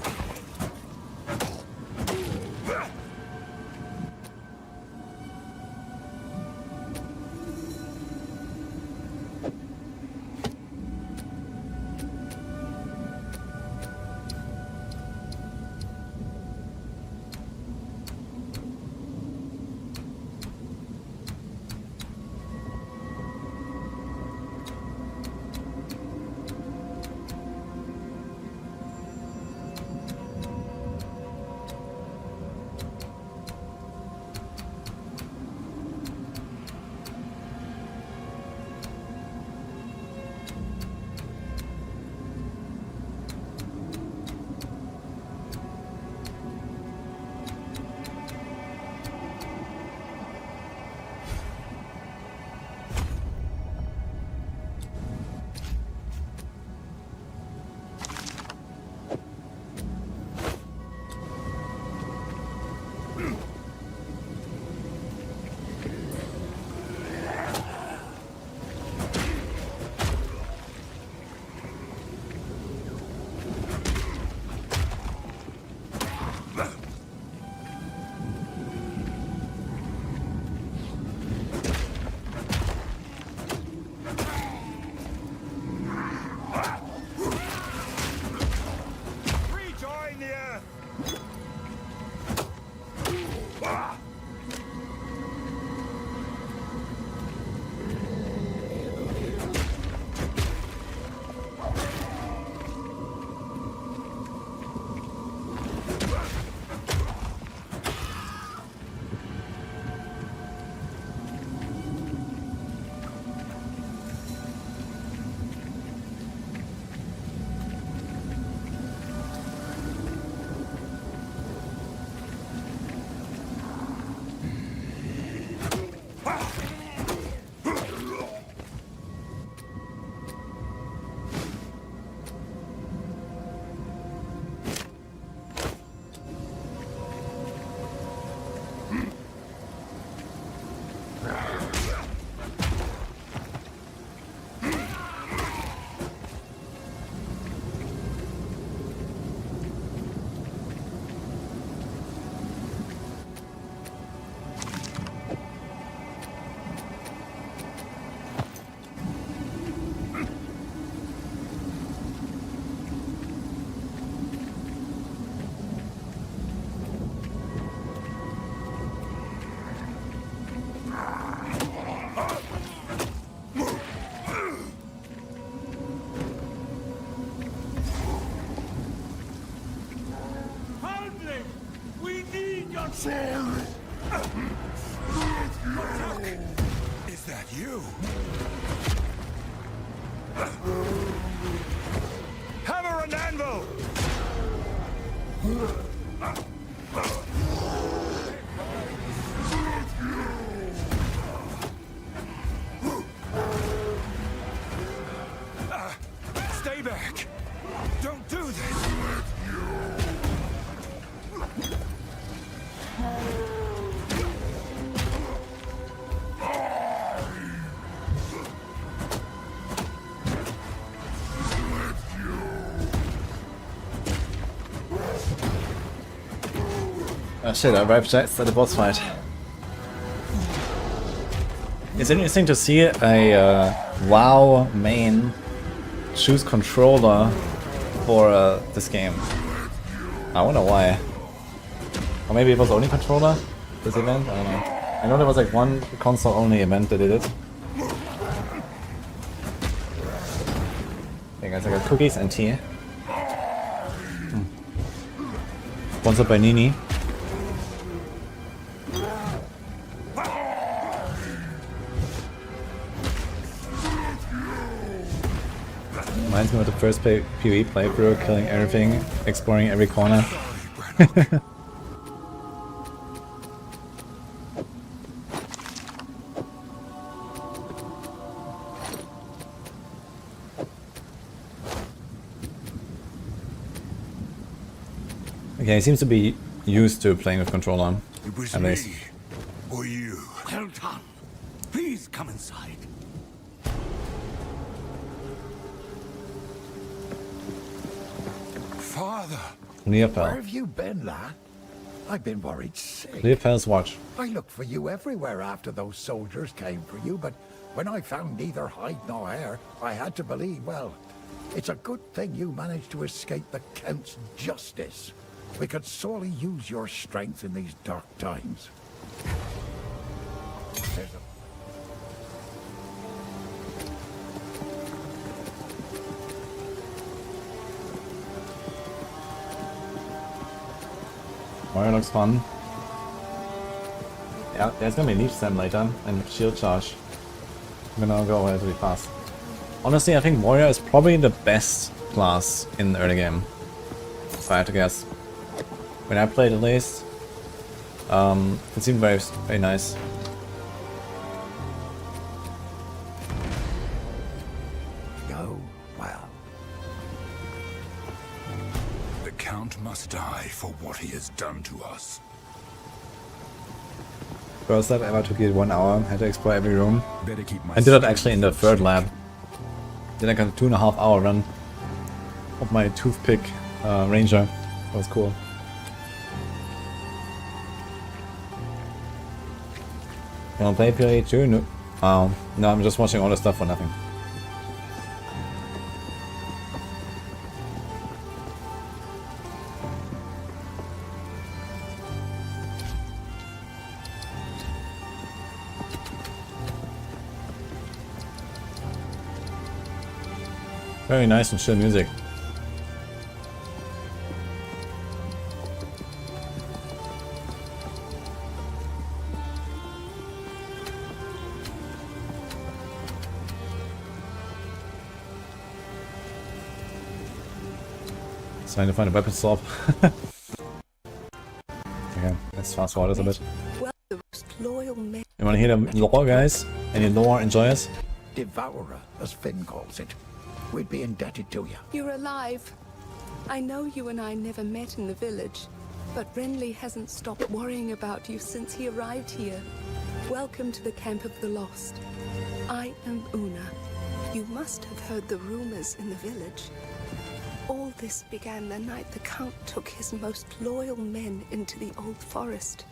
Is that you? Hammer and anvil! Stay back! Don't do this! Oh shit, I arrived just at the boss fight. It's interesting to see a WoW main choose controller for this game. I wonder why. Or maybe it was only controller, this event? I don't know. I know there was like one console only event that did it. Hey guys, I got cookies and tea. Sponsored by Nini. Reminds me of the first PoE playthrough, killing everything, exploring every corner. Okay, he seems to be used to playing with controller. It was at least. me, or you. Well done. Please come inside. Father, Clear where fell. have you been, lad? I've been worried sick. Clear fell's watch. I looked for you everywhere after those soldiers came for you, but when I found neither hide nor hair, I had to believe, well, it's a good thing you managed to escape the Count's justice. We could sorely use your strength in these dark times. There's a... Warrior looks fun. Yeah, there's gonna be leech stem later and shield charge. I'm gonna go relatively fast. Honestly, I think Warrior is probably the best class in the early game. If I had to guess. When I played at least. It seemed very, very nice. Go well. The Count must die for what he has done to us. First lab ever took it 1 hour, had to explore every room. Better keep my I did that actually in the third lab. Did like a 2.5 hour run of my toothpick ranger. That was cool. You wanna play PoE too? No. No, I'm just watching all the stuff for nothing. Very nice and chill music. Trying to find a weapon swap. Okay, let's fast forward this a bit. You wanna hear the lore, guys? Any lore enjoyers? Devourer, as Finn calls it. We'd be indebted to you. You're alive. I know you and I never met in the village, but Renly hasn't stopped worrying about you since he arrived here. Welcome to the Camp of the Lost. I am Una. You must have heard the rumors in the village. All this began the night the Count took his most loyal men into the old forest.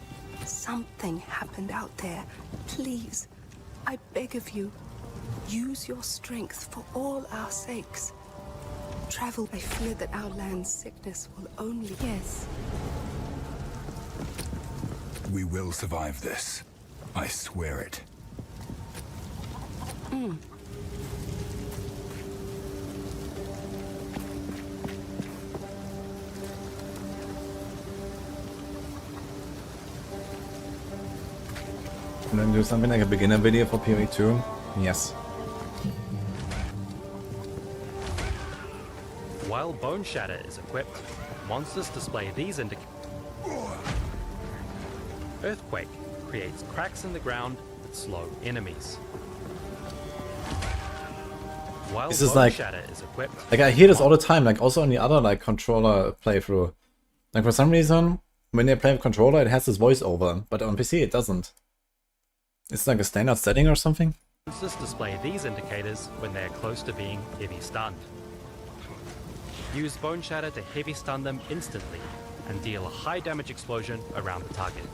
Something happened out there. Please, I beg of you, use your strength for all our sakes. Travel. I fear that our land's sickness will only... Yes. We will survive this. I swear it. And then do something like a beginner video for PoE 2? Yes. While Bone Shatter is equipped, monsters display these indicators. Earthquake creates cracks in the ground that slow enemies. While This is Bone like- Shatter is equipped, Like I hear this all the time, like also on the other like controller playthrough. Like for some reason, when they play with controller it has this voiceover, but on PC it doesn't. It's like a standard setting or something? monsters display these indicators when they are close to being heavy stunned. Use Bone Shatter to heavy stun them instantly and deal a high damage explosion around the target.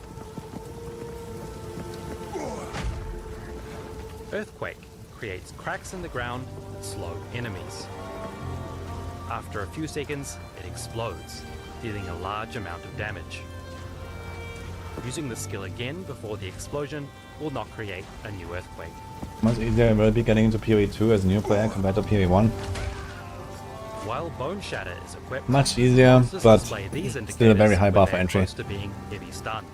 Earthquake creates cracks in the ground that slow enemies. After a few seconds, it explodes, dealing a large amount of damage. Using the skill again before the explosion will not create a new earthquake. Much easier will be getting into PoE 2 as a new player compared to PoE 1. While Bone Shatter is equipped, Much easier, monsters but display these still a very high indicators bar when for they're entry. close to being heavy stunned.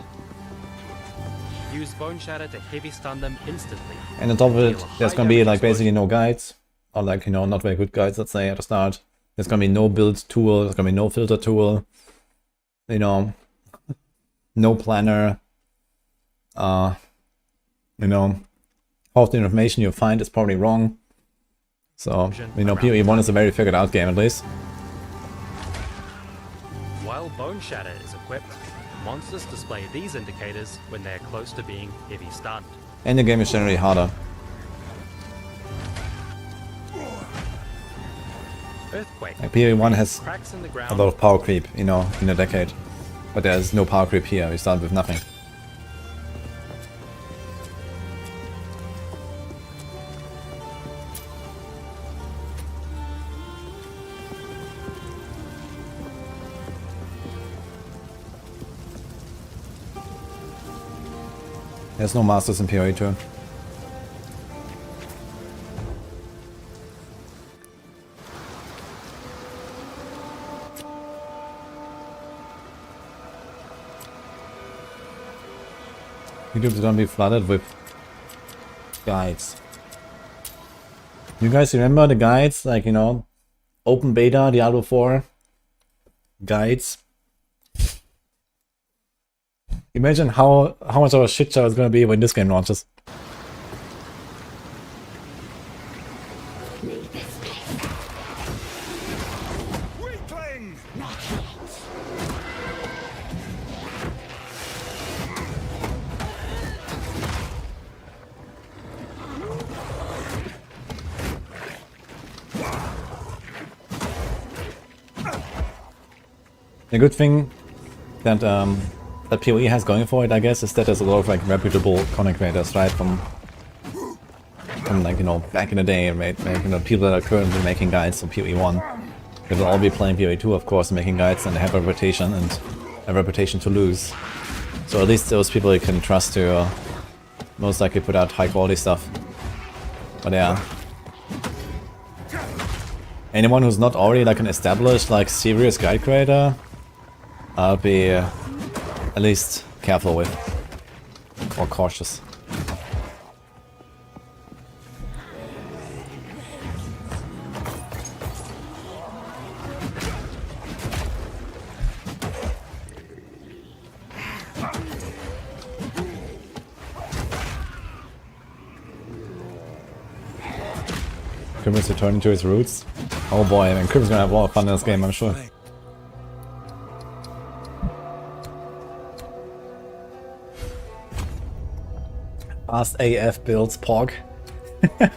Use Bone Shatter to heavy stun them instantly. And on top of it, Deal a there's high gonna be damage like basically explosion. no guides. Or like, you know, not very good guides, let's say, at the start. There's gonna be no build tool, there's gonna be no filter tool. You know, no planner. You know, half the information you find is probably wrong. So, you know, PoE 1 is a very figured out game at least. While Bone Shatter is equipped, monsters display these indicators when they are close to being heavy stunned. And the game is generally harder. Earthquake. Like PoE 1 has Cracks in the a ground. lot of power creep, you know, in a decade. But there's no power creep here, we start with nothing. There's no masters in PoE 2. YouTube's gonna be flooded with guides. You guys remember the guides? Like, you know, open beta, Diablo 4 guides. Imagine how much of a shit show it's gonna be when this game launches. The good thing that that PoE has going for it, I guess, is that there's a lot of like reputable content creators, right? From like, you know, back in the day, right? Like, you know, people that are currently making guides for PoE 1. They will all be playing PoE 2, of course, making guides, and they have a reputation and a reputation to lose. So at least those people you can trust to most likely put out high quality stuff. But yeah. Anyone who's not already like an established, like serious guide creator, I'll be at least careful with, or cautious. Crimin's returning to his roots. Oh boy, I mean, Crimin's gonna have a lot of fun in this game, I'm sure. Fast AF builds POG. I'm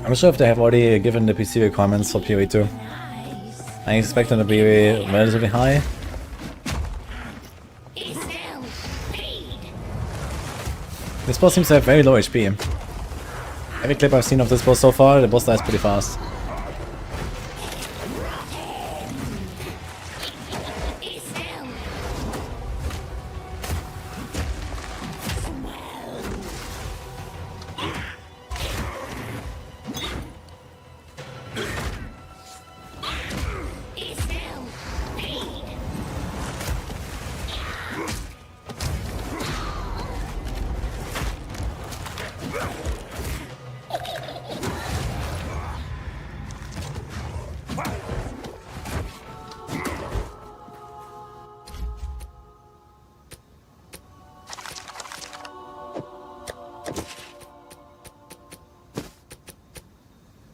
not sure if they have already given the PC requirements for PoE 2. I expect them to be relatively high. This boss seems to have very low HP. Every clip I've seen of this boss so far, the boss dies pretty fast.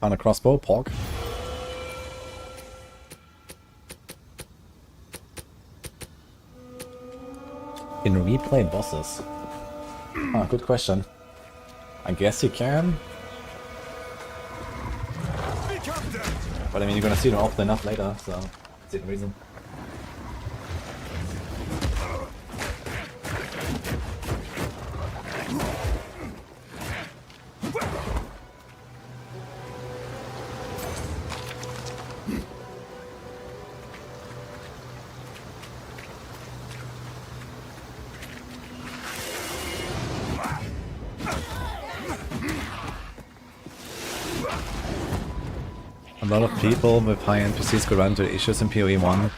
Found a crossbow, POG. Can replay bosses? Ah, good question. I guess you can. But I mean, you're gonna see them often enough later, so that's the reason. A lot of people with high-end PCs could run into issues in PoE 1.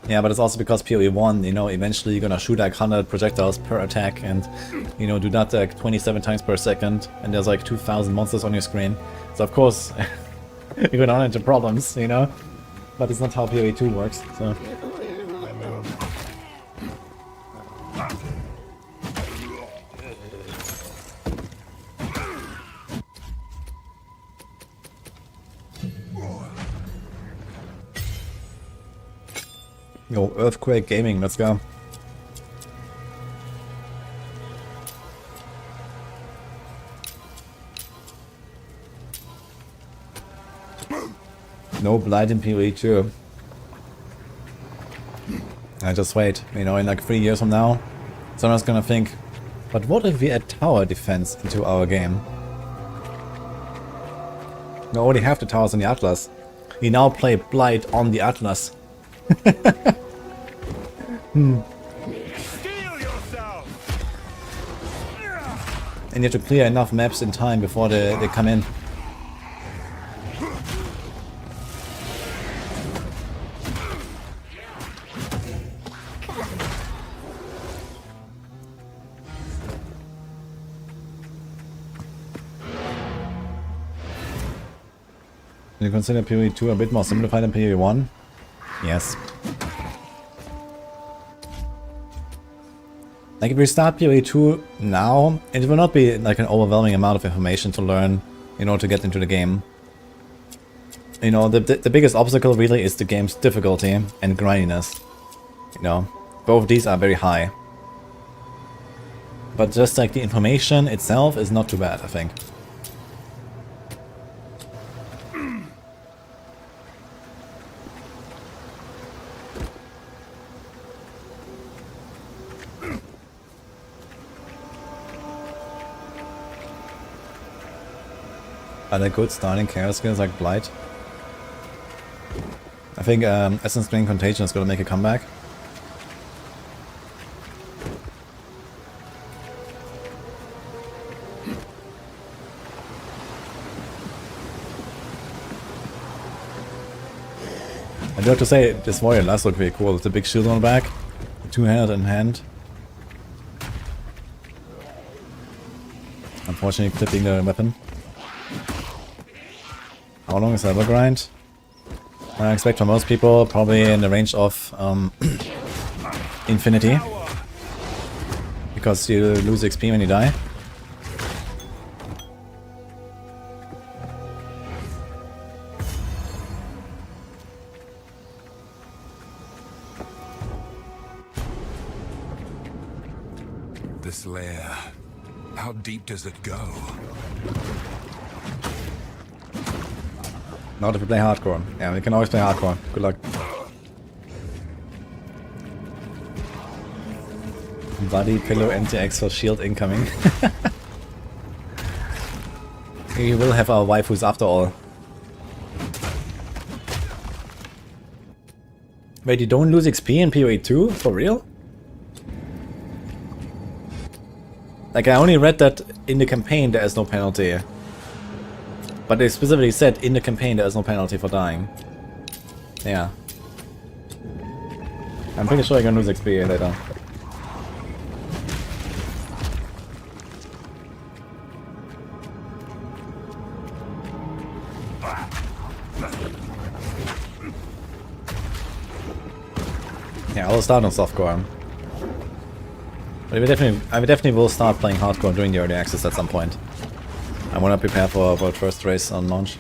Yeah, but it's also because PoE 1, you know, eventually you're gonna shoot like 100 projectiles per attack and, you know, do that like 27 times per second, and there's like 2,000 monsters on your screen. So of course, you're gonna run into problems, you know? But it's not how PoE 2 works, so... Yo, Earthquake Gaming, let's go. No blight in PoE 2. I just wait, you know, in like 3 years from now, someone's gonna think, but what if we add tower defense into our game? We already have the towers on the Atlas. We now play blight on the Atlas. And you have to clear enough maps in time before they come in. Do you consider PoE 2 a bit more simplified than PoE 1? Yes. Like if we start PoE 2 now, it will not be like an overwhelming amount of information to learn in order to get into the game. You know, the biggest obstacle really is the game's difficulty and grindiness. You know, both these are very high. But just like the information itself is not too bad, I think. Are there good starting chaos skills like Blight? I think Essence Drain Contagion is going to make a comeback. I do have to say, this warrior does look really cool. It's a big shield on the back, two-handed in hand. Unfortunately clipping the weapon. How long is the ever grind? I expect for most people probably in the range of infinity. Because you lose XP when you die. This lair, how deep does it go? Not if we play hardcore. Yeah, we can always play hardcore. Good luck. Body pillow MTX for shield incoming. We will have our waifus after all. Wait, you don't lose XP in PoE 2? For real? Like, I only read that in the campaign there is no penalty. But they specifically said in the campaign there is no penalty for dying. Yeah. I'm pretty sure you're gonna lose XP later. Yeah, I'll start on softcore. But I definitely will start playing hardcore during the early access at some point. I want to prepare for first race on launch.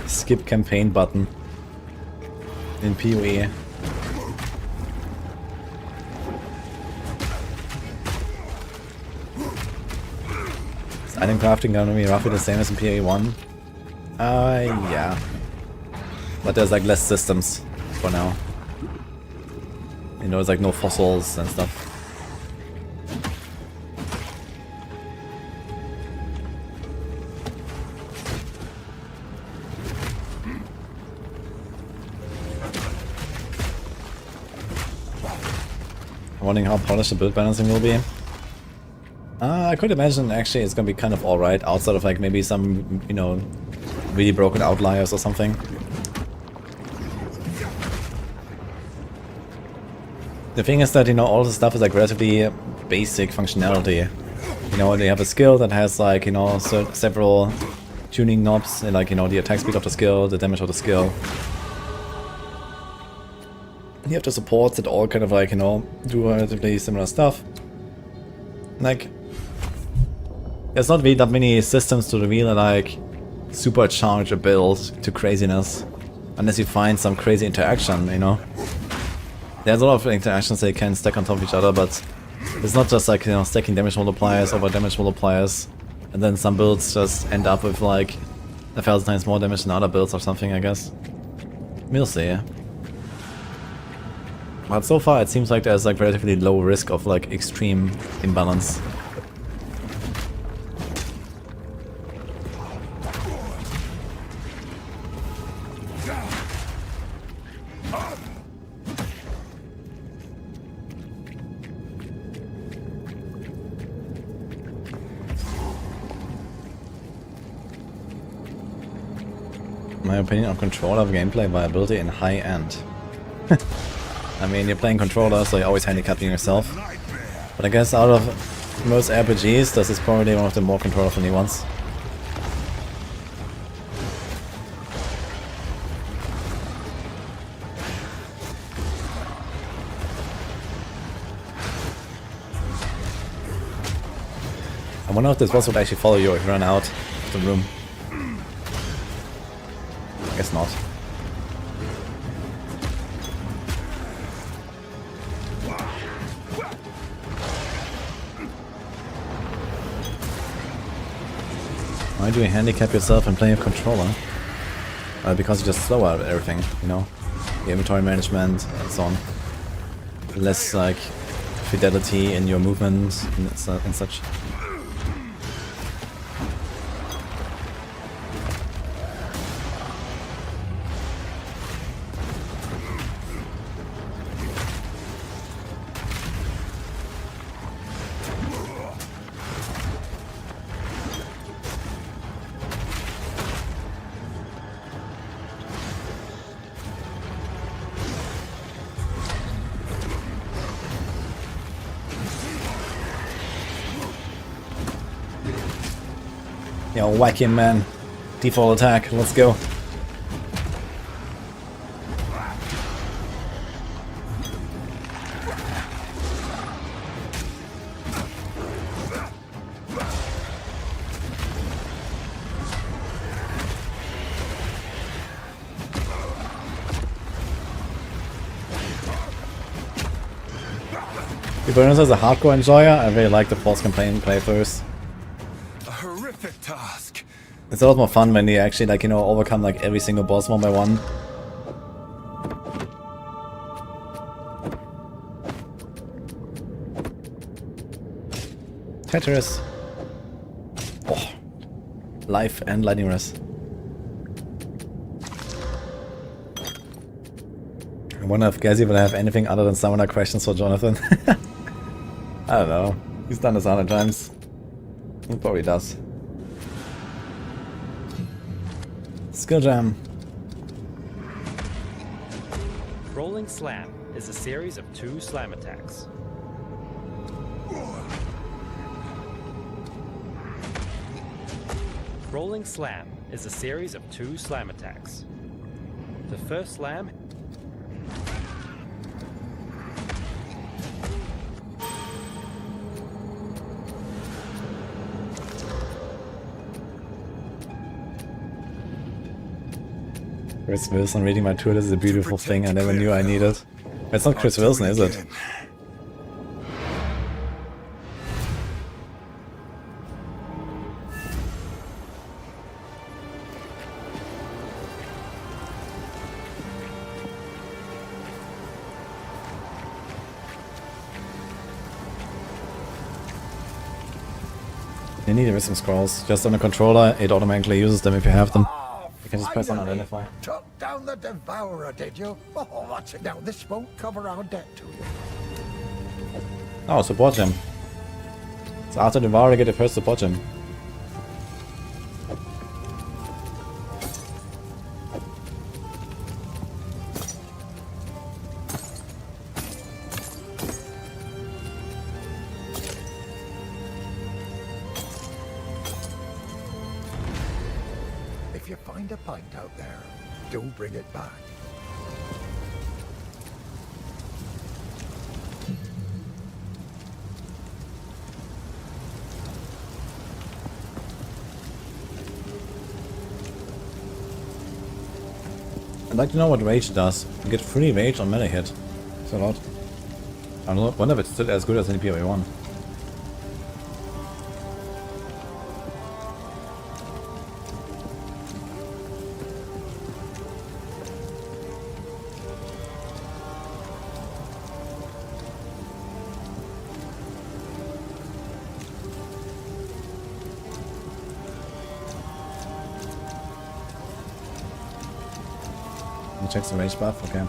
Skip campaign button in PoE. Is item crafting gonna be roughly the same as in PoE 1? Yeah. But there's like less systems for now. You know, there's like no fossils and stuff. I'm wondering how polished the build balancing will be. I could imagine actually it's gonna be kind of alright outside of like maybe some, you know, really broken outliers or something. The thing is that, you know, all the stuff is like relatively basic functionality. You know, they have a skill that has like, you know, several tuning knobs, like, you know, the attack speed of the skill, the damage of the skill. You have the supports that all kind of like, you know, do relatively similar stuff. Like, there's not really that many systems to really like supercharge a build to craziness. Unless you find some crazy interaction, you know. There's a lot of interactions that can stack on top of each other, but it's not just like, you know, stacking damage multipliers over damage multipliers, and then some builds just end up with like 1,000 times more damage than other builds or something, I guess. We'll see. But so far it seems like there's like relatively low risk of like extreme imbalance. My opinion on controller gameplay viability in high end. I mean, you're playing controller, so you're always handicapping yourself. But I guess out of most RPGs, this is probably one of the more controller-friendly ones. I wonder if this boss would actually follow you if you run out of the room. I guess not. Why do you handicap yourself and play a controller? Because you're just slower at everything, you know? The inventory management and so on. Less like fidelity in your movement and such. Yo, whack him, man. Default attack, let's go. To be honest, as a hardcore enjoyer, I really like the Force Campaign playthroughs. Task. It's a lot more fun when you actually, like, you know, overcome like every single boss one by one. Tetris. Oh. Life and lightning rest. I wonder if Gazi will have anything other than summoner questions for Jonathan. I don't know. He's done this 100 times. He probably does. Skill Jam. Rolling Slam is a series of 2 slam attacks. Rolling Slam is a series of 2 slam attacks. The first slam Chris Wilson reading my tool is a beautiful thing I never knew I needed. It's not Chris Wilson, is it? You need wisdom scrolls. Just on the controller, it automatically uses them if you have them. You can just press on identify. Took down the Devourer, did you? Oh, that's it. Now, this won't cover our debt to you. Oh, support gem. So after Devourer, get the first support gem. If you find a pint out there, do bring it back. I'd like to know what rage does. You get free rage on melee hit. It's a lot. I wonder if it's still as good as any PoE 1. Checks the rage buff, okay.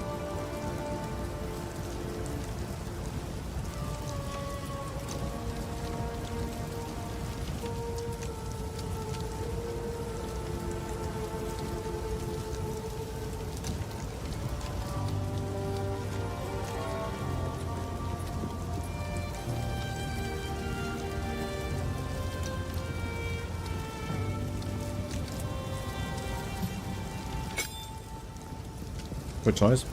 Good choice.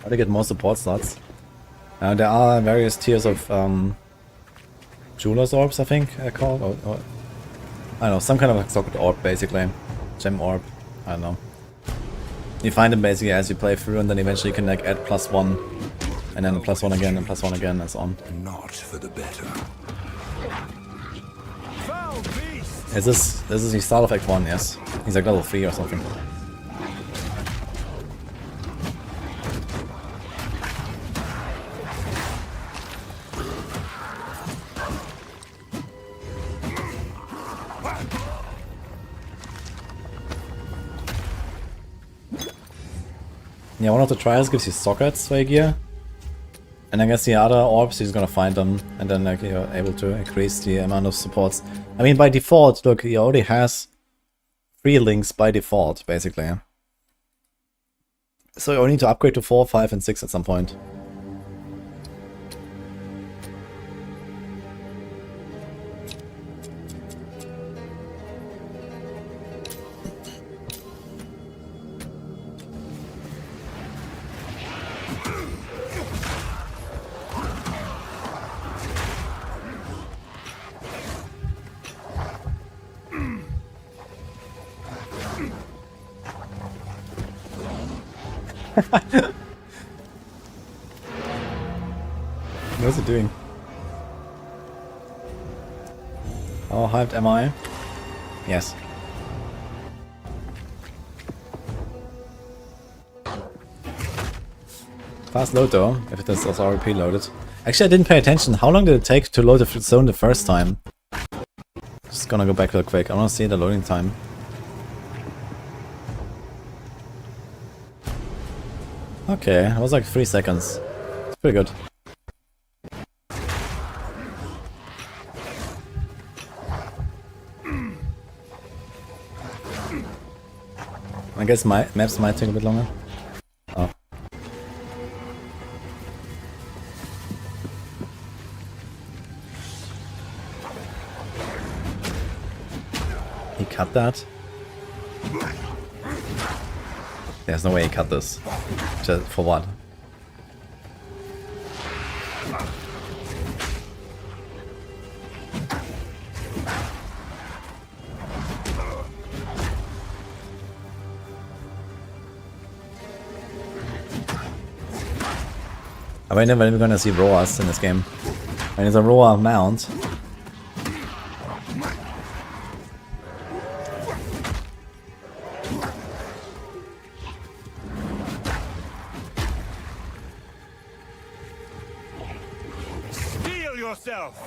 How to get more support slots. There are various tiers of Jeweler's Orbs, I think they're called. Or, I don't know, some kind of socket orb basically. Gem orb, I don't know. You find them basically as you play through, and then eventually you can like add +1 and then +1 again and +1 again and so on. Not for the better. This is the start of Act 1, yes. He's like level 3 or something. Yeah, one of the trials gives you sockets for your gear. And I guess the other orbs, you're just gonna find them, and then like, you're able to increase the amount of supports. I mean, by default, look, he already has 3 links by default, basically. So you only need to upgrade to 4, 5, and 6 at some point. What is it doing? How hyped am I? Yes. Fast load though, if it is also already preloaded. Actually, I didn't pay attention. How long did it take to load the zone the first time? Just gonna go back real quick. I wanna see the loading time. Okay, it was like 3 seconds. It's pretty good. I guess my maps might take a bit longer. Oh. He cut that? There's no way he cut this. Just for what? I wonder when we're gonna see roars in this game. When it's a roar mount. Steel yourself!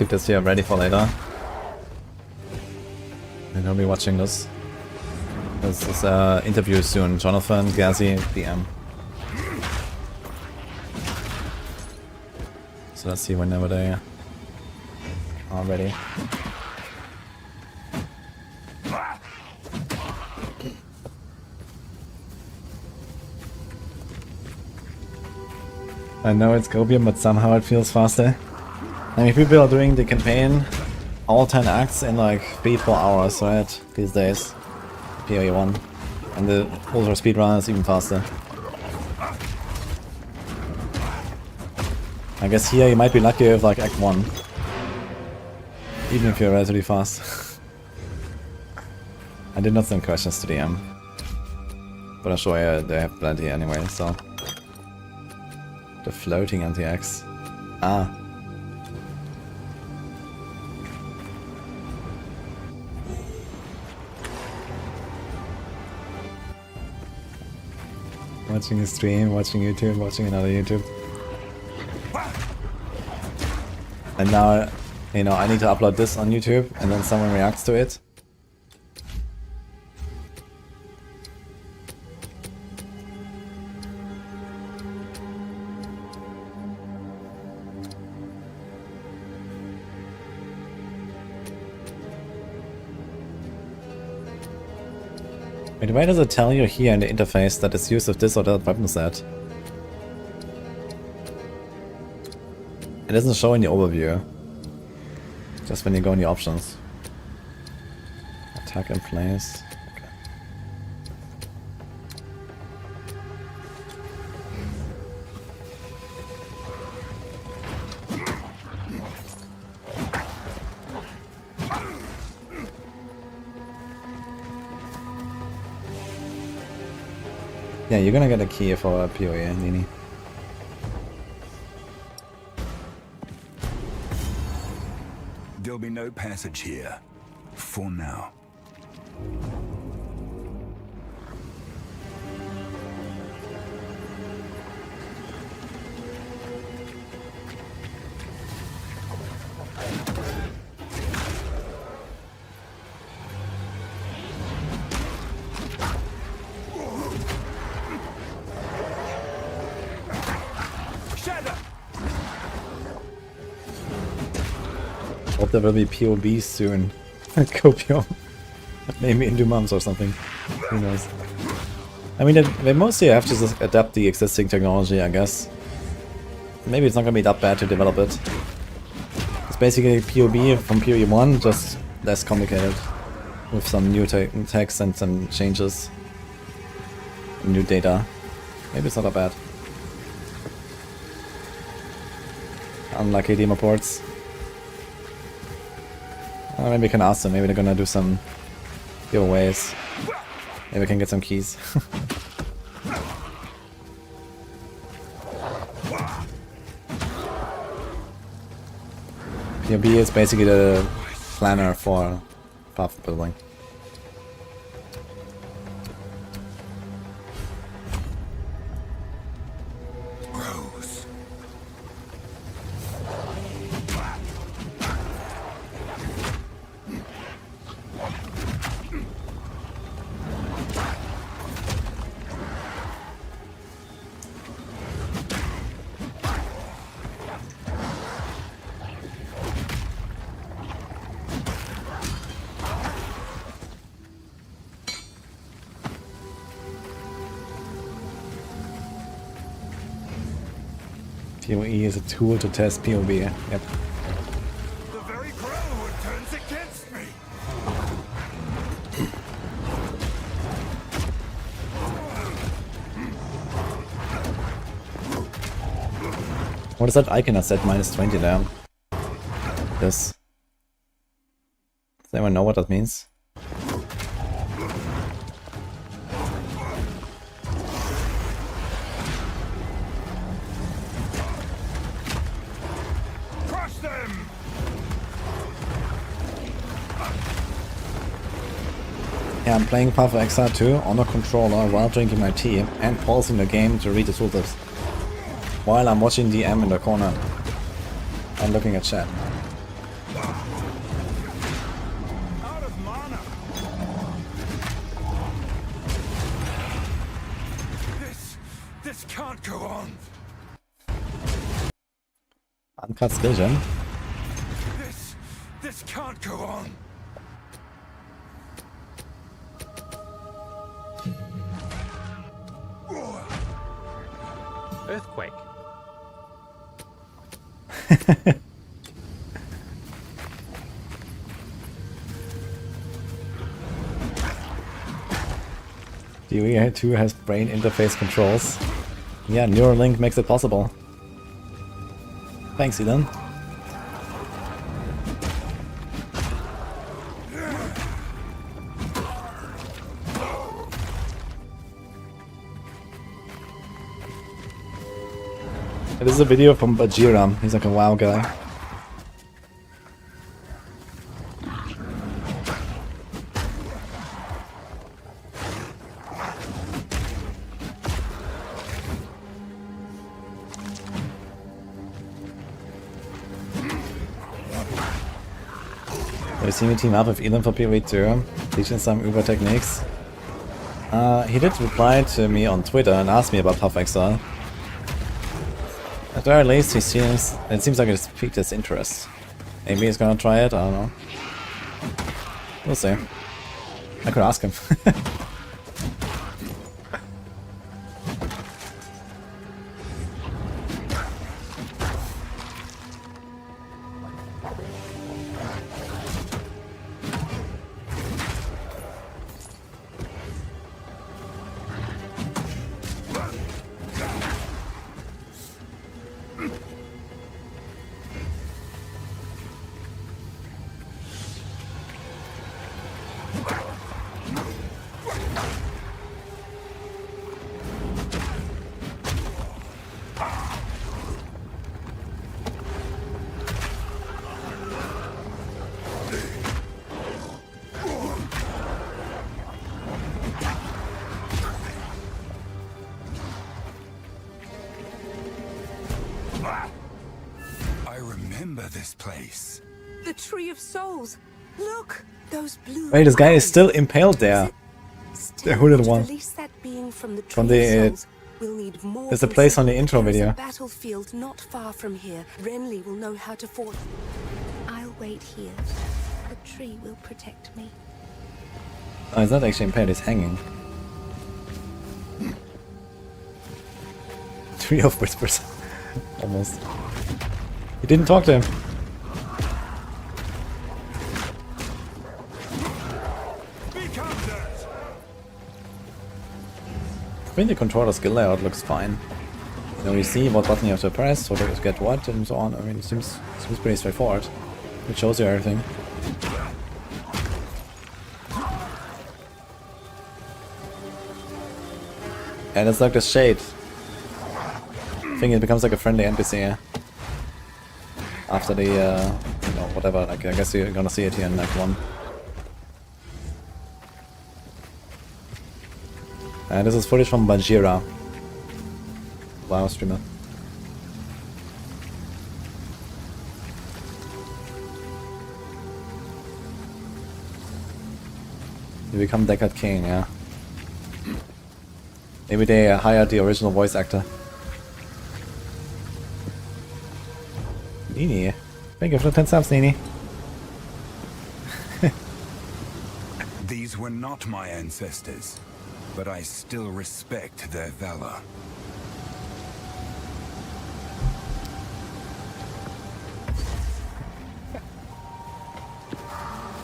keep this here ready for later. And he'll be watching this. This is interview soon. Jonathan, Gazi, DM. So let's see whenever they are ready. I know it's Copium, but somehow it feels faster. I mean, people are doing the campaign, all 10 acts in like 3-4 hours, right? These days. PoE 1. And the ultra speedrun is even faster. I guess here you might be lucky with like Act 1. Even if you're relatively fast. I did not send questions to DM. But I'm sure they have plenty anyway, so. The floating anti-X. Ah. Watching a stream, watching YouTube, watching another YouTube. And now, you know, I need to upload this on YouTube and then someone reacts to it. Wait, why does it tell you here in the interface that it's used with this or that weapon set? It doesn't show in the overview. Just when you go in the options. Attack in place. Okay. Yeah, you're gonna get a key for a PoE, Nini. There'll be no passage here. For now. Hope there will be POB soon. Copium. Maybe in 2 months or something. Who knows? I mean, they mostly have to just adapt the existing technology, I guess. Maybe it's not gonna be that bad to develop it. It's basically POB from PoE 1, just less complicated. With some new text and some changes. New data. Maybe it's not that bad. Unlucky demo ports. Maybe we can ask them, maybe they're gonna do some giveaways. Maybe we can get some keys. POB is basically the planner for path building. PoE is a tool to test POB. Yep. The very Brotherhood turns against me. What is that icon I said -20 there? This. Does anyone know what that means? Yeah, I'm playing Path of Exile 2 on a controller while drinking my tea and pausing the game to read the tooltips. While I'm watching DM in the corner and looking at chat. This can't go on. Uncut skill gem. This can't go on. Earthquake. DOE2 has brain interface controls. Yeah, Neuralink makes it possible. Thanks, Elon. This is a video from Bajira. He's like a WoW guy. You see me team up with Elon for PoE 2, teaching some Uber techniques. He did reply to me on Twitter and asked me about PuffXR. At the very least, it seems like it's piqued his interest. Maybe he's gonna try it, I don't know. We'll see. I could ask him. This place. The Tree of Souls. Look, those blue. Wait, this guy is still impaled there. The hooded one. From the there's a place on the intro video. Battlefield not far from here. Renly will know how to fort. I'll wait here. The tree will protect me. Oh, he's not actually impaled, he's hanging. Tree of Whispers. Almost. He didn't talk to him. I think the controller skill layout looks fine. You know, you see what button you have to press, what to get what, and so on. I mean, it seems pretty straightforward. It shows you everything. And it's like the shade. I think it becomes like a friendly NPC after the, you know, whatever. Like, I guess you're gonna see it here in Act 1. And this is footage from Bajira, WoW streamer. You become Deckard King, yeah. Maybe they hired the original voice actor. Nini, thank you for the 10 subs, Nini. These were not my ancestors, but I still respect their valor.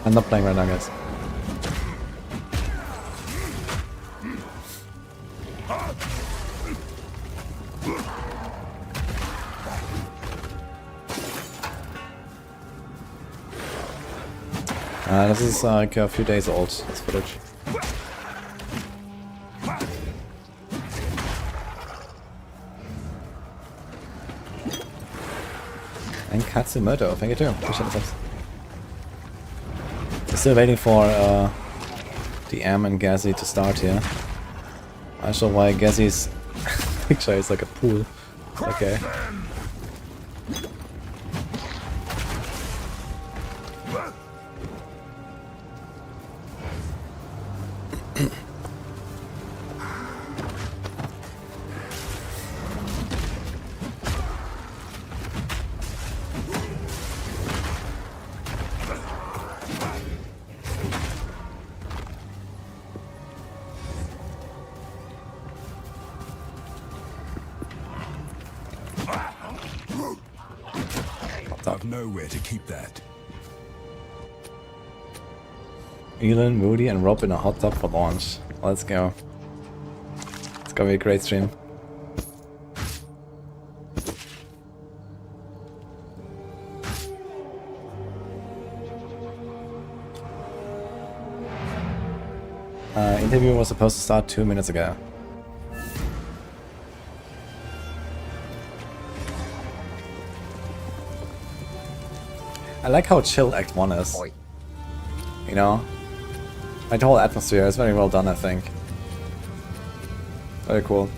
I'm not playing right now, guys. This is like a few days old, this footage. And Katsumoto, thank you too. Appreciate the subs. We're still waiting for DM and Gazi to start here. I'm not sure why Gazi's picture is like a pool. Okay. got nowhere to keep that. Elon, Moody, and Rob in a hot tub for launch. Let's go. It's gonna be a great stream. Interview was supposed to start 2 minutes ago. I like how chill Act 1 is. You know? Like the whole atmosphere is very well done, I think. Very cool.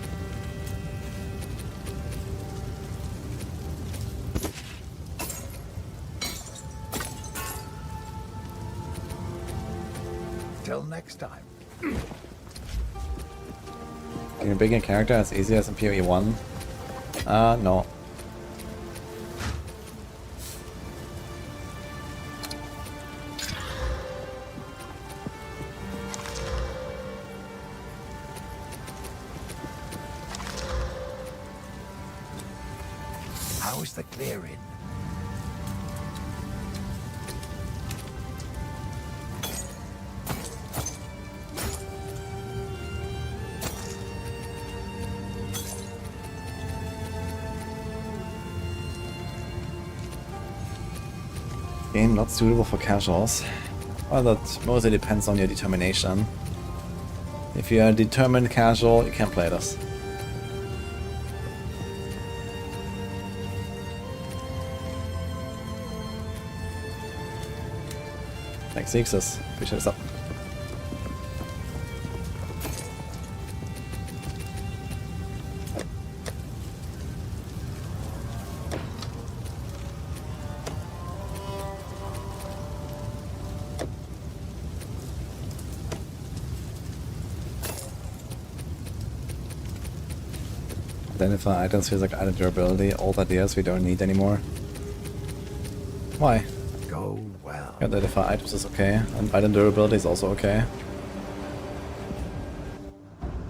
Till next time. Can you bring a character as easy as in PoE 1? No. How's the clearing? Game not suitable for casuals. Well, that mostly depends on your determination. If you're a determined casual, you can play this. Thanks, Xixus. Appreciate it. Identify items feels like item durability. Old ideas we don't need anymore. Why? Go well. Identify items is okay, and item durability is also okay.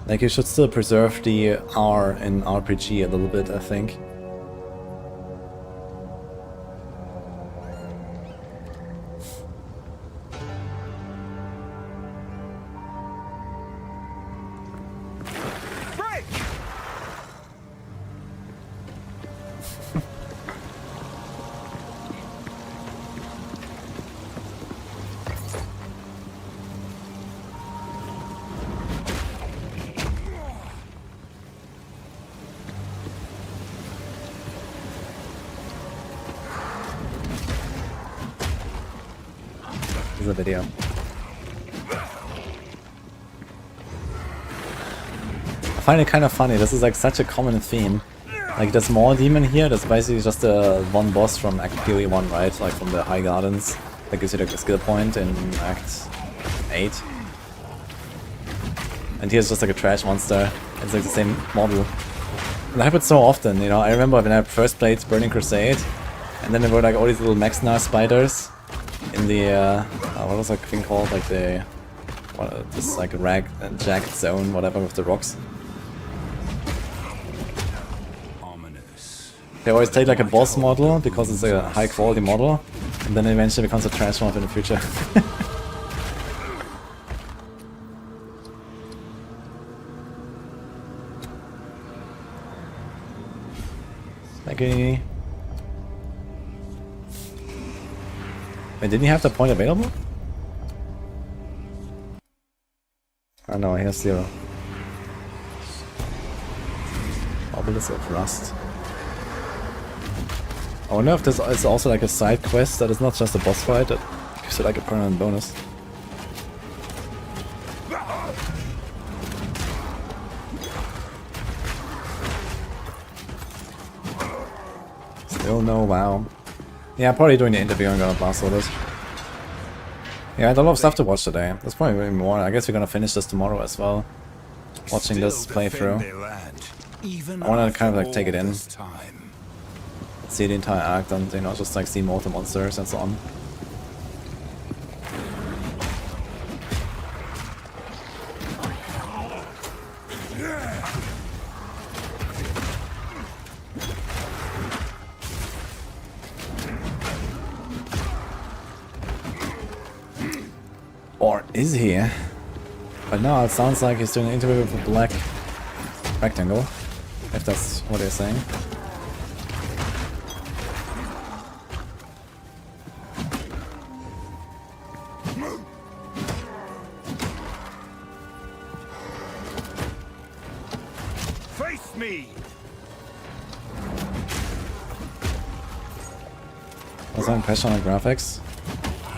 Like, you should still preserve the R in RPG a little bit, I think. The video. I find it kind of funny. This is like such a common theme. Like the small demon here, that's basically just a one boss from Act PoE 1, right? Like from the High Gardens. That gives you like a skill point in Act 8. And here's just like a trash monster. It's like the same model. And that happens so often, you know. I remember when I first played Burning Crusade, and then there were like all these little Maxnar spiders in the what was that thing called? Like the this like jagged zone, whatever, with the rocks. Ominous. They always take like a boss model because it's a high quality model, and then it eventually becomes a trash mob in the future. Thank you. Wait, didn't he have the point available? Oh no, he has 0. Obelisk of Rust. I wonder if this is also like a side quest that is not just a boss fight, that gives it like a permanent bonus. Still no WoW. Yeah, probably doing the interview, I'm gonna blast all this. Yeah, I had a lot of stuff to watch today. There's probably way more. I guess we're gonna finish this tomorrow as well. Watching this playthrough. I wanna kind of like take it in. See the entire act and, you know, just like see more of the monsters and so on. Or is he? But no, it sounds like he's doing an interview with a black rectangle. If that's what they're saying. Face me! Was that impression on the graphics?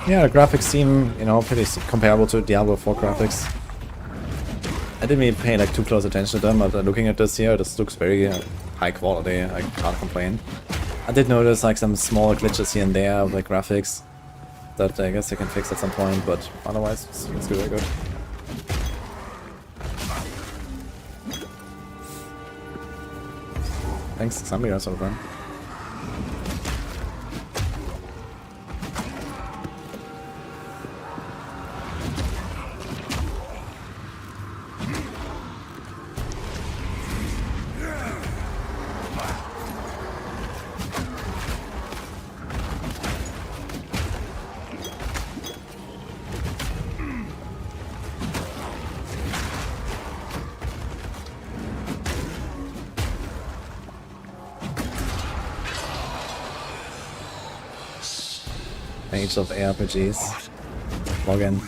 Yeah, the graphics seem, you know, pretty comparable to Diablo 4 graphics. I didn't even pay like too close attention to them, but looking at this here, this looks very high quality. I can't complain. I did notice like some small glitches here and there with like graphics that I guess I can fix at some point, but otherwise it's very good. Thanks, somebody else over. Age of ARPGs. Login.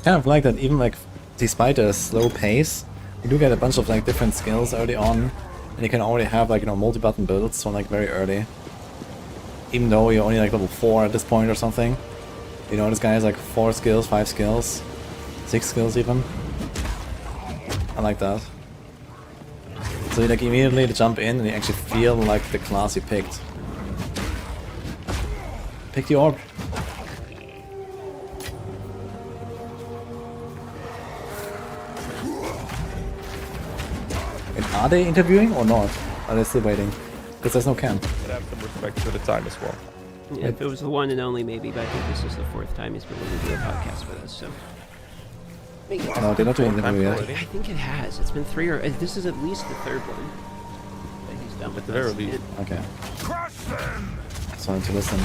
Kind of like that, even like despite a slow pace, you do get a bunch of like different skills early on. And you can already have like, you know, multi-button builds from like very early. Even though you're only like level 4 at this point or something. You know, this guy has like 4 skills, 5 skills, 6 skills even. I like that. So you like immediately jump in and you actually feel like the class you picked. Pick the orb. Are they interviewing or not? Are they still waiting? Because there's no camp. But have some respect for the time as well. Yeah, if it was the one and only, maybe, but I think this is the 4th time he's been willing to do a podcast with us, so. No, they're not doing interview yet. I think it has. It's been 3 or... this is at least the 3rd one that he's done with us. Least. Okay. Just wanted to listen.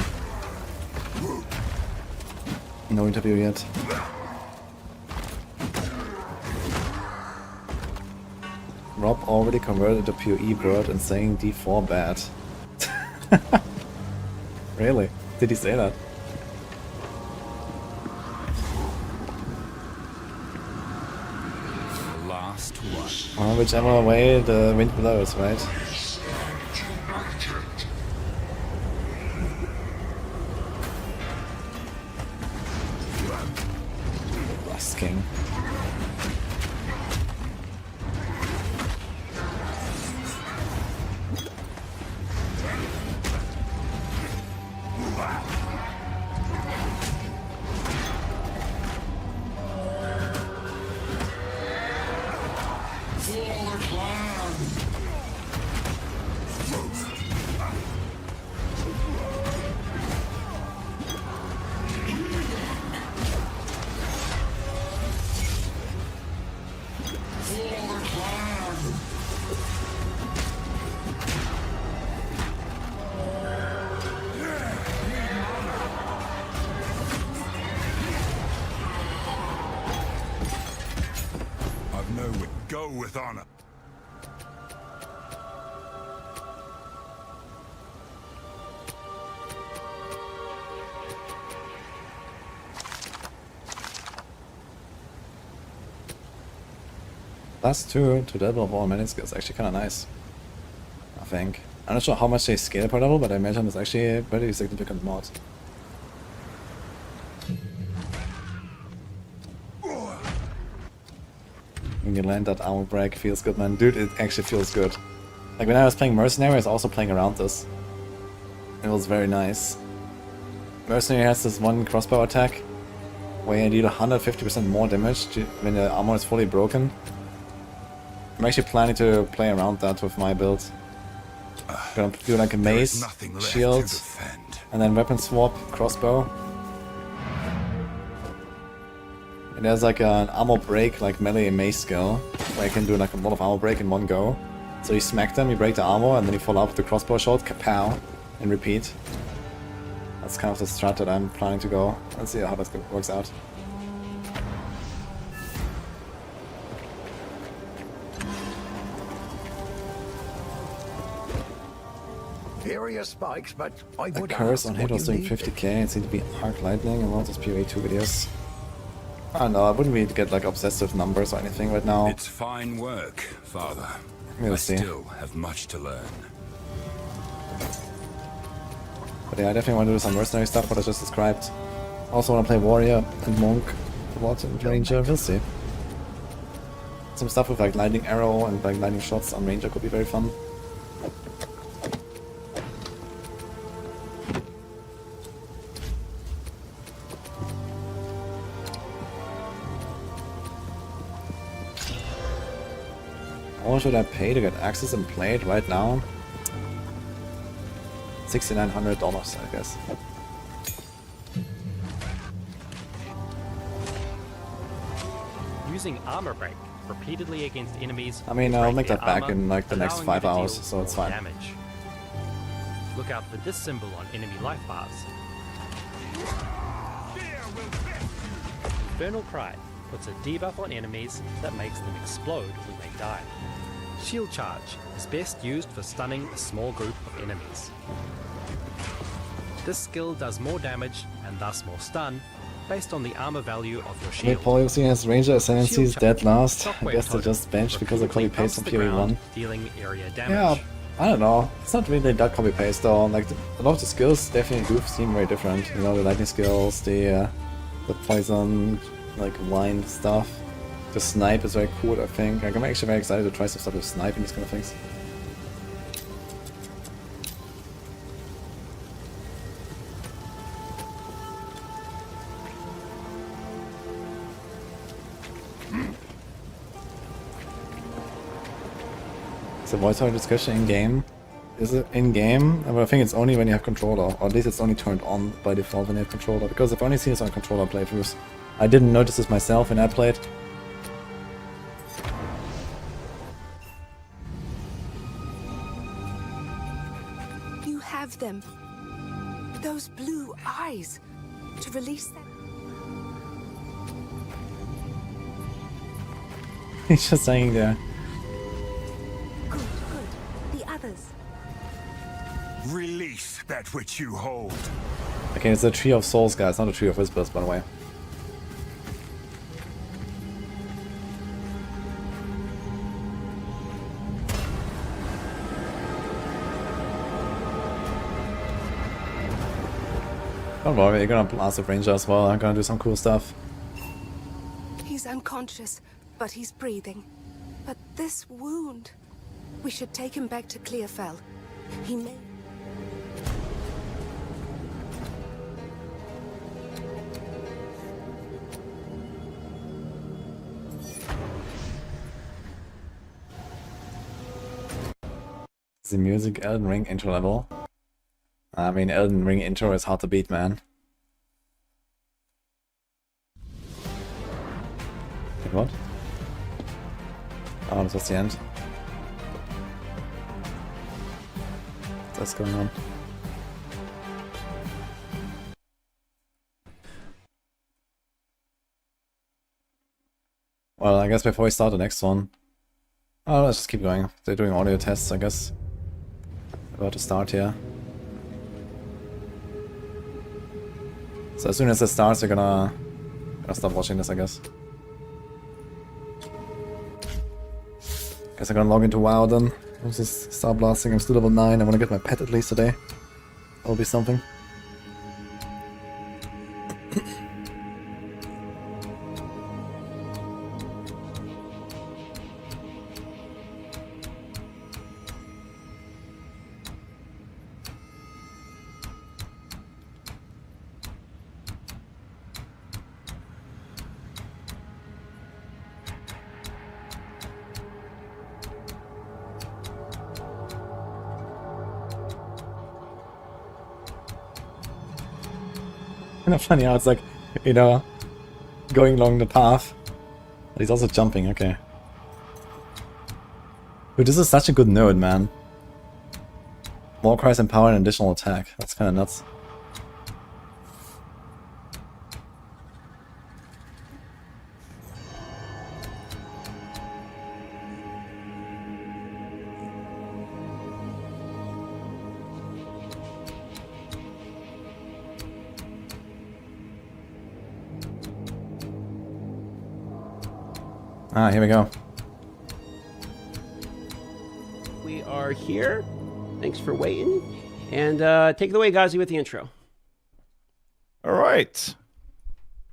No interview yet. Rob already converted to PoE bird and saying D4 bad. Really? Did he say that? Last one. Well, whichever way the wind blows, right? Rust King. Go with honor. +2 to level of all many skills, actually kind of nice. I think. I'm not sure how much they scale per level, but I imagine it's actually a pretty significant mod. When you land that armor break, feels good, man. Dude, it actually feels good. Like when I was playing Mercenary, I was also playing around this. It was very nice. Mercenary has this one crossbow attack where you deal 150% more damage when the armor is fully broken. I'm actually planning to play around that with my build. Gonna do like a mace, shield, And then weapon swap, crossbow. And there's like an armor break, like melee mace skill, where you can do like a lot of armor break in one go. So you smack them, you break the armor, and then you follow up with the crossbow shot, kapow, and repeat. That's kind of the strat that I'm planning to go. Let's see how that works out. Furious spikes, but I The would curse ask on hit what was you doing needed. 50k, it seemed to be arc lightning and all those PoE 2 videos. I don't know, I wouldn't really get like obsessed with numbers or anything right now. It's fine work, Father. We'll I see. still have much to learn. But yeah, I definitely want to do some mercenary stuff, what I just described. Also want to play warrior and monk, what and ranger, we'll see. Some stuff with like lightning arrow and like lightning shots on ranger could be very fun. How much should I pay to get access and play it right now? $6,900, I guess. Using armor break repeatedly against enemies. I mean, will I'll break make their that back armor, in like the next allowing 5 you to hours, deal so it's more fine. damage. Look out for this symbol on enemy life bars. Infernal Cry puts a debuff on enemies that makes them explode when they die. Shield Charge is best used for stunning a small group of enemies. This skill does more damage and thus more stun based on the armor value of your Wait, shield. Paul using his ranger ascendancy is dead last. I Shockwave guess they totem just benched because I copy repeatedly paste from bumps the PoE 1. ground, dealing area damage. Yeah, I don't know. It's not really that copy paste though. Like a lot of the skills definitely do seem very different. You know, the lightning skills, the poison, like wind stuff. The snipe is very cool, I think. Like, I'm actually very excited to try some stuff with snipe and these kind of things. Is the voice over discussion in game? Is it in game? But I think it's only when you have controller, or at least it's only turned on by default when you have controller. Because I've only seen this on controller playthroughs. I didn't notice this myself when I played. You have them. Those blue eyes. To release them. He's just hanging there. Good, good. The others. Release that which you hold. Okay, it's a Tree of Souls, guys, not a Tree of Whispers, by the way. Don't worry, you're gonna blast the ranger as well. I'm gonna do some cool stuff. He's unconscious, but he's breathing. But this wound... We should take him back to Clearfell. He may... Is the music Elden Ring intro level? I mean, Elden Ring intro is hard to beat, man. Wait, what? Oh, this was the end. What's going on? Well, I guess before we start the next one... Oh, let's just keep going. They're doing audio tests, I guess. About to start here. So as soon as it starts, you're gonna stop watching this, I guess. Guess I'm gonna log into WoW then. I'll just start blasting. I'm still level 9. I wanna get my pet at least today. That'll be something. kind of funny how it's like, you know, going along the path. But he's also jumping, okay. Dude, this is such a good node, man. More cries and power and additional attack. That's kind of nuts. Ah, here we go. We are here. Thanks for waiting. And take it away, Ghazi, with the intro. All right.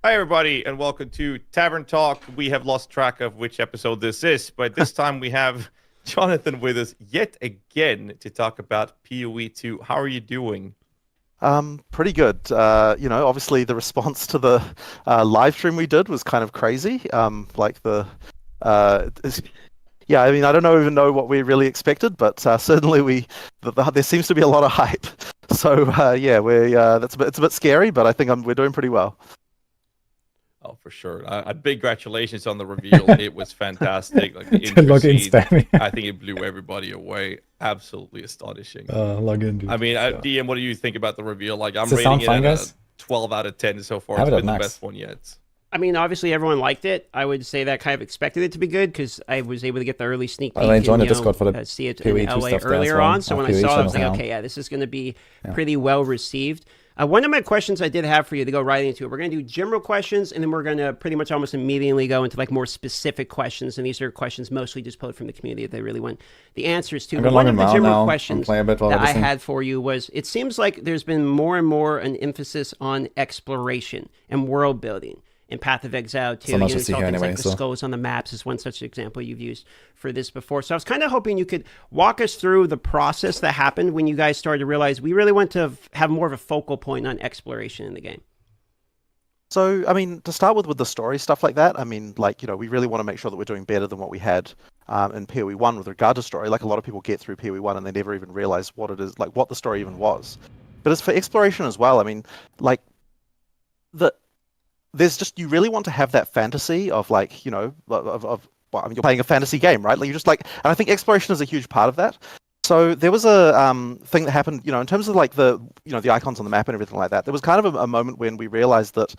Hi, everybody, and welcome to Tavern Talk. We have lost track of which episode this is, but this time we have Jonathan with us yet again to talk about PoE 2. How are you doing? Pretty good. You know, obviously the response to the live stream we did was kind of crazy. Yeah, I mean, I don't even know what we really expected, but certainly there seems to be a lot of hype. So yeah, it's a bit scary, but I think we're doing pretty well. Oh, for sure. Big congratulations on the reveal. It was fantastic. Like the Login spammy. I think it blew everybody away. Absolutely astonishing. Login, dude. I mean, DM, what do you think about the reveal? Like, I'm Does it rating sound it fine, at guys? 12 out of 10 so far. Have It's it at been the max. best one yet. I mean, obviously everyone liked it. I would say that kind of expected it to be good because I was able to get the early sneak peek I joined and the Discord for the see it PoE in 2 LA stuff there as earlier well. on. So when I PoE saw it, I was channel like, now. okay, yeah, this is going to be pretty well received. One of my questions I did have for you to go right into it, we're going to do general questions, and then we're going to pretty much almost immediately go into like more specific questions. And these are questions mostly just pulled from the community that they really want the answers to. I'm But gonna one log of the in general now and questions play a bit while that I listening. had for you was, it seems like there's been more and more an emphasis on exploration and world building. In Path of Exile too, So much to you see saw here things anyway, like the so. skulls on the maps is one such example you've used for this before. So I was kind of hoping you could walk us through the process that happened when you guys started to realize we really want to have more of a focal point on exploration in the game. So, I mean, to start with the story stuff like that, I mean, like, you know, we really want to make sure that we're doing better than what we had in PoE 1 with regard to story. Like, a lot of people get through PoE 1 and they never even realize what it is, like, what the story even was. But as for exploration as well, I mean, like, there's just, you really want to have that fantasy of, like, you know, well, I mean, you're playing a fantasy game, right? Like, you just like, and I think exploration is a huge part of that. So there was a thing that happened, you know, in terms of like the, you know, the icons on the map and everything like that. There was kind of a moment when we realized that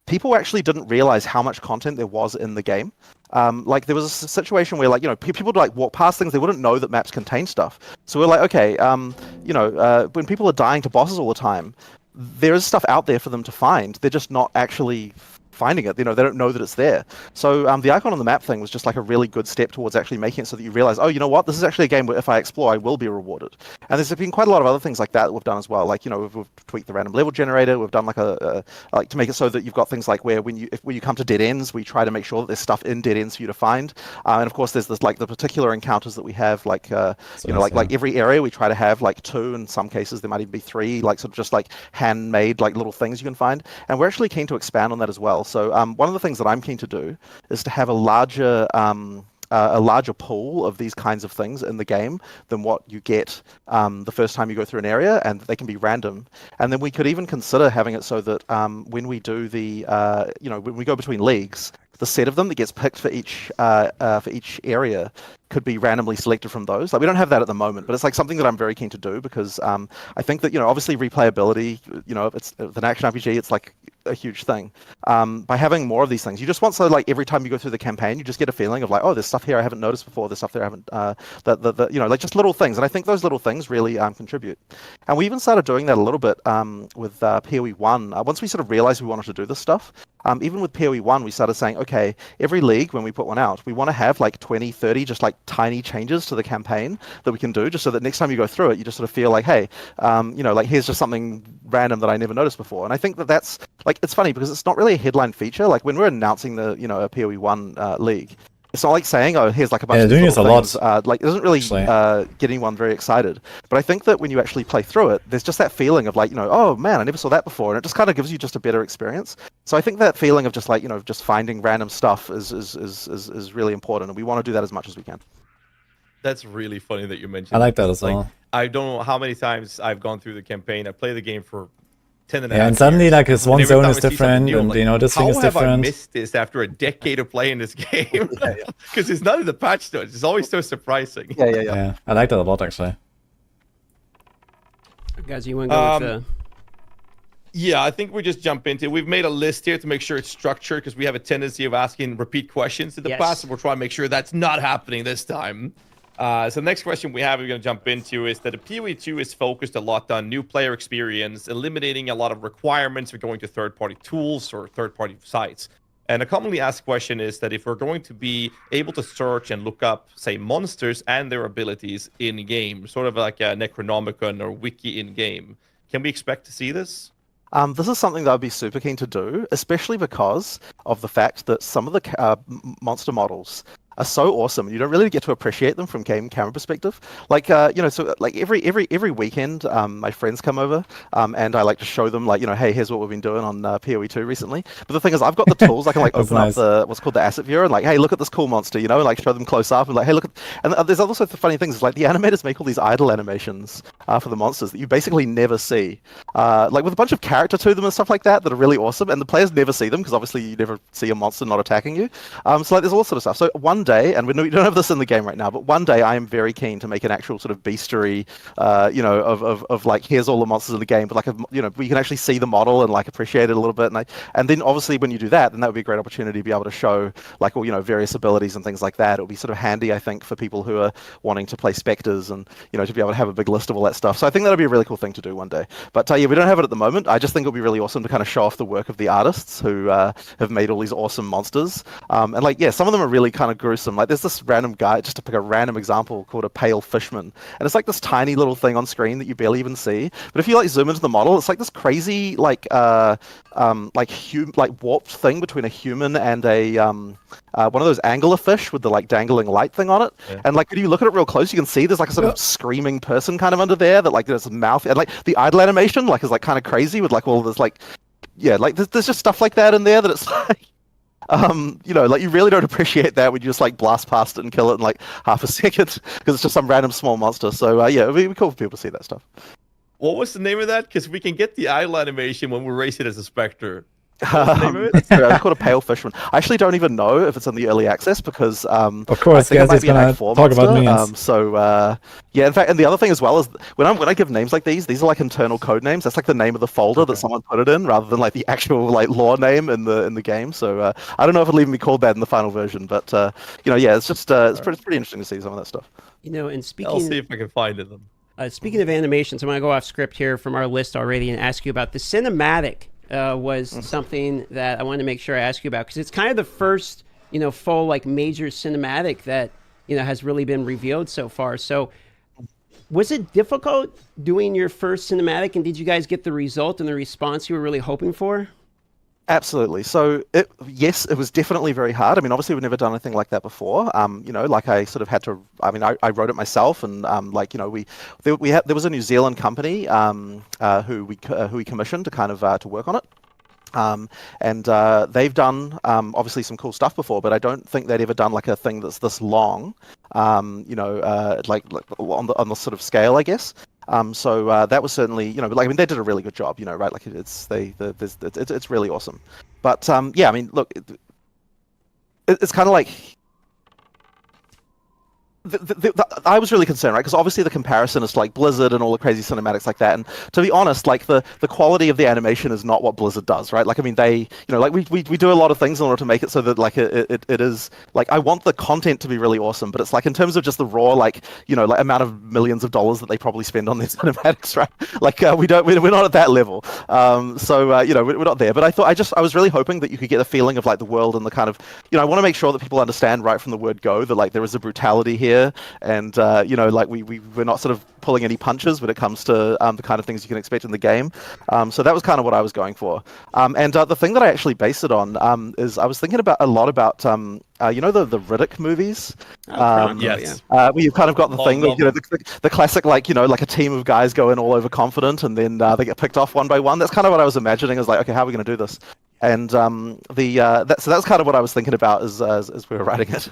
people actually didn't realize how much content there was in the game. Like there was a situation where, like, you know, people would like walk past things, they wouldn't know that maps contain stuff. So we're like, okay, you know, when people are dying to bosses all the time, there is stuff out there for them to find. They're just not actually finding it. You know, they don't know that it's there. So the icon on the map thing was just like a really good step towards actually making it so that you realize, oh, you know what, this is actually a game where if I explore, I will be rewarded. And there's been quite a lot of other things like that we've done as well. Like, you know, we've tweaked the random level generator. We've done like like to make it so that you've got things like where when you come to dead ends, we try to make sure that there's stuff in dead ends for you to find. And of course, there's this like the particular encounters that we have, like you know, like every area we try to have like 2. In some cases, there might even be 3, like sort of just like handmade like little things you can find. And we're actually keen to expand on that as well. So one of the things that I'm keen to do is to have a larger pool of these kinds of things in the game than what you get the first time you go through an area, and they can be random. And then we could even consider having it so that when we do the, you know, when we go between leagues, the set of them that gets picked for each area could be randomly selected from those. Like, we don't have that at the moment, but it's like something that I'm very keen to do because I think that, you know, obviously replayability, you know, if it's an action RPG, it's like a huge thing. By having more of these things, you just want, so like every time you go through the campaign, you just get a feling of like, oh, there's stuff here I haven't noticed before, there's stuff there I haven't, you know, like just little things. And I think those little things really contribute. And we even started doing that a little bit with PoE 1. Once we sort of realized we wanted to do this stuff, even with PoE 1, we started saying, okay, every league, when we put one out, we want to have like 20, 30, just like tiny changes to the campaign that we can do, just so that next time you go through it, you just sort of feel like, hey, you know, like here's just something random that I never noticed before. And I think that that's, like, it's funny because it's not really a headline feature. Like when we're announcing the, you know, a PoE 1 league, it's not like saying, oh, here's like a bunch of doing this a things. lot. Like, it doesn't really get anyone very excited. But I think that when you actually play through it, there's just that feeling of like, you know, oh man, I never saw that before. And it just kind of gives you just a better experience. So I think that feeling of just like, you know, just finding random stuff is really important. And we want to do that as much as we can. That's really funny that you mentioned. I like that as well. I don't know how many times I've gone through the campaign. I play the game for 10 and a Yeah, half and suddenly years, like his one every zone time is I see something different, new, I'm and like, you know this thing is how have I different. missed this after a decade of playing this game? Because it's none of the patch notes. It's always so surprising. Yeah, I like that a lot actually. Guys, you want to go with the... Yeah, I think we just jump into it. We've made a list here to make sure it's structured because we have a tendency of asking repeat questions in the past, and we'll try to make sure that's not happening this time. So the next question we have we're going to jump into is that the PoE 2 is focused a lot on new player experience, eliminating a lot of requirements for going to third-party tools or third-party sites. And a commonly asked question is that if we're going to be able to search and look up, say, monsters and their abilities in-game, sort of like a Necronomicon or Wiki in-game, can we expect to see this? This is something that I'd be super keen to do, especially because of the fact that some of the monster models are so awesome. You don't really get to appreciate them from game camera perspective. Like, you know, so like every weekend, my friends come over, and I like to show them, like, you know, hey, here's what we've been doing on PoE 2 recently. But the thing is, I've got the tools. I can like open up the what's called the asset viewer and like, hey, look at this cool monster, you know, and like show them close up and like, hey, look at. And there's also the funny things like the animators make all these idle animations for the monsters that you basically never see, like with a bunch of character to them and stuff like that are really awesome, and the players never see them because obviously you never see a monster not attacking you. So like there's all sort of stuff. So one day, and we don't have this in the game right now, but one day I am very keen to make an actual sort of bestiary, you know, of like, here's all the monsters in the game, but like, you know, we can actually see the model and like appreciate it a little bit. And then obviously when you do that, then that would be a great opportunity to be able to show like, all, you know, various abilities and things like that. It would be sort of handy, I think, for people who are wanting to play specters and, you know, to be able to have a big list of all that stuff. So I think that'll be a really cool thing to do one day. But yeah, we don't have it at the moment. I just think it'll be really awesome to kind of show off the work of the artists who have made all these awesome monsters. And like, yeah, some of them are really kind of gruesome. Like there's this random guy, just to pick a random example, called a pale fishman, and it's like this tiny little thing on screen that you barely even see. But if you like zoom into the model, it's like this crazy like warped thing between a human and a one of those anglerfish with the like dangling light thing on it. Yeah. And like when you look at it real close, you can see there's like a sort of screaming person kind of under there that like there's a mouth, and like the idle animation like is like kind of crazy with like all this like, yeah, like there's just stuff like that in there that it's like, you know, like you really don't appreciate that when you just like blast past it and kill it in like half a second because it's just some random small monster. So yeah, it'd be cool for people to see that stuff. What was the name of that? Because we can get the idle animation when we race it as a Spectre. It's called a pale fishman. I actually don't even know if it's in the early access because of course, I think guys, he's gonna talk about minions. Yeah, in fact, and the other thing as well is when I give names like these are like internal code names. That's like the name of the folder that someone put it in, rather than like the actual like lore name in the game. So I don't know if it'll even be called that in the final version, but you know, yeah, it's just it's pretty interesting to see some of that stuff. You know, and speaking, I'll see if I can find it. Speaking of animations, I'm gonna go off script here from our list already and ask you about the cinematic. Was something that I wanted to make sure I ask you about because it's kind of the first, you know, full like major cinematic that, you know, has really been revealed so far. So was it difficult doing your first cinematic, and did you guys get the result and the response you were really hoping for? Absolutely. So yes, it was definitely very hard. I mean, obviously we've never done anything like that before. You know, like I sort of had to, I mean, I wrote it myself, and like, you know, there was a New Zealand company who we commissioned to kind of to work on it. And they've done obviously some cool stuff before, but I don't think they'd ever done like a thing that's this long, you know, like on the sort of scale, I guess. So that was certainly, you know, like, I mean, they did a really good job, you know, right? Like it's really awesome. But yeah, I mean, look, it's kind of like. I was really concerned, right? Because obviously the comparison is to like Blizzard and all the crazy cinematics like that. And to be honest, like the quality of the animation is not what Blizzard does, right? Like, I mean, they, you know, like we do a lot of things in order to make it so that like it is like, I want the content to be really awesome, but it's like in terms of just the raw, like, you know, like amount of millions of dollars that they probably spend on their cinematics, right? Like we're not at that level. So you know, we're not there. But I was really hoping that you could get a feeling of like the world and the kind of, you know, I want to make sure that people understand right from the word go that like there is a brutality here. And you know, like we're not sort of pulling any punches when it comes to the kind of things you can expect in the game. So that was kind of what I was going for. And the thing that I actually based it on is I was thinking a lot about you know the Riddick movies. Yes. Where you've kind of got the thing where, you know, the classic, like, you know, like a team of guys go in all overconfident and then they get picked off one by one. That's kind of what I was imagining. Is like, okay, how are we going to do this? And so that's kind of what I was thinking about as we were writing it.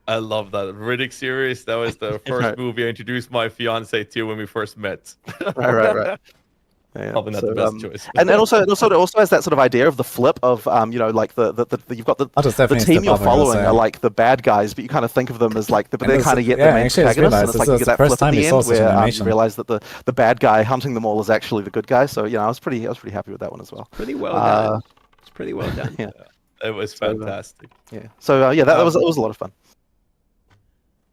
I love that Riddick series. That was the first movie I introduced my fiance to when we first met. Right. Yeah, Probably not so, the best choice. And also it also has that sort of idea of the flip of like the you've got the team you're following are like the bad guys, but you kind of think of them as like but they're kind of yet the main protagonists, and it's like you get that flip at the end where you realize that the bad guy hunting them all is actually the good guy. So I was pretty happy with that one as well. Pretty well done. It's pretty well done. Yeah, it was fantastic. So that was a lot of fun.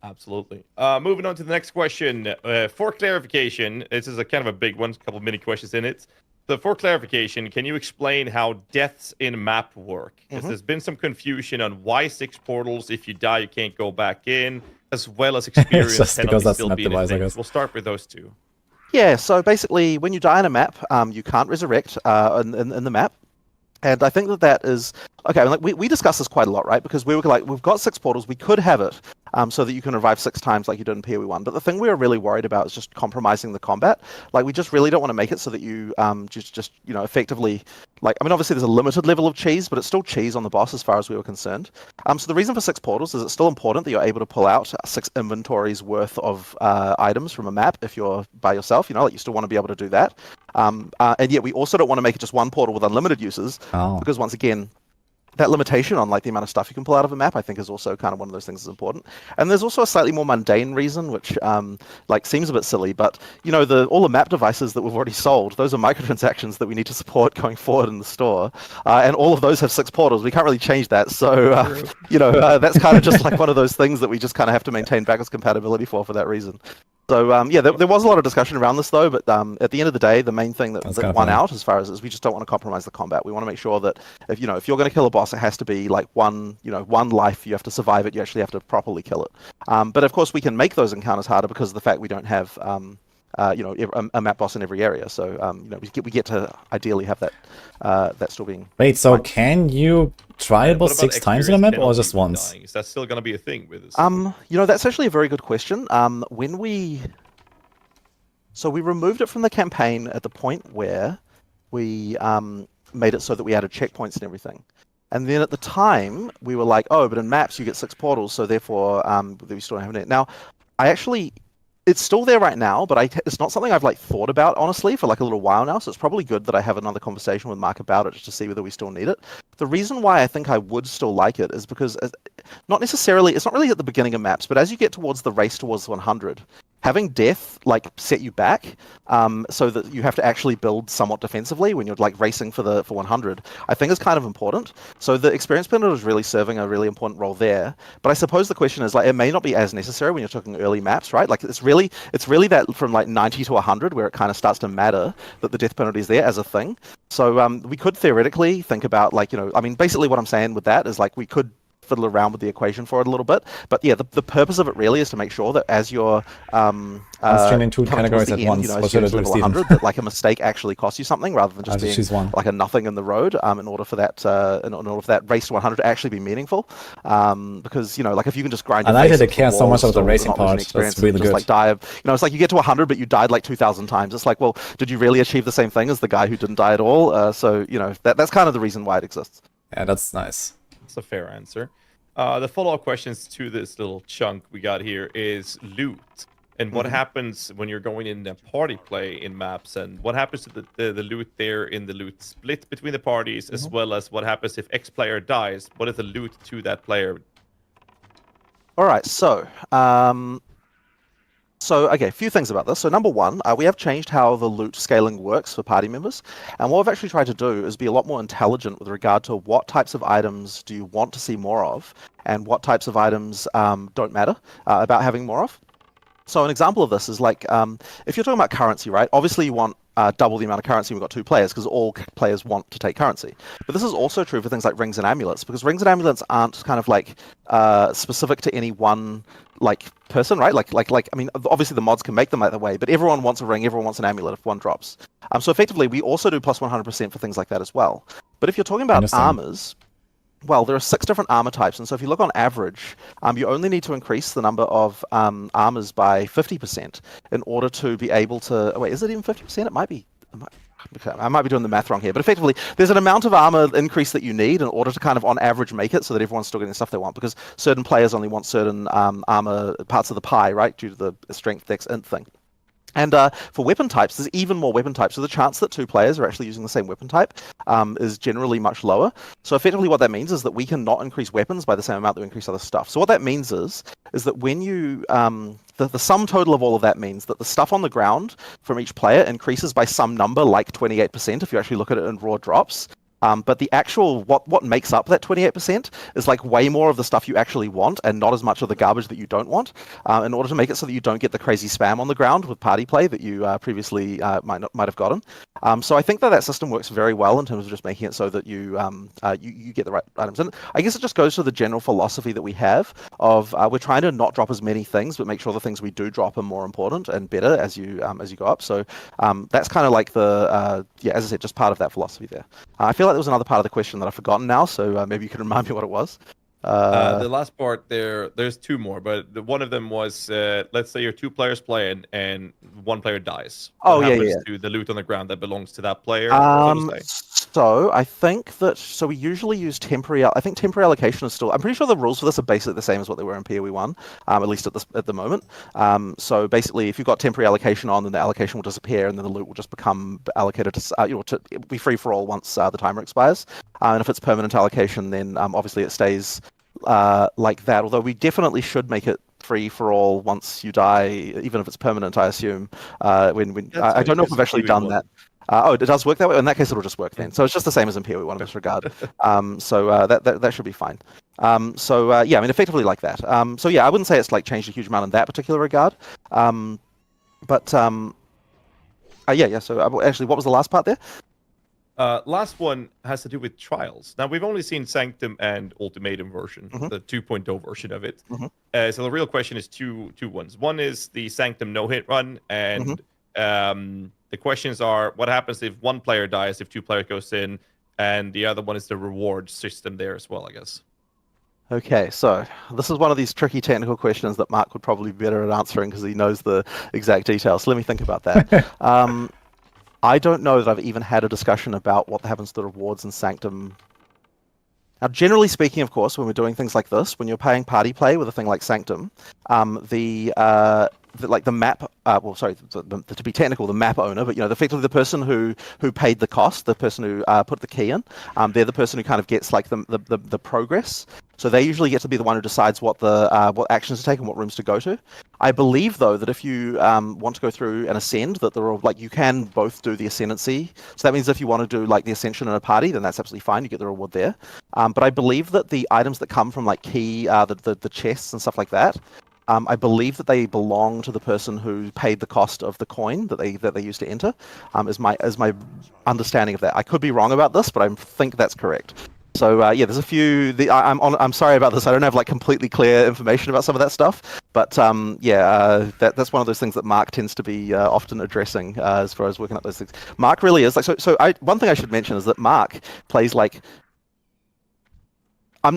Absolutely. Moving on to the next question. For clarification, this is a kind of a big one, a couple of mini questions in it. So for clarification, can you explain how deaths in map work? Because there's been some confusion on why 6 portals, if you die, you can't go back in, as well as experience penalty still being a thing. We'll start with those two. Yeah, so basically, when you die in a map, you can't resurrect in the map. And I think that is okay. Like we discussed this quite a lot, right? Because we were like, we've got 6 portals, we could have it so that you can revive 6 times like you did in PoE 1. But the thing we were really worried about is just compromising the combat. Like we just really don't want to make it so that you just effectively like. I mean, obviously there's a limited level of cheese, but it's still cheese on the boss as far as we were concerned. So the reason for 6 portals is it's still important that you're able to pull out 6 inventories worth of items from a map if you're by yourself. Like you still want to be able to do that. And yet we also don't want to make it just one portal with unlimited uses because once again, that limitation on like the amount of stuff you can pull out of a map, I think, is also kind of one of those things that's important. And there's also a slightly more mundane reason, which like seems a bit silly, but all the map devices that we've already sold, those are microtransactions that we need to support going forward in the store, and all of those have 6 portals. We can't really change that, so that's kind of just like one of those things that we just kind of have to maintain backwards compatibility for that reason. So there was a lot of discussion around this though, but at the end of the day, the main thing that won out as far as is we just don't want to compromise the combat. We want to make sure that if you're going to kill a boss, it has to be like one life. You have to survive it. You actually have to properly kill it. But of course, we can make those encounters harder because of the fact we don't have a map boss in every area. So we get to ideally have that still being. Wait, so can you try a boss 6 times in a map or just once? Dying? Is that still going to be a thing with us? That's actually a very good question. When we removed it from the campaign at the point where we made it so that we added checkpoints and everything. And then at the time, we were like, oh, but in maps you get 6 portals, so therefore we still don't have it. Now, it's still there right now, but it's not something I've like thought about honestly for like a little while now. So it's probably good that I have another conversation with Mark about it just to see whether we still need it. The reason why I think I would still like it is because it's not really at the beginning of maps, but as you get towards the race towards 100, having death like set you back so that you have to actually build somewhat defensively when you're like racing for 100, I think is kind of important. So the experience penalty is really serving a really important role there. But I suppose the question is like it may not be as necessary when you're talking early maps, right? Like it's really that from like 90 to 100 where it kind of starts to matter that the death penalty is there as a thing. So we could theoretically think about like basically what I'm saying with that is like we could fiddle around with the equation for it a little bit, but yeah, the purpose of it really is to make sure that as you're in 2 categories at once. What should I do, 100, that like a mistake actually costs you something rather than just being like a nothing in the road. In order for that race to 100 to actually be meaningful, because like if you can just grind. And I didn't care so much of the racing part. That's really good. Like die, it's like you get to 100, but you died like 2,000 times. It's like, well, did you really achieve the same thing as the guy who didn't die at all? So that's kind of the reason why it exists. Yeah, that's nice. That's a fair answer. The follow-up questions to this little chunk we got here is loot. And what happens when you're going in a party play in maps, and what happens to the loot there in the loot split between the parties, as well as what happens if X player dies? What is the loot to that player? All right, so okay, a few things about this. So number one, we have changed how the loot scaling works for party members. And what we've actually tried to do is be a lot more intelligent with regard to what types of items do you want to see more of, and what types of items don't matter about having more of. So an example of this is like, if you're talking about currency, right? Obviously you want double the amount of currency. We've got 2 players because all players want to take currency. But this is also true for things like rings and amulets, because rings and amulets aren't kind of like specific to any one like person, right? Like I mean, obviously the mods can make them that way, but everyone wants a ring, everyone wants an amulet if one drops. So effectively, we also do plus 100% for things like that as well. But if you're talking about armors, well, there are 6 different armor types, and so if you look on average, you only need to increase the number of armors by 50% in order to be able to. Wait, is it even 50%? It might be. I might be doing the math wrong here, but effectively, there's an amount of armor increase that you need in order to kind of, on average, make it so that everyone's still getting the stuff they want, because certain players only want certain armor parts of the pie, right, due to the strength, dex, int thing. And for weapon types, there's even more weapon types. So the chance that two players are actually using the same weapon type is generally much lower. So effectively what that means is that we can not increase weapons by the same amount that we increase other stuff. So what that means is that when you... the sum total of all of that means that the stuff on the ground from each player increases by some number, like 28%, if you actually look at it in raw drops. But the actual, what makes up that 28% is like way more of the stuff you actually want and not as much of the garbage that you don't want, in order to make it so that you don't get the crazy spam on the ground with party play that you previously might have gotten. So I think that system works very well in terms of just making it so that you get the right items. And I guess it just goes to the general philosophy that we have of we're trying to not drop as many things, but make sure the things we do drop are more important and better as you go up. So that's kind of like the as I said, just part of that philosophy there. I feel like there was another part of the question that I've forgotten now, so maybe you could remind me what it was. The last part there's two more, but one of them was let's say you're two players playing and one player dies. What happens to the loot on the ground that belongs to that player? So I think that we usually use temporary. I think temporary allocation is still. I'm pretty sure the rules for this are basically the same as what they were in PoE 1, at least at the moment. So basically, if you've got temporary allocation on, then the allocation will disappear, and then the loot will just become allocated to be free for all once the timer expires. And if it's permanent allocation, then obviously it stays like that. Although we definitely should make it free for all once you die, even if it's permanent. I assume. I don't know if we've actually done that. It does work that way. In that case, it'll just work then. So it's just the same as in PoE 1 in this regard. So that should be fine. I mean, effectively like that. I wouldn't say it's like changed a huge amount in that particular regard. So actually, what was the last part there? Last one has to do with trials. Now, we've only seen Sanctum and Ultimatum version, the 2.0 version of it. So the real question is two ones. One is the Sanctum no-hit run, and the questions are, what happens if one player dies, if two players goes in, and the other one is the reward system there as well, I guess. Okay, so this is one of these tricky technical questions that Mark would probably be better at answering because he knows the exact details. So let me think about that. I don't know that I've even had a discussion about what happens to the rewards in Sanctum. Now, generally speaking, of course, when we're doing things like this, when you're paying party play with a thing like Sanctum, the map, to be technical, the map owner, but effectively the person who paid the cost, the person who put the key in, they're the person who kind of gets like the progress. So they usually get to be the one who decides what actions to take and what rooms to go to. I believe though that if you want to go through and ascend, that there are you can both do the ascendancy. So that means if you want to do like the ascension in a party, then that's absolutely fine. You get the reward there. But I believe that the items that come from like key, the chests and stuff like that. I believe that they belong to the person who paid the cost of the coin that they used to enter. Is my understanding of that. I could be wrong about this, but I think that's correct. So there's a few. I'm sorry about this. I don't have like completely clear information about some of that stuff. But that's one of those things that Mark tends to be often addressing as far as working out those things. Mark really is like so. One thing I should mention is that Mark plays like.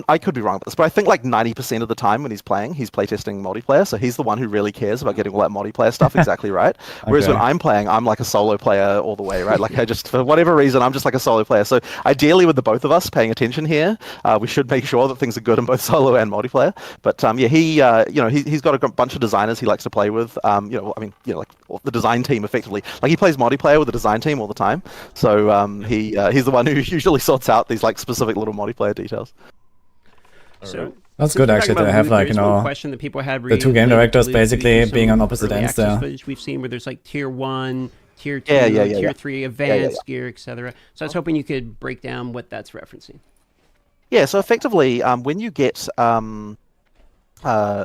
I could be wrong about this, but I think like 90% of the time when he's playtesting multiplayer, so he's the one who really cares about getting all that multiplayer stuff exactly right. Whereas when I'm playing, I'm like a solo player all the way, right? Like for whatever reason, I'm just like a solo player. So ideally with the both of us paying attention here, we should make sure that things are good in both solo and multiplayer. But he's got a bunch of designers he likes to play with. Like the design team effectively. Like he plays multiplayer with the design team all the time. So he's the one who usually sorts out these like specific little multiplayer details. So that's good actually to have like question that people had the two game directors basically being on opposite ends there. We've seen where there's like tier 1, tier 2, tier 3 advanced gear, etc. So I was hoping you could break down what that's referencing. Yeah, so effectively we get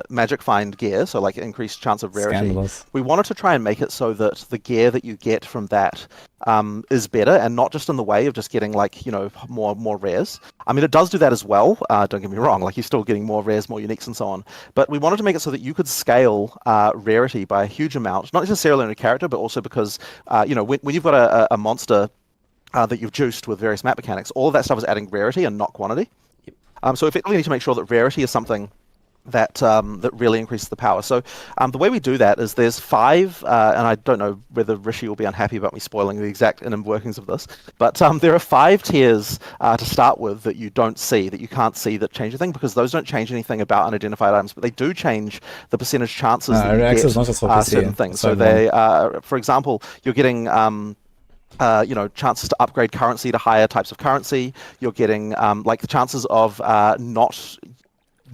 magic find gear, so like increased chance of rarity. Scandalous. We wanted to try and make it so that the gear that you get from that is better, and not just in the way of just getting like more rares. I mean, it does do that as well. Don't get me wrong; like you're still getting more rares, more uniques, and so on. But we wanted to make it so that you could scale rarity by a huge amount, not necessarily in a character, but also because when you've got a monster that you've juiced with various map mechanics, all of that stuff is adding rarity and not quantity. So effectively, we need to make sure that rarity is something that really increases the power. So the way we do that is there's 5, and I don't know whether Rishi will be unhappy about me spoiling the exact inner workings of this, but there are 5 tiers to start with that you don't see, that you can't see, that change anything, because those don't change anything about unidentified items, but they do change the percentage chances that you get certain things. So they, for example, you're getting chances to upgrade currency to higher types of currency. You're getting like the chances of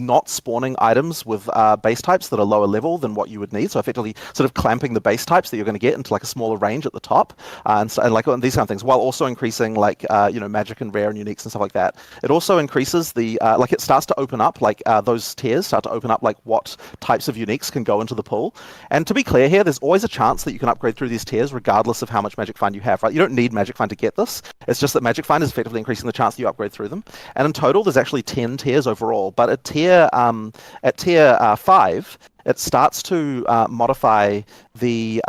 not spawning items with base types that are lower level than what you would need. So effectively sort of clamping the base types that you're going to get into like a smaller range at the top, and these kind of things, while also increasing like magic and rare and uniques and stuff like that. It also increases the it starts to open up those tiers start to open up like what types of uniques can go into the pool. And to be clear here, there's always a chance that you can upgrade through these tiers regardless of how much magic find you have, right? You don't need magic find to get this. It's just that magic find is effectively increasing the chance that you upgrade through them. And in total, there's actually 10 tiers overall, but at tier 5, it starts to modify the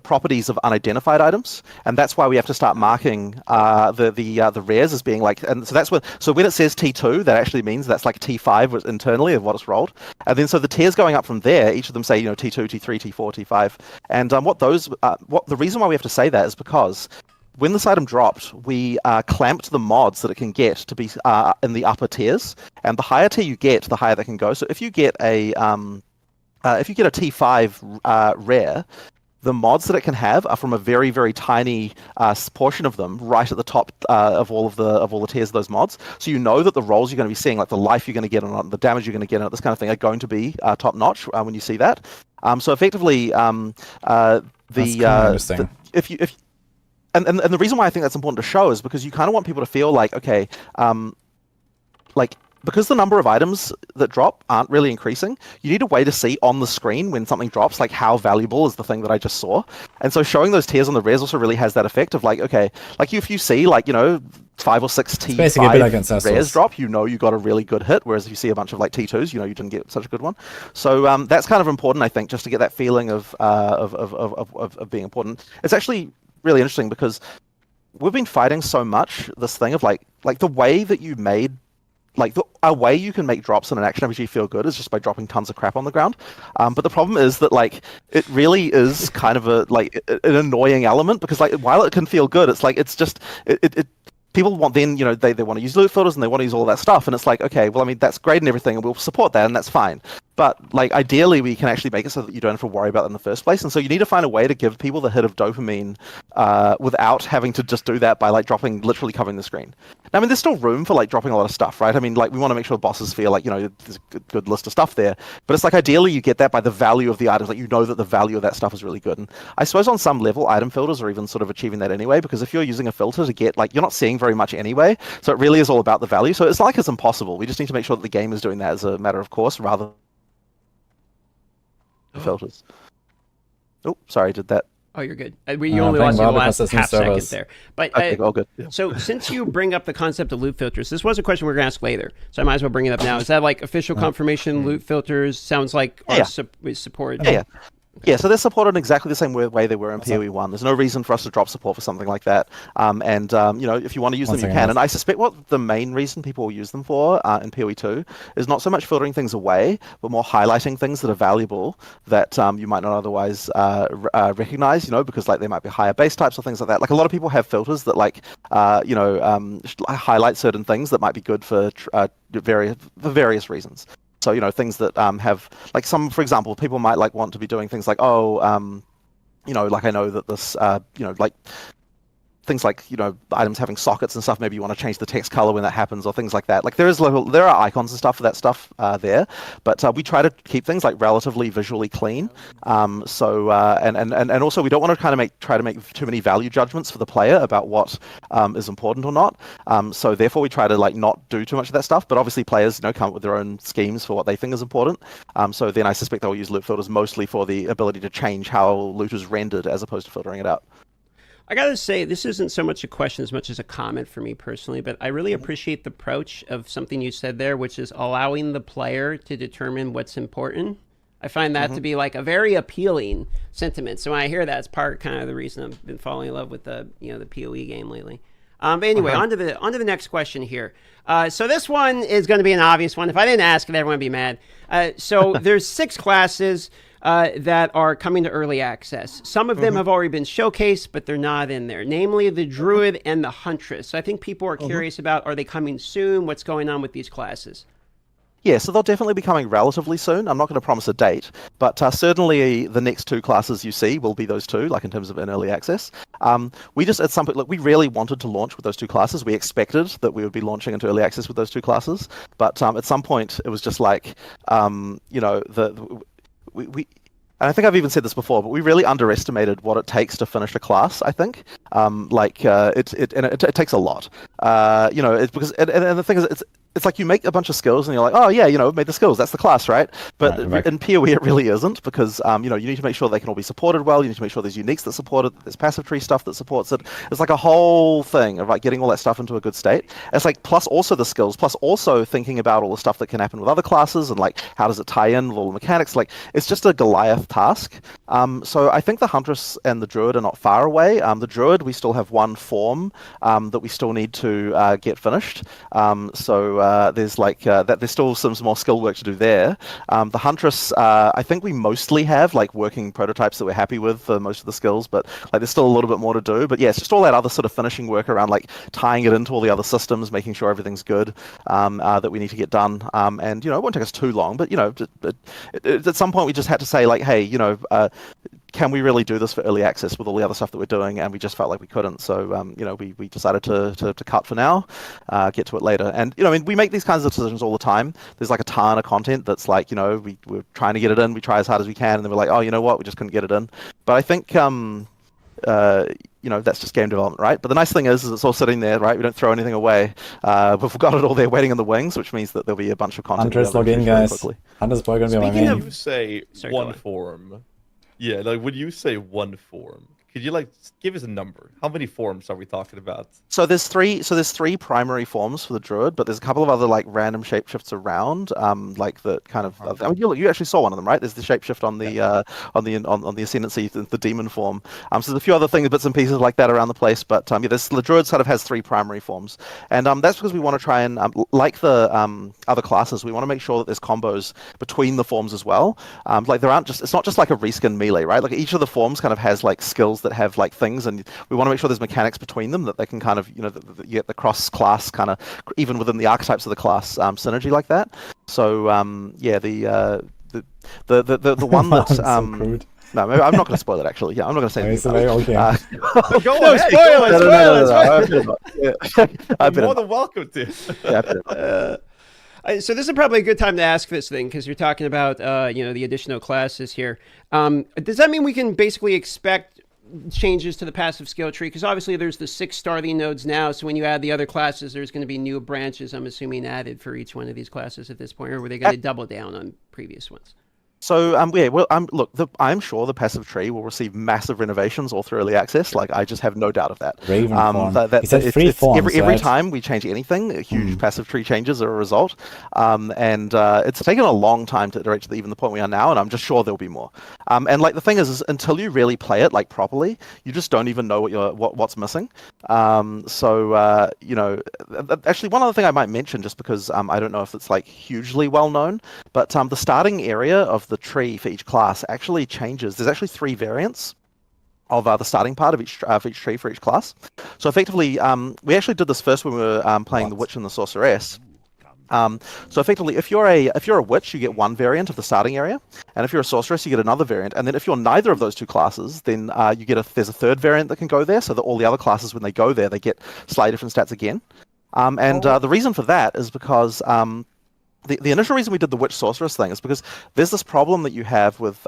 properties of unidentified items, and that's why we have to start marking the rares as being like, and so that's when it says T2, that actually means that's like T5 internally of what it's rolled, and then so the tiers going up from there, each of them say T2, T3, T4, T5, and what the reason why we have to say that is because when this item dropped, we clamped the mods that it can get to be in the upper tiers, and the higher tier you get, the higher they can go. So if you get a T5 rare, the mods that it can have are from a very, very tiny portion of them, right at the top of all the tiers of those mods. So you know that the rolls you're going to be seeing, like the life you're going to get on it, the damage you're going to get on it, this kind of thing, are going to be top notch when you see that. So effectively, And the reason why I think that's important to show is because you kind of want people to feel like, okay, because the number of items that drop aren't really increasing, you need a way to see on the screen when something drops, like how valuable is the thing that I just saw. And so showing those tiers on the rares also really has that effect of like, okay, like if you see 5 or 6 T5 rares drop, you got a really good hit, whereas if you see a bunch of like T2s, you didn't get such a good one. So that's kind of important, I think, just to get that feeling of being important. It's actually really interesting because we've been fighting so much this thing of like the way that you made a way you can make drops in an action RPG feel good is just by dropping tons of crap on the ground. But the problem is that it really is kind of an annoying element because while it can feel good, it's just people want then they want to use loot filters and they want to use all that stuff, and it's like, okay, well, I mean, that's great and everything, and we'll support that, and that's fine. But ideally, we can actually make it so that you don't have to worry about it in the first place. And so you need to find a way to give people the hit of dopamine without having to just do that by literally covering the screen. Now, I mean, there's still room for dropping a lot of stuff, right? I mean, we want to make sure the bosses feel there's a good list of stuff there. But it's ideally you get that by the value of the items. That the value of that stuff is really good. And I suppose on some level, item filters are even sort of achieving that anyway, because if you're using a filter to get you're not seeing very much anyway. So it really is all about the value. So it's it's impossible. We just need to make sure that the game is doing that as a matter of course, rather filters. Oh, sorry, did that? Oh, you're good. You only lost the last half second there. But okay, all good. Yeah. So since you bring up the concept of loot filters, this was a question we are going to ask later, so I might as well bring it up now. Is that official confirmation loot filters? Sounds like are supported. Yeah. Yeah, so they're supported in exactly the same way they were in PoE 1. There's no reason for us to drop support for something like that. If you want to use them, you can. And I suspect what the main reason people will use them for in PoE 2 is not so much filtering things away, but more highlighting things that are valuable that you might not otherwise recognize, because they might be higher base types or things like that. A lot of people have filters that highlight certain things that might be good for various reasons. So, things that have, for example, people might want to be doing things I know that this, things items having sockets and stuff, maybe you want to change the text color when that happens or things like that. There are icons and stuff for that stuff there, but we try to keep things relatively visually clean. And also we don't want to try to make too many value judgments for the player about what is important or not. So therefore we try to not do too much of that stuff, but obviously players come up with their own schemes for what they think is important. So then I suspect they'll use loot filters mostly for the ability to change how loot is rendered as opposed to filtering it out. I gotta say, this isn't so much a question as much as a comment for me personally, but I really appreciate the approach of something you said there, which is allowing the player to determine what's important. I find that to be a very appealing sentiment. So when I hear that, it's kind of the reason I've been falling in love with the PoE game lately. But anyway, on to the next question here. So this one is going to be an obvious one. If I didn't ask it, everyone would be mad. So there's 6 classes that are coming to early access. Some of them have already been showcased, but they're not in there. Namely, the Druid and the Huntress. So I think people are curious about, are they coming soon? What's going on with these classes? Yeah, so they'll definitely be coming relatively soon. I'm not going to promise a date, but certainly the next 2 classes you see will be those 2, like in terms of in early access. We just, at some point, look, we really wanted to launch with those 2 classes. We expected that we would be launching into early access with those 2 classes, but at some point it was just like, you know, we and I think I've even said this before, but we really underestimated what it takes to finish a class. I think, it takes a lot. You know, it's because and the thing is, it's like you make a bunch of skills and you're like, oh yeah, you know, we've made the skills, that's the class, right? But in PoE it really isn't, because you know, you need to make sure they can all be supported well, you need to make sure there's uniques that support it, there's passive tree stuff that supports it. It's like a whole thing of like getting all that stuff into a good state. It's like plus also the skills, plus also thinking about all the stuff that can happen with other classes and like how does it tie in with all the mechanics. Like it's just a Goliath task. So I think the Huntress and the Druid are not far away. The Druid, we still have 1 form that we still need to get finished. There's like there's still some more skill work to do there. The Huntress, I think we mostly have like working prototypes that we're happy with for most of the skills, but like there's still a little bit more to do. But yeah, it's just all that other sort of finishing work around like tying it into all the other systems, making sure everything's good that we need to get done. And you know, it won't take us too long, but you know, at some point we just had to say like, hey, you know, can we really do this for early access with all the other stuff that we're doing? And we just felt like we couldn't. So, you know, we decided to cut for now, get to it later. And, you know, I mean, we make these kinds of decisions all the time. There's like a ton of content that's like, you know, we're trying to get it in. We try as hard as we can. And then we're like, oh, you know what? We just couldn't get it in. But I think, you know, that's just game development, right? But the nice thing is it's all sitting there, right? We don't throw anything away. We've got it all there waiting in the wings, which means that there'll be a bunch of content. Huntress, log in, guys. Huntress boy gonna be my main. You say one form. Yeah, like when you say 1 form, could you like give us a number? How many forms are we talking about? So there's 3 primary forms for the Druid, but there's a couple of other like random shapeshifts around, like the kind of. I mean, you actually saw one of them, right? There's the shapeshift on the Ascendancy, the demon form. So there's a few other things, bits and pieces like that around the place, but yeah, the Druid sort of has 3 primary forms, and that's because we want to try and like the other classes, we want to make sure that there's combos between the forms as well. Like there aren't just, it's not just like a reskin melee, right? Like each of the forms kind of has like skills that have like things, and we want to make sure there's mechanics between them that they can kind of, you know, you get the cross-class kind of, even within the archetypes of the class, synergy like that. So yeah, the one that so crude. no, maybe, I'm not going to spoil it actually. Yeah, I'm not going to say anything. Okay. Go on, spoil it. You're more than welcome to. So this is probably a good time to ask this thing, because you're talking about you know, the additional classes here. Does that mean we can basically expect changes to the passive skill tree? Because obviously there's the 6 starting nodes now, so when you add the other classes, there's going to be new branches, I'm assuming, added for each one of these classes at this point, or were they going to double down on previous ones? So yeah, well, look, I'm sure the passive tree will receive massive renovations all through early access. Like, I just have no doubt of that. Raven form. He said 3 forms, every time we change anything, huge passive tree changes are a result. And it's taken a long time to iterate to even the point we are now, and I'm just sure there'll be more. And like the thing is until you really play it like properly, you just don't even know what's missing. So you know, actually, one other thing I might mention, just because I don't know if it's like hugely well known, but the starting area of the tree for each class actually changes. There's actually 3 variants of the starting part of each tree for each class. So effectively, we actually did this first when we were playing the Witch and the Sorceress. So effectively, if you're a witch, you get 1 variant of the starting area, and if you're a sorceress, you get another variant. And then if you're neither of those 2 classes, then there's a 3rd variant that can go there, so that all the other classes, when they go there, they get slightly different stats again. The reason for that is because the initial reason we did the Witch Sorceress thing is because there's this problem that you have with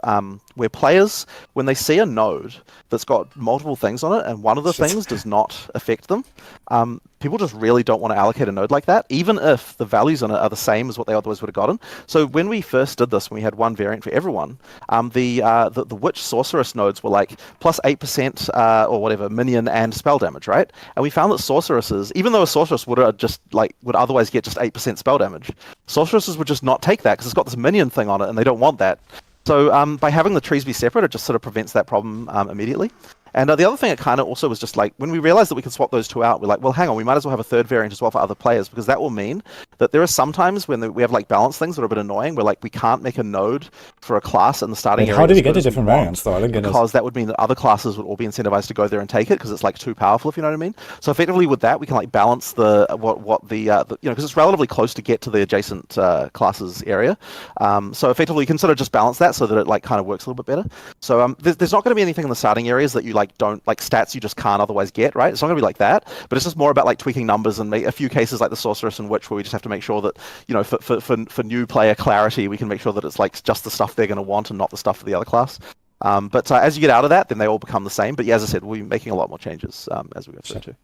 where players, when they see a node that's got multiple things on it and one of the things does not affect them, people just really don't want to allocate a node like that, even if the values on it are the same as what they otherwise would have gotten. So when we first did this, when we had 1 variant for everyone, the Witch Sorceress nodes were like plus 8% or whatever minion and spell damage, right? And we found that sorceresses, even though a sorceress would otherwise get just 8% spell damage, sorceresses would just not take that because it's got this minion thing on it and they don't want that. So by having the trees be separate, it just sort of prevents that problem immediately. And the other thing it kind of also was just like, when we realized that we could swap those two out, we're like, well, hang on, we might as well have a third variant as well for other players, because that will mean that there are some times when we have like balance things that are a bit annoying, where like we can't make a node for a class in the starting area. How do we get the different variants though? I don't get because that would mean that other classes would all be incentivized to go there and take it, because it's like too powerful, if you know what I mean. So effectively with that, we can like balance the because it's relatively close to get to the adjacent classes area. So effectively you can sort of just balance that so that it like kind of works a little bit better. So there's not going to be anything in the starting areas that you like don't like stats you just can't otherwise get, right? It's not going to be like that, but it's just more about like tweaking numbers and a few cases like the Sorceress and Witch where we just have to make sure that, you know, for new player clarity, we can make sure that it's like just the stuff they're going to want and not the stuff for the other class. But as you get out of that, then they all become the same. But yeah, as I said, we'll be making a lot more changes as we go through too.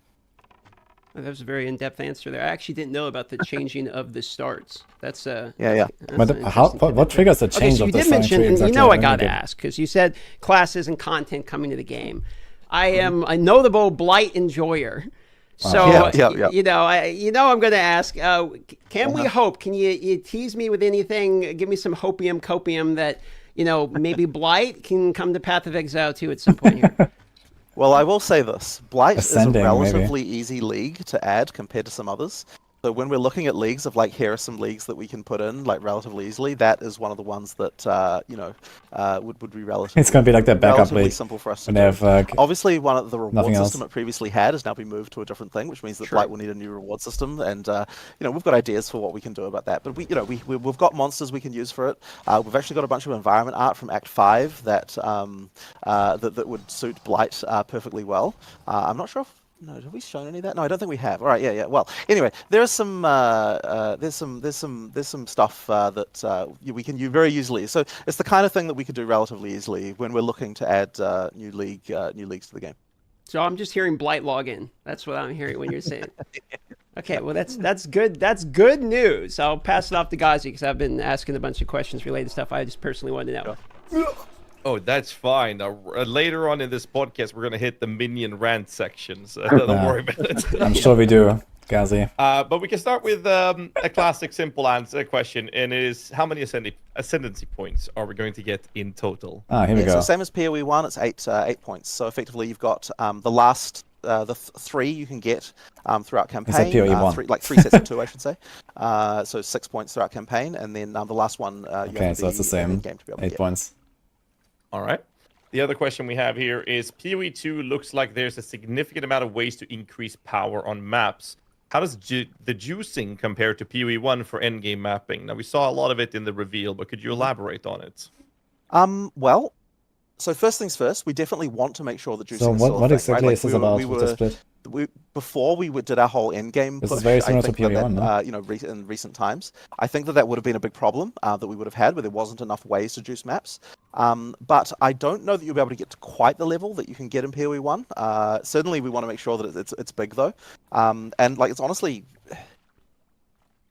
That was a very in-depth answer there. I actually didn't know about the changing of the starts. That's yeah. What triggers the change of the starting tree? Exactly, you know, I got to ask because you said classes and content coming to the game. I am a notable Blight enjoyer. So you know I'm going to ask. Can we hope? Can you tease me with anything? Give me some copium that, you know, maybe Blight can come to Path of Exile too at some point here. Well, I will say this. Blight Ascending, is a relatively easy league to add compared to some others. So when we're looking at leagues of like, here are some leagues that we can put in like relatively easily, that is one of the ones that would be relatively. It's gonna be like that backup league. Simple for us to do. Obviously, one of the reward system it previously had has now been moved to a different thing, which means that Blight will need a new reward system, and we've got ideas for what we can do about that. But we've got monsters we can use for it. We've actually got a bunch of environment art from Act 5 that would suit Blight perfectly well. I'm not sure if. No, have we shown any of that? No, I don't think we have. All right, yeah. Well, anyway, there's some stuff that we can use very easily. So it's the kind of thing that we could do relatively easily when we're looking to add new leagues to the game. So I'm just hearing Blight login. That's what I'm hearing when you're saying. Okay, well that's good. That's good news. I'll pass it off to Gazi because I've been asking a bunch of questions related to stuff I just personally wanted to know. Oh, that's fine. Later on in this podcast, we're going to hit the minion rant section, so don't worry about it. I'm sure we do, Gazi. But we can start with a classic simple answer question, and it is, how many Ascendancy points are we going to get in total? Here we go. So same as PoE 1, it's 8 points. So effectively, you've got the last... the 3 you can get throughout campaign. PoE 1. 3 sets of 2, I should say. So 6 points throughout campaign, and then the last one. Okay, so it's the same. 8 points. All right. The other question we have here is PoE 2 looks like there's a significant amount of ways to increase power on maps. How does the juicing compare to PoE 1 for endgame mapping? Now, we saw a lot of it in the reveal, but could you elaborate on it? Well, so first things first, we definitely want to make sure that juicing is still what exactly right? is this about with the split? Before we did our whole endgame push, is very similar to PoE 1, no? In recent times, I think that would have been a big problem that we would have had, where there wasn't enough ways to juice maps. But I don't know that you'll be able to get to quite the level that you can get in PoE 1. Certainly, we want to make sure that it's big though, and like it's honestly.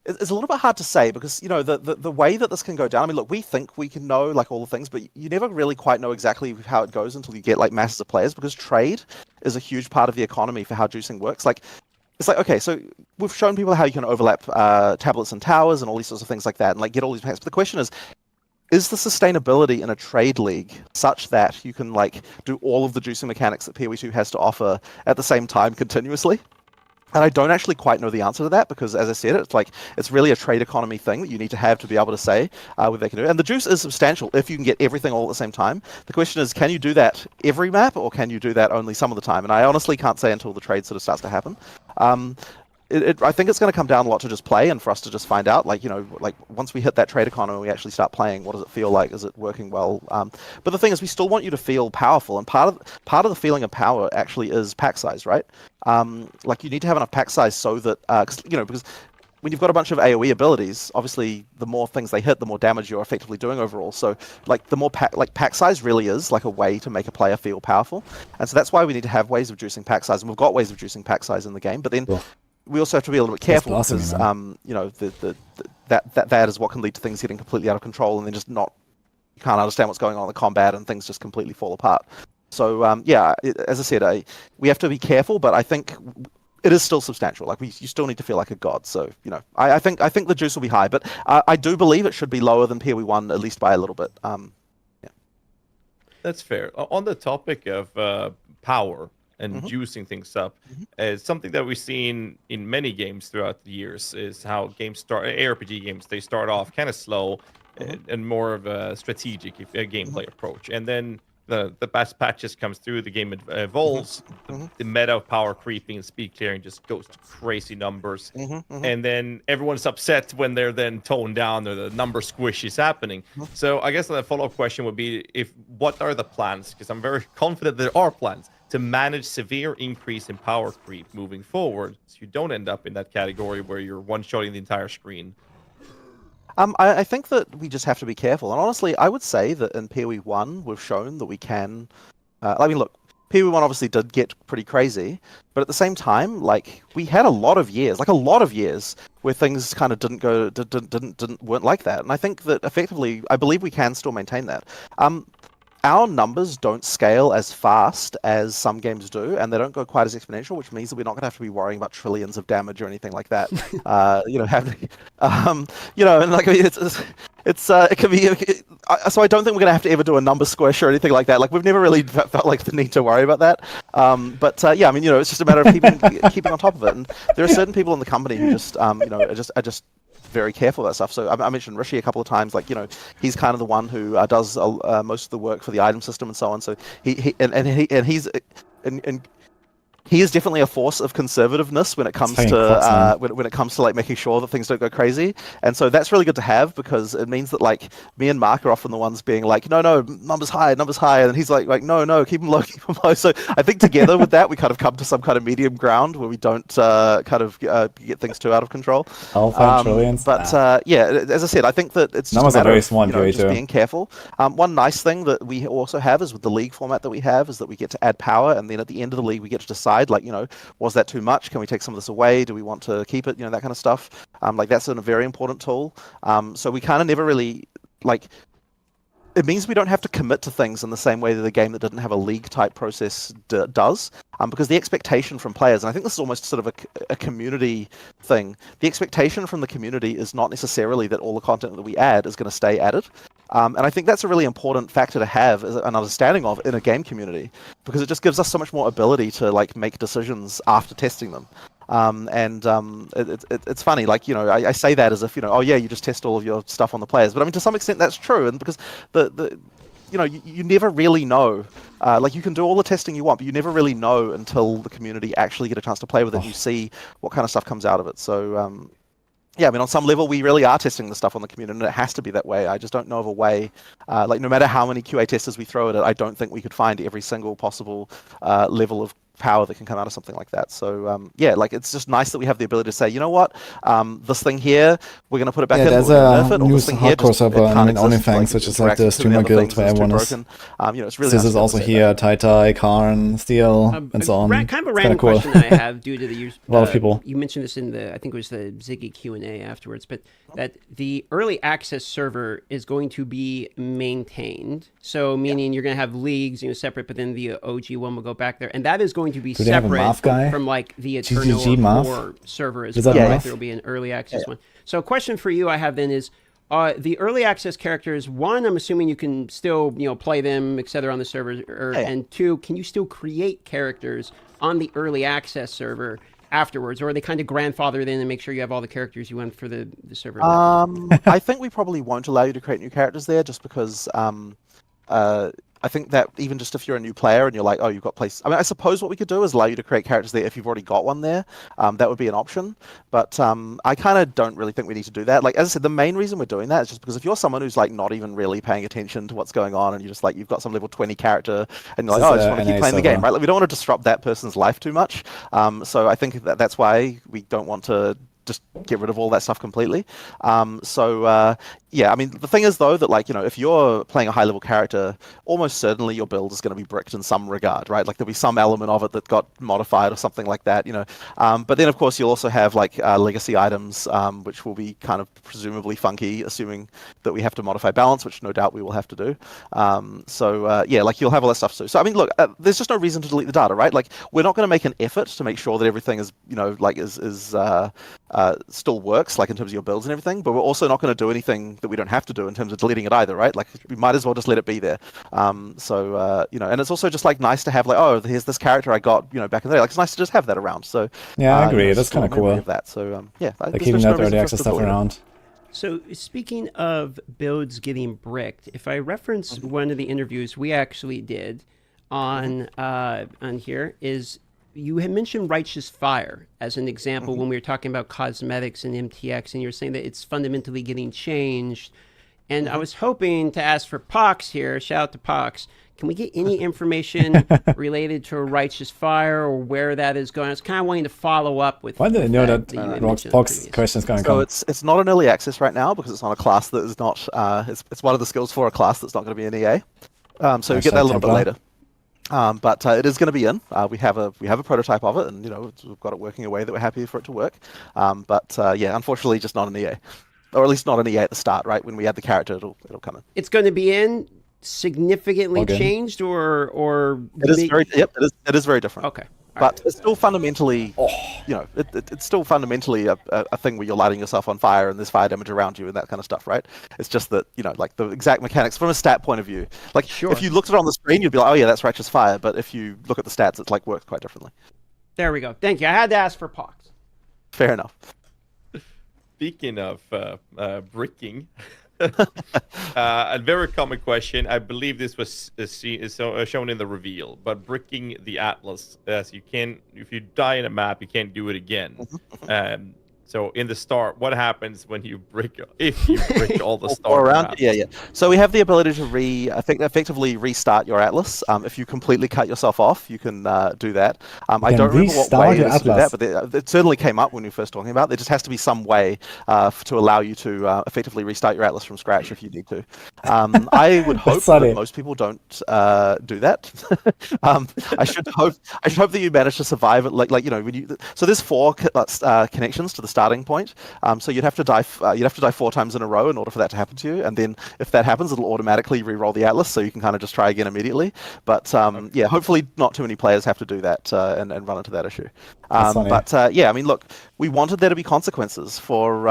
It's a little bit hard to say because, you know, the way that this can go down, I mean, look, we think we can know, like, all the things, but you never really quite know exactly how it goes until you get, like, masses of players, because trade is a huge part of the economy for how juicing works. Like, it's like, okay, so we've shown people how you can overlap tablets and towers and all these sorts of things like that and, like, get all these packs. But the question is the sustainability in a trade league such that you can, like, do all of the juicing mechanics that PoE 2 has to offer at the same time continuously? And I don't actually quite know the answer to that because, as I said, it's really a trade economy thing that you need to be able to say what they can do. And the juice is substantial if you can get everything all at the same time. The question is, can you do that every map or can you do that only some of the time? And I honestly can't say until the trade sort of starts to happen. I think it's going to come down a lot to just play and for us to just find out, like, you know, like once we hit that trade economy, we actually start playing. What does it feel like? Is it working well? But the thing is, we still want you to feel powerful, and part of the feeling of power actually is pack size, right? Like you need to have enough pack size so that, because when you've got a bunch of AoE abilities, obviously the more things they hit, the more damage you're effectively doing overall. So like the more pack size really is like a way to make a player feel powerful, and so that's why we need to have ways of juicing pack size, and we've got ways of juicing pack size in the game, but then. Cool. We also have to be a little bit careful because, you know, that is what can lead to things getting completely out of control and then just you can't understand what's going on in the combat and things just completely fall apart. So, as I said, we have to be careful, but I think it is still substantial. Like you still need to feel like a god. So, you know, I think the juice will be high, but I do believe it should be lower than PoE 1, at least by a little bit. That's fair. On the topic of power and juicing things up. Something that we've seen in many games throughout the years is how games ARPG games, they start off kind of slow and more of a strategic gameplay approach. And then the best patches comes through, the game evolves, the meta of power creeping and speed clearing just goes to crazy numbers. And then everyone's upset when they're then toned down or the number squish is happening. So I guess the follow-up question would be, what are the plans? Because I'm very confident there are plans to manage severe increase in power creep moving forward, so you don't end up in that category where you're one-shotting the entire screen. I think that we just have to be careful. And honestly, I would say that in PoE 1, we've shown that we can... I mean, look, PoE 1 obviously did get pretty crazy, but at the same time, like, we had a lot of years, where things kind of weren't like that. And I think that effectively, I believe we can still maintain that. Our numbers don't scale as fast as some games do, and they don't go quite as exponential, which means that we're not going to have to be worrying about trillions of damage or anything like that. And like, I mean, it can be. So I don't think we're going to have to ever do a number squish or anything like that. Like, we've never really felt like the need to worry about that. Yeah, I mean, it's just a matter of keeping on top of it. And there are certain people in the company who just, are just very careful about stuff. So I mentioned Rishi a couple of times. Like, he's kind of the one who does most of the work for the item system and so on. So he is definitely a force of conservativeness when it comes to when it comes to like making sure that things don't go crazy. And so that's really good to have, because it means that like me and Mark are often the ones being like, no, numbers high, and he's like no, keep them low. So I think together with that, we kind of come to some kind of medium ground where we don't get things too out of control. Yeah, as I said, I think that it's just a matter of just being careful. One nice thing that we also have is with the league format that we have is that we get to add power, and then at the end of the league we get to decide, like, was that too much? Can we take some of this away? Do we want to keep it? That kind of stuff. Like, that's a very important tool. So we kind of never really, like, it means we don't have to commit to things in the same way that the game that didn't have a league type process does. Because the expectation from players, and I think this is almost sort of a community thing, the expectation from the community is not necessarily that all the content that we add is going to stay added. And I think that's a really important factor to have an understanding of in a game community, because it just gives us so much more ability to like make decisions after testing them. It's funny, like, I say that as if, you just test all of your stuff on the players, but I mean, to some extent that's true, and because you never really know. Like, you can do all the testing you want, but you never really know until the community actually get a chance to play with it and you see what kind of stuff comes out of it. So yeah, I mean, on some level, we really are testing the stuff on the community, and it has to be that way. I just don't know of a way, like, no matter how many QA testers we throw at it, I don't think we could find every single possible level of power that can come out of something like that. So yeah, like, it's just nice that we have the ability to say, you know what, this thing here, we're going to put it back in, there's a new hardcore server on OnlyFans, which is like the streamer guild where everyone is. It's really this is also here, Tai, Karn, Steel, and so on. Kind of a random question I have due to the use. A lot of people. You mentioned this in I think it was the Ziggy Q&A afterwards, but that the early access server is going to be maintained. So meaning you're going to have leagues, separate, but then the OG one will go back there, and that is going to be separate from like the Eternal Core server as well. Like, there will be an early access one. So a question for you I have then is, the early access characters, one, I'm assuming you can still play them, etc. on the server, and two, can you still create characters on the early access server afterwards, or are they kind of grandfathered in and make sure you have all the characters you want for the server? I think we probably won't allow you to create new characters there, just because I think that even just if you're a new player and you're like, oh, you've got place. I mean, I suppose what we could do is allow you to create characters there if you've already got one there. That would be an option. But I kind of don't really think we need to do that. Like, as I said, the main reason we're doing that is just because if you're someone who's like not even really paying attention to what's going on, and you're just like, you've got some level 20 character and you're like, I just want to keep playing the game, right? Like, we don't want to disrupt that person's life too much. So I think that's why we don't want to just get rid of all that stuff completely. Yeah, I mean, the thing is, though, that, like, if you're playing a high-level character, almost certainly your build is going to be bricked in some regard, right? Like, there'll be some element of it that got modified or something like that, But then, of course, you'll also have, like, legacy items, which will be kind of presumably funky, assuming that we have to modify balance, which no doubt we will have to do. Yeah, like, you'll have all that stuff too. So, I mean, look, there's just no reason to delete the data, right? Like, we're not going to make an effort to make sure that everything is, like, is still works, like, in terms of your builds and everything, but we're also not going to do anything something that we don't have to do in terms of deleting it either, right? Like we might as well just let it be there. So you know, and it's also just like nice to have like, oh, here's this character I got, you know, back in the day. Like it's nice to just have that around. So yeah, I agree. You know, That's kind of cool. Of that. So yeah, like keeping that early access stuff around. So speaking of builds getting bricked, if I reference one of the interviews we actually did on here, is you had mentioned Righteous Fire as an example when we were talking about cosmetics and MTX, and you were saying that it's fundamentally getting changed. And I was hoping to ask for Pox here. Shout out to Pox. Can we get any information related to Righteous Fire or where that is going? I was kind of wanting to follow up with. Why did I know that Pox question is going to come? So it's not an early access right now because it's on a class that is not. It's one of the skills for a class that's not going to be an EA. So we get that a little bit later. But it is going to be in. We have a prototype of it, and you know we've got it working a way that we're happy for it to work. But yeah, unfortunately, just not an EA, or at least not an EA at the start. Right when we add the character, it'll come in. It's going to be in significantly changed, or it is very it is very different. Okay. But it's still fundamentally, you know, it's still fundamentally a thing where you're lighting yourself on fire and there's fire damage around you and that kind of stuff, right? It's just that, you know, like the exact mechanics from a stat point of view. Like, if you looked at it on the screen, you'd be like, oh yeah, that's Righteous Fire. But if you look at the stats, it's like works quite differently. There we go. Thank you. I had to ask for Pox. Fair enough. Speaking of bricking, a very common question. I believe this was shown in the reveal, but bricking the Atlas, as you can, if you die in a map, you can't do it again. So in the start, what happens when you brick? If you brick all the start maps? Yeah. So we have the ability to effectively restart your Atlas. If you completely cut yourself off, you can do that. I don't remember what way to do that, but it certainly came up when we were first talking about it. There just has to be some way to allow you to effectively restart your Atlas from scratch if you need to. I would hope that most people don't do that. I should hope that you manage to survive it. Like you know, so there's 4 connections to the starting point. So you'd have to die 4 times in a row in order for that to happen to you. And then if that happens, it'll automatically re-roll the Atlas, so you can kind of just try again immediately. But yeah, hopefully not too many players have to do that and run into that issue. But yeah, I mean, look, we wanted there to be consequences for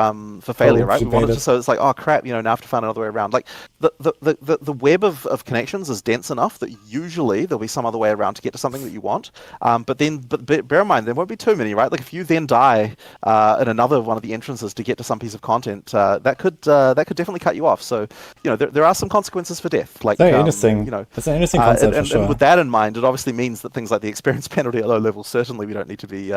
failure, right? We wanted to, so it's like, oh crap, you know, now I have to find another way around. Like the web of connections is dense enough that usually there'll be some other way around to get to something that you want. But bear in mind, there won't be too many, right? Like if you then die in another one of the entrances to get to some piece of content, that could definitely cut you off. So you know, there are some consequences for death. Like very interesting. You know, it's an interesting concept for sure. And with that in mind, it obviously means that things like the experience penalty at low levels, certainly we don't need to be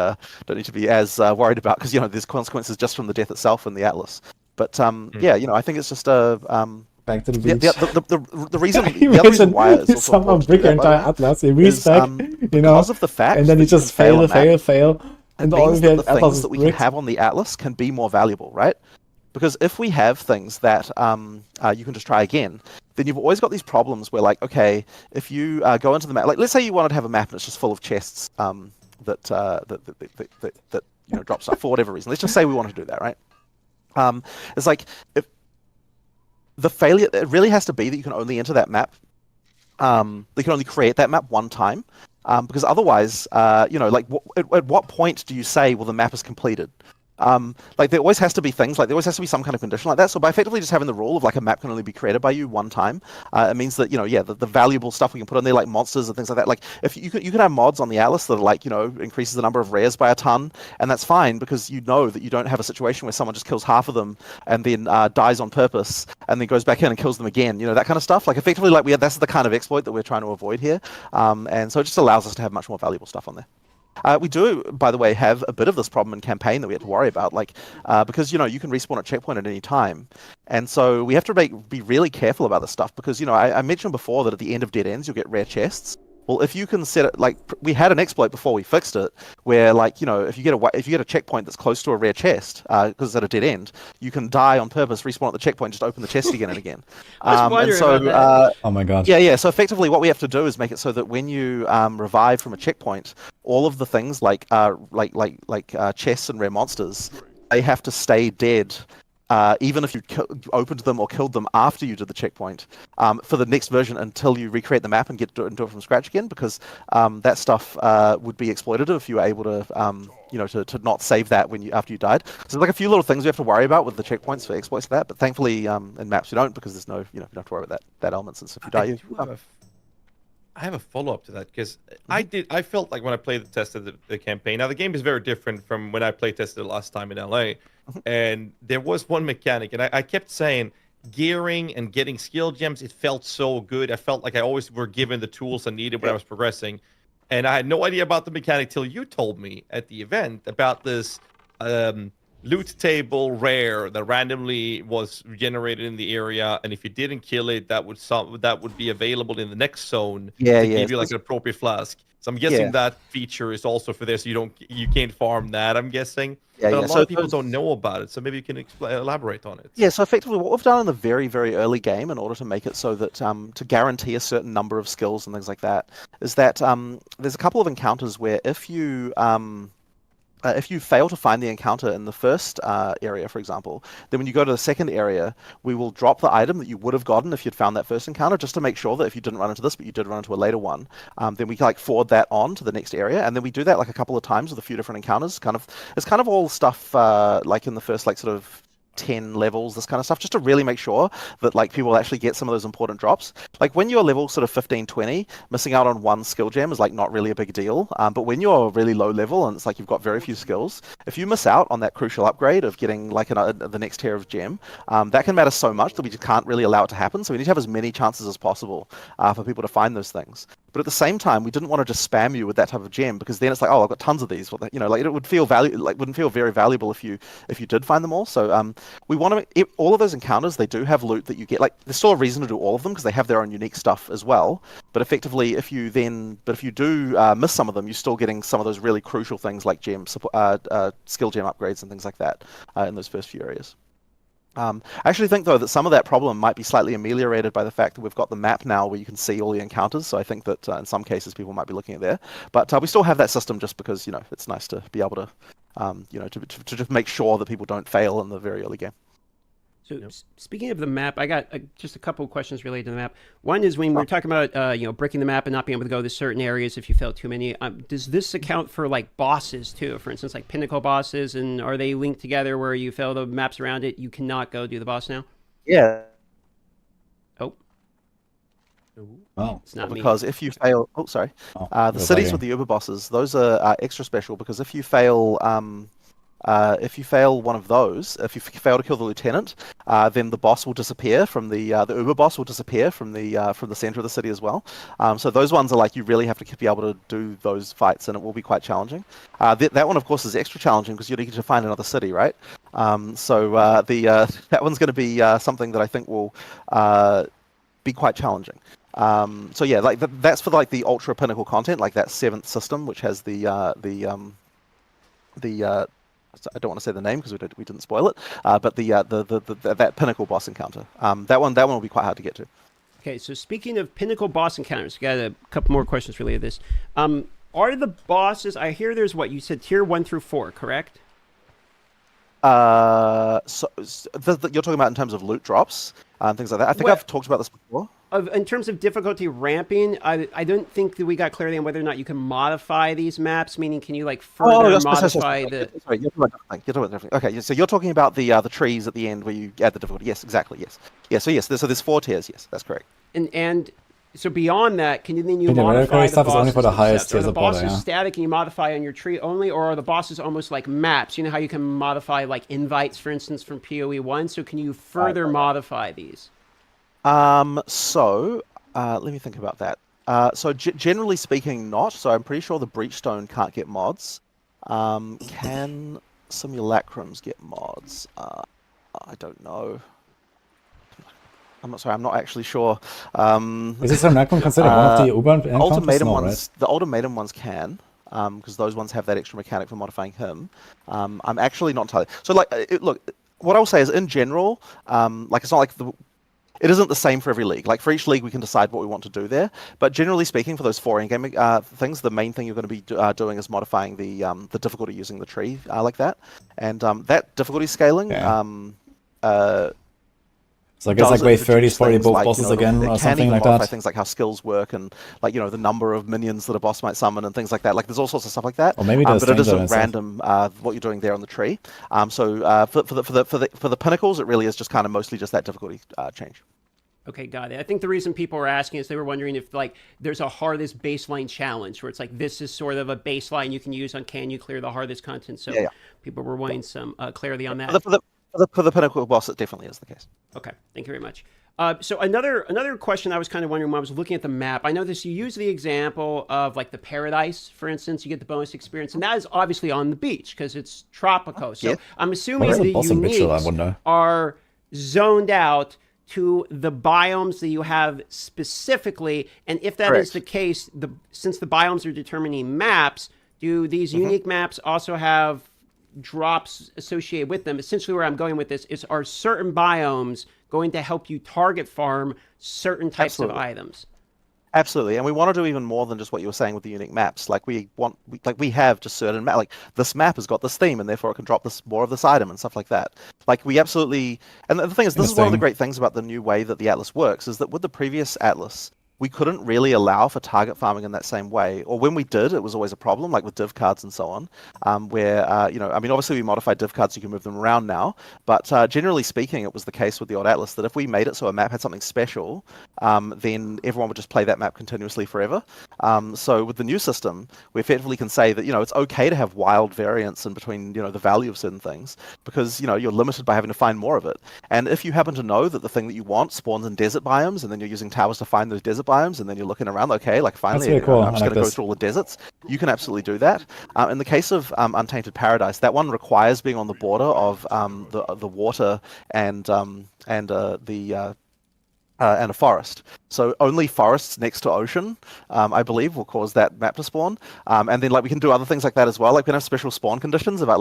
as worried about, because you know there's consequences just from the death itself in the Atlas. But yeah, you know, I think it's just back to the beach. The reason, the other reason why it's also someone break your entire Atlas, he respec, you know, because of the fact, and then you just fail, and all of the things that we can have on the Atlas can be more valuable, right? Because if we have things that you can just try again, then you've always got these problems where, like, okay, if you go into the map, like let's say you wanted to have a map and it's just full of chests that you know drop stuff for whatever reason. Let's just say we want to do that, right? It's like if the failure, it really has to be that you can only enter that map. You can only create that map one time, because otherwise, you know, like at what point do you say, well, the map is completed? Like there always has to be things, like there always has to be some kind of condition like that. So by effectively just having the rule of like a map can only be created by you one time, it means that, you know, yeah, the valuable stuff we can put on there, like monsters and things like that. Like if you can have mods on the Atlas that are like, you know, increases the number of rares by a ton, and that's fine because you know that you don't have a situation where someone just kills half of them and then dies on purpose and then goes back in and kills them again. You know, that kind of stuff. Like effectively, like that's the kind of exploit that we're trying to avoid here, and so it just allows us to have much more valuable stuff on there. We do, by the way, have a bit of this problem in campaign that we have to worry about, like because, you know, you can respawn at checkpoint at any time, and so we have to be really careful about this stuff because, you know, I mentioned before that at the end of dead ends you'll get rare chests. Well, if you can set it, like we had an exploit before we fixed it, where, like, you know, if you get a checkpoint that's close to a rare chest, because it's at a dead end, you can die on purpose, respawn at the checkpoint, just open the chest again and again. And so, oh my god. Yeah. So effectively, what we have to do is make it so that when you revive from a checkpoint, all of the things like chests and rare monsters, they have to stay dead even if you opened them or killed them after you did the checkpoint, for the next version until you recreate the map and get to do it from scratch again, because that stuff would be exploitative if you were able to, to not save that after you died. So there's like a few little things we have to worry about with the checkpoints for exploits of that, but thankfully in maps you don't, because there's no, you don't have to worry about that element, since if you die, I have a follow-up to that, because I felt like when I played tested the campaign. Now the game is very different from when I play tested the last time in LA, and there was one mechanic, and I kept saying gearing and getting skill gems. It felt so good. I felt like I always were given the tools I needed when I was progressing, and I had no idea about the mechanic till you told me at the event about this loot table rare that randomly was generated in the area, and if you didn't kill it, that would be available in the next zone to give you like an appropriate flask. So I'm guessing that feature is also for this. So you can't farm that, I'm guessing. But a lot of people don't know about it, so maybe you can elaborate on it. Yeah, so effectively what we've done in the very, very early game in order to make it so that to guarantee a certain number of skills and things like that is that there's a couple of encounters where if you fail to find the encounter in the first area, for example, then when you go to the second area, we will drop the item that you would have gotten if you'd found that first encounter, just to make sure that if you didn't run into this, but you did run into a later one, then we can forward that on to the next area. And then we do that a couple of times with a few different encounters. It's kind of all stuff in the first sort of 10 levels, this kind of stuff, just to really make sure that people actually get some of those important drops. Like when you're level sort of 15, 20, missing out on one skill gem is not really a big deal. But when you're really low level and it's you've got very few skills, if you miss out on that crucial upgrade of getting the next tier of gem, that can matter so much that we just can't really allow it to happen. So we need to have as many chances as possible for people to find those things. But at the same time, we didn't want to just spam you with that type of gem, because then it's oh, I've got tons of these. It would feel wouldn't feel very valuable if you did find them all. So we want to all of those encounters. They do have loot that you get. There's still a reason to do all of them because they have their own unique stuff as well. But effectively, if you do miss some of them, you're still getting some of those really crucial things like skill gem upgrades and things like that in those first few areas. I actually think, though, that some of that problem might be slightly ameliorated by the fact that we've got the map now where you can see all the encounters. So I think that in some cases people might be looking at there. But we still have that system just because, it's nice to be able to, to just make sure that people don't fail in the very early game. So speaking of the map, I got just a couple of questions related to the map. One is when we're talking about breaking the map and not being able to go to certain areas if you fail too many. Does this account for bosses too? For instance, pinnacle bosses, and are they linked together where you fail the maps around it, you cannot go do the boss now? Yeah. Oh. Oh, it's not because if you fail, the cities with the Uber bosses, those are extra special because if you fail. If you fail one of those, if you fail to kill the lieutenant, then the boss will disappear from the Uber boss will disappear from the center of the city as well. So those ones are you really have to be able to do those fights, and it will be quite challenging. That one, of course, is extra challenging because you need to find another city, right? That one's going to be something that I think will be quite challenging. So yeah, that's for the ultra pinnacle content, that 7th system, which has the I don't want to say the name because we didn't spoil it, but that pinnacle boss encounter, that one will be quite hard to get to. Okay, so speaking of pinnacle boss encounters, we got a couple more questions related to this. Are the bosses? I hear there's what you said, tier 1 through 4, correct? You're talking about in terms of loot drops and things like that. I think I've talked about this before. In terms of difficulty ramping, I don't think that we got clarity on whether or not you can modify these maps. Meaning, can you further modify the? Sorry, you're talking about different. Okay, so you're talking about the trees at the end where you add the difficulty. Yes, exactly. Yes. Yeah. So yes, there's 4 tiers. Yes, that's correct. And so beyond that, can you modify the bosses? Only for the highest tiers. Are the bosses static and you modify on your tree only, or are the bosses almost like maps? You know how you can modify invites, for instance, from PoE 1. So can you further modify these? Let me think about that. So generally speaking, not. So I'm pretty sure the Breachstone can't get mods. Can Simulacrums get mods? I don't know. I'm not actually sure. Is this Simulacrum considered one of the Uber Ultimatum ones? The Ultimatum ones can. Because those ones have that extra mechanic for modifying him. I'm actually not entirely. So look, what I'll say is in general, it's not it isn't the same for every league. For each league, we can decide what we want to do there. But generally speaking, for those 4 in-game things, the main thing you're going to be doing is modifying the difficulty using the tree like that. And that difficulty scaling, So I guess like wave 30 is probably both like, bosses again, or can something even like modify that. things like how skills work and like the number of minions that a boss might summon and things like that. Like there's all sorts of stuff like that. Or maybe but it isn't stuff. random what you're doing there on the tree. So for the pinnacles, it really is just kind of mostly just that difficulty change. Okay, got it. I think the reason people were asking is they were wondering if like there's a hardest baseline challenge where it's like this is sort of a baseline you can use on can you clear the hardest content. So people were wanting some clarity on that. For the pinnacle boss, it definitely is the case. Okay, thank you very much. So another question I was kind of wondering when I was looking at the map, I noticed you use the example of like the paradise, for instance, you get the bonus experience, and that is obviously on the beach because it's tropical. So I'm assuming the uniques are zoned out to the biomes that you have specifically, and if that is the case, since the biomes are determining maps, do these unique maps also have drops associated with them? Essentially where I'm going with this is, are certain biomes going to help you target farm certain types of items? Absolutely, and we want to do even more than just what you were saying with the unique maps. Like we have just certain like this map has got this theme, and therefore it can drop this more of this item and stuff like that. Like we absolutely, and the thing is, this is one of the great things about the new way that the Atlas works, is that with the previous Atlas, we couldn't really allow for target farming in that same way. Or when we did, it was always a problem, like with div cards and so on, where, I mean, obviously we modified div cards so you can move them around now, but generally speaking, it was the case with the old Atlas that if we made it so a map had something special, then everyone would just play that map continuously forever. So with the new system, we effectively can say that, it's okay to have wild variance in between, the value of certain things, because, you're limited by having to find more of it. And if you happen to know that the thing that you want spawns in desert biomes, and then you're using towers to find those desert biomes, and then you're looking around, okay, like finally really cool. I'm just going to go through all the deserts. You can absolutely do that. In the case of Untainted Paradise, that one requires being on the border of the water and a forest. So only forests next to ocean, I believe, will cause that map to spawn. And then we can do other things like that as well. Like we can have special spawn conditions about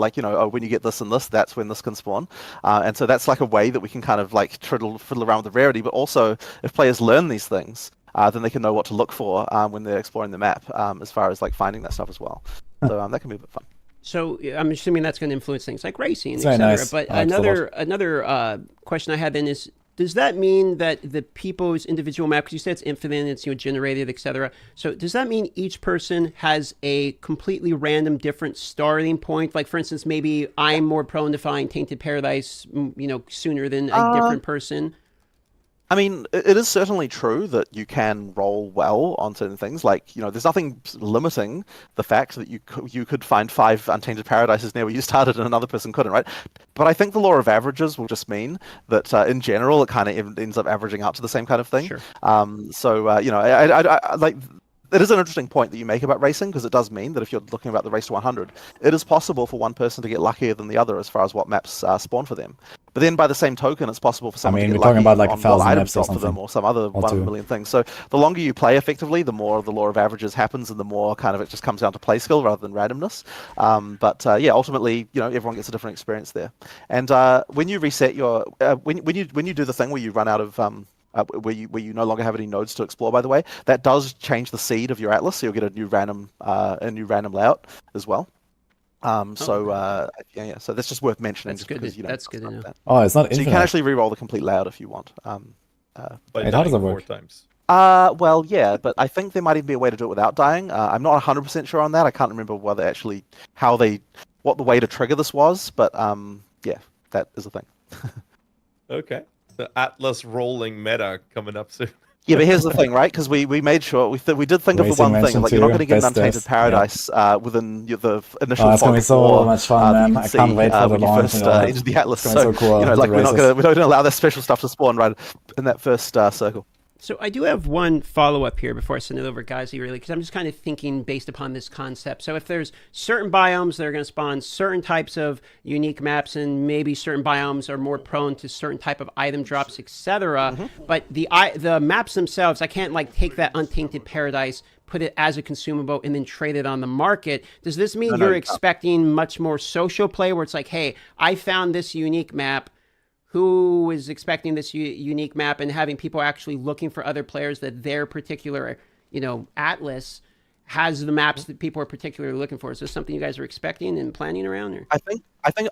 when you get this and this, that's when this can spawn. And so that's like a way that we can kind of fiddle around with the rarity. But also, if players learn these things, then they can know what to look for when they're exploring the map, as far as finding that stuff as well. So that can be a bit fun. So I'm assuming that's going to influence things like racing, it's etc. Nice. But another question I had then is, does that mean that the people's individual map, because you said it's infinite, it's generated, etc. So does that mean each person has a completely random, different starting point? Like for instance, maybe I'm more prone to find Tainted Paradise, sooner than a different person. I mean, it is certainly true that you can roll well on certain things. There's nothing limiting the fact that you could find 5 Untainted Paradises near where you started and another person couldn't, right? But I think the law of averages will just mean that in general, it kind of ends up averaging out to the same kind of thing. Sure. It is an interesting point that you make about racing, because it does mean that if you're looking about the race to 100, it is possible for one person to get luckier than the other as far as what maps spawn for them. But then by the same token, it's possible for someone to get lucky on what items drop for them or some other 1 million things. So the longer you play effectively, the more the law of averages happens, and the more kind of it just comes down to play skill rather than randomness. Ultimately, everyone gets a different experience there. And when you reset your, when you do the thing where you run out of where you no longer have any nodes to explore, by the way, that does change the seed of your atlas, so you'll get a new random layout as well. So that's just worth mentioning. That's good. That's good to know. Oh, it's not infinite. So you can actually re-roll the complete layout if you want. But how does it work? 4 times. Well, yeah, but I think there might even be a way to do it without dying. I'm not 100% sure on that. I can't remember what the way to trigger this was, but yeah, that is a thing. Okay. The Atlas rolling meta coming up soon. Yeah, but here's the thing, right? Because we made sure we did think of the one thing, like you're not going to get an Untainted Paradise within the initial. It's going to be so much fun, man! I can't wait for the launch. Into the Atlas, so cool. we don't allow that special stuff to spawn right in that first circle. So I do have one follow-up here before I send it over to Gazi, really, because I'm just kind of thinking based upon this concept. So if there's certain biomes that are going to spawn certain types of unique maps, and maybe certain biomes are more prone to certain type of item drops, etc., but the maps themselves, I can't take that Untainted Paradise, put it as a consumable, and then trade it on the market. Does this mean you're expecting much more social play, where it's like, hey, I found this unique map, who is expecting this unique map, and having people actually looking for other players that their particular, atlas has the maps that people are particularly looking for? Is this something you guys are expecting and planning around? Or? I think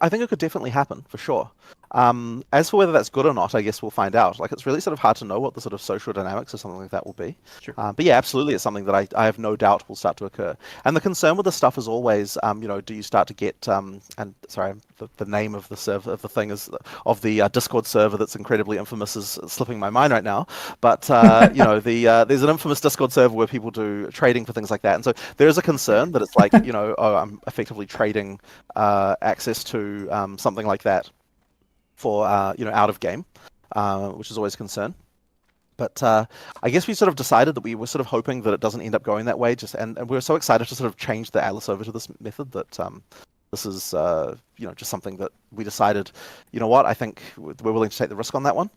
it could definitely happen for sure. As for whether that's good or not, I guess we'll find out. Like, it's really sort of hard to know what the sort of social dynamics of something like that will be. Sure. But yeah, absolutely, it's something that I have no doubt will start to occur. And the concern with this stuff is always, do you start to get, and sorry, the name of the server of the thing is of the Discord server that's incredibly infamous is slipping my mind right now. But there's an infamous Discord server where people do trading for things like that, and so there is a concern that it's like, I'm effectively trading access to something like that for out of game, which is always a concern. But I guess we sort of decided that we were sort of hoping that it doesn't end up going that way. And we were so excited to sort of change the Atlas over to this method that this is just something that we decided. You know what? I think we're willing to take the risk on that one.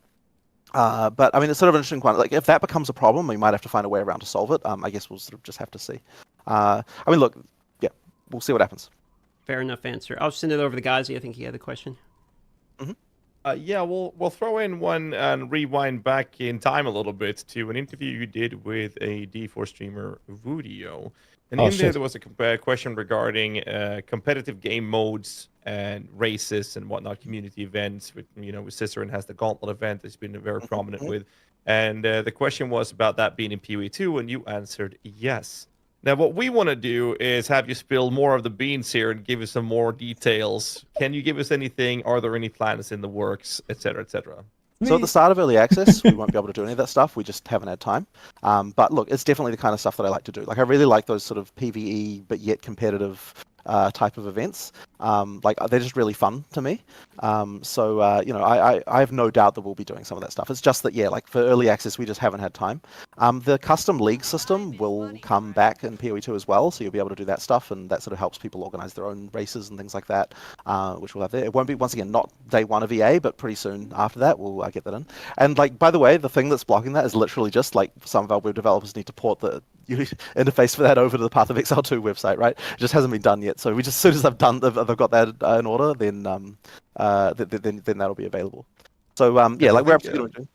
But I mean, it's sort of an interesting one. Like, if that becomes a problem, we might have to find a way around to solve it. I guess we'll sort of just have to see. I mean, look, yeah, we'll see what happens. Fair enough answer. I'll send it over to Gazi. I think he had a question. Mm-hmm. Yeah, we'll throw in one and rewind back in time a little bit to an interview you did with a D4 streamer, wudijo. And there was a question regarding competitive game modes and races and whatnot, community events. With Cicerin has the Gauntlet event that's been very prominent with. And the question was about that being in PoE 2, and you answered yes. Now, what we want to do is have you spill more of the beans here and give us some more details. Can you give us anything? Are there any plans in the works, etc., etc.? So at the start of early access, we won't be able to do any of that stuff. We just haven't had time. But look, it's definitely the kind of stuff that I like to do. Like, I really like those sort of PvE, but yet competitive type of events. Like, they're just really fun to me. I have no doubt that we'll be doing some of that stuff. It's just that, yeah, like for early access, we just haven't had time. The custom league system will come back in PoE 2 as well, so you'll be able to do that stuff, and that sort of helps people organize their own races and things like that, which we'll have there. It won't be, once again, not day one of EA, but pretty soon after that, we'll get that in. And, like, by the way, the thing that's blocking that is literally just, like, some of our web developers need to port the interface for that over to the Path of Exile 2 website, right? It just hasn't been done yet. So we just, as soon as they've got that in order, then that'll be available. So yeah, like, we're absolutely doing.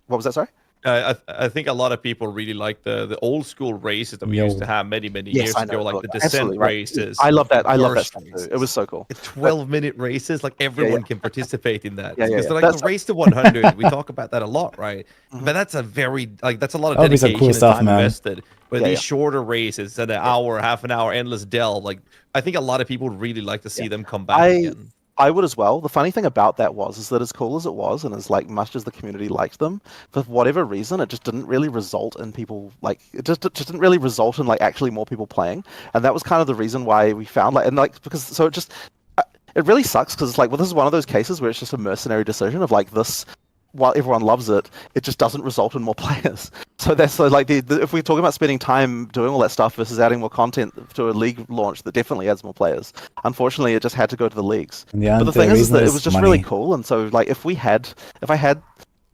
What was that? Sorry. I think a lot of people really like the old school races that we used to have many years ago, like the descent races. I love that. I love that stuff too. It was so cool. 12-minute races, like everyone can participate in that. Because like the race to 100, we talk about that a lot, right? But that's a that's a lot of dedication cool and stuff, time man. invested. But these shorter races, an hour, half an hour, endless delve, like I think a lot of people really like to see them come back again. I would as well. The funny thing about that is that as cool as it was, and as like much as the community liked them, for whatever reason, it just didn't really result in people it just didn't really result in like actually more people playing, and that was kind of the reason why we found it really sucks because it's like, well, this is one of those cases where it's just a mercenary decision of like this. While everyone loves it, it just doesn't result in more players. So that's like if we're talking about spending time doing all that stuff versus adding more content to a league launch, that definitely adds more players. Unfortunately, it just had to go to the leagues. But the thing is that it was just really cool, and so like if I had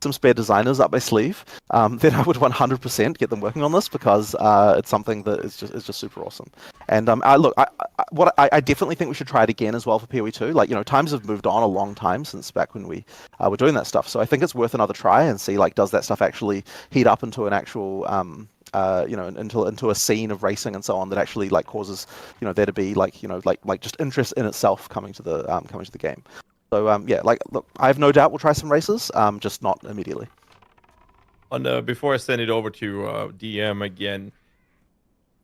some spare designers up my sleeve, then I would 100% get them working on this because it's something that is just super awesome. And I definitely think we should try it again as well for PoE 2. Like, times have moved on a long time since back when we were doing that stuff. So I think it's worth another try and see like, does that stuff actually heat up into an actual into a scene of racing and so on that actually like causes there to be like just interest in itself coming to the game. So yeah, like, look, I have no doubt we'll try some races, just not immediately. And before I send it over to DM again,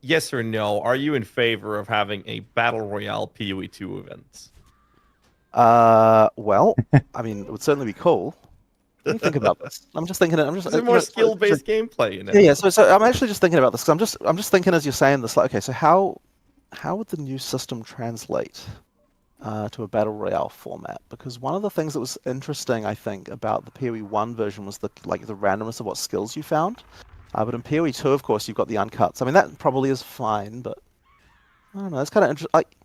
yes or no, are you in favor of having a Battle Royale PoE 2 event? Well, I mean, it would certainly be cool. Let me think about this. I'm just thinking. Is it more skill-based gameplay? Yeah. So I'm actually just thinking about this because I'm just thinking as you're saying this. Like, okay, so how would the new system translate to a battle royale format? Because one of the things that was interesting, I think, about the PoE 1 version was the randomness of what skills you found. But in PoE 2, of course, you've got the uncuts. I mean, that probably is fine, but I don't know. It's kind of interesting. Like,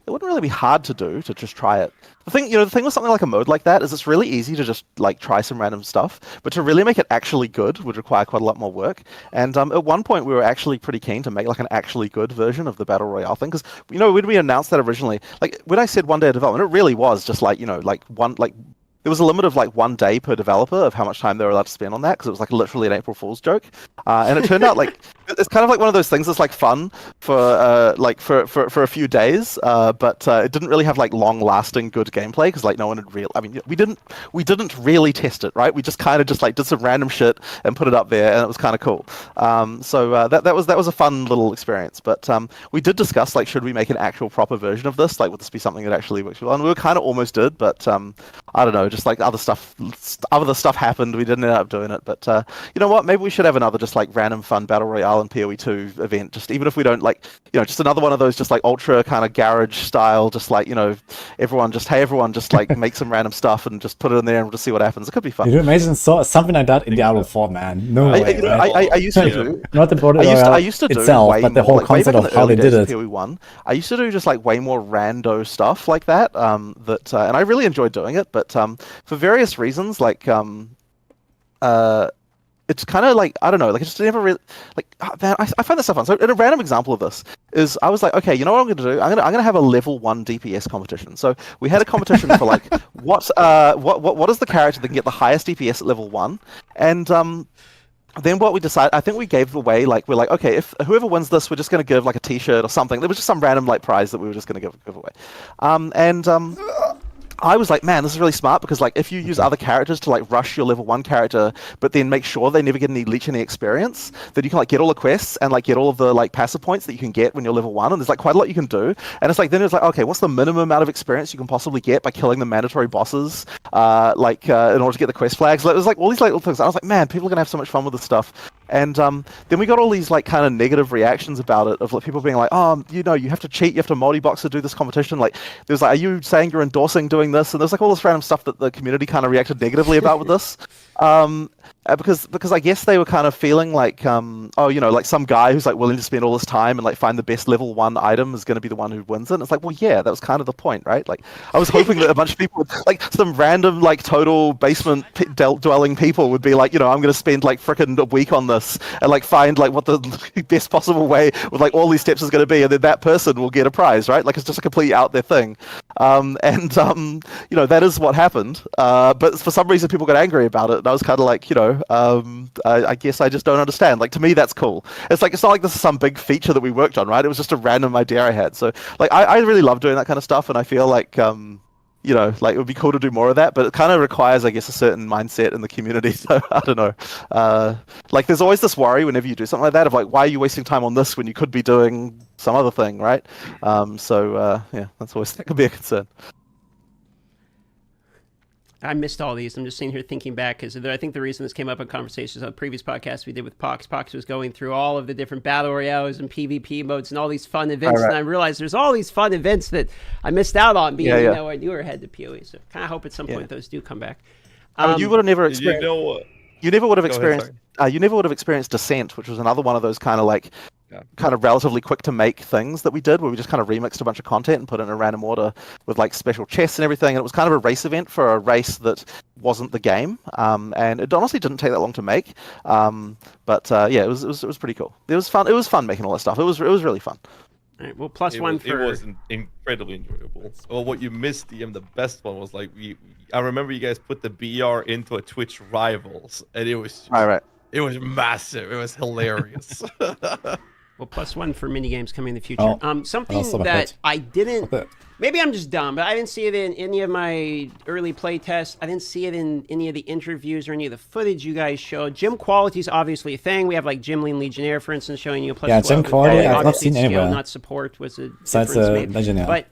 it wouldn't really be hard to do to just try it. The thing with something like a mode like that is it's really easy to just like try some random stuff, but to really make it actually good would require quite a lot more work. And at one point we were actually pretty keen to make like an actually good version of the Battle Royale thing, because when we announced that originally, like when I said 1 day of development, it really was just like there was a limit of like 1 day per developer of how much time they were allowed to spend on that, because it was like literally an April Fool's joke. And it turned out like It's kind of like one of those things that's like fun for for a few days, but it didn't really have like long-lasting good gameplay because like no one had I mean, we didn't really test it, right? We just kind of just like did some random shit and put it up there, and it was kind of cool. So that was a fun little experience. But we did discuss like should we make an actual proper version of this? Like would this be something that actually works well? And we were kind of almost did, but I don't know, just like other stuff happened. We didn't end up doing it, but you know what? Maybe we should have another just like random fun battle royale and PoE 2 event. Just even if we don't like, just another one of those just like ultra kind of garage style. Just like everyone just like make some random stuff and just put it in there and we'll just see what happens. It could be fun. You imagine something like that in Diablo 4, man? No way. I used to do. Not the battle royale itself, but the whole concept of how they did it. PoE 1, I used to do just like way more rando stuff like that. And I really enjoyed doing it, but for various reasons, like it's kind of like I don't know, like I just never really like. Man, I find this stuff fun. So, a random example of this is I was like, okay, you know what I'm going to do? I'm going to have a level 1 DPS competition. So we had a competition for like what is the character that can get the highest DPS at level 1, and then what we decided, I think we gave away like we're like, okay, if whoever wins this, we're just going to give like a T-shirt or something. There was just some random like prize that we were just going to give away, I was like, man, this is really smart because like if you use other characters to like rush your level 1 character, but then make sure they never get any leech any experience, then you can like get all the quests and like get all of the like passive points that you can get when you're level 1, and there's like quite a lot you can do. And it's like then it's like, okay, what's the minimum amount of experience you can possibly get by killing the mandatory bosses, in order to get the quest flags? It was like all these little things. I was like, man, people are gonna have so much fun with this stuff. And then we got all these like kind of negative reactions about it, of like people being like, oh, you have to cheat, you have to multi-box to do this competition. Like there was like, are you saying you're endorsing doing this? And there's like all this random stuff that the community kind of reacted negatively about with this. Because I guess they were kind of feeling like, like some guy who's like willing to spend all this time and like find the best level 1 item is going to be the one who wins it. And it's like, well, yeah, that was kind of the point, right? Like I was hoping that a bunch of people would, like some random like total basement dwelling people would be like, I'm going to spend like frickin' a week on this and like find like what the best possible way with like all these steps is going to be, and then that person will get a prize, right? Like it's just a completely out there thing. That is what happened. But for some reason people got angry about it, and I was kind of like, I guess I just don't understand. Like to me, that's cool. It's like it's not like this is some big feature that we worked on, right? It was just a random idea I had. So like I really love doing that kind of stuff, and I feel like like it would be cool to do more of that, but it kind of requires, I guess, a certain mindset in the community. So I don't know. Like there's always this worry whenever you do something like that of like, why are you wasting time on this when you could be doing some other thing, right? Yeah, that could be a concern. I missed all these. I'm just sitting here thinking back because I think the reason this came up in conversations on previous podcasts we did with Pox. Pox was going through all of the different battle royales and PvP modes and all these fun events, and I realized there's all these fun events that I missed out on being I knew ahead to PoE. So kind of hope at some point those do come back. You would have never experienced. You never would have experienced. You never would have experienced Descent, which was another one of those kind of like. Kind of relatively quick to make things that we did, where we just kind of remixed a bunch of content and put it in a random order with like special chests and everything. And it was kind of a race event for a race that wasn't the game, and it honestly didn't take that long to make. It was pretty cool. It was fun. It was fun making all that stuff. It was really fun. All right, well, +1 for... It was incredibly enjoyable. Well, what you missed, the best one was like I remember you guys put the BR into a Twitch Rivals, and it was it was massive. It was hilarious. Well, +1 for minigames coming in the future. Something that I didn't... Maybe I'm just dumb, but I didn't see it in any of my early play tests. I didn't see it in any of the interviews or any of the footage you guys showed. Gym quality is obviously a thing. We have like Gym Lean Legionnaire, for instance, showing you a +12. Yeah, gym quality I've not seen anywhere. Not support was a besides Legionnaire. But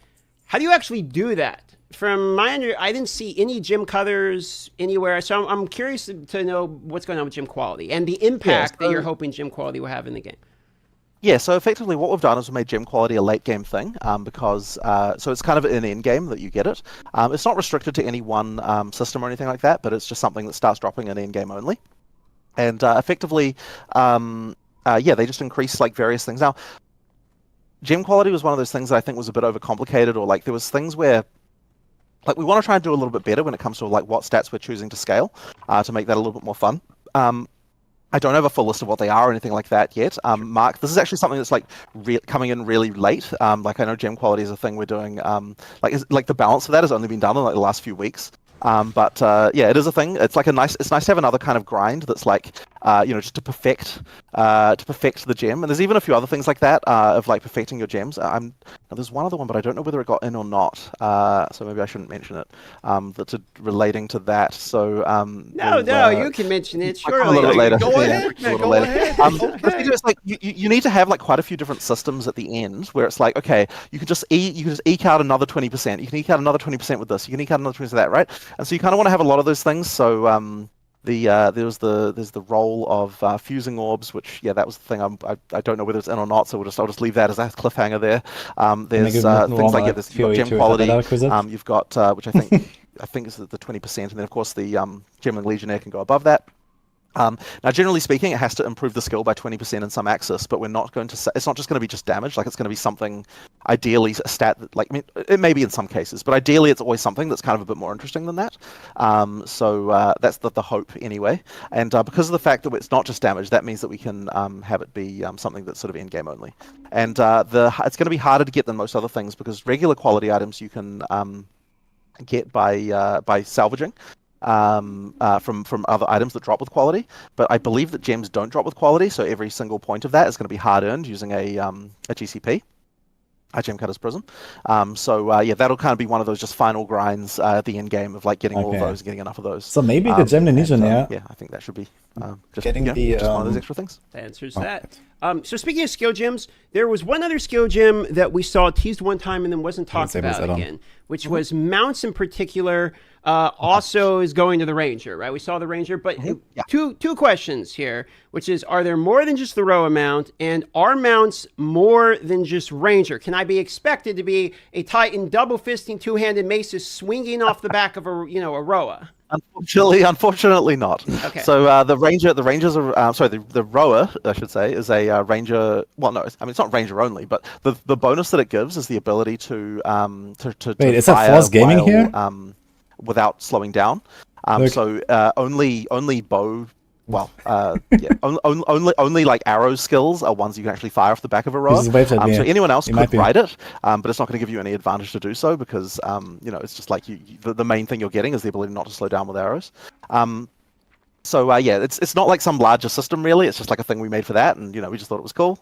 how do you actually do that? From my I didn't see any gym colors anywhere, so I'm curious to know what's going on with gym quality and the impact that you're hoping gym quality will have in the game. Yeah, so effectively what we've done is we made gem quality a late game thing, because so it's kind of an end game that you get it. It's not restricted to any one system or anything like that, but it's just something that starts dropping in end game only. And effectively, they just increase like various things. Now, gem quality was one of those things that I think was a bit overcomplicated, or like there was things where like we want to try and do a little bit better when it comes to like what stats we're choosing to scale, to make that a little bit more fun. I don't have a full list of what they are or anything like that yet. Mark, this is actually something that's like coming in really late. Like I know gem quality is a thing we're doing. Like the balance of that has only been done in like the last few weeks. It is a thing. It's like it's nice to have another kind of grind that's like just to perfect the gem. And there's even a few other things like that of like perfecting your gems. There's one other one, but I don't know whether it got in or not. So maybe I shouldn't mention it. Relating to that. So you can mention it. Surely. A little bit later. Go ahead, man. Go ahead. Okay. It's like you need to have like quite a few different systems at the end where it's like, okay, you can just eke out another 20%. You can eke out another 20% with this. You can eke out another 20% of that, right? And so you kind of want to have a lot of those things. So there's the role of fusing orbs, which that was the thing. I don't know whether it's in or not, so I'll just leave that as a cliffhanger there. There's things like this. You've got gem quality. You've got which I think is the 20%, and then of course the Gemling Legionnaire can go above that. Now, generally speaking, it has to improve the skill by 20% in some axis, but we're not going to say, it's not just going to be just damage, like it's going to be something, ideally a stat that, like, I mean, it may be in some cases, but ideally it's always something that's kind of a bit more interesting than that. So that's the hope anyway. And because of the fact that it's not just damage, that means that we can have it be something that's sort of end game only. And it's going to be harder to get than most other things because regular quality items you can get by salvaging. From other items that drop with quality, but I believe that gems don't drop with quality, so every single point of that is going to be hard earned using a GCP, a Gem Cutter's Prism. That'll kind of be one of those just final grinds at the end game of like getting all of those, getting enough of those. So maybe the Gemling Legionnaire. I think that should be just getting just one of those extra things. That answers that. So speaking of skill gems, there was one other skill gem that we saw teased one time and then wasn't talked about again, which was mounts in particular. Also is going to the Ranger, right? We saw the Ranger, but two questions here, which is, are there more than just the Roa mount, and are mounts more than just Ranger? Can I be expected to be a Titan double-fisting two-handed maces swinging off the back of a Roa? Unfortunately not. Okay. So the Rangers are the Roa, I should say, is a Ranger. Well, no, I mean it's not Ranger only, but the bonus that it gives is the ability to wait, is that Force Gaming here? Without slowing down. So only bow. Well, only like arrow skills are ones you can actually fire off the back of a Roa. So anyone else could ride it, but it's not going to give you any advantage to do so because it's just like the main thing you're getting is the ability not to slow down with arrows. It's not like some larger system really. It's just like a thing we made for that, and we just thought it was cool.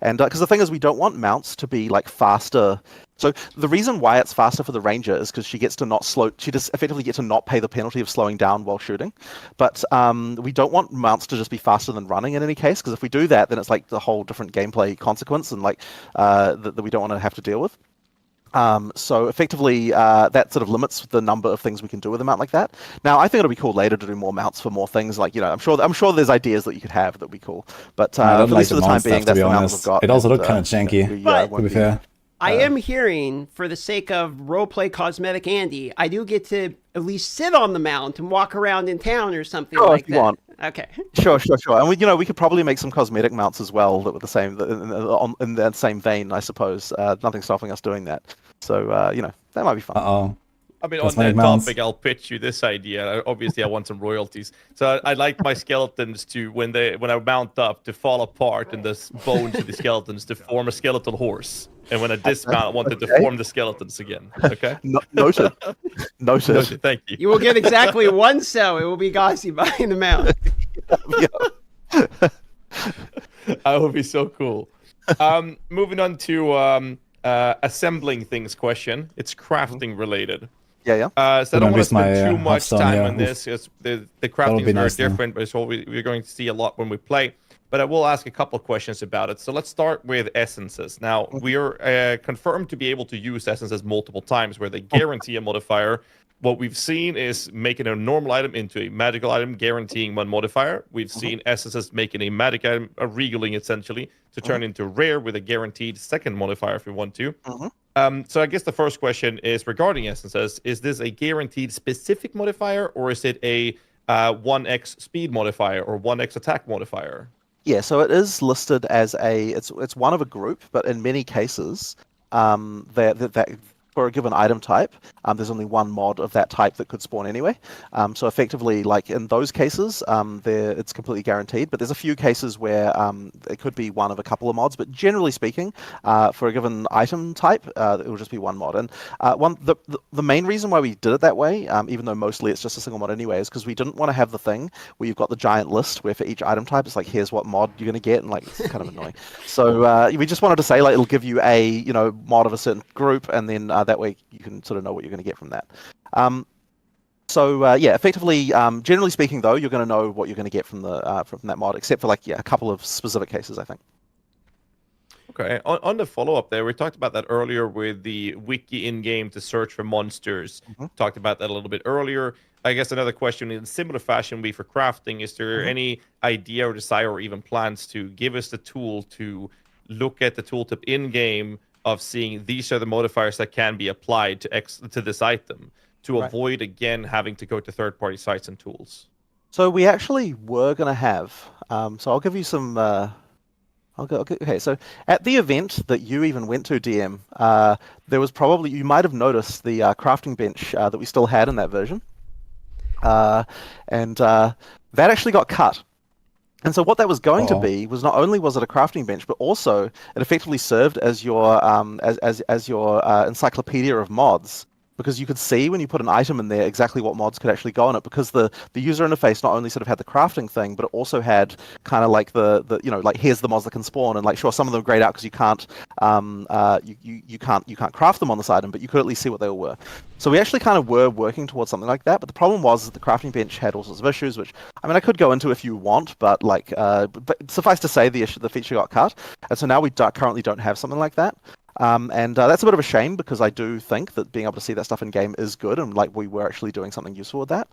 And because the thing is, we don't want mounts to be like faster. So the reason why it's faster for the Ranger is because she gets to not slow. She just effectively gets to not pay the penalty of slowing down while shooting. But we don't want mounts to just be faster than running in any case, because if we do that, then it's like the whole different gameplay consequence and like that we don't want to have to deal with. So effectively, that sort of limits the number of things we can do with a mount like that. Now, I think it'll be cool later to do more mounts for more things. Like I'm sure there's ideas that you could have that would be cool. But at least for the time being, that's the mount we've got. It also looked kind of janky. To be fair. I am hearing, for the sake of roleplay cosmetic Andy, I do get to at least sit on the mount and walk around in town or something like if you that. Want. Okay. Sure. And we could probably make some cosmetic mounts as well that were the same in that same vein, I suppose. Nothing's stopping us doing that. So that might be fun. I mean, on that topic, I'll pitch you this idea. Obviously, I want some royalties. So I like my skeletons to, when I mount up, to fall apart and the bones of the skeletons to form a skeletal horse. And when I dismount, I wanted to form the skeletons again. Okay? Noted. Thank you. You will get exactly one cell. It will be Gazi behind the mount. That would be so cool. Moving on to assembling things question. It's crafting related. Yeah. So I don't want to spend too much time on this because the crafting is very different, but it's what we're going to see a lot when we play. But I will ask a couple of questions about it. So let's start with essences. Now, we are confirmed to be able to use essences multiple times where they guarantee a modifier. What we've seen is making a normal item into a magical item, guaranteeing one modifier. We've seen essences making a magic item, a regaling essentially, to turn into rare with a guaranteed second modifier if we want to. So I guess the first question is regarding essences. Is this a guaranteed specific modifier, or is it a 1x speed modifier or 1x attack modifier? Yeah, so it is listed as it's one of a group, but in many cases, that for a given item type, there's only one mod of that type that could spawn anyway. So effectively, like in those cases, it's completely guaranteed. But there's a few cases where it could be one of a couple of mods. But generally speaking, for a given item type, it will just be one mod. And the main reason why we did it that way, even though mostly it's just a single mod anyway, is because we didn't want to have the thing where you've got the giant list where for each item type it's like, here's what mod you're going to get, and like it's kind of annoying. So we just wanted to say like it'll give you a mod of a certain group, and then that way you can sort of know what you're going to get from that. Yeah, effectively, generally speaking though, you're going to know what you're going to get from that mod, except for like a couple of specific cases, I think. Okay, on the follow-up there, we talked about that earlier with the wiki in-game to search for monsters. Talked about that a little bit earlier. I guess another question in similar fashion would be for crafting. Is there any idea or desire or even plans to give us the tool to look at the tooltip in-game of seeing these are the modifiers that can be applied to this item to avoid, again, having to go to third-party sites and tools? So we actually were going to have, so I'll give you some, okay, so at the event that you even went to, DM, there was probably, you might have noticed the crafting bench that we still had in that version. And that actually got cut. And so what that was going to be was not only was it a crafting bench, but also it effectively served as your as your encyclopedia of mods, because you could see when you put an item in there exactly what mods could actually go on it, because the user interface not only sort of had the crafting thing, but it also had kind of like the like here's the mods that can spawn, and like sure some of them are grayed out because you can't you can't craft them on this item, but you could at least see what they all were. So we actually kind of were working towards something like that, but the problem was that the crafting bench had all sorts of issues, which I mean I could go into if you want, but like but suffice to say the feature got cut, and so now we currently don't have something like that. And that's a bit of a shame, because I do think that being able to see that stuff in game is good, and like we were actually doing something useful with that.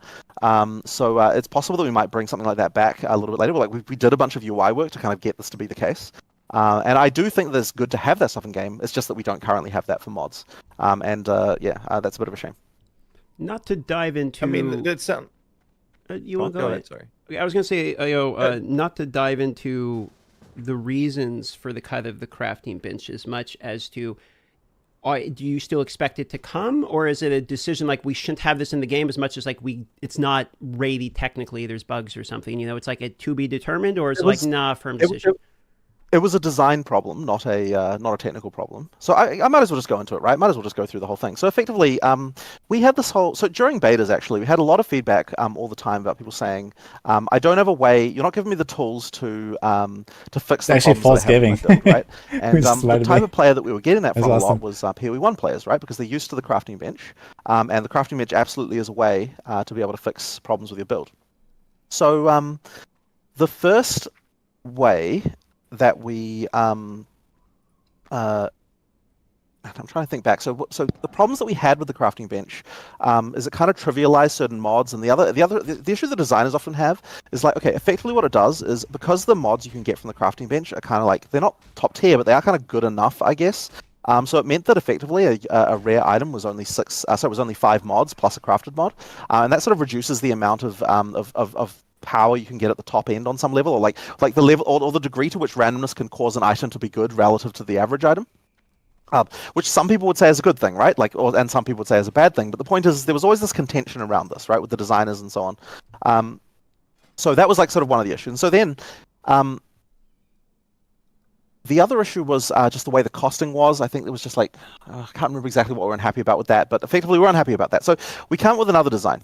So it's possible that we might bring something like that back a little bit later. Like we did a bunch of UI work to kind of get this to be the case. And I do think that it's good to have that stuff in game. It's just that we don't currently have that for mods. That's a bit of a shame. Not to dive into. I mean, that sound. You want to go ahead? Sorry. I was going to say, not to dive into the reasons for the cut of the crafting bench as much as to, do you still expect it to come, or is it a decision like we shouldn't have this in the game as much as like it's not ready technically, there's bugs or something, it's like a to be determined, or is it like nah, firm decision? It was a design problem, not a technical problem. So I might as well just go into it, right? Might as well just go through the whole thing. So effectively, we had this whole... So during betas, actually, we had a lot of feedback all the time about people saying, I don't have a way... You're not giving me the tools to fix the problems that I have with my build, right? And the type of player that we were getting that from a lot was PoE 1 players, right? Because they're used to the crafting bench. And the crafting bench absolutely is a way to be able to fix problems with your build. So the first way that we I'm trying to think back. So the problems that we had with the crafting bench is it kind of trivialized certain mods, and the issue the designers often have is like, okay, effectively what it does is, because the mods you can get from the crafting bench are kind of like, they're not top tier, but they are kind of good enough, I guess. So it meant that effectively a rare item was only 5 mods plus a crafted mod, and that sort of reduces the amount of power you can get at the top end on some level, or like the level or the degree to which randomness can cause an item to be good relative to the average item, which some people would say is a good thing, right? And some people would say is a bad thing. But the point is, there was always this contention around this, right, with the designers and so on. So that was like sort of one of the issues. And so then the other issue was just the way the costing was. I think it was just like, I can't remember exactly what we were unhappy about with that, but effectively we were unhappy about that. So we came up with another design.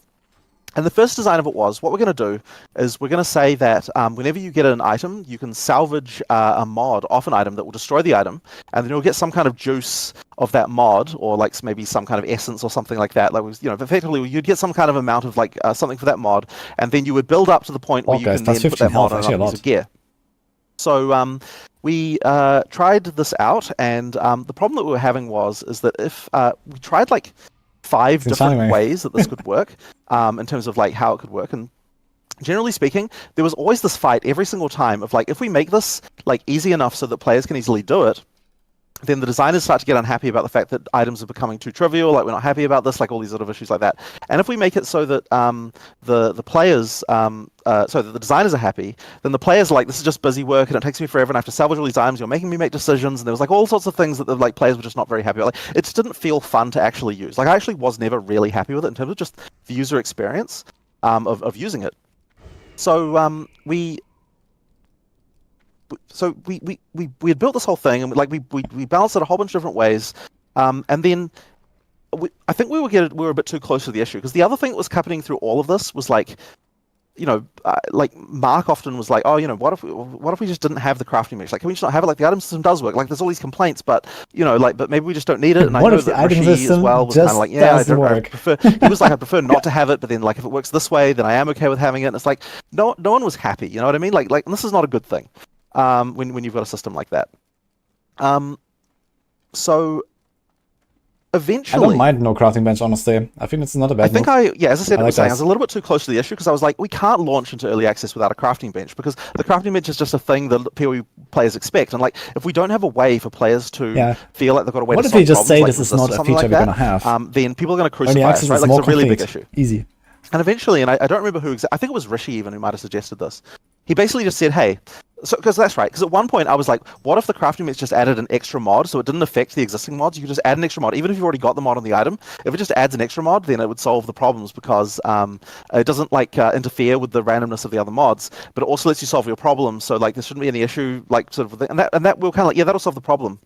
And the first design of it was, what we're going to do is we're going to say that whenever you get an item, you can salvage a mod off an item that will destroy the item, and then you'll get some kind of juice of that mod, or like maybe some kind of essence or something like that. Like, effectively, you'd get some kind of amount of like something for that mod, and then you would build up to the point where you can then put that mod on a piece of gear. So we tried this out, and the problem that we were having is that if we tried like 5 different ways that this could work in terms of like how it could work, and generally speaking, there was always this fight every single time of like, if we make this like easy enough so that players can easily do it, then the designers start to get unhappy about the fact that items are becoming too trivial, like we're not happy about this, like all these sort of issues like that. And if we make it so that the players, so that the designers are happy, then the players are like, this is just busy work and it takes me forever and I have to salvage all these items, you're making me make decisions, and there was like all sorts of things that the like players were just not very happy about. Like, it just didn't feel fun to actually use. Like I actually was never really happy with it in terms of just the user experience of using it. So we had built this whole thing, and like we balanced it a whole bunch of different ways, and then I think we were a bit too close to the issue, because the other thing that was happening through all of this was like, like Mark often was like, oh, what if we just didn't have the crafting mix? Like, can we just not have it? Like, the item system does work. Like, there's all these complaints, but but maybe we just don't need it. And I know that Rishi as well was kind of like, yeah, I prefer. He was like, I prefer not to have it, but then like if it works this way, then I am okay with having it. And it's like, no one was happy. You know what I mean? Like, and this is not a good thing. When you've got a system like that. So eventually, I don't mind no crafting bench, honestly. I think it's not a bad move. As I said, I was a little bit too close to the issue, because I was like, we can't launch into early access without a crafting bench, because the crafting bench is just a thing that PoE players expect, and like if we don't have a way for players to feel like they've got a way to solve problems, what if you just say this is not a feature we're going to have? Then people are going to crucify us, right? Like, it's a really big issue. Easy. And eventually, and I don't remember who I think it was Rishi even who might have suggested this. He basically just said, hey, because that's right, because at one point I was like, what if the crafting mix just added an extra mod, so it didn't affect the existing mods? You could just add an extra mod, even if you've already got the mod on the item. If it just adds an extra mod, then it would solve the problems, because it doesn't like interfere with the randomness of the other mods, but it also lets you solve your problems, so like there shouldn't be any issue, like sort of, and that we were kind of like, yeah, that'll solve the problem.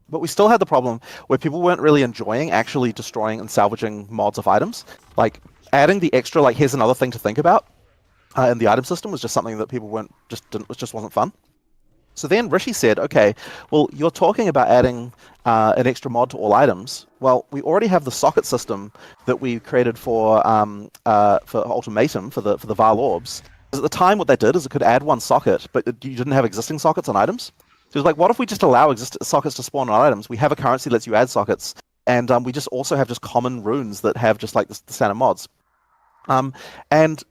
But we still had the problem where people weren't really enjoying actually destroying and salvaging mods of items. Like adding the extra, like here's another thing to think about, in the item system was just something that people just wasn't fun. So then Rishi said, okay, well, you're talking about adding an extra mod to all items. Well, we already have the socket system that we created for Ultimatum, for the VAL orbs. Because at the time what that did is it could add one socket, but you didn't have existing sockets on items. So it was like, what if we just allow sockets to spawn on items? We have a currency that lets you add sockets, and we just also have just common runes that have just like the standard mods. And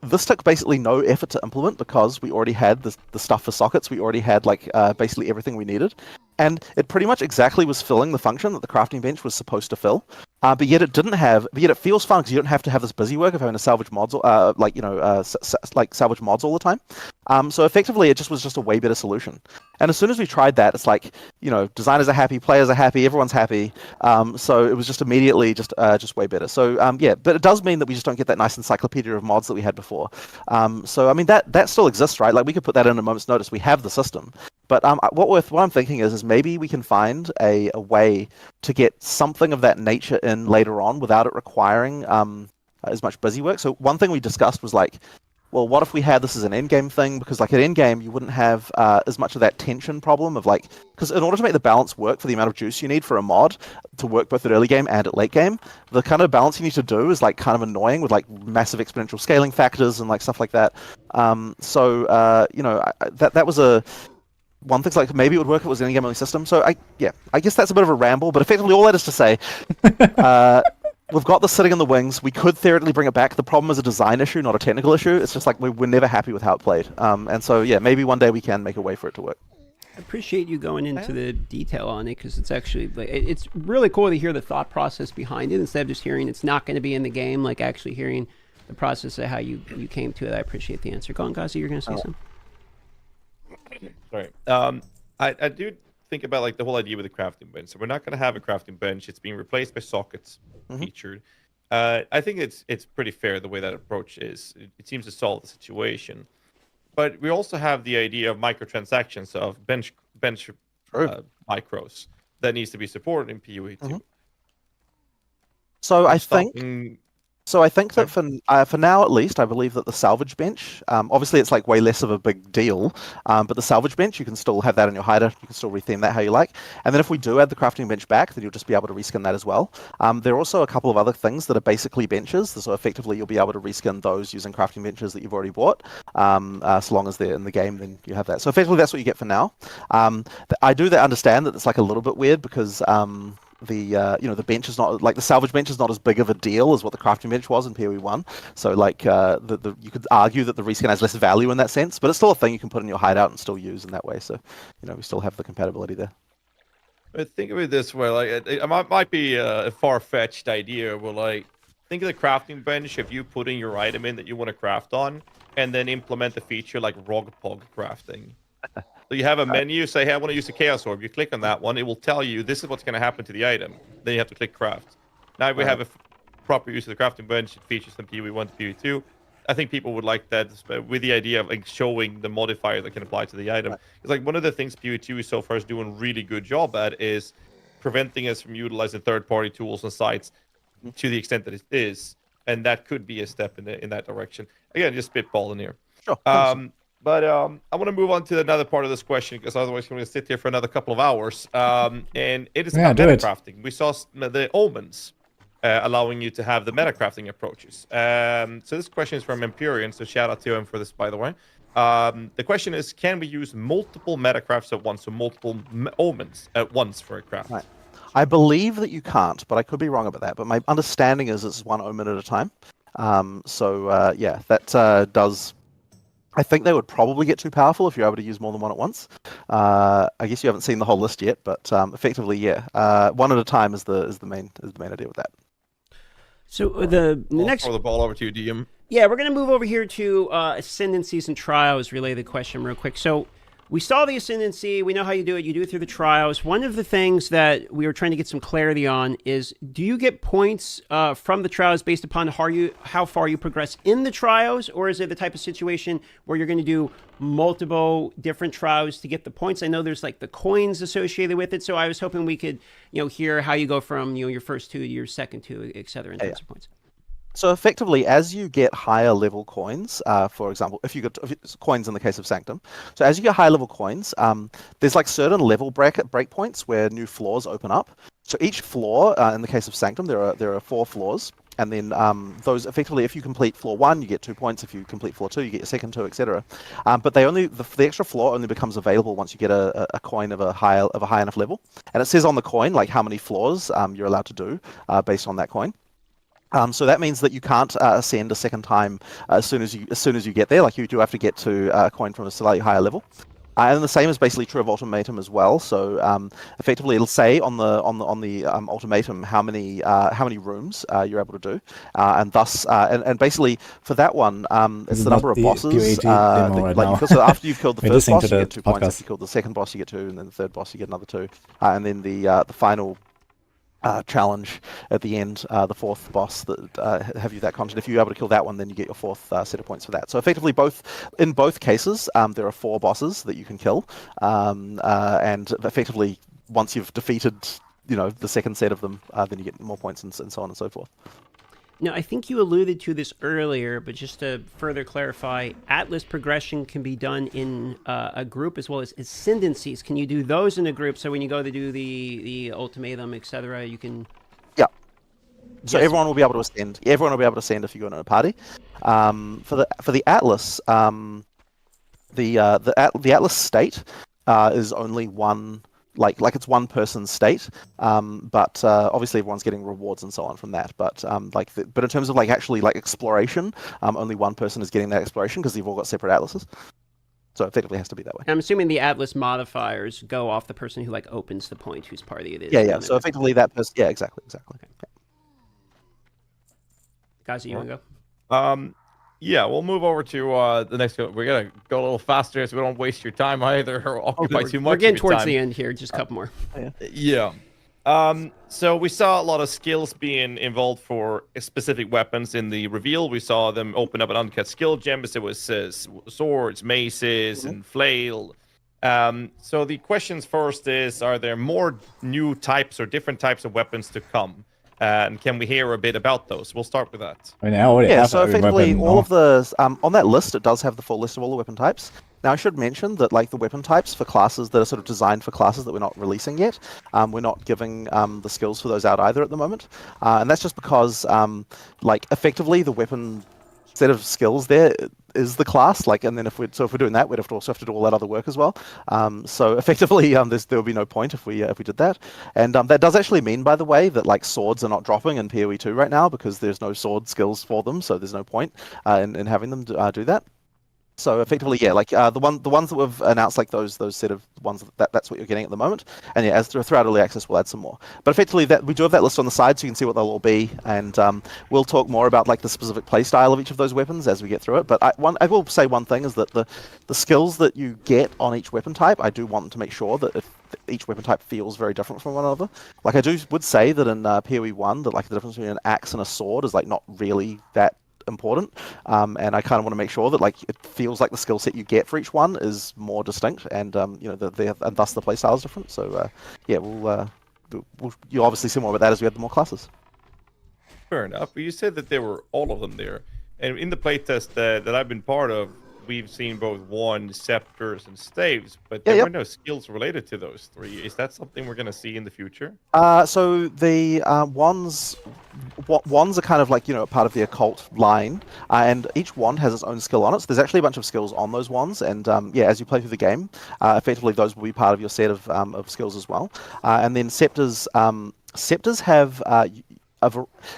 this took basically no effort to implement, because we already had the stuff for sockets. We already had like basically everything we needed, and it pretty much exactly was filling the function that the crafting bench was supposed to fill. But yet it didn't have. But yet it feels fun, because you don't have to have this busy work of having to salvage mods, like salvage mods all the time. So effectively, it was just a way better solution. And as soon as we tried that, it's like, designers are happy, players are happy, everyone's happy. So it was just immediately just way better. So yeah, but it does mean that we just don't get that nice encyclopedia of mods that we had before. So I mean that still exists, right? Like we could put that in a moment's notice. We have the system. But what I'm thinking is maybe we can find a way to get something of that nature in later on without it requiring as much busy work. So one thing we discussed was like, well, what if we had this as an endgame thing? Because like at endgame, you wouldn't have as much of that tension problem of like, because in order to make the balance work for the amount of juice you need for a mod to work both at early game and at late game, the kind of balance you need to do is like kind of annoying with like massive exponential scaling factors and like stuff like that. That was a one thing's like maybe it would work if it was an in-game only system. So I guess that's a bit of a ramble, but effectively all that is to say, we've got this sitting in the wings. We could theoretically bring it back. The problem is a design issue, not a technical issue. It's just like we're never happy with how it played. And so yeah, maybe one day we can make a way for it to work. I appreciate you going into the detail on it, because it's actually like it's really cool to hear the thought process behind it instead of just hearing it's not going to be in the game. Like actually hearing the process of how you came to it. I appreciate the answer. Go on, Gazi, you're going to say something. Sorry. I do think about like the whole idea with the crafting bench. So we're not going to have a crafting bench. It's being replaced by sockets featured. I think it's pretty fair the way that approach is. It seems to solve the situation. But we also have the idea of microtransactions, of bench micros that needs to be supported in PoE too. So I think that for now at least, I believe that the salvage bench, obviously it's like way less of a big deal, but the salvage bench, you can still have that in your hider, you can still retheme that how you like. And then if we do add the crafting bench back, then you'll just be able to reskin that as well. There are also a couple of other things that are basically benches, so effectively you'll be able to reskin those using crafting benches that you've already bought. So long as they're in the game, then you have that. So effectively that's what you get for now. I do understand that it's like a little bit weird, because the bench is not like the salvage bench is not as big of a deal as what the crafting bench was in PoE 1. So like you could argue that the reskin has less value in that sense, but it's still a thing you can put in your hideout and still use in that way. So we still have the compatibility there. But think of it this way, like it might be a far-fetched idea, but like think of the crafting bench if you put in your item in that you want to craft on, and then implement the feature like Rogpog crafting. So you have a menu, say, hey, I want to use the Chaos Orb. You click on that one, it will tell you this is what's going to happen to the item. Then you have to click craft. Now if we have a proper use of the crafting bench, it features from PoE1 to PoE2. I think people would like that with the idea of like showing the modifier that can apply to the item. It's like one of the things PoE2 so far is doing a really good job at is preventing us from utilizing third-party tools and sites to the extent that it is, and that could be a step in that direction. Again, just spitballing here. Sure. But I want to move on to another part of this question because otherwise we're going to sit here for another couple of hours. And it is about metacrafting. We saw the omens allowing you to have the metacrafting approaches. So this question is from Empyrean, so shout out to him for this, by the way. The question is, can we use multiple metacrafts at once, so multiple omens at once for a craft? Right. I believe that you can't, but I could be wrong about that. But my understanding is it's one omen at a time. Yeah, that does... I think they would probably get too powerful if you're able to use more than one at once. I guess you haven't seen the whole list yet, but effectively, yeah, one at a time is the main idea with that. So the next... I'll throw the ball over to you, DM. Yeah, we're going to move over here to Ascendancies and Trials related question real quick. So we saw the Ascendancy. We know how you do it. You do it through the Trials. One of the things that we were trying to get some clarity on is, do you get points from the Trials based upon how far you progress in the Trials, or is it the type of situation where you're going to do multiple different Trials to get the points? I know there's like the coins associated with it, so I was hoping we could, hear how you go from your first two to your second two, et cetera, in terms of points. So effectively, as you get higher level coins, for example, if it's coins in the case of Sanctum, so as you get higher level coins, there's like certain level breakpoints where new floors open up. So each floor, in the case of Sanctum, there are 4 floors, and then those effectively, if you complete floor 1, you get 2 points. If you complete floor 2, you get your second 2, etc. But the extra floor only becomes available once you get a coin of a high enough level, and it says on the coin like how many floors you're allowed to do based on that coin. So that means that you can't ascend a second time as soon as you get there. Like you do have to get to a coin from a slightly higher level. And the same is basically true of ultimatum as well. So effectively, it'll say on the ultimatum how many rooms you're able to do, and thus and basically for that one, it's the number of bosses. So after you've killed the first boss, you get 2 points. If you killed the second boss, you get 2, and then the third boss, you get another 2, and then the final challenge at the end, the 4th boss that have you that content. If you're able to kill that one, then you get your 4th set of points for that. So effectively, in both cases, there are 4 bosses that you can kill, and effectively, once you've defeated, the second set of them, then you get more points and so on and so forth. Now, I think you alluded to this earlier, but just to further clarify, Atlas progression can be done in a group as well as Ascendancies. Can you do those in a group? So when you go to do the ultimatum, etc., you can... Yeah. So yes. Everyone will be able to ascend. Everyone will be able to ascend if you go in a party. For the Atlas, the Atlas state is only one... Like it's one person's state, but obviously everyone's getting rewards and so on from that. But but in terms of actually exploration, only one person is getting that exploration because they've all got separate atlases. So it effectively has to be that way. I'm assuming the Atlas modifiers go off the person who opens the point, whose party it is. Yeah. So effectively that person. Yeah, exactly. Okay. Guys, you want to go? Yeah, we'll move over to the next one. We're going to go a little faster so we don't waste your time either or occupy too much. We're getting towards the end here. Just a couple more. Yeah. So we saw a lot of skills being involved for specific weapons in the reveal. We saw them open up an uncut skill gems. It was swords, maces, and flail. So the questions first is, are there more new types or different types of weapons to come? And can we hear a bit about those? We'll start with that. So effectively, all of the on that list, it does have the full list of all the weapon types. Now, I should mention that the weapon types for classes that are sort of designed for classes that we're not releasing yet, we're not giving the skills for those out either at the moment, and that's just because effectively the weapon set of skills there is the class, and then if we're doing that, we'd also have to do all that other work as well. So effectively, there would be no point if we did that. And that does actually mean, by the way, that swords are not dropping in PoE 2 right now because there's no sword skills for them, so there's no point in having them do that. So effectively, yeah, like the ones that we've announced, like those set of ones that's what you're getting at the moment, and yeah, as throughout early access, we'll add some more. But effectively, that we do have that list on the side, so you can see what they'll all be, and we'll talk more about like the specific play style of each of those weapons as we get through it. But I will say one thing is that the skills that you get on each weapon type, I do want to make sure that if each weapon type feels very different from one another. Like I would say that in PoE 1, that like the difference between an axe and a sword is like not really that important, and I kind of want to make sure that like it feels like the skill set you get for each one is more distinct, and you know, and thus the playstyle is different. So yeah, you'll obviously see more about that as we add the more classes. Fair enough. But you said that there were all of them there, and in the playtest that I've been part of, we've seen both wands, scepters, and staves, but there were no skills related to those three. Is that something we're going to see in the future? So the wands are kind of like, you know, part of the occult line, and each wand has its own skill on it. So there's actually a bunch of skills on those wands, and yeah, as you play through the game, effectively those will be part of your set of skills as well. And then scepters have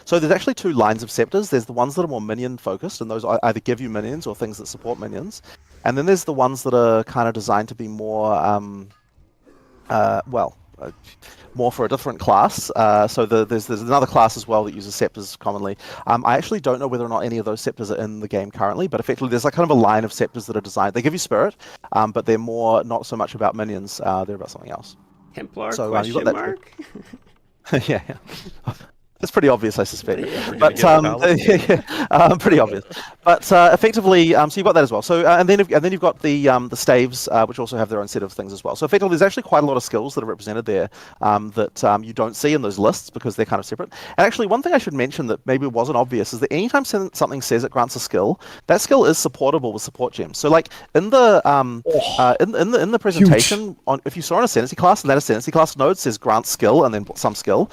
so there's actually two lines of scepters. There's the ones that are more minion focused, and those either give you minions or things that support minions. And then there's the ones that are kind of designed to be more, more for a different class. So there's another class as well that uses scepters commonly. I actually don't know whether or not any of those scepters are in the game currently, but effectively there's like kind of a line of scepters that are designed. They give you spirit, but they're more not so much about minions. They're about something else. Templar so, question mark? Yeah. It's pretty obvious, I suspect, but pretty obvious. But effectively, so you've got that as well. So and then you've got the staves, which also have their own set of things as well. So effectively, there's actually quite a lot of skills that are represented there that you don't see in those lists because they're kind of separate. And actually, one thing I should mention that maybe wasn't obvious is that anytime something says it grants a skill, that skill is supportable with support gems. So like in the in the presentation, if you saw an Ascendancy class and that Ascendancy class node says grant skill and then some skill,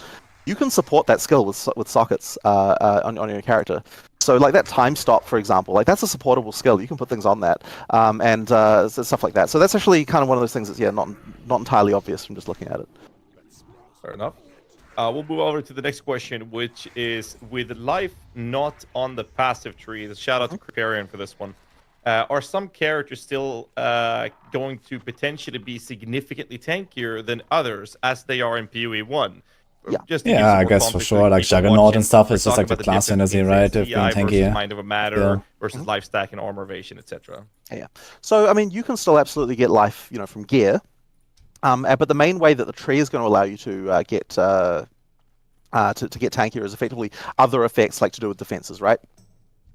you can support that skill with sockets on your character. So like that time stop, for example, like that's a supportable skill. You can put things on that, and stuff like that. So that's actually kind of one of those things that's not entirely obvious from just looking at it. Fair enough. We'll move over to the next question, which is with life not on the passive tree. Shout out to Criparian for this one. Are some characters still going to potentially be significantly tankier than others as they are in PoE 1? Yeah, I guess for sure, like Juggernaut and stuff is just like the class energy, right? Of being tankier. Mind of a matter versus life stack and armor evasion, etc. Yeah. So I mean, you can still absolutely get life, you know, from gear, but the main way that the tree is going to allow you to get tankier is effectively other effects like to do with defenses, right?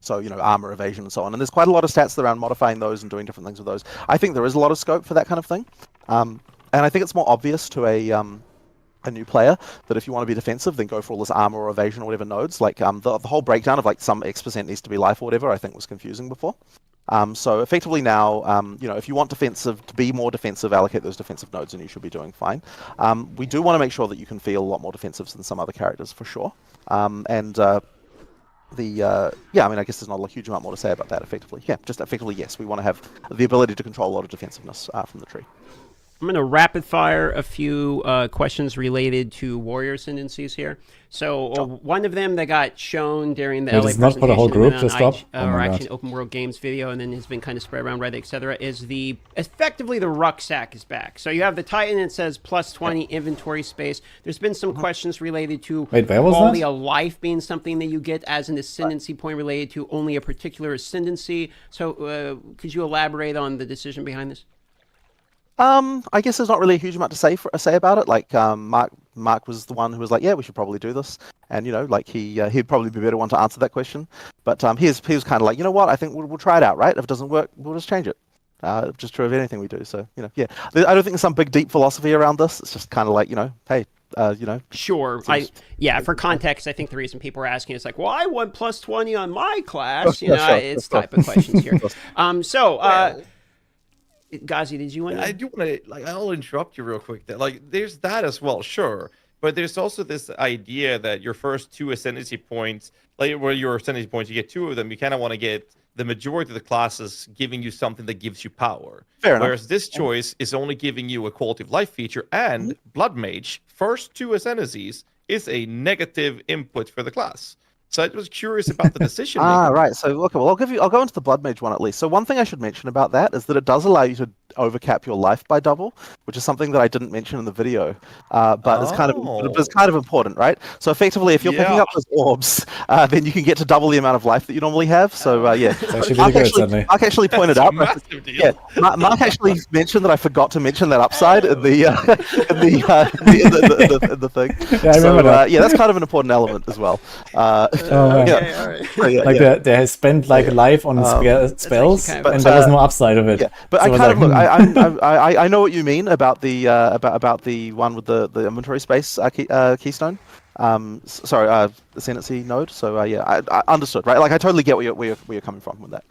So, you know, armor evasion and so on. And there's quite a lot of stats around modifying those and doing different things with those. I think there is a lot of scope for that kind of thing, and I think it's more obvious to a new player that if you want to be defensive, then go for all this armor or evasion or whatever nodes. Like the whole breakdown of like some X% needs to be life or whatever, I think was confusing before. So effectively now, you know, if you want defensive to be more defensive, allocate those defensive nodes, and you should be doing fine. We do want to make sure that you can feel a lot more defensive than some other characters for sure. Yeah, I mean, I guess there's not a huge amount more to say about that. Effectively, yeah, just effectively, yes, we want to have the ability to control a lot of defensiveness from the tree. I'm going to rapid fire a few questions related to warrior ascendancies here. So one of them that got shown during the LA presentation, not put a whole group to stop? or actually Open World Games video, and then has been kind of spread around Reddit, etc., is effectively the rucksack is back. So you have the Titan, it says plus 20 inventory space. There's been some questions related to quality of life being something that you get as an ascendancy point related to only a particular ascendancy. So could you elaborate on the decision behind this? I guess there's not really a huge amount to say about it. Like Mark was the one who was like, yeah, we should probably do this, and you know, like he'd probably be a better one to answer that question. But he was kind of like, you know what, I think we'll try it out, right? If it doesnn't work, we'll just change it. Just true of anything we do. So you know, yeah, I don't think there's some big deep philosophy around this. It's just kind of like, you know, hey. You know, sure. For context, I think the reason people are asking is like, well, I want plus 20 on my class. You know, it's type of questions here. Ghazi, did you want to? I do want to, like, I'll interrupt you real quick. Like, there's that as well, sure. But there's also this idea that your first two ascendancy points, like, where your ascendancy points, you get two of them, you kind of want to get the majority of the classes giving you something that gives you power. Fair enough. Whereas this choice is only giving you a quality of life feature, and Blood Mage, first two ascendancies, is a negative input for the class. So I was curious about the decision making. Right. So okay, well, I'll go into the Blood Mage one at least. So one thing I should mention about that is that it does allow you to overcap your life by double, which is something that I didn't mention in the video, but it's kind of important, right? So effectively, if you're picking up those orbs, then you can get to double the amount of life that you normally have. So yeah, Mark actually pointed out. Yeah, Mark actually mentioned that I forgot to mention that upside in the in the thing. Yeah, I remember that. Yeah, that's kind of an important element as well. They spent like life on spells, and there was no upside of it. Yeah, but so I kind of look. I know what you mean about the one with the inventory space keystone. Ascendancy node. So yeah, I understood, right? Like I totally get where you're coming from with that.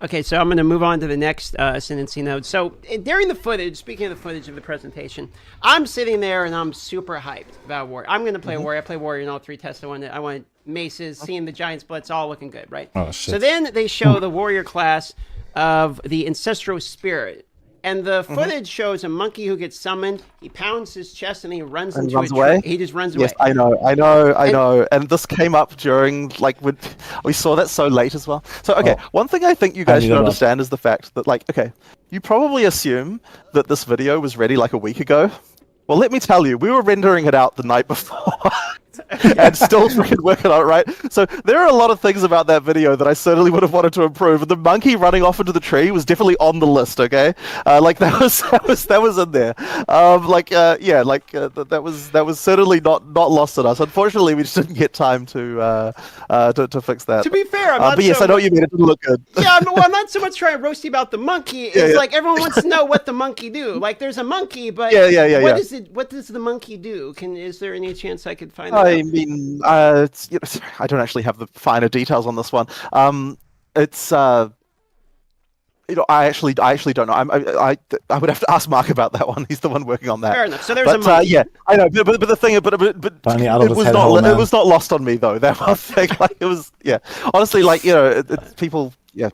Okay, so I'm going to move on to the next Ascendancy node. So during the footage, speaking of the footage of the presentation, I'm sitting there and I'm super hyped about Warrior. I'm going to play Warrior. I play Warrior in all 3 tests. I want maces, seeing the giant splits, all looking good, right? Oh, shit. So then they show the Warrior class of the Ancestral Spirit. And the footage shows a monkey who gets summoned. He pounds his chest and he runs into a tree. He just runs away. Yes, I know. And this came up during, like, we saw that so late as well. So, okay, one thing I think you guys should understand is the fact that, like, okay, you probably assume that this video was ready like a week ago. Well, let me tell you, we were rendering it out the night before. And still freaking working on it, right? So there are a lot of things about that video that I certainly would have wanted to improve. And the monkey running off into the tree was definitely on the list. Okay, like that was in there. That was certainly not lost on us. Unfortunately, we just didn't get time to fix that. To be fair, but yes, I know what you mean. It didn't look good. Yeah, well, I'm not so much trying to roast you about the monkey. It's like everyone wants to know what the monkey do. Like there's a monkey, but what does the monkey do? Is there any chance I could find out? I mean, I don't actually have the finer details on this one. It's I actually don't know. I would have to ask Mark about that one. He's the one working on that. Fair enough. So there's a monkey. Yeah, I know. But the thing, but it was not lost on me though. That one thing, like it was. Yeah, honestly, like people. Yeah,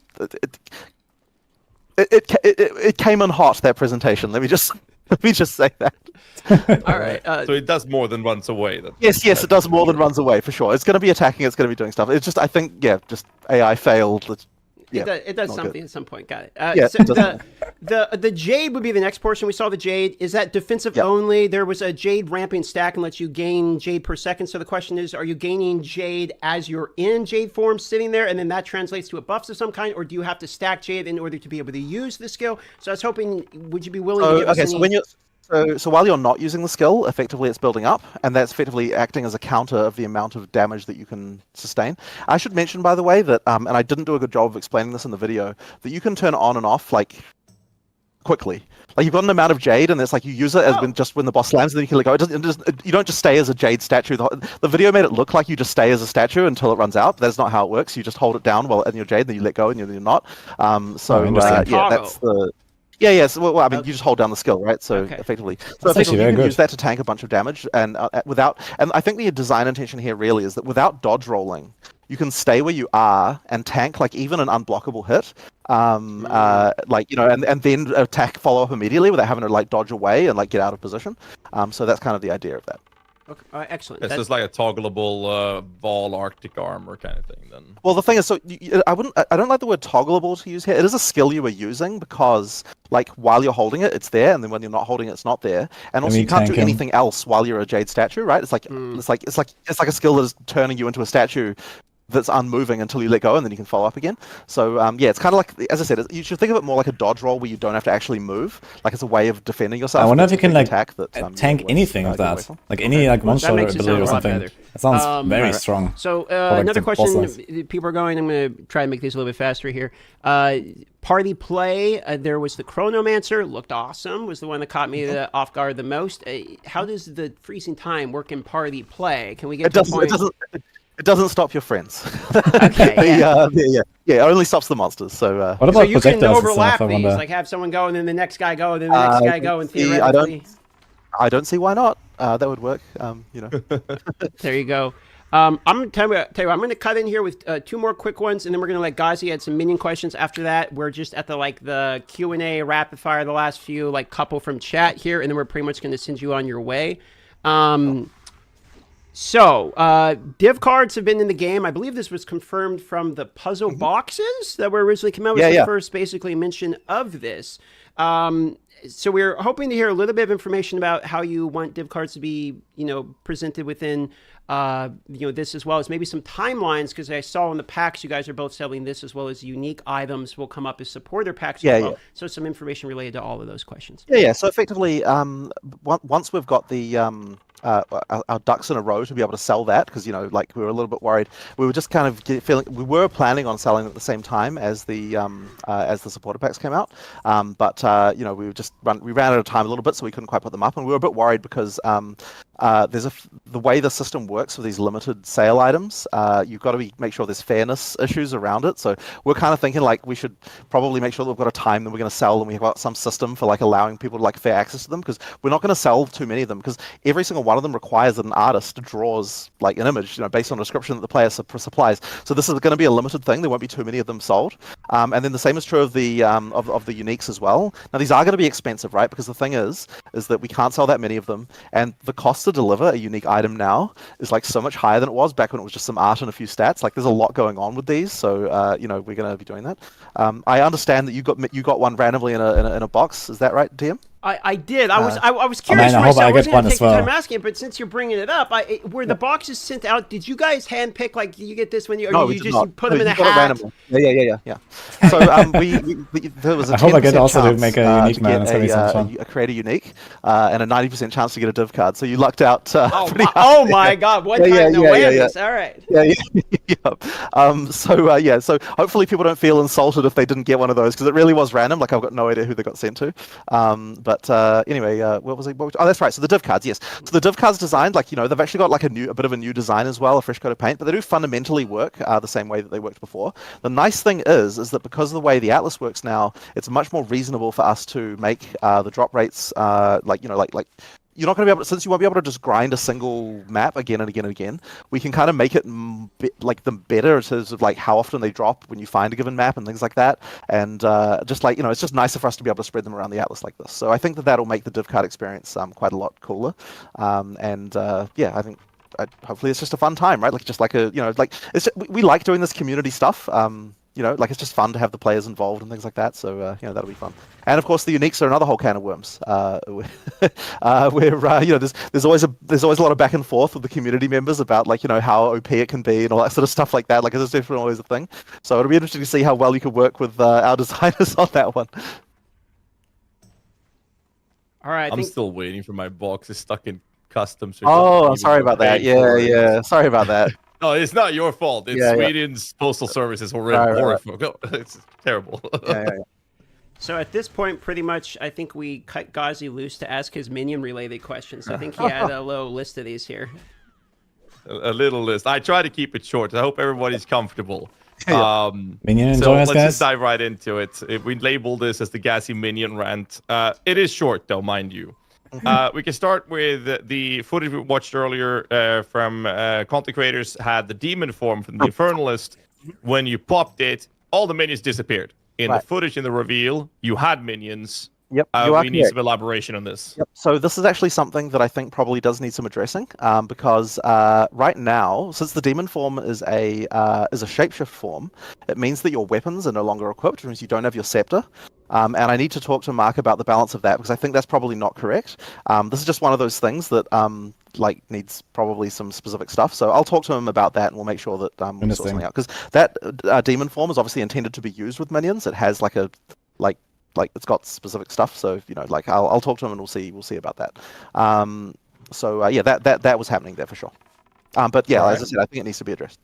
it came in hot, that presentation. Let me just say that. All right. So it does more than runs away. Yes, it does more than runs away for sure. It's going to be attacking. It's going to be doing stuff. It's just, I think, just AI failed. Yeah, it does something at some point. Got it. So the Jade would be the next portion. We saw the Jade. Is that defensive only? There was a Jade ramping stack and lets you gain Jade per second. So the question is, are you gaining Jade as you're in Jade form sitting there, and then that translates to a buffs of some kind, or do you have to stack Jade in order to be able to use the skill? So I was hoping, would you be willing to give us any... So while you're not using the skill, effectively it's building up, and that's effectively acting as a counter of the amount of damage that you can sustain. I should mention, by the way, that, and I didn't do a good job of explaining this in the video, that you can turn on and off, like, quickly. Like, you've got an amount of Jade, and it's like you use it as when the boss lands, and then you can let go. You don't just stay as a Jade statue. The video made it look like you just stay as a statue until it runs out. That's not how it works. You just hold it down while in your Jade, then you let go, and you're not. That's the... Yeah. So, well, I mean, you just hold down the skill, right? So effectively, you can use that to tank a bunch of damage, and And I think the design intention here really is that without dodge rolling, you can stay where you are and tank like even an unblockable hit, and then attack follow up immediately without having to like dodge away and like get out of position. So that's kind of the idea of that. Okay, excellent. It's just like a toggleable Vol Arctic armor kind of thing, then. Well, the thing is, so I don't like the word toggleable to use here. It is a skill you are using because, like, while you're holding it, it's there, and then when you're not holding it, it's not there. And also, you can't do anything else while you're a Jade statue, right? It's like it's like a skill that is turning you into a statue that's unmoving until you let go, and then you can follow up again. So it's kind of like, as I said, you should think of it more like a dodge roll where you don't have to actually move. Like it's a way of defending yourself. I wonder if you can like tank anything of that, like any like one shot ability or something. That sounds very strong. So another question people are going. I'm going to try and make these a little bit faster here. Party play. There was the Chronomancer, looked awesome. Was the one that caught me off guard the most. How does the freezing time work in party play? Can we get to the point? It doesn't stop your friends. Okay. It only stops the monsters. So what about you can overlap stuff, these, like have someone go and then the next guy go and then the next guy go, and theoretically. I don't see why not. That would work. There you go. I'm going to tell you what, I'm going to cut in here with 2 more quick ones, and then we're going to let Ghazi add some minion questions. After that, we're just at the Q&A rapid fire, the last few couple from chat here, and then we're pretty much going to send you on your way. So, div cards have been in the game. I believe this was confirmed from the puzzle boxes that were originally came out. Was the first basically mention of this. So we're hoping to hear a little bit of information about how you want div cards to be, presented within, this as well as maybe some timelines, because I saw in the packs you guys are both selling this as well as unique items will come up as supporter packs as well. So some information related to all of those questions. So effectively, once we've got the our ducks in a row to be able to sell that, because we were a little bit worried. We were just kind of feeling we were planning on selling at the same time as the supporter packs came out, but we ran out of time a little bit, so we couldn't quite put them up, and we were a bit worried because the way the system works with these limited sale items, you've got to make sure there's fairness issues around it. So we're kind of thinking we should probably make sure that we've got a time that we're going to sell, and we've got some system for allowing people to fair access to them, because we're not going to sell too many of them, because every single one of them requires that an artist draws an image, based on a description that the player supplies. So this is going to be a limited thing. There won't be too many of them sold. And then the same is true of the of the uniques as well. Now these are going to be expensive, right? Because the thing is that we can't sell that many of them, and the cost to deliver a unique item now is so much higher than it was back when it was just some art and a few stats. There's a lot going on with these, so we're going to be doing that. I understand that you got one randomly in a box. Is that right, DM? I did. I was curious for myself. I wasn't going to take the time asking, but since you're bringing it up, were the boxes sent out? Did you guys handpick? Do you get this when you? Or no, you just put them in a hat? Randomly. Yeah. So there was a 10% I hope I get also chance to make a unique man. It's gonna be some fun. Create a unique, and a 90% chance to get a div card. So you lucked out. Pretty hard. Oh my God! What kind of awareness? All right. So hopefully people don't feel insulted if they didn't get one of those, because it really was random. I've got no idea who they got sent to. But anyway, what was it? Oh, that's right. So the div cards, yes. So the div cards designed, they've actually got a bit of a new design as well, a fresh coat of paint, but they do fundamentally work the same way that they worked before. The nice thing is that because of the way the Atlas works now, it's much more reasonable for us to make the drop rates, you're not going to be able to, since you won't be able to just grind a single map again and again and again, we can kind of make it them better in terms of how often they drop when you find a given map and things like that. And it's just nicer for us to be able to spread them around the Atlas like this. So I think that'll make the div card experience quite a lot cooler. I think hopefully it's just a fun time, right? We like doing this community stuff. It's just fun to have the players involved and things like that. So, that'll be fun. And of course, the uniques are another whole can of worms. There's always a lot of back and forth with the community members about how OP it can be and all that sort of stuff like that. It's definitely always a thing. So it'll be interesting to see how well you can work with our designers on that one. All right. I'm still waiting for my box. It's stuck in customs. Oh, I'm sorry about that. Yeah. Sorry about that. No, it's not your fault. It's Sweden's postal service is horrible. Right. It's terrible. Yeah. So at this point, pretty much, I think we cut Ghazi loose to ask his minion-related questions. I think he had a little list of these here. A little list. I try to keep it short. I hope everybody's comfortable. Minion so let's guys? Just dive right into it. If we label this as the Ghazi minion rant, it is short, though, mind you. We can start with the footage we watched earlier from content creators had the demon form from the Infernalist. When you popped it, all the minions disappeared. In the footage in the reveal, you had minions. Yep. We need some elaboration on this. Yep. So this is actually something that I think probably does need some addressing, because right now, since the demon form is a shapeshift form, it means that your weapons are no longer equipped, which means you don't have your scepter. And I need to talk to Mark about the balance of that, because I think that's probably not correct. This is just one of those things that needs probably some specific stuff. So I'll talk to him about that, and we'll make sure that we sort something out. Because that demon form is obviously intended to be used with minions. It has it's got specific stuff. So I'll talk to him, and we'll see about that. That was happening there for sure. But yeah, as I said, I think it needs to be addressed.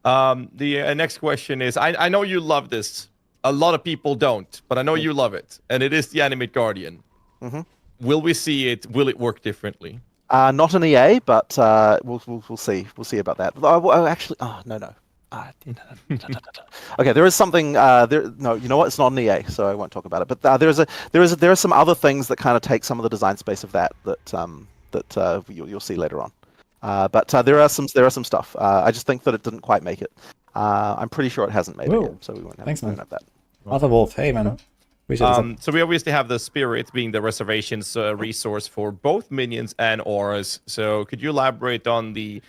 The next question is: I know you love this. A lot of people don't, but I know you love it, and it is the Animate Guardian. Mm-hmm. Will we see it? Will it work differently? Not an EA, but we'll see. We'll see about that. No. Okay, there is something. No, you know what? It's not an EA, so I won't talk about it. But there are some other things that kind of take some of the design space of that you'll see later on. But there are some stuff. I just think that it didn't quite make it. I'm pretty sure it hasn't made it yet, so we won't have, Thanks, man. Have that. Arthur Wolf, hey man. So we obviously have the spirit being the reservations resource for both minions and auras. So could you elaborate on the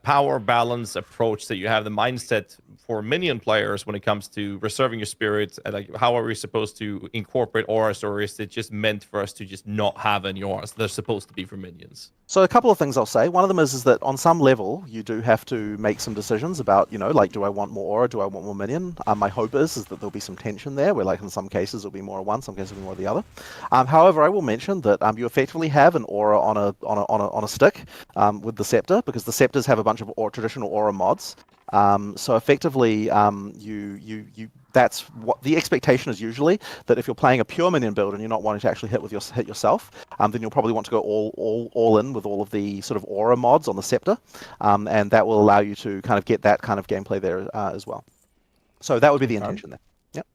power balance approach that you have, the mindset for minion players when it comes to reserving your spirit? Like, how are we supposed to incorporate auras, or is it just meant for us to just not have any auras? They're supposed to be for minions. So a couple of things I'll say. One of them is that on some level, you do have to make some decisions about, like, do I want more aura? Do I want more minion? My hope is that there'll be some tension there, where, like, in some cases it'll be more of one, some cases it'll be more of the other. However, I will mention that you effectively have an aura on a stick with the scepter, because the scepters have a bunch of traditional aura mods. So effectively, that's what the expectation is usually, that if you're playing a pure minion build and you're not wanting to actually hit yourself, then you'll probably want to go all in with all of the sort of aura mods on the scepter, and that will allow you to kind of get that kind of gameplay there as well. So that would be the intention there. Yep.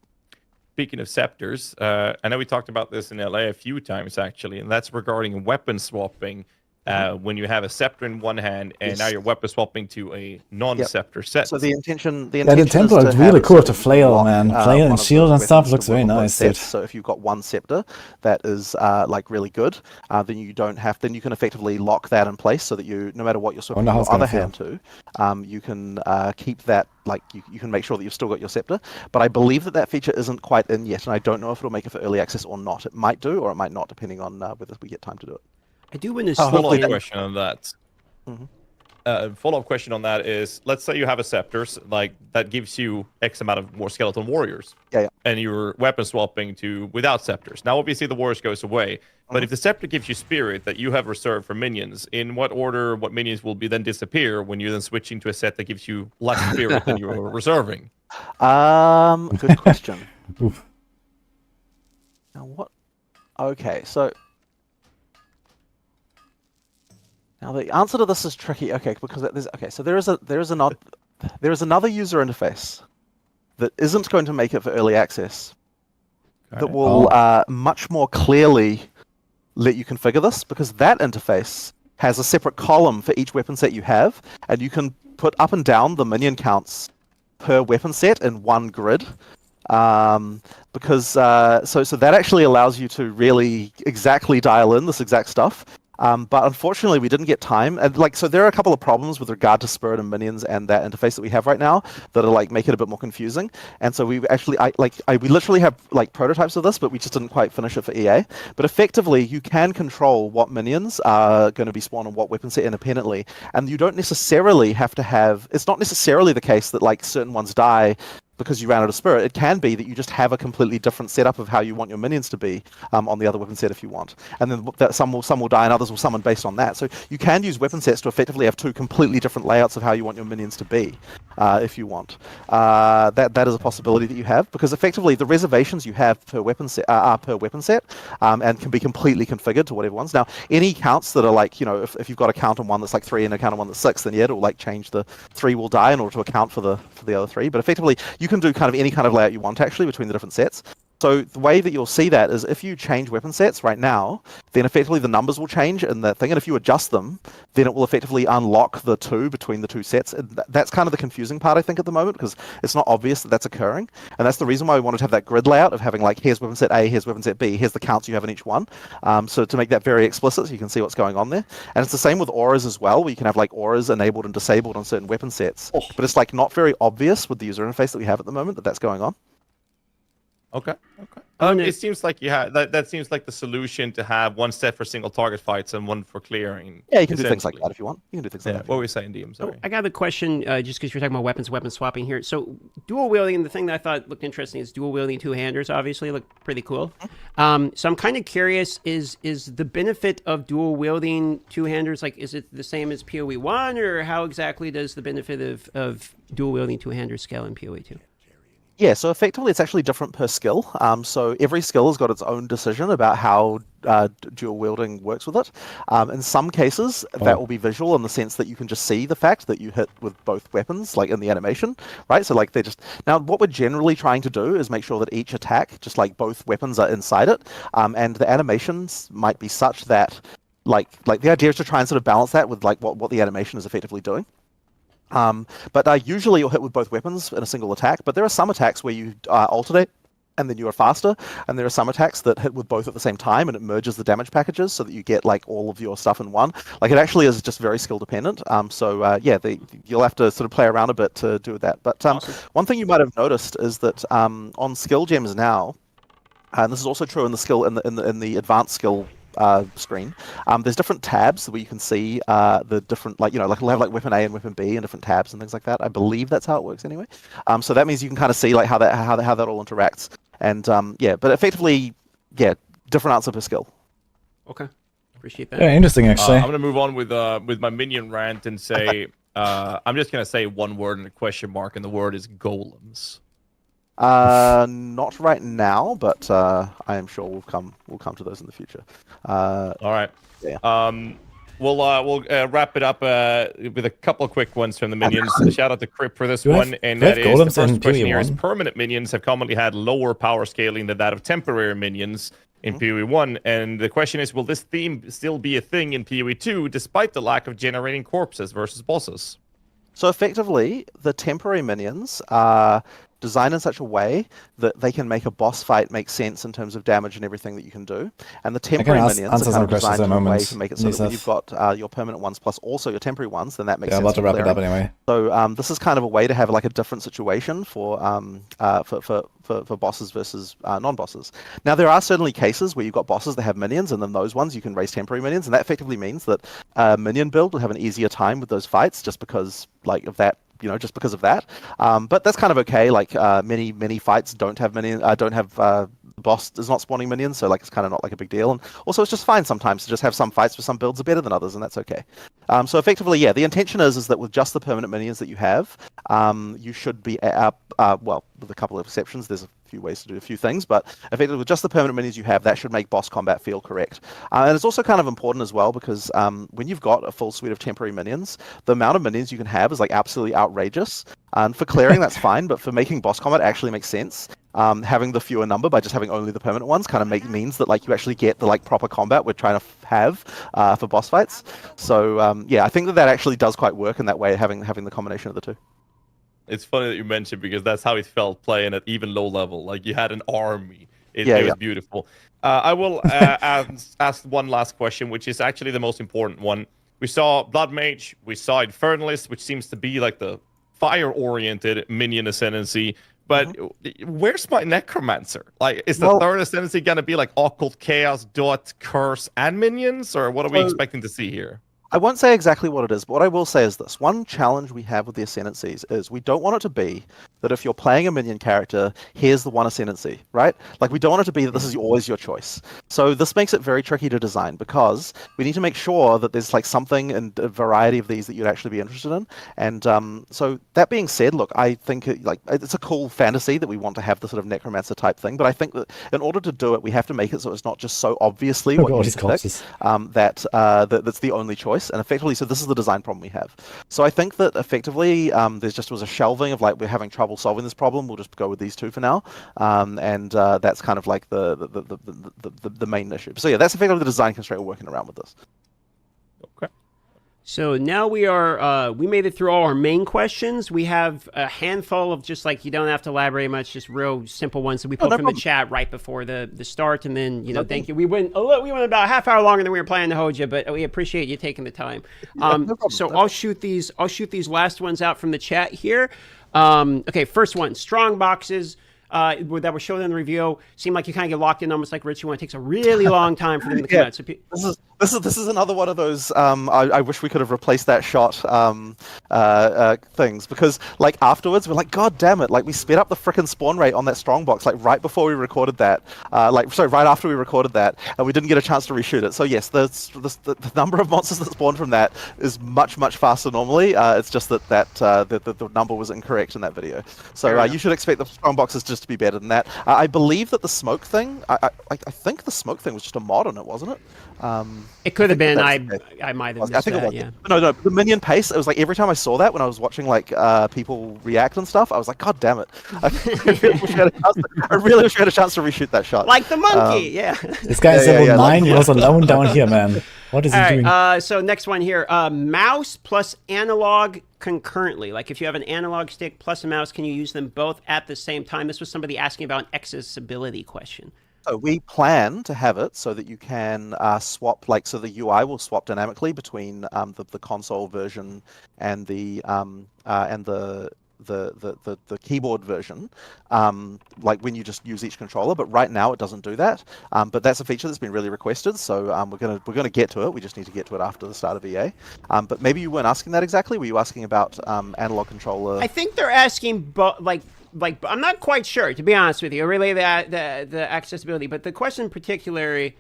Speaking of scepters, I know we talked about this in LA a few times actually, and that's regarding weapon swapping. When you have a scepter in one hand and now you're weapon swapping to a non-scepter set. So the intention the temple is really cool to flail, man. Flail and shield and stuff looks very nice. So if you've got one scepter that is like really good, then you can effectively lock that in place so that no matter what you're swapping your other hand to, you can keep that, like you can make sure that you've still got your scepter. But I believe that feature isn't quite in yet, and I don't know if it'll make it for early access or not. It might do, or it might not, depending on whether we get time to do it. I do want to follow-up question on that. Follow-up question on that is, let's say you have a scepter, like that gives you X amount of more skeleton warriors. Yeah. And you're weapon swapping to without scepters. Now, obviously, the warriors goes away. But if the scepter gives you spirit that you have reserved for minions, in what order, what minions will be then disappear when you're then switching to a set that gives you less spirit than you were reserving? Good question. Now what? Okay, so. Now the answer to this is tricky. Okay, because there is another user interface that isn't going to make it for early access that will much more clearly let you configure this, because that interface has a separate column for each weapon set you have, and you can put up and down the minion counts per weapon set in one grid. Because so that actually allows you to really exactly dial in this exact stuff. But unfortunately, we didn't get time, and so there are a couple of problems with regard to spirit and minions and that interface that we have right now that are make it a bit more confusing. And so we literally have prototypes of this, but we just didn't quite finish it for EA. But effectively, you can control what minions are going to be spawned on what weapon set independently, and you don't necessarily have to have. It's not necessarily the case that certain ones die because you ran out of spirit. It can be that you just have a completely different setup of how you want your minions to be on the other weapon set if you want, and then some will die and others will summon based on that. So you can use weapon sets to effectively have two completely different layouts of how you want your minions to be, if you want. That is a possibility that you have, because effectively the reservations you have per weapon set are per weapon set, and can be completely configured to whatever ones. Now, any counts that are if you've got a count on one that's 3 and a count on one that's 6, then yeah, it'll change the 3 will die in order to account for the other 3. But effectively, you can do kind of any kind of layout you want actually between the different sets. So the way that you'll see that is if you change weapon sets right now, then effectively the numbers will change in that thing, and if you adjust them, then it will effectively unlock the 2 between the 2 sets. And that's kind of the confusing part, I think, at the moment, because it's not obvious that that's occurring. And that's the reason why we wanted to have that grid layout of having here's weapon set A, here's weapon set B, here's the counts you have in each one. So to make that very explicit so you can see what's going on there. And it's the same with auras as well, where you can have auras enabled and disabled on certain weapon sets. But it's not very obvious with the user interface that we have at the moment that that's going on. Okay. It seems like that seems like the solution, to have one set for single target fights and one for clearing. Yeah, you can do things like that if you want. You can do things like that. What were we saying, DM? Sorry. I got the question, just because you're talking about weapon swapping here. So dual wielding, the thing that I thought looked interesting is dual wielding two-handers. Obviously, look pretty cool. So I'm kind of curious: is the benefit of dual wielding two-handers is it the same as PoE 1, or how exactly does the benefit of dual wielding two-handers scale in PoE 2? Yeah, so effectively it's actually different per skill. So every skill has got its own decision about how dual wielding works with it. In some cases, that will be visual in the sense that you can just see the fact that you hit with both weapons, in the animation, right? So they just... Now, what we're generally trying to do is make sure that each attack, just both weapons are inside it, and the animations might be such that, the idea is to try and sort of balance that with what the animation is effectively doing. But usually you'll hit with both weapons in a single attack, but there are some attacks where you alternate and then you are faster. And there are some attacks that hit with both at the same time, and it merges the damage packages so that you get like all of your stuff in one. Like it actually is just very skill dependent. You'll have to sort of play around a bit to do that. But one thing you might have noticed is that on skill gems now, and this is also true in the skill in the advanced skill screen. There's different tabs where you can see the different, like we'll have like weapon A and weapon B and different tabs and things like that. I believe that's how it works anyway. So that means you can kind of see like how that all interacts. And but effectively, different answer per skill. Okay, appreciate that. Yeah, interesting actually. I'm gonna move on with my minion rant and say I'm just gonna say one word and a question mark, and the word is golems. Not right now, but I am sure we'll come to those in the future. All right. Yeah. We'll wrap it up with a couple of quick ones from the minions. Shout out to Crip for this one, and that that is the golems first in question here is PoE1? permanent minions have commonly had lower power scaling than that of temporary minions in PoE1, and the question is, will this theme still be a thing in PoE2 despite the lack of generating corpses versus bosses? So effectively, the temporary minions are designed in such a way that they can make a boss fight make sense in terms of damage and everything that you can do. And the temporary minions are kind of designed in a way to make it so that when you've got your permanent ones plus also your temporary ones, then that makes sense. I'm about to wrap it up anyway. So this is kind of a way to have like a different situation for bosses versus non-bosses. Now there are certainly cases where you've got bosses that have minions, and then those ones you can raise temporary minions, and that effectively means that a minion build will have an easier time with those fights just because of that. Just because of that. But that's kind of okay. Like many fights don't have the boss is not spawning minions, so like it's kind of not like a big deal. And also it's just fine sometimes to just have some fights where some builds are better than others, and that's okay. So effectively, the intention is that with just the permanent minions that you have, you should be well, with a couple of exceptions. There's a few ways to do a few things, but effectively with just the permanent minions you have, that should make boss combat feel correct. And it's also kind of important as well because when you've got a full suite of temporary minions, the amount of minions you can have is like absolutely outrageous. And for clearing, that's fine, but for making boss combat actually makes sense. Having the fewer number by just having only the permanent ones kind of means that like you actually get the like proper combat we're trying to have for boss fights. So I think that actually does quite work in that way, having the combination of the two. It's funny that you mentioned because that's how it felt playing at even low level. Like you had an army. It was beautiful. I will ask one last question, which is actually the most important one. We saw Blood Mage, we saw Infernalist, which seems to be like the fire-oriented minion ascendancy. But where's my Necromancer? Like, is the third ascendancy going to be like Occult Chaos, Dot, Curse, and minions? Or what are we expecting to see here? I won't say exactly what it is, but what I will say is this. One challenge we have with the Ascendancies is we don't want it to be that if you're playing a minion character, here's the one Ascendancy, right? Like, we don't want it to be that this is always your choice. So this makes it very tricky to design because we need to make sure that there's like something and a variety of these that you'd actually be interested in. And so that being said, look, I think it's a cool fantasy that we want to have the sort of Necromancer type thing, but I think that in order to do it, we have to make it so it's not just so obviously what you need to pick, that's the only choice. And effectively, so this is the design problem we have. So I think that effectively, there just was a shelving of like, we're having trouble solving this problem. We'll just go with these two for now. And that's kind of like the main issue. So yeah, that's effectively the design constraint we're working around with this. Okay. So now we made it through all our main questions. We have a handful of just like, you don't have to elaborate much, just real simple ones that we put from the chat right before the start. And then, thank you. We went about a half hour longer than we were planning to hold you, but we appreciate you taking the time. I'll shoot these last ones out from the chat here. Okay, first one, strong boxes. That were shown in the review seem like you kind of get locked in almost like Richie one. It takes a really long time for them to come out. So this is another one of those I wish we could have replaced that shot things, because like afterwards we're like, god damn it, like we sped up the frickin' spawn rate on that strong box like right before we recorded that, right after we recorded that, and we didn't get a chance to reshoot it. So yes, the number of monsters that spawned from that is much faster normally. It's just that the number was incorrect in that video. So you should expect the strong boxes just to be better than that. I believe that the smoke thing, I think the smoke thing was just a mod on it, wasn't it? It could have been. I might have missed that. Yeah. No, the minion pace. It was like every time I saw that when I was watching like people react and stuff, I was like, God damn it! I really wish we had a chance to reshoot that shot. Like the monkey, yeah. This guy is level 9. He was alone down here, man. What is All he right, doing? so next one here. Mouse plus analog concurrently. Like if you have an analog stick plus a mouse, can you use them both at the same time? This was somebody asking about an accessibility question. So we plan to have it so that you can swap, like, so the UI will swap dynamically between the console version and the keyboard version, like when you just use each controller. But right now it doesn't do that. But that's a feature that's been really requested. So we're gonna get to it. We just need to get to it after the start of EA. But maybe you weren't asking that exactly. Were you asking about analog controller? I think they're asking, like I'm not quite sure, to be honest with you, relay the accessibility. But the question particularly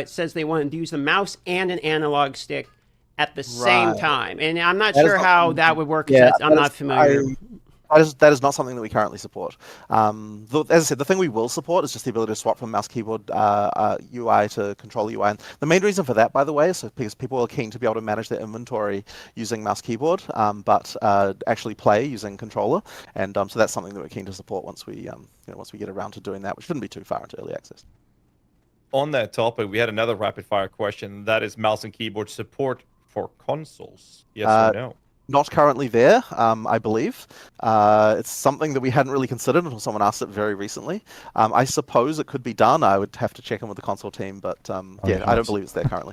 says they want to use the mouse and an analog stick at the same time, and I'm not sure how that would work. Yeah, I'm not familiar. That is not something that we currently support. As I said, the thing we will support is just the ability to swap from mouse keyboard UI to controller UI. And the main reason for that, by the way, is because people are keen to be able to manage their inventory using mouse keyboard, but actually play using controller. And so that's something that we're keen to support once we get around to doing that, which shouldn't be too far into early access. On that topic, we had another rapid fire question. That is mouse and keyboard support for consoles. Yes or no? Not currently there, I believe. It's something that we hadn't really considered until someone asked it very recently. I suppose it could be done. I would have to check in with the console team, but yeah, I don't believe it's there currently.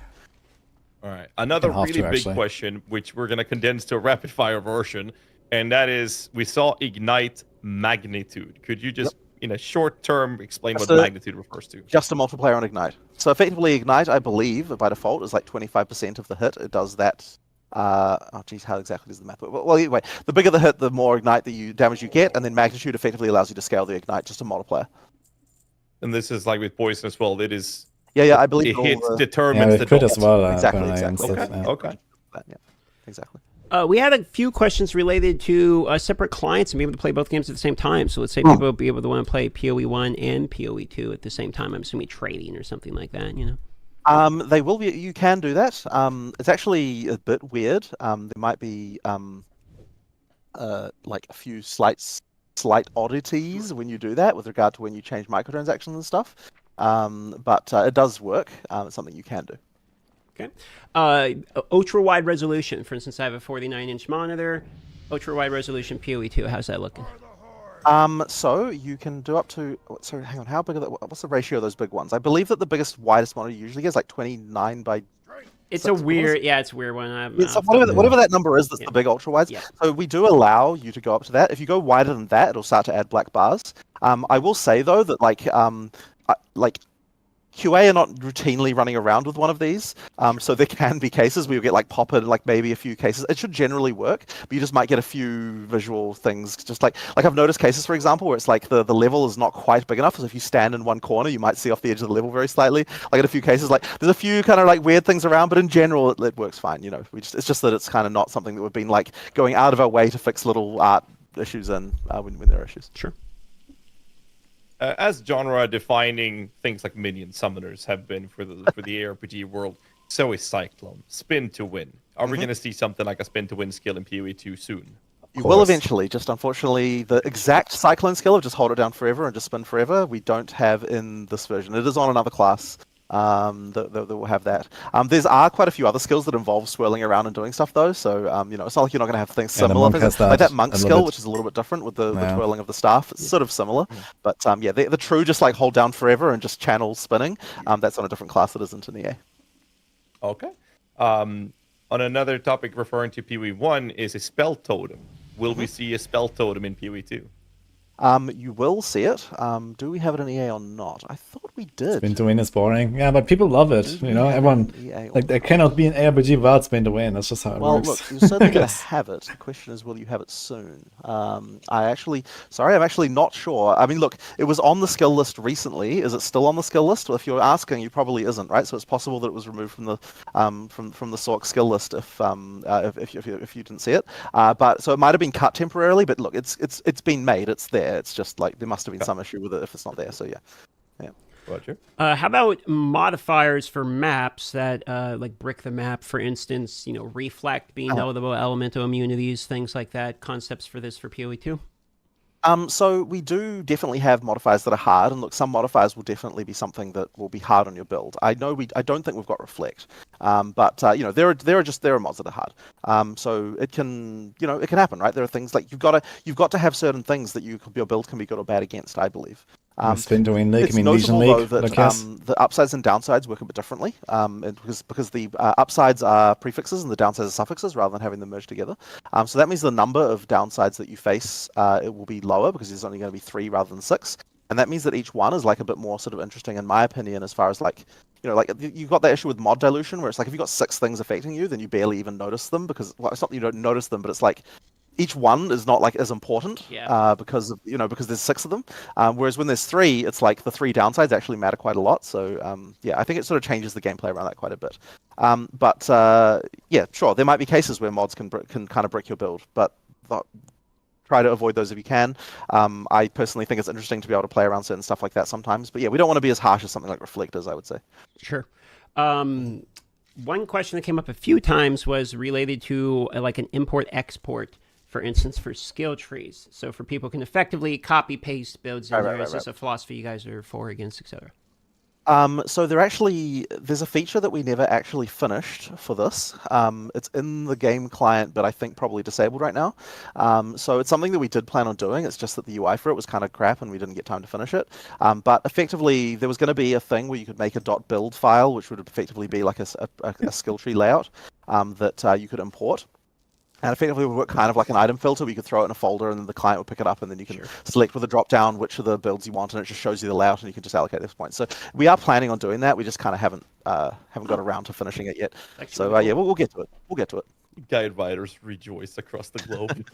All right. Another really big question, which we're going to condense to a rapid fire version, and that is, we saw Ignite Magnitude. Could you just, in a short term, explain what magnitude refers to? Just a multiplayer on Ignite. So effectively, Ignite, I believe, by default, is like 25% of the hit. It does that. Oh geez, how exactly does the math work? Well, anyway, the bigger the hit, the more Ignite damage you get, and then Magnitude effectively allows you to scale the Ignite, just a multiplier. And this is like with Poison as well. It is. Yeah, I believe the hit determines the crit as well. Exactly. Okay. Yeah, exactly. We had a few questions related to separate clients and being able to play both games at the same time. So let's say people will be able to want to play PoE 1 and PoE 2 at the same time. I'm assuming trading or something like that, you know? They will be. You can do that. It's actually a bit weird. There might be like a few slight oddities when you do that with regard to when you change microtransactions and stuff. But it does work. It's something you can do. Okay. Ultra wide resolution. For instance, I have a 49-inch monitor. Ultra wide resolution PoE 2. How's that looking? So you can do up to. So hang on, how big are what's the ratio of those big ones? I believe that the widest monitor usually gets like 29 by. It's a weird, it's a weird one. So whatever that number is, that's the big ultra wides. Yeah. So we do allow you to go up to that. If you go wider than that, it'll start to add black bars. I will say though that like QA are not routinely running around with one of these, so there can be cases where you get like pop-in, like maybe a few cases. It should generally work, but you just might get a few visual things. Just like I've noticed cases, for example, where it's like the level is not quite big enough. So if you stand in one corner, you might see off the edge of the level very slightly. Like in a few cases, like there's a few kind of like weird things around, but in general, it works fine. You know, it's just that it's kind of not something that we've been like going out of our way to fix little art issues in when there are issues. Sure. As genre-defining things like minion summoners have been for the ARPG world, so is Cyclone. Spin to win. Are we going to see something like a spin to win skill in PoE 2 soon? You will eventually. Just unfortunately, the exact Cyclone skill of just hold it down forever and just spin forever, we don't have in this version. It is on another class. That will have that. There's quite a few other skills that involve swirling around and doing stuff though. So it's not like you're not going to have things similar. Like that monk skill, which is a little bit different with the twirling of the staff. It's sort of similar, but the true just like hold down forever and just channel spinning. That's on a different class that isn't in EA. Okay. On another topic referring to PoE 1 is a spell totem. Will we see a spell totem in PoE 2? You will see it. Do we have it in EA or not? I thought we did. Spin to win is boring. Yeah, but people love it. You know, everyone like there cannot be an ARPG without spin to win. That's just how it works. Well, look, you're certainly going to have it. The question is, will you have it soon? I'm actually not sure. I mean, look, it was on the skill list recently. Is it still on the skill list? Well, if you're asking, you probably isn't, right? So it's possible that it was removed from the from the Sork skill list if you didn't see it. But so it might have been cut temporarily. But look, it's been made. It's there. It's just like there must have been some issue with it if it's not there. So yeah. Roger. How about modifiers for maps that like brick the map, for instance? You know, reflect being eligible, elemental immunities, things like that. Concepts for this for PoE 2. So we do definitely have modifiers that are hard, and look, some modifiers will definitely be something that will be hard on your build. I don't think we've got Reflect, but there are mods that are hard. So it can happen, right? There are things like you've got to have certain things that your build can be good or bad against, I believe. Spin-Doing League, It's I mean Legion notable, League, though, that the upsides and downsides work a bit differently, because the upsides are prefixes and the downsides are suffixes rather than having them merged together. So that means the number of downsides that you face it will be lower because there's only going to be 3 rather than 6, and that means that each one is like a bit more sort of interesting, in my opinion, as far as like you've got that issue with mod dilution where it's like if you've got 6 things affecting you, then you barely even notice them because it's not that you don't notice them, but it's like each one is not like as important because there's 6 of them. Whereas when there's 3, it's like the 3 downsides actually matter quite a lot. So I think it sort of changes the gameplay around that quite a bit. But sure, there might be cases where mods can kind of brick your build, but try to avoid those if you can. I personally think it's interesting to be able to play around certain stuff like that sometimes. But yeah, we don't want to be as harsh as something like Reflectors, I would say. Sure. One question that came up a few times was related to like an import-export, for instance, for skill trees. So for people who can effectively copy-paste builds in there. Is this a philosophy you guys are for, against, etc.? So there's a feature that we never actually finished for this. It's in the game client, but I think probably disabled right now. So it's something that we did plan on doing. It's just that the UI for it was kind of crap and we didn't get time to finish it. But effectively, there was going to be a thing where you could make a .build file, which would effectively be like a skill tree layout that you could import. And effectively, it would work kind of like an item filter. We could throw it in a folder, and then the client would pick it up, and then you can select with a drop down which of the builds you want, and it just shows you the layout, and you can just allocate those points. So we are planning on doing that. We just kind of haven't got around to finishing it yet. So yeah, we'll get to it. We'll get to it. Guide writers rejoice across the globe.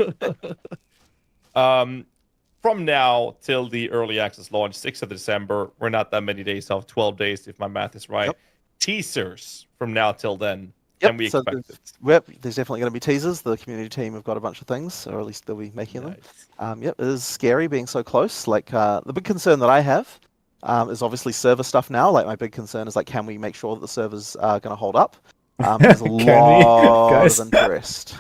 From now till the early access launch, 6th of December, we're not that many days off, 12 days if my math is right. Yep. Teasers from now till then. Yep, and we so expect it. There's definitely going to be teasers. The community team have got a bunch of things, or at least they'll be making them. It is scary being so close. Like the big concern that I have is obviously server stuff now. Like my big concern is like, can we make sure that the servers are going to hold up? There's a lot of interest.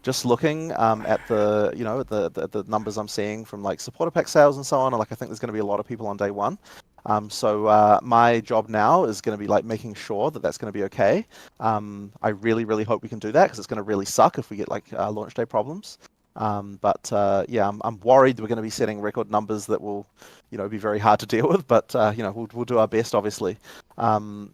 Just looking at the numbers I'm seeing from like supporter pack sales and so on, and like I think there's going to be a lot of people on day one. So my job now is going to be like making sure that that's going to be okay. I really, really hope we can do that because it's going to really suck if we get like launch day problems. But I'm worried we're going to be setting record numbers that will, be very hard to deal with. But we'll do our best, obviously. That's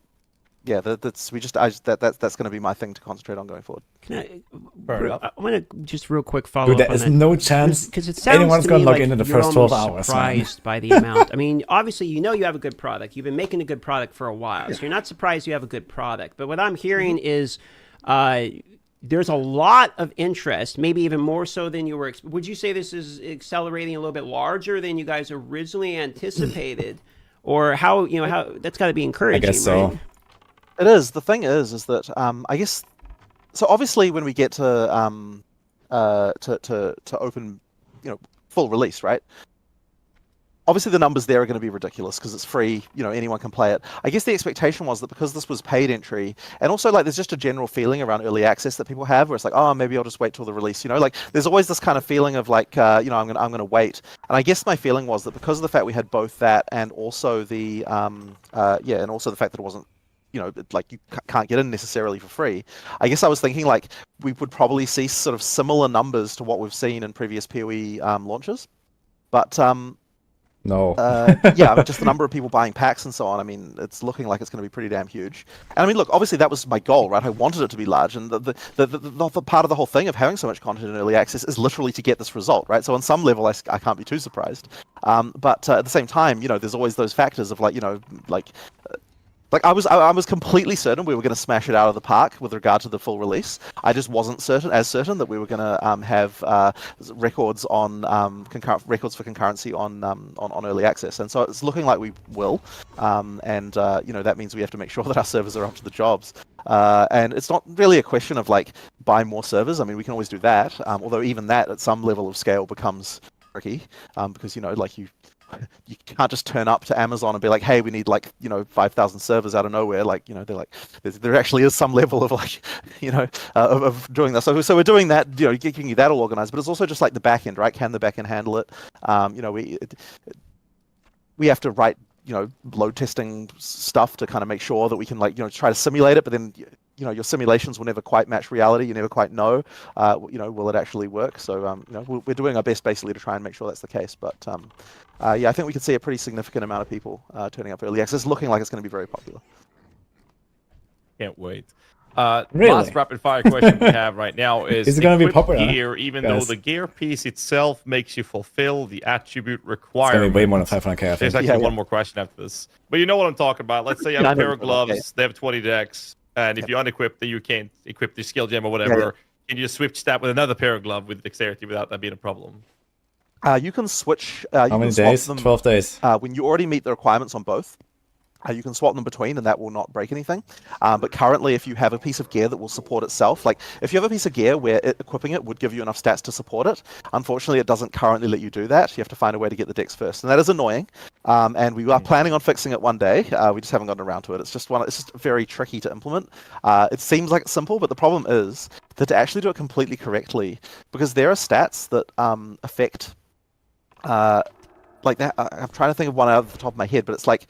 going to be my thing to concentrate on going forward. I want to just real quick follow up. There is no chance because it sounds anyone's going to log into the first 12 hours. Surprised by the amount. I mean, obviously, you have a good product. You've been making a good product for a while, so you're not surprised you have a good product. But what I'm hearing is there's a lot of interest, maybe even more so than you were. Would you say this is accelerating a little bit larger than you guys originally anticipated, or how that's got to be encouraging? I guess so. Right? It is. The thing is that I guess. So obviously, when we get to open, full release, right? Obviously, the numbers there are going to be ridiculous because it's free. Anyone can play it. I guess the expectation was that because this was paid entry, and also like there's just a general feeling around early access that people have, where it's like, oh, maybe I'll just wait till the release. Like there's always this kind of feeling of like, I'm gonna wait. And I guess my feeling was that because of the fact we had both that and also the and also the fact that it wasn't. Like you can't get in necessarily for free. I guess I was thinking like we would probably see sort of similar numbers to what we've seen in previous PoE launches, but no. Just the number of people buying packs and so on. I mean, it's looking like it's going to be pretty damn huge. And I mean, look, obviously that was my goal, right? I wanted it to be large, and the part of the whole thing of having so much content in early access is literally to get this result, right? So on some level, I can't be too surprised. But at the same time, there's always those factors of like I was completely certain we were going to smash it out of the park with regard to the full release. I just wasn't certain that we were going to have records on records for concurrency on early access, and so it's looking like we will. That means we have to make sure that our servers are up to the jobs. And it's not really a question of like buy more servers. I mean, we can always do that. Although even that at some level of scale becomes tricky because you can't just turn up to Amazon and be like, hey, we need like 5,000 servers out of nowhere. Like they're like there actually is some level of like of doing that. So we're doing that, giving you that all organized, but it's also just like the back end, right? Can the back end handle it? We have to write load testing stuff to kind of make sure that we can try to simulate it, but then your simulations will never quite match reality. You never quite know, will it actually work? So we're doing our best basically to try and make sure that's the case. But I think we could see a pretty significant amount of people turning up for early access, looking like it's going to be very popular. Can't wait. Really? Last rapid fire question we have right now is it going to be equip popular? gear, even Guys. though the gear piece itself makes you fulfill the attribute It's going to requirement. be way more than 500k, I There's think. actually one more question after this. But you know what I'm talking about. Let's say you have a pair of gloves, they have 20 decks, and if you unequip that you can't equip the skill gem or whatever, can you just switch that with another pair of glove with dexterity without that being a problem? You can switch. How many days? 12 days. When you already meet the requirements on both. You can swap them between, and that will not break anything. But currently, if you have a piece of gear that will support itself, like if you have a piece of gear where equipping it would give you enough stats to support it, unfortunately, it doesn't currently let you do that. You have to find a way to get the decks first, and that is annoying. And we are planning on fixing it one day. We just haven't gotten around to it. It's just very tricky to implement. It seems like it's simple, but the problem is that to actually do it completely correctly, because there are stats that affect like that. I'm trying to think of one out of the top of my head, but it's like,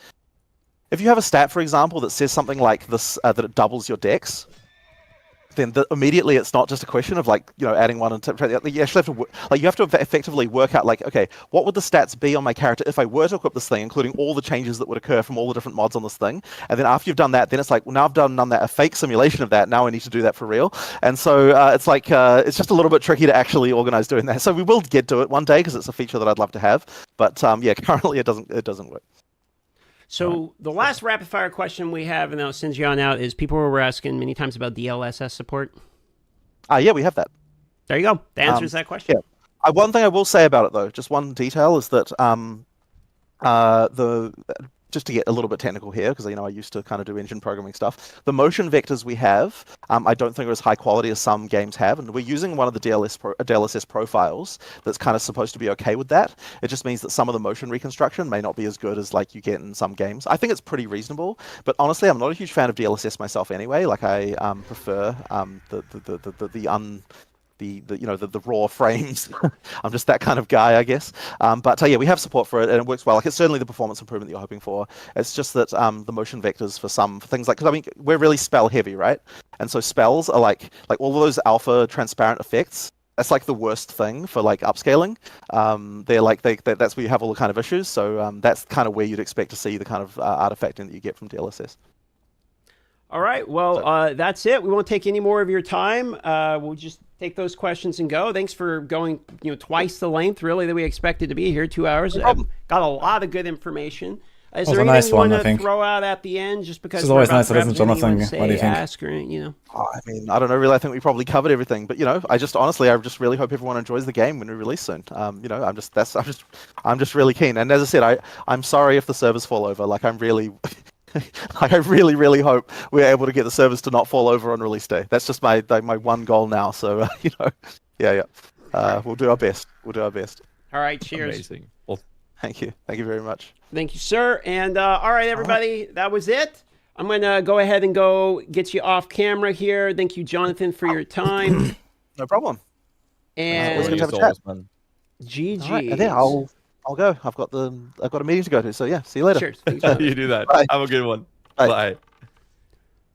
if you have a stat, for example, that says something like this, that it doubles your dex, then immediately it's not just a question of adding one and you actually have to effectively work out okay, what would the stats be on my character if I were to equip this thing, including all the changes that would occur from all the different mods on this thing. And then after you've done that, then it's like, well, now I've done that, a fake simulation of that. Now I need to do that for real. And so it's like it's just a little bit tricky to actually organize doing that. So we will get to it one day because it's a feature that I'd love to have. But currently it doesn't work. So the last rapid fire question we have, and I'll send you on out, is people were asking many times about DLSS support. Yeah, we have that. There you go. That answers that question. Yeah. One thing I will say about it, though, just one detail, is that just to get a little bit technical here, because I used to kind of do engine programming stuff. The motion vectors we have, I don't think are as high quality as some games have, and we're using one of the DLSS profiles that's kind of supposed to be okay with that. It just means that some of the motion reconstruction may not be as good as you get in some games. I think it's pretty reasonable, but honestly, I'm not a huge fan of DLSS myself anyway. I prefer the raw frames. I'm just that kind of guy, I guess. But we have support for it, and it works well. It's certainly the performance improvement that you're hoping for. It's just that the motion vectors for things because we're really spell heavy, right? And so spells are like all of those alpha transparent effects. That's the worst thing for upscaling. They're that's where you have all the kind of issues. So that's kind of where you'd expect to see the kind of artifacting that you get from DLSS. All right. Well, that's it. We won't take any more of your time. We'll just take those questions and go. Thanks for going, twice the length, really, that we expected to be here. 2 hours. Got a lot of good information. Is there anything you want to throw out at the end, just because it's always nice that isn't Jonathan? What do you think? Ask or, I mean, I don't know. Really, I think we probably covered everything. But I just really hope everyone enjoys the game when we release soon. I'm just really keen. And as I said, I'm sorry if the servers fall over. I'm really. I really, really hope we're able to get the servers to not fall over on release day. That's just my one goal now. So we'll do our best. All right, cheers. Amazing. Well, thank you very much. Thank you, sir. And all right, everybody, that was it. I'm gonna go ahead and go get you off camera here. Thank you, Jonathan, for your time. No problem. And let's have a chat. GG. Right, and yeah, I'll go. I've got a meeting to go to. So yeah, see you later. Cheers. You do that. Bye. Have a good one. Bye. Bye.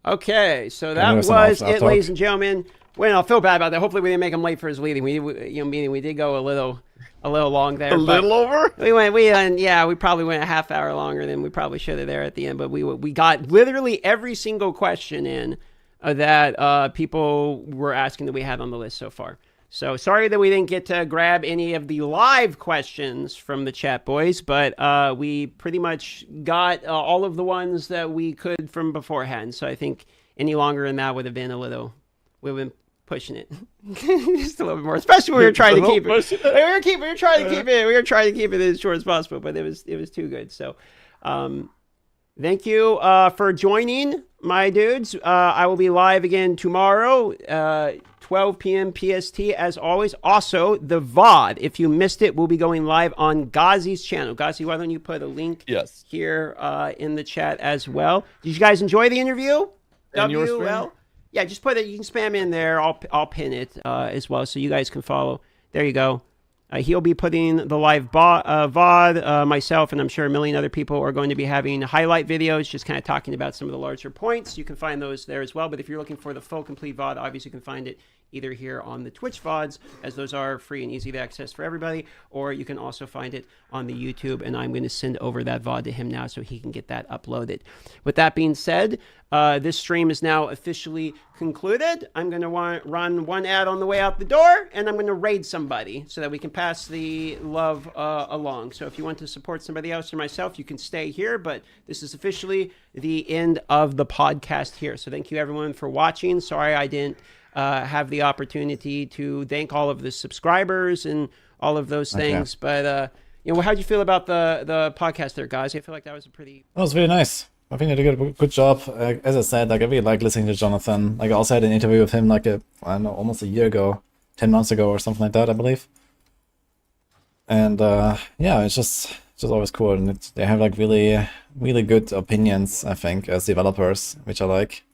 Okay, so that was it, ladies and gentlemen. Well, I feel bad about that. Hopefully, we didn't make him late for his meeting. We did go a little long there. A little over. We probably went a half hour longer than we probably should have there at the end. But we got literally every single question in that people were asking that we had on the list so far. So sorry that we didn't get to grab any of the live questions from the chat, boys, but we pretty much got all of the ones that we could from beforehand. So I think any longer than that would have been we've been pushing it just a little bit more, especially when we were trying to keep it. We were trying to keep it as short as possible, but it was too good. So thank you for joining my dudes. I will be live again tomorrow, 12 p.m. PST, as always. Also, the VOD, if you missed it, will be going live on Ghazi's channel. Ghazi, why don't you put a link here in the chat as well? Did you guys enjoy the interview? WL? Yeah, just put it. You can spam in there. I'll pin it as well, so you guys can follow. There you go. He'll be putting the live VOD. Myself and I'm sure a million other people are going to be having highlight videos, just kind of talking about some of the larger points. You can find those there as well. But if you're looking for the full complete VOD, obviously you can find it either here on the Twitch VODs, as those are free and easy to access for everybody, or you can also find it on the YouTube, and I'm going to send over that VOD to him now so he can get that uploaded. With that being said, this stream is now officially concluded. I'm going to run one ad on the way out the door, and I'm going to raid somebody so that we can pass the love along. So if you want to support somebody else or myself, you can stay here, but this is officially the end of the podcast here. So thank you everyone for watching. Sorry I didn't have the opportunity to thank all of the subscribers and all of those things. But, you know, how'd you feel about the podcast there, guys? I feel like that was a pretty... That was really nice. I think they did a good job. As I said, like, I really like listening to Jonathan. Like, I also had an interview with him, like, I don't know, almost a year ago, 10 months ago or something like that, I believe. And, yeah, it's just always cool. And they have, like, really, really good opinions, I think, as developers, which I like.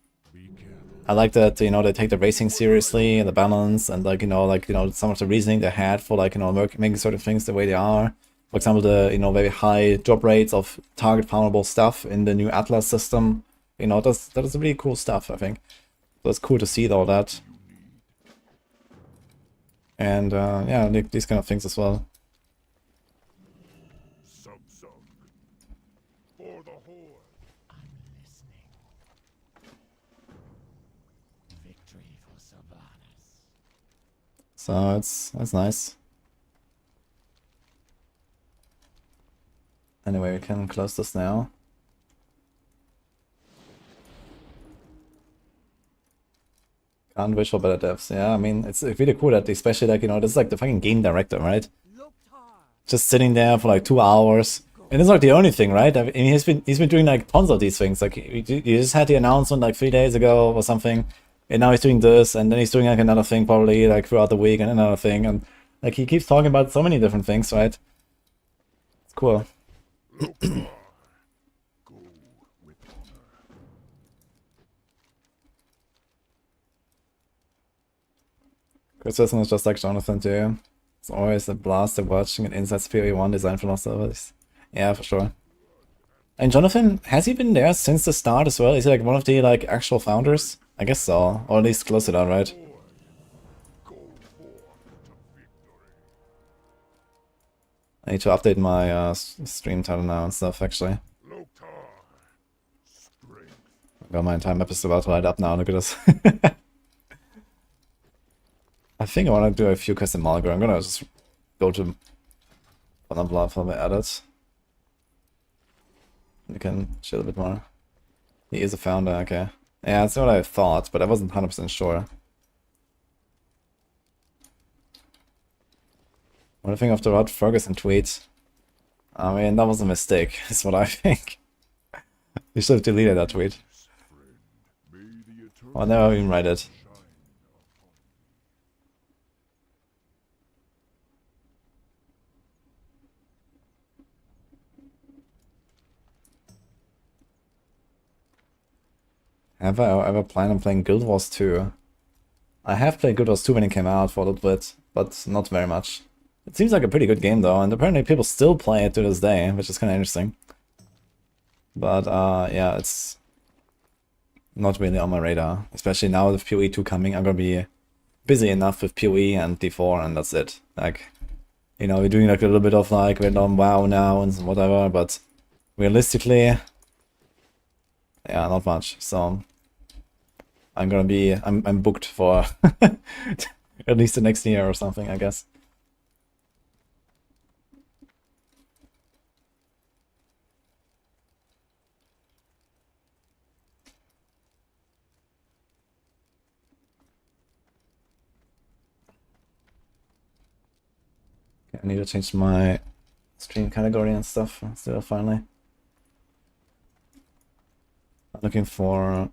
I like that, you know, they take the racing seriously, the balance, and like, you know, some of the reasoning they had for, like, you know, making certain things the way they are. For example, the, you know, very high drop rates of target farmable stuff in the new Atlas system. You know, that is really cool stuff, I think. So it's cool to see all that. And, yeah, these kind of things as well. So that's nice. Anyway, we can close this now. Can't wish for better devs. Yeah, I mean, it's really cool that, especially, like, you know, this is like the fucking game director, right? Just sitting there for like 2 hours. And it's not the only thing, right? I mean, he's been doing like tons of these things. Like, he just had the announcement like 3 days ago or something. And now he's doing this, and then he's doing like another thing probably like throughout the week, and another thing, and like he keeps talking about so many different things, right? It's cool. Criticism is just like Jonathan too. It's always a blast to watching an Inside Spirit 1 design for service. Yeah, for sure. And Jonathan, has he been there since the start as well? Is he like one of the like actual founders? I guess so, or at least close to that, right? I need to update my stream title now and stuff, actually. Got my entire map is about to light up now, look at this. I think I want to do a few quests in Malgar. I'm gonna just go to Blood for my edit. You can chill a bit more. He is a founder, okay. Yeah, that's what I thought, but I wasn't 100% sure. What do you think of the Rod Ferguson tweet? I mean, that was a mistake, is what I think. You should have deleted that tweet. Oh, I never even read it. Have I ever planned on playing Guild Wars 2? I have played Guild Wars 2 when it came out for a little bit, but not very much. It seems like a pretty good game though, and apparently people still play it to this day, which is kind of interesting. But yeah, it's not really on my radar. Especially now with PoE 2 coming, I'm gonna be busy enough with PoE and D4 and that's it. Like, you know, we're doing like a little bit of like, we're on WoW now and whatever, but realistically, yeah, not much. So I'm gonna be, I'm booked for at least the next year or something, I guess. I need to change my stream category and stuff still finally. I'm looking for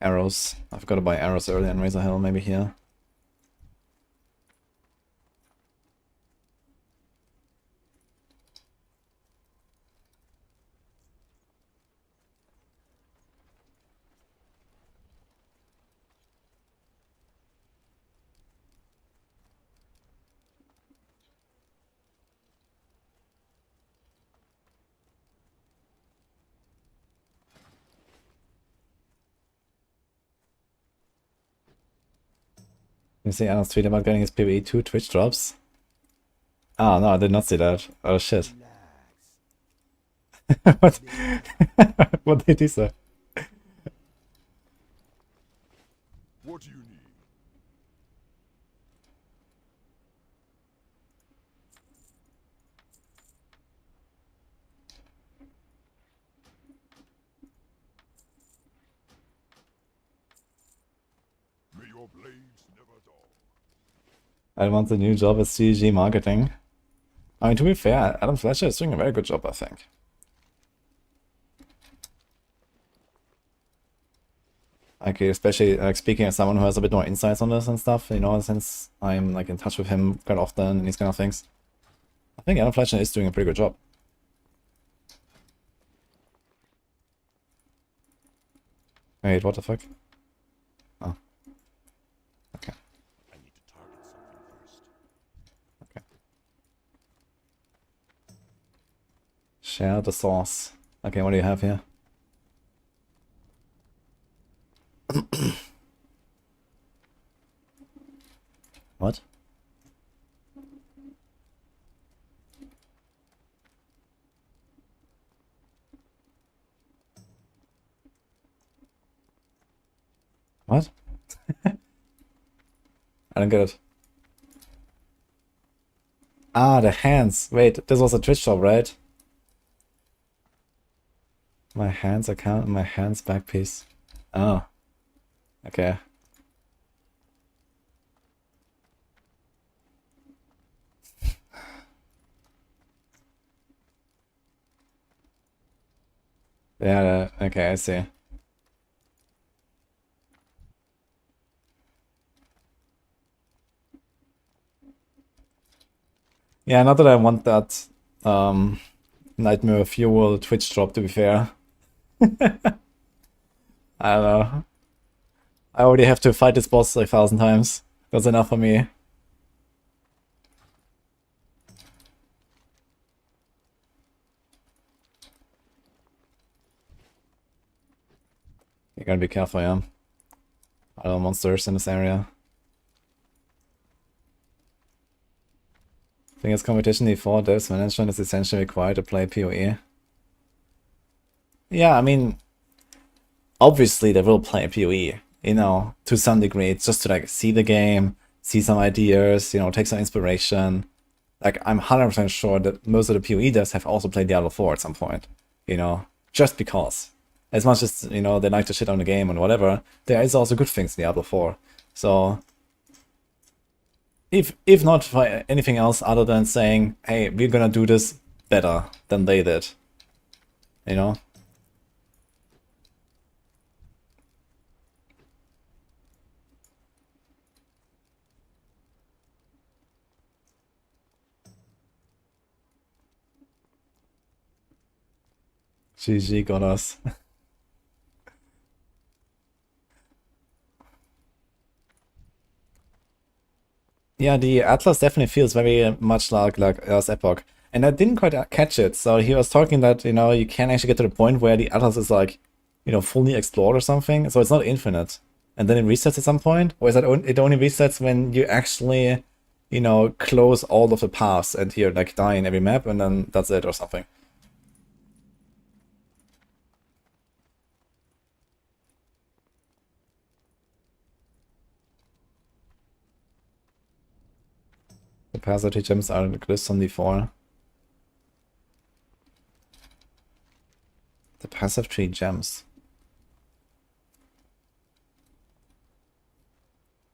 arrows. I've got to buy arrows early in Razor Hill, maybe here. You see Alan's tweet about getting his PvE 2 Twitch drops? Ah, no, I did not see that. Oh shit. What? What did he say? What do you need? May your blades never dull. I want a new job as CG marketing. I mean, to be fair, Adam Fletcher is doing a very good job, I think. Like, especially like speaking as someone who has a bit more insights on this and stuff, you know, since I'm like in touch with him quite often and these kind of things. I think Adam Fletcher is doing a pretty good job. Wait, what the fuck? Oh. Okay. I need to target something first. Okay. Share the sauce. Okay, what do you have here? What? What? I don't get it. Ah, the hands. Wait, this was a Twitch shop, right? My hands account, my hands back piece. Oh. Okay. Yeah, okay, I see. Yeah, not that I want that Nightmare Fuel Twitch drop, to be fair. I don't know. I already have to fight this boss like 1,000 times. That's enough for me. You gotta be careful, yeah. Other monsters in this area. I think it's competition D4 devs management is essentially required to play PoE. Yeah, I mean, obviously they will play PoE, you know, to some degree. It's just to like see the game, see some ideas, you know, take some inspiration. Like, I'm 100% sure that most of the PoE devs have also played Diablo 4 at some point, you know, just because. As much as, you know, they like to shit on the game and whatever, there is also good things in Diablo 4. So, if not for anything else other than saying, hey, we're gonna do this better than they did, you know? GG got us. Yeah, the Atlas definitely feels very much like Earth's Epoch. And I didn't quite catch it. So he was talking that, you know, you can actually get to the point where the Atlas is like, you know, fully explored or something. So it's not infinite. And then it resets at some point? Or is that it only resets when you actually, you know, close all of the paths and you're like die in every map and then that's it or something? Capacity gems are glyphs on D4. The passive tree gems.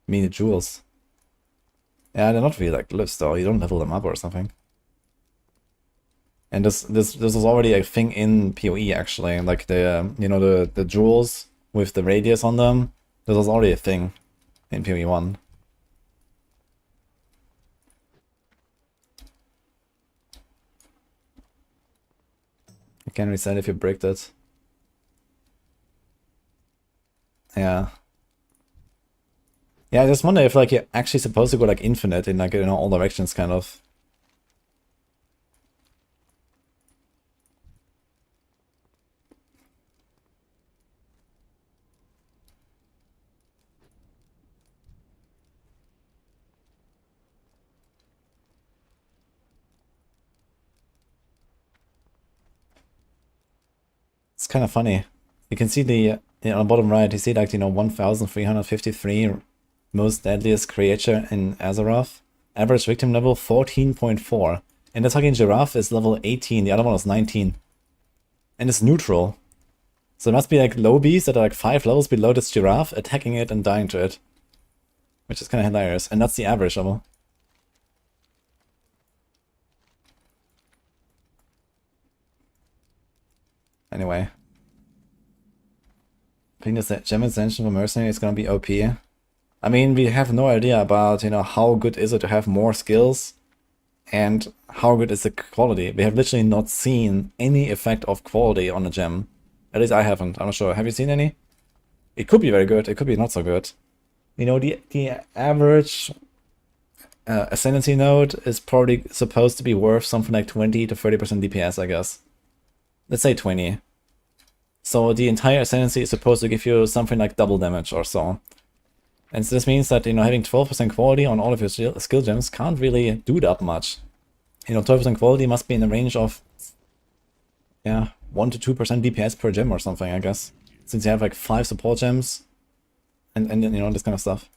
I mean the jewels. Yeah, they're not really like glyphs though, you don't level them up or something. And this was already a thing in PoE actually, like the jewels with the radius on them. This was already a thing in PoE 1. You can reset if you bricked it. Yeah. Yeah, I just wonder if like you're actually supposed to go like infinite in like all directions kind of. It's kind of funny. You can see the on the bottom right, you see like 1353 most deadliest creature in Azeroth. Average victim level 14.4. And the talking giraffe is level 18, the other one is 19. And it's neutral. So it must be like low beasts that are like 5 levels below this giraffe, attacking it and dying to it. Which is kind of hilarious. And that's the average level. Anyway. I think this gem Ascension for Mercenary is gonna be OP. I mean, we have no idea about, how good is it to have more skills and how good is the quality. We have literally not seen any effect of quality on a gem. At least I haven't. I'm not sure. Have you seen any? It could be very good. It could be not so good. The average Ascendancy node is probably supposed to be worth something like 20 to 30% DPS, I guess. Let's say 20. So the entire Ascendancy is supposed to give you something like double damage or so. And so this means that, having 12% quality on all of your skill gems can't really do that much. 12% quality must be in the range of, 1 to 2% DPS per gem or something, I guess. Since you have like 5 support gems and this kind of stuff.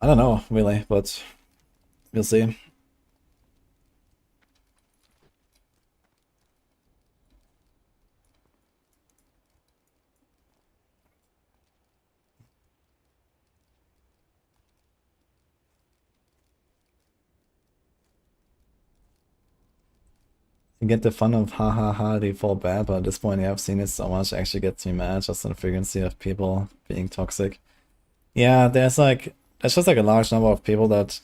I don't know, really, but we'll see. You get the fun of ha ha ha, they fall bad, but at this point I've seen it so much, it actually gets me mad just on the frequency of people being toxic. Yeah, there's just like a large number of people that,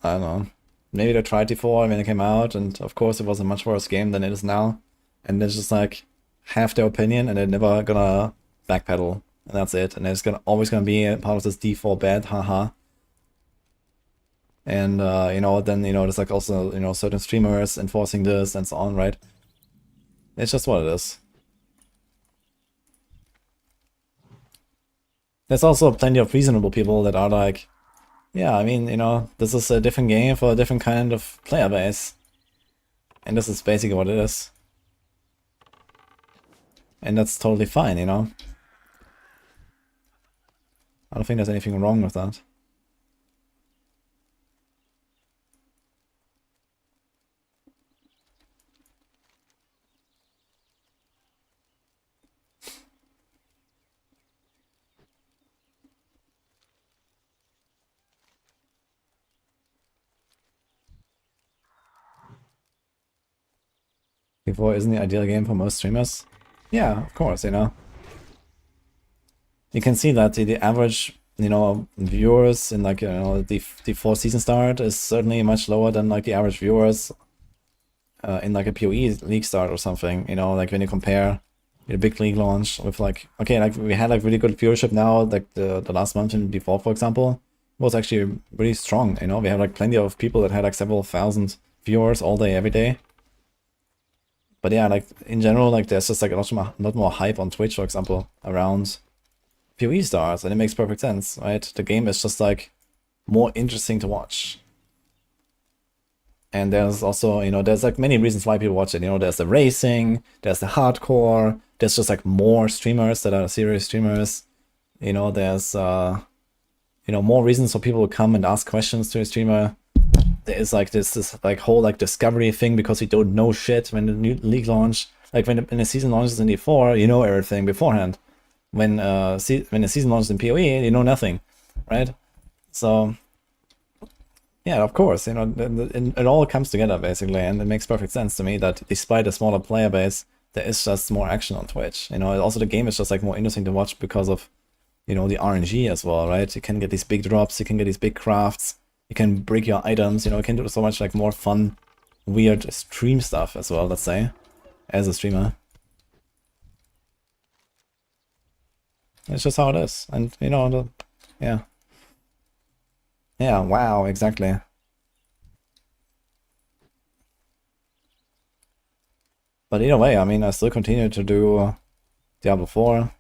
I don't know, maybe they tried T4 when it came out, and of course it was a much worse game than it is now, and they just like have their opinion and they're never gonna backpedal, and that's it, and it's always gonna be a part of this D4 bad, haha. And, then, there's like also, certain streamers enforcing this and so on, right? It's just what it is. There's also plenty of reasonable people that are like, yeah, I mean, this is a different game for a different kind of player base. And this is basically what it is. And that's totally fine, I don't think there's anything wrong with that. T4 isn't the ideal game for most streamers. Yeah, of course, You can see that the average, viewers in like, the 4 season start is certainly much lower than like the average viewers in like a PoE league start or something, like when you compare the big league launch with like, okay, like we had like really good viewership now, like the last month in D4, for example, was actually really strong, we have like plenty of people that had like several thousand viewers all day, every day. But yeah, like in general, like there's just like a lot more hype on Twitch, for example, around PoE stars, and it makes perfect sense, right? The game is just like more interesting to watch. And there's also, there's like many reasons why people watch it. There's the racing, there's the hardcore, there's just like more streamers that are serious streamers. There's more reasons for people to come and ask questions to a streamer. There's like this like whole like discovery thing because you don't know shit when the new league launch. Like when the season launches in D4, you know everything beforehand. When the season launches in PoE, you know nothing, right? So Yeah, of course, you know, it all comes together basically, and it makes perfect sense to me that despite a smaller player base, there is just more action on Twitch. You know, also the game is just like more interesting to watch because of, you know, the RNG as well, right? You can get these big drops, you can get these big crafts, you can break your items, you know, you can do so much like more fun, weird stream stuff as well, let's say, as a streamer. It's just how it is, and you know, yeah. Yeah, wow, exactly. But either way, I mean, I still continue to do Diablo 4.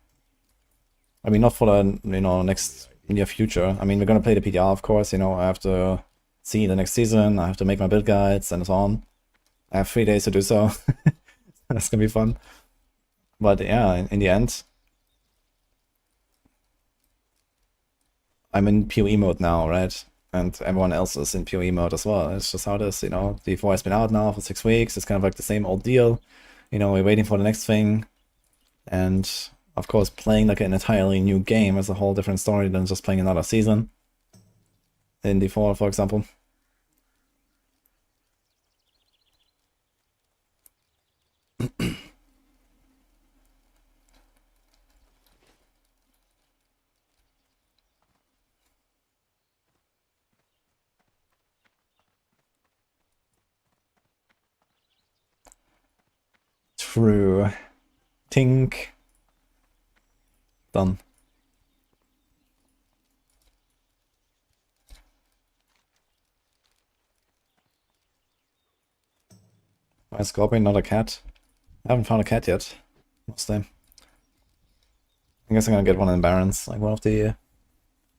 I mean, not for the, you know, next near future. I mean, we're gonna play the PDR, of course, you know, I have to see the next season, I have to make my build guides and so on. I have 3 days to do so. That's gonna be fun. But yeah, in the end, I'm in PoE mode now, right? And everyone else is in PoE mode as well. It's just how it is, you know. D4 has been out now for 6 weeks. It's kind of like the same old deal. You know, we're waiting for the next thing. And of course, playing like an entirely new game is a whole different story than just playing another season. In D4, for example. True. Tink. Done. Why is Scorpion not a cat? I haven't found a cat yet. Mostly. I guess I'm gonna get one in Barrens, like one of the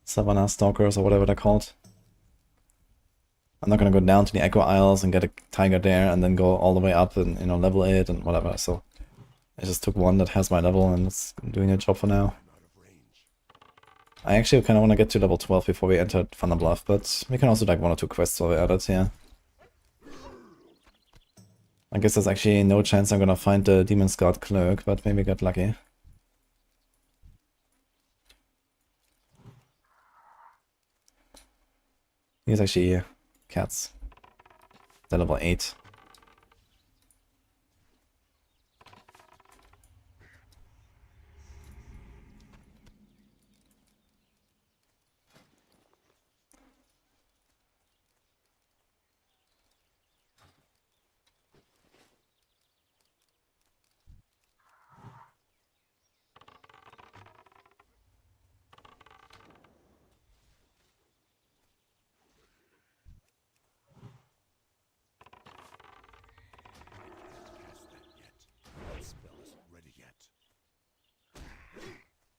Savannah Stalkers or whatever they're called. I'm not gonna go down to the Echo Isles and get a tiger there and then go all the way up and, you know, level it and whatever, so I just took one that has my level and it's doing a job for now. I actually kind of want to get to level 12 before we enter Thunder Bluff, but we can also do like 1 or 2 quests while we're at it, yeah. I guess there's actually no chance I'm gonna find the Demon's Guard Clerk, but maybe get lucky. He's actually cats. They're level 8.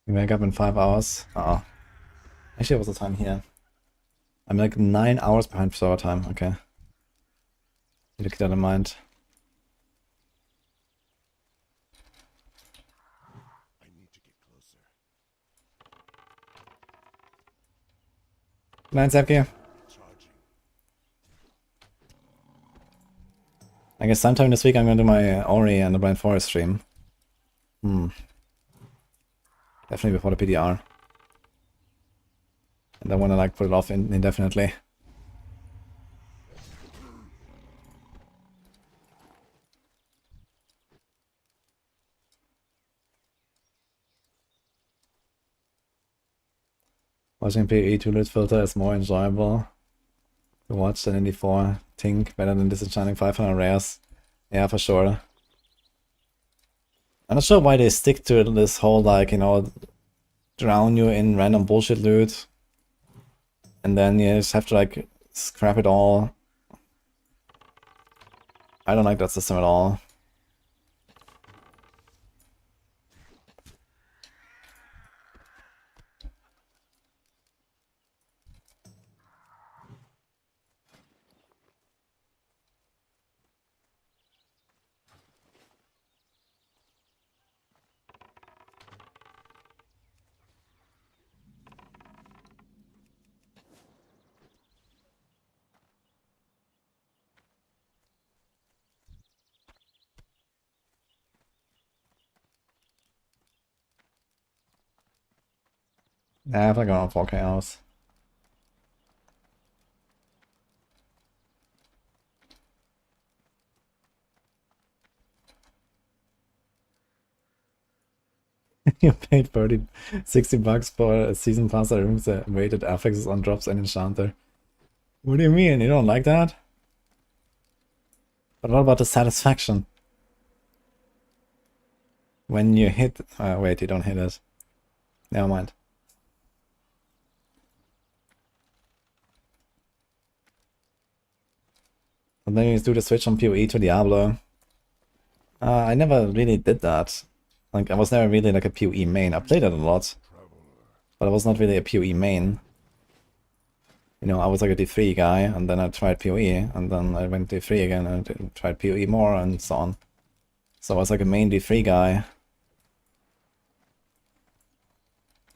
We wake up in 5 hours. Uh-oh. Actually, what's the time here? I'm like 9 hours behind server time, okay. Need to keep that in mind. Night, Zapki. I guess sometime this week I'm gonna do my Ori and the Blind Forest stream. Definitely before the PDR. And I wanna like put it off indefinitely. Watching PoE 2 loot filter is more enjoyable to watch than in D4. Think better than disenchanting 500 rares. Yeah, for sure. I'm not sure why they stick to this whole, like, you know, drown you in random bullshit loot. And then you just have to, like, scrap it all. I don't like that system at all. Nah, I've like gone on 4K hours. You paid 60 bucks for a season pass that removes the weighted affixes on drops and enchanter. What do you mean? You don't like that? But what about the satisfaction? When you hit... wait, you don't hit it. Never mind. And then you do the switch from PoE to Diablo. I never really did that. Like, I was never really like a PoE main. I played it a lot. But I was not really a PoE main. You know, I was like a D3 guy, and then I tried PoE, and then I went D3 again, and tried PoE more, and so on. So I was like a main D3 guy.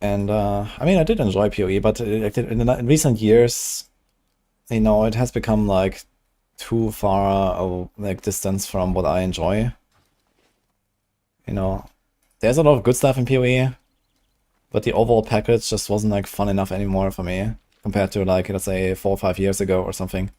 And, I mean, I did enjoy PoE, but in recent years, you know, it has become like too far of like distance from what I enjoy. You know, there's a lot of good stuff in PoE, but the overall package just wasn't like fun enough anymore for me compared to like, let's say 4 or 5 years ago or something.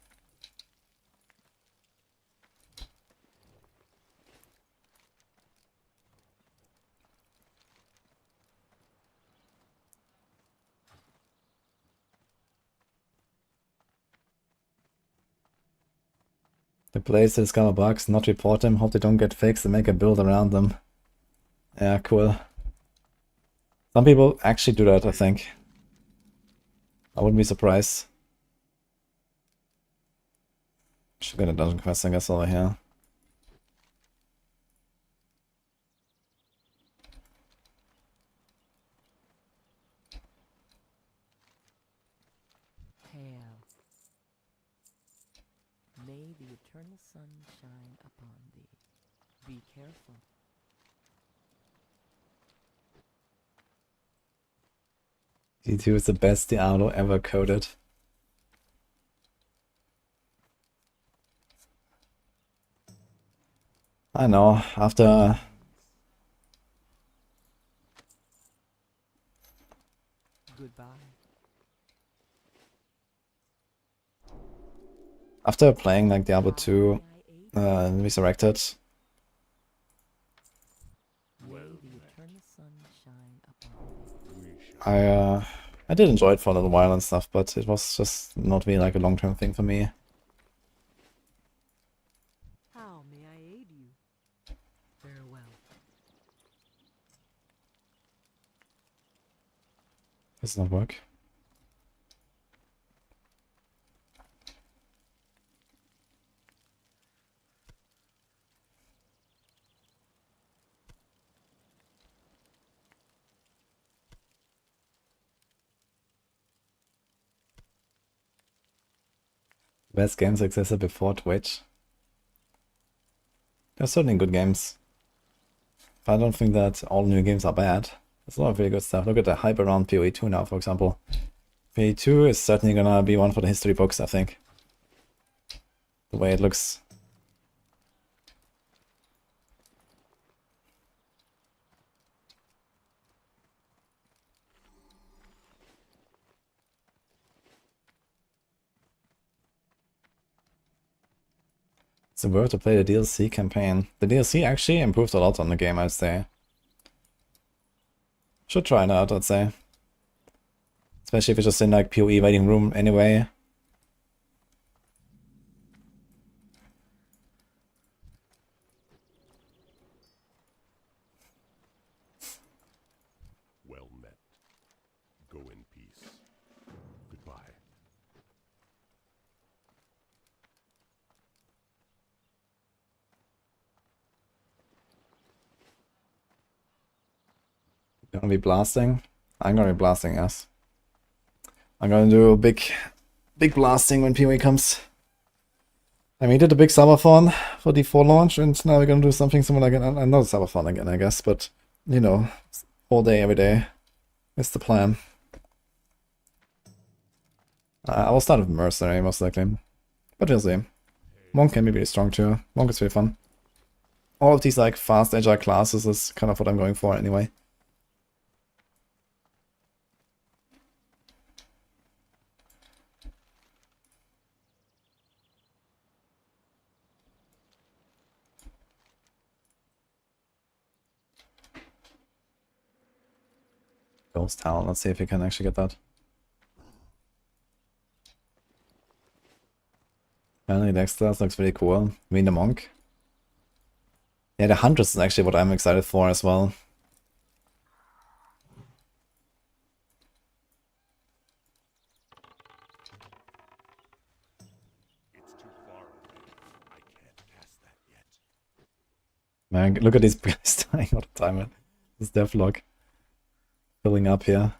The players that discover bugs, not report them, hope they don't get fixed and make a build around them. Yeah, cool. Some people actually do that, I think. I wouldn't be surprised. Should get a dungeon quest, I guess, over here. May the eternal sun shine upon thee. Be careful. D2 is the best Diablo ever coded. I know, after... Goodbye. After playing like Diablo 2 Resurrected, I did enjoy it for a little while and stuff, but it was just not really like a long-term thing for me. How may I aid you? Farewell. Does not work. Best game successor before Twitch. There's certainly good games. But I don't think that all new games are bad. There's a lot of really good stuff. Look at the hype around PoE 2 now, for example. PoE 2 is certainly gonna be one for the history books, I think. The way it looks. It's worth to play the DLC campaign. The DLC actually improved a lot on the game, I'd say. Should try it out, I'd say. Especially if it's just in like PoE waiting room anyway. Well met. Go in peace. Goodbye. Gonna be blasting? I'm gonna be blasting, yes. I'm gonna do a big blasting when PoE comes. I mean, we did a big subathon for D4 launch, and now we're gonna do something similar again. Another subathon again, I guess, but, you know, all day, every day. It's the plan. I will start with Mercenary, most likely. But we'll see. Monk can be really strong too. Monk is really fun. All of these, like, fast, agile classes is kind of what I'm going for anyway. Ghost Talent. Let's see if we can actually get that. Finally, Dex class looks pretty cool. I mean, the Monk. Yeah, the Huntress is actually what I'm excited for as well. Man, look at these guys dying all the time, man. This devlog filling up here.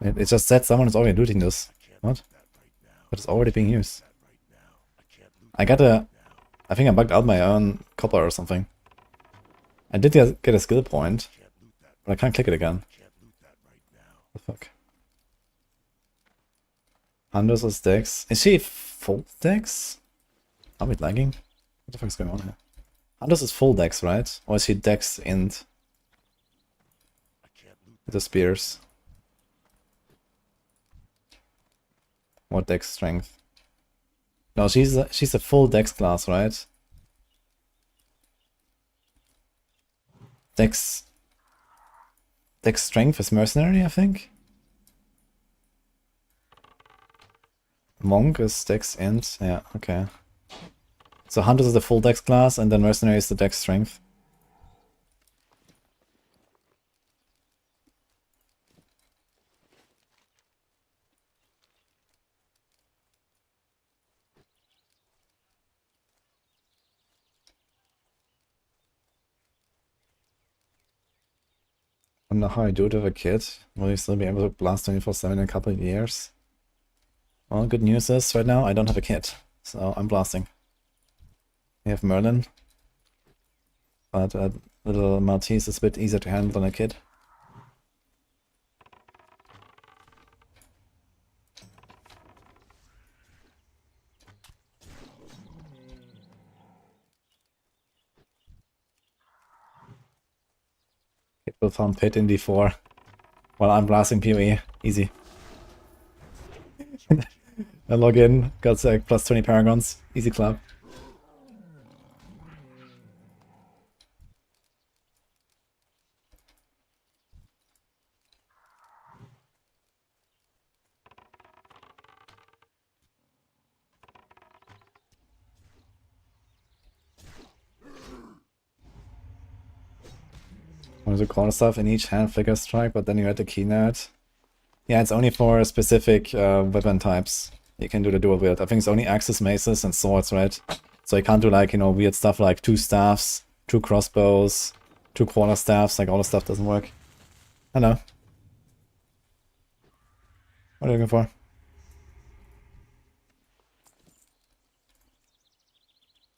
It just said someone is already looting this. What? But it's already being used. I think I bugged out my own copper or something. I did get a skill point, but I can't click it again. What the fuck? Anders is Dex. Is she full Dex? Are we lagging? What the fuck is going on here? Anders is full Dex, right? Or is she Dex int? With the spears. What Dex strength? No, she's a full Dex class, right? Dex strength is mercenary, I think. Monk is Dex int. Yeah, okay. So Hunters is the full Dex class, and then mercenary is the Dex strength. I don't know how I do it with a kid. Will you still be able to blast 24/7 in a couple of years? Well, good news is, right now, I don't have a kid. So I'm blasting. We have Merlin. But little Maltese is a bit easier to handle than a kid. Kid will farm pit in D4 while I'm blasting PoE. Easy. I log in, got like plus 20 paragons. Easy clap. One of the corner stuff in each hand flicker strike, but then you add the key net. Yeah, it's only for specific weapon types. You can do the dual wield. I think it's only axes, maces, and swords, right? So you can't do like, you know, weird stuff like 2 staffs, 2 crossbows, 2 quarterstaffs, like all the stuff doesn't work. Hello. What are you looking for?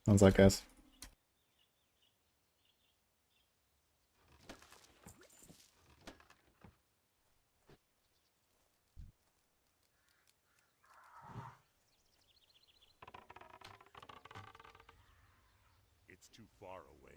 Sounds like guys. It's too far away.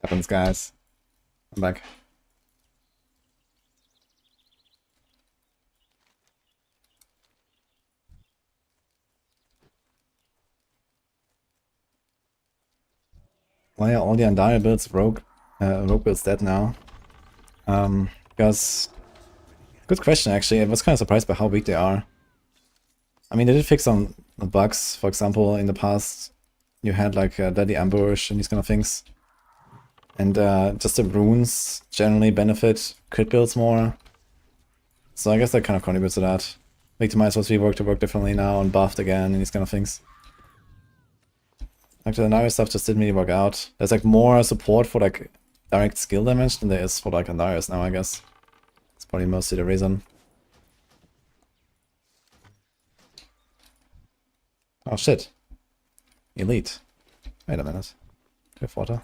Happens, guys. I'm back. Why are all the Undying builds rogue builds dead now? Because... Good question, actually. I was kind of surprised by how weak they are. I mean, they did fix some bugs. For example, in the past, you had like a Deadly Ambush and these kind of things. And just the runes generally benefit crit builds more. So I guess that kind of contributes to that. Victimize was reworked to work differently now and buffed again and these kind of things. Like the Andario stuff just didn't really work out. There's like more support for like direct skill damage than there is for like Andarios now, I guess. It's probably mostly the reason. Oh shit. Elite. Wait a minute. Do we have water?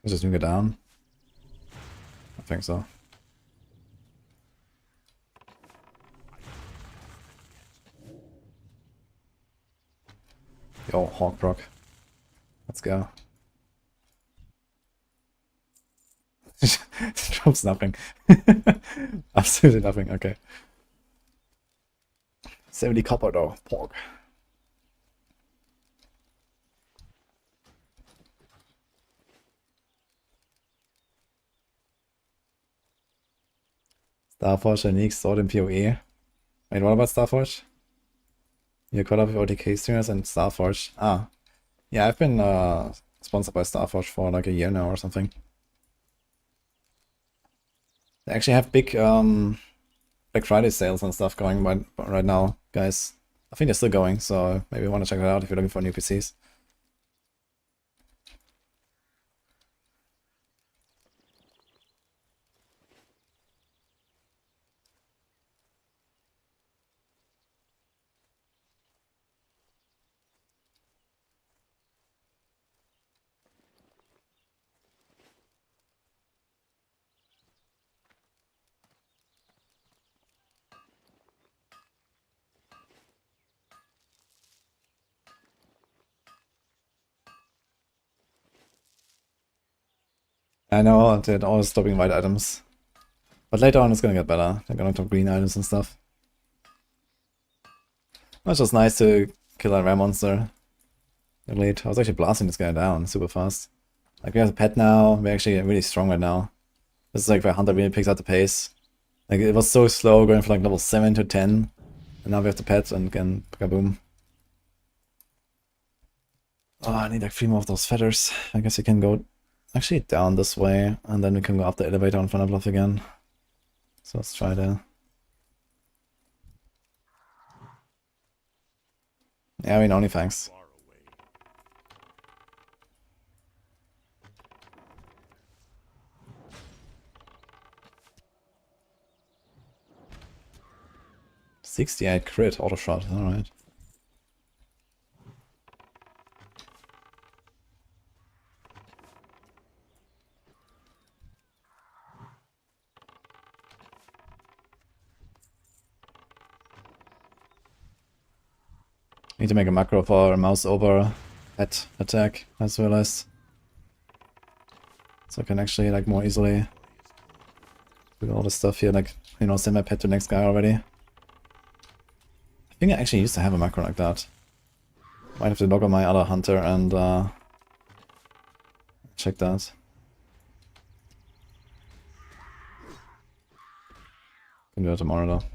Is this gonna go down? I think so. Yo, Hawk proc. Let's go. Drops nothing. Absolutely nothing, okay. 70 copper though, pork. Starforge unique stored in PoE. Wait, what about Starforge? You're caught up with OTK streamers and Starforge. Ah. Yeah, I've been sponsored by Starforge for like a year now or something. They actually have big Black Friday sales and stuff going right now, guys. I think they're still going, so maybe you want to check it out if you're looking for new PCs. I know, they're always stopping white items. But later on it's gonna get better. They're gonna top green items and stuff. It's just nice to kill a rare monster. Late. I was actually blasting this guy down super fast. Like we have a pet now, we're actually really strong right now. This is like where Hunter really picks out the pace. Like it was so slow going from like level 7 to 10. And now we have the pet and can kaboom. Oh, I need like 3 more of those feathers. I guess you can go actually down this way, and then we can go up the elevator on Thunder Bluff again. So let's try that. Yeah, I mean, only thanks. .68 crit auto shot, alright. Need to make a macro for a mouse over pet attack, I just realized. So I can actually like more easily do all this stuff here, like, you know, send my pet to the next guy already. I think I actually used to have a macro like that. Might have to log on my other hunter and check that. Can do that tomorrow though.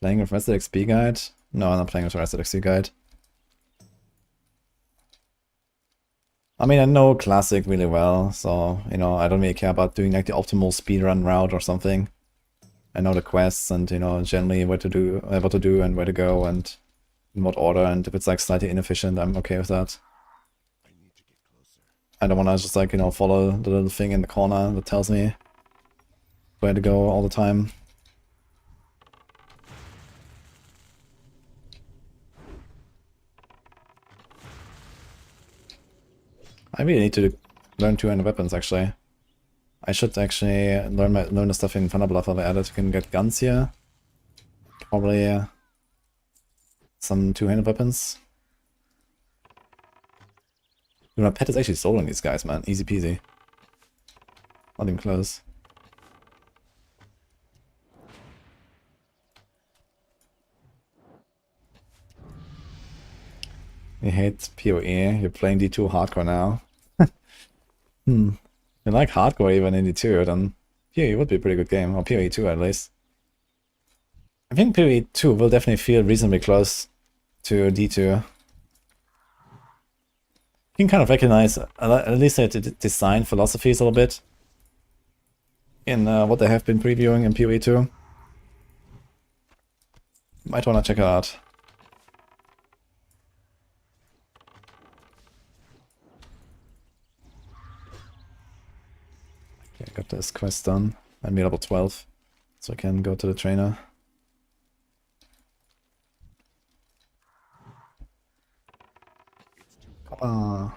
Playing with Rested XP Guide? No, I'm not playing with Rested XP Guide. I mean, I know Classic really well, so, you know, I don't really care about doing like the optimal speedrun route or something. I know the quests and, you know, generally what to do and where to go and in what order, and if it's like slightly inefficient, I'm okay with that. I don't want to just like, you know, follow the little thing in the corner that tells me where to go all the time. I really need to learn 200 weapons, actually. I should actually learn the stuff in Thunderbluff I've added. You can get guns here. Probably some 200 weapons. Dude, my pet is actually soloing these guys, man. Easy peasy. Not even close. You hate PoE, you're playing D2 hardcore now. You like hardcore even in D2, then PoE would be a pretty good game, or PoE 2 at least. I think PoE 2 will definitely feel reasonably close to D2. You can kind of recognize, at least the design philosophies a little bit in what they have been previewing in PoE 2. Might want to check it out. Okay, got this quest done. I'm level 12, so I can go to the trainer. Come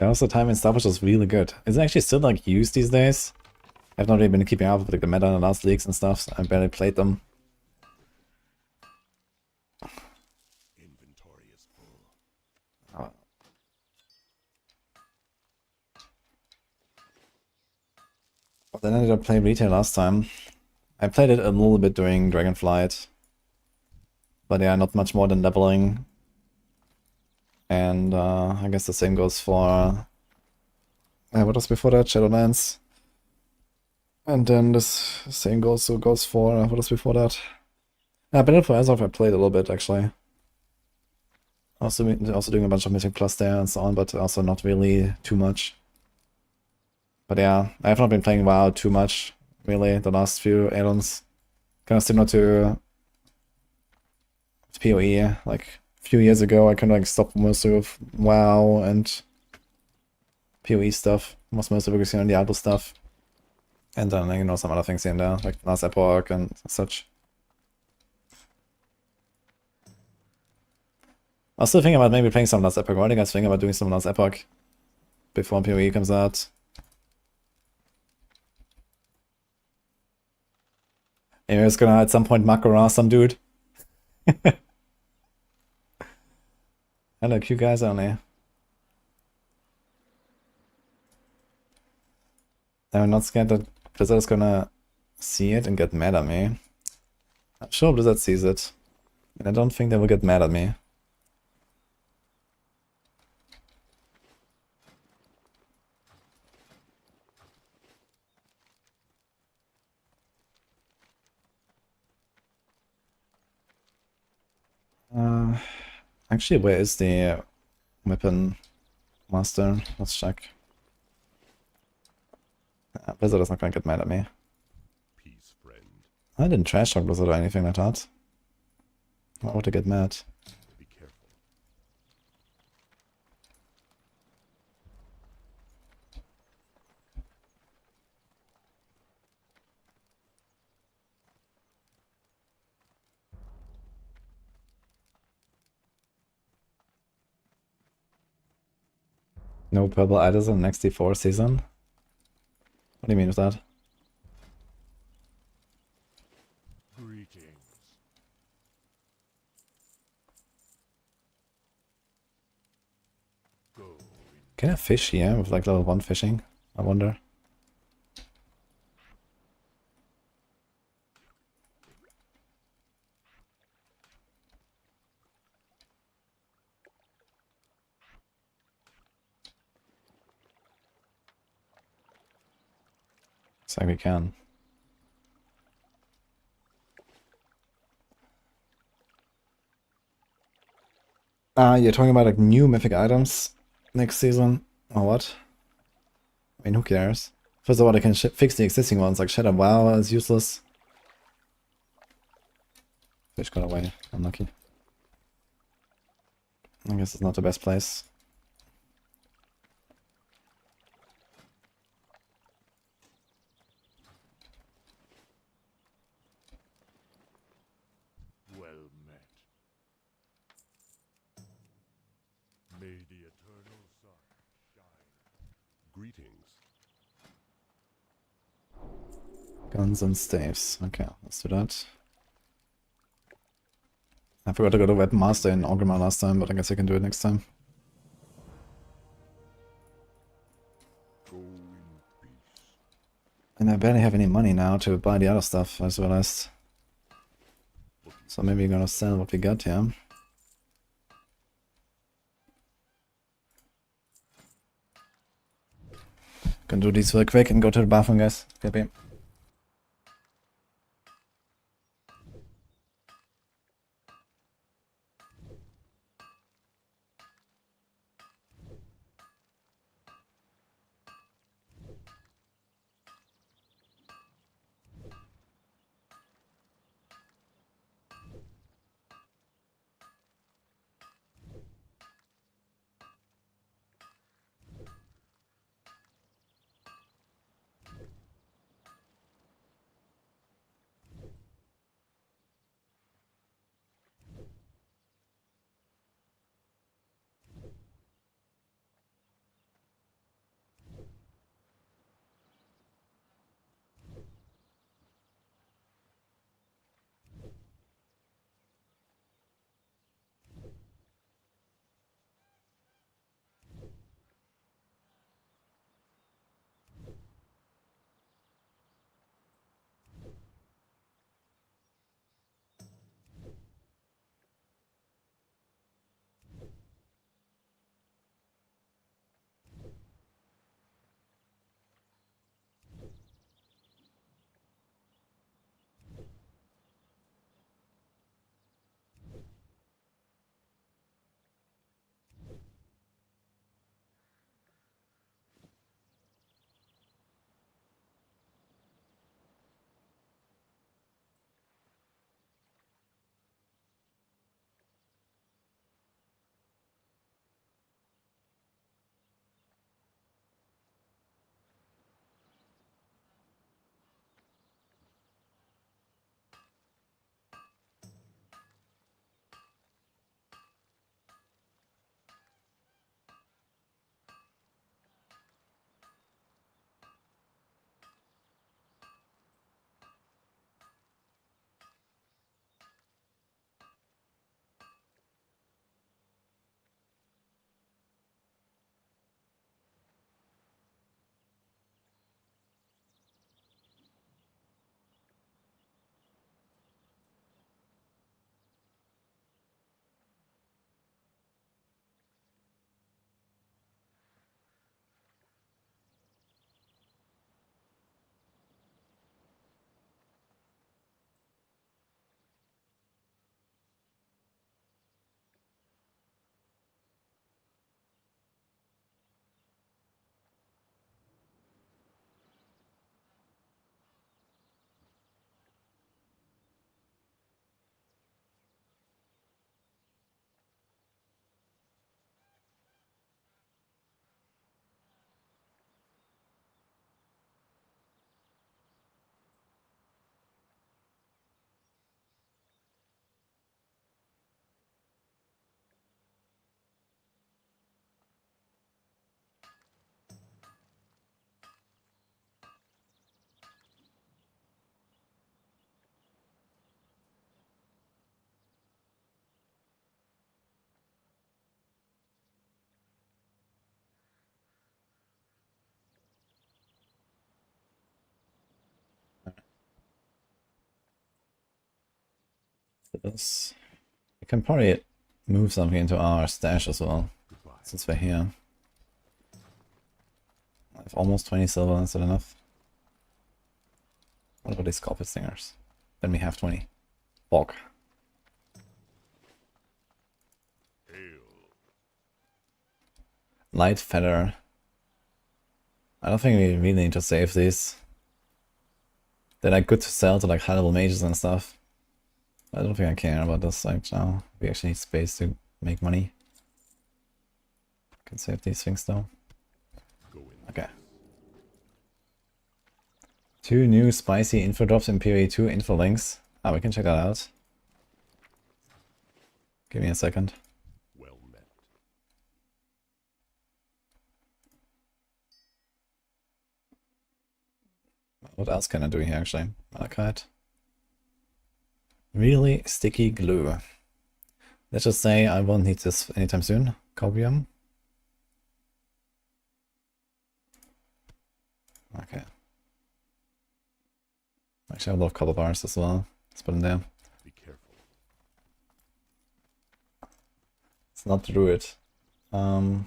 Also, time in Starfish was really good. Is it actually still like used these days? I've not really been keeping up with like the meta in the last leagues and stuff, so I barely played them. Inventory is full. But then I ended up playing retail last time. I played it a little bit during Dragonflight. But yeah, not much more than leveling. And I guess the same goes for... what was before that? Shadowlands. And then this same goes for... what was before that? Battle for Azeroth I played a little bit, actually. Also doing a bunch of Mythic Plus there and so on, but also not really too much. But yeah, I have not been playing WoW too much, really, the last few add-ons. Kind of similar to PoE, like a few years ago I kind of like stopped most of WoW and PoE stuff, was mostly focusing on Diablo stuff. And then, you know, some other things here and there, like Last Epoch and such. I was still thinking about maybe playing some Last Epoch. What do you guys think about doing some Last Epoch before PoE comes out? Maybe it's gonna at some point Maxroll some dude. Hello, cute guys only. I'm not scared that Blizzard is gonna see it and get mad at me. I'm sure Blizzard sees it. And I don't think they will get mad at me. Actually, where is the weapon master? Let's check. Blizzard is not gonna get mad at me. Peace, friend. I didn't trash talk Blizzard or anything like that. Why would they get mad? Be careful. No purple items in next D4 season? What do you mean with that? Greetings. Go. Can I fish here with like level 1 fishing? I wonder. Looks like we can. You're talking about like new mythic items next season? Or what? I mean, who cares? First of all, they can fix the existing ones, like Shadow WoW is useless. Fish got away, unlucky. I guess it's not the best place. Well met. May the eternal sun shine. Greetings. Guns and staves. Okay, let's do that. I forgot to go to Weapon Master in Orgrimmar last time, but I guess I can do it next time. And I barely have any money now to buy the other stuff, I just realized. So maybe we're gonna sell what we got here. Can do these real quick and go to the bathroom, guys. Okay. This. We can probably move something into our stash as well, since we're here. I have almost 20 silver, is that enough? What about these carpet stingers? Then we have 20. Bog. Light feather. I don't think we really need to save these. They're like good to sell to like high level mages and stuff. I don't think I care about this right now. We actually need space to make money. Can save these things though. Okay. 2 new spicy info drops in PoE 2 info links. Ah, we can check that out. Give me a second. What else can I do here actually? Malachite. Really sticky glue. Let's just say I won't need this anytime soon. Cobium. Okay. Actually, I have a lot of copper bars as well. Let's put them there. Be careful. It's not druid. Okay,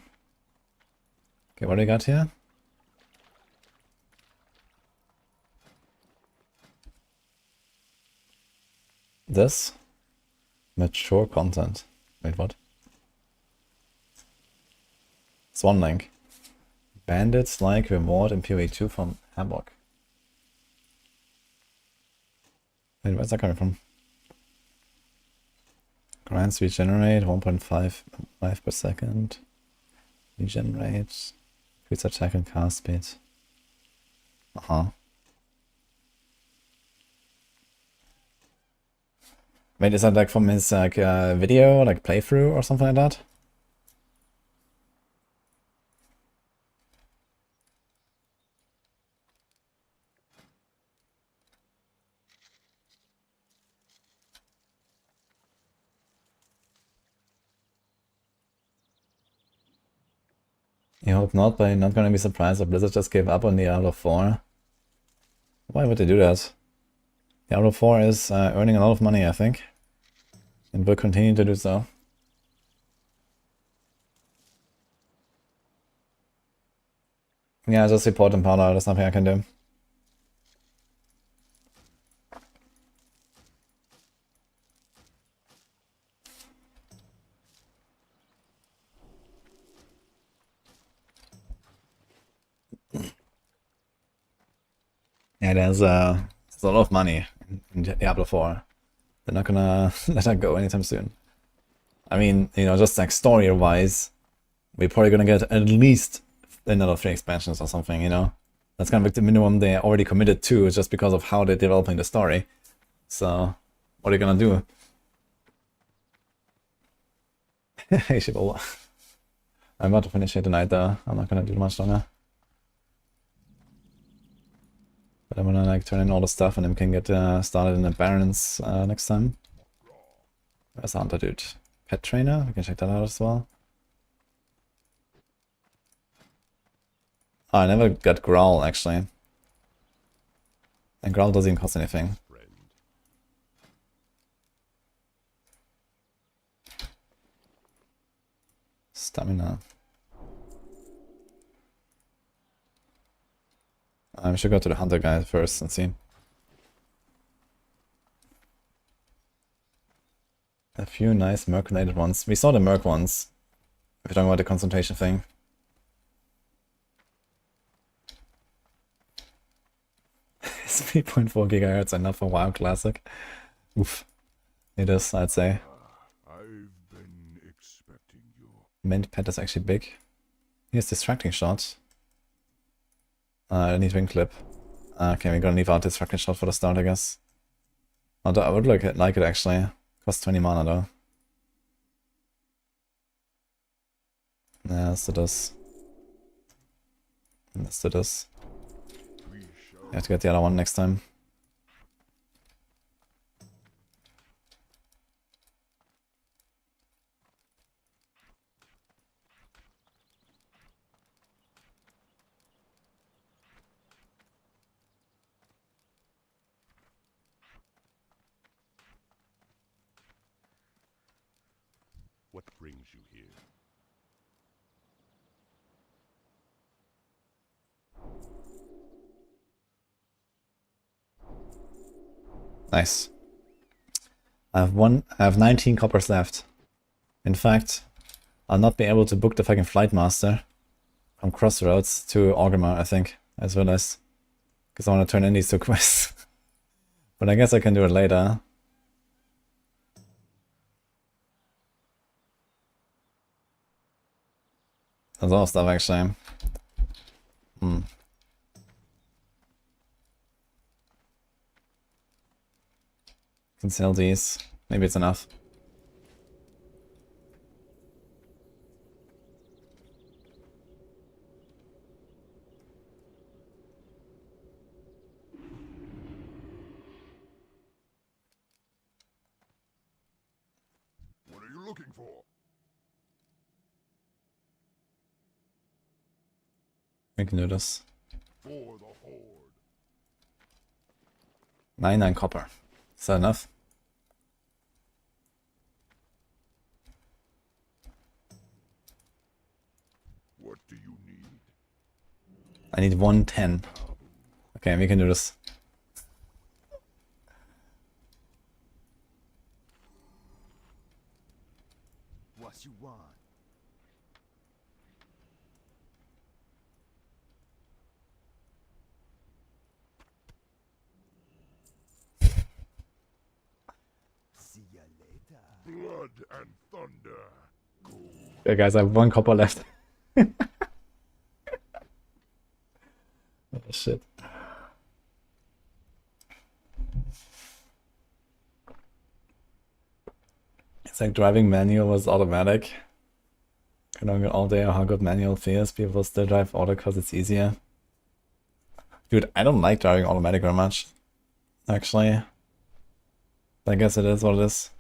what do we got here? This? Mature content. Wait, what? Swan link. Bandits like reward in PoE 2 from Hamburg. Wait, where's that coming from? Grants regenerate 1.5 per second. Regenerate. Increase attack and cast speed. Wait, is that like from his like video, like playthrough or something like that? I hope not, but I'm not gonna be surprised if Blizzard just gave up on Diablo 4. Why would they do that? Diablo 4 is earning a lot of money, I think. And will continue to do so. Yeah, just report and powder, there's nothing I can do. Yeah, there's a lot of money in Diablo 4. They're not gonna let that go anytime soon. I mean, you know, just like story-wise, we're probably gonna get at least another 3 expansions or something, you know? That's kind of like the minimum they already committed to, just because of how they're developing the story. So, what are you gonna do? Hey, Shibola. I'm about to finish it tonight though. I'm not gonna do much longer. But I'm gonna like turn in all the stuff and then we can get started in the Barons next time. Where's the Hunter dude? Pet trainer? We can check that out as well. Oh, I never got Growl actually. And Growl doesn't even cost anything. Stamina. We should go to the Hunter guy first and see. A few nice Merc-related ones. We saw the Merc ones. If you're talking about the concentration thing. It's 3.4 GHz enough for WoW Classic. Oof. It is, I'd say. Mint pet is actually big. Here's distracting shot. I need wing clip. Okay, we're gonna leave out distracting shot for the start, I guess. Although I would like it actually. Costs 20 mana though. Yeah, let's do this. Let's do this. I have to get the other one next time. What brings you here? Nice. I have 19 coppers left. In fact, I'll not be able to book the fucking Flight Master from Crossroads to Orgrimmar, I think, as well as because I want to turn in these 2 quests. But I guess I can do it later. There's a lot of stuff actually. Can sell these. Maybe it's enough. What are you looking for? We can do this. For the Horde. 99 copper. Is that enough? What do you need? I need 110. Okay, we can do this. What you want? See ya later. Blood and thunder. Yeah, guys, I have 1 copper left. Oh, shit. It's like driving manual was automatic. I don't know all day how good manual feels. People still drive auto because it's easier. Dude, I don't like driving automatic very much. Actually. I guess it is what it is.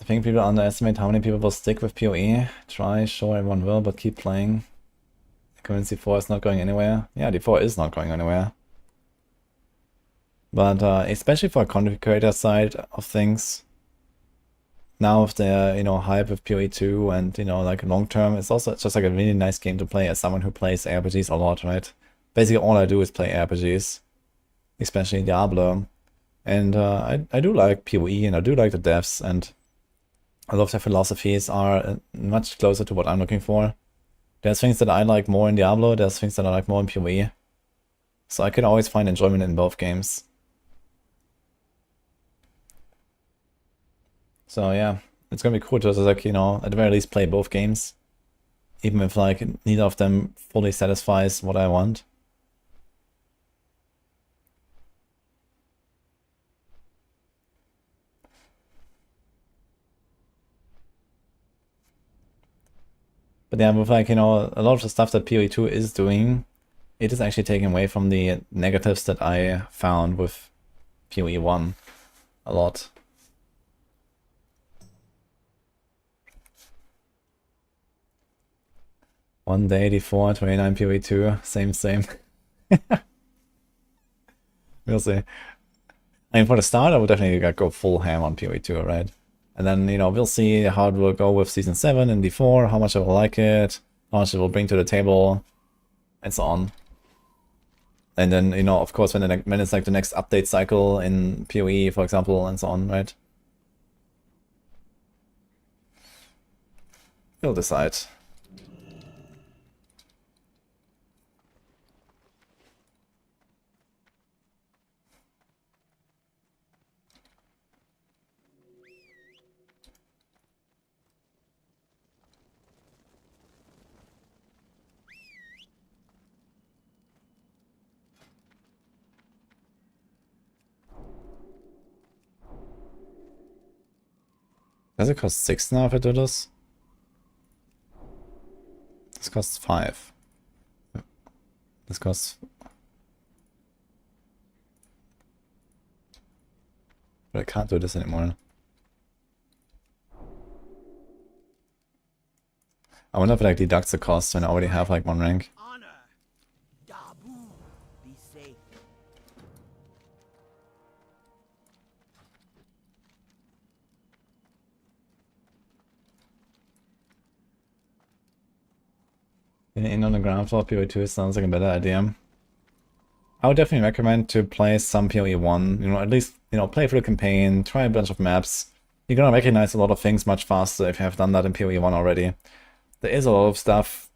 I think people underestimate how many people will stick with PoE. Try, sure everyone will, but keep playing. Convince D4 is not going anywhere. Yeah, D4 is not going anywhere. But especially for a content creator side of things, now with the hype with PoE 2 and like long term, it's just like a really nice game to play as someone who plays RPGs a lot, right? Basically all I do is play RPGs, especially Diablo, and I do like PoE and I do like the devs, and a lot of their philosophies are much closer to what I'm looking for. There's things that I like more in Diablo, there's things that I like more in PoE, so I can always find enjoyment in both games. So yeah, it's gonna be cool to like, at the very least play both games. Even if like neither of them fully satisfies what I want. But yeah, with like, a lot of the stuff that PoE 2 is doing, it is actually taking away from the negatives that I found with PoE 1 a lot. One day 84, 29 PoE 2, same. We'll see. I mean, for the start, I would definitely go full ham on PoE 2, right? And then, we'll see how it will go with Season 7 and D4, how much I will like it, how much it will bring to the table, and so on. And then, of course, when it's like the next update cycle in PoE, for example, and so on, right? We'll decide. Does it cost 6 now if I do this? This costs 5. This costs... But I can't do this anymore. I wonder if it like deducts the cost when I already have like 1 rank. In on the ground floor, PoE 2 sounds like a better idea. I would definitely recommend to play some PoE 1, at least, play through the campaign, try a bunch of maps. You're gonna recognize a lot of things much faster if you have done that in PoE 1 already. There is a lot of stuff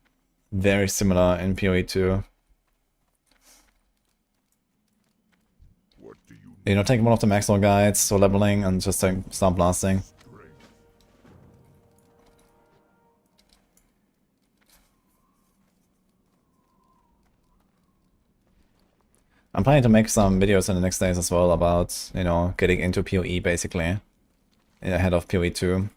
very similar in PoE 2. You know, take one of the Maxroll guides, so leveling, and just like, start blasting. I'm planning to make some videos in the next days as well about, you know, getting into PoE basically. Ahead of PoE 2.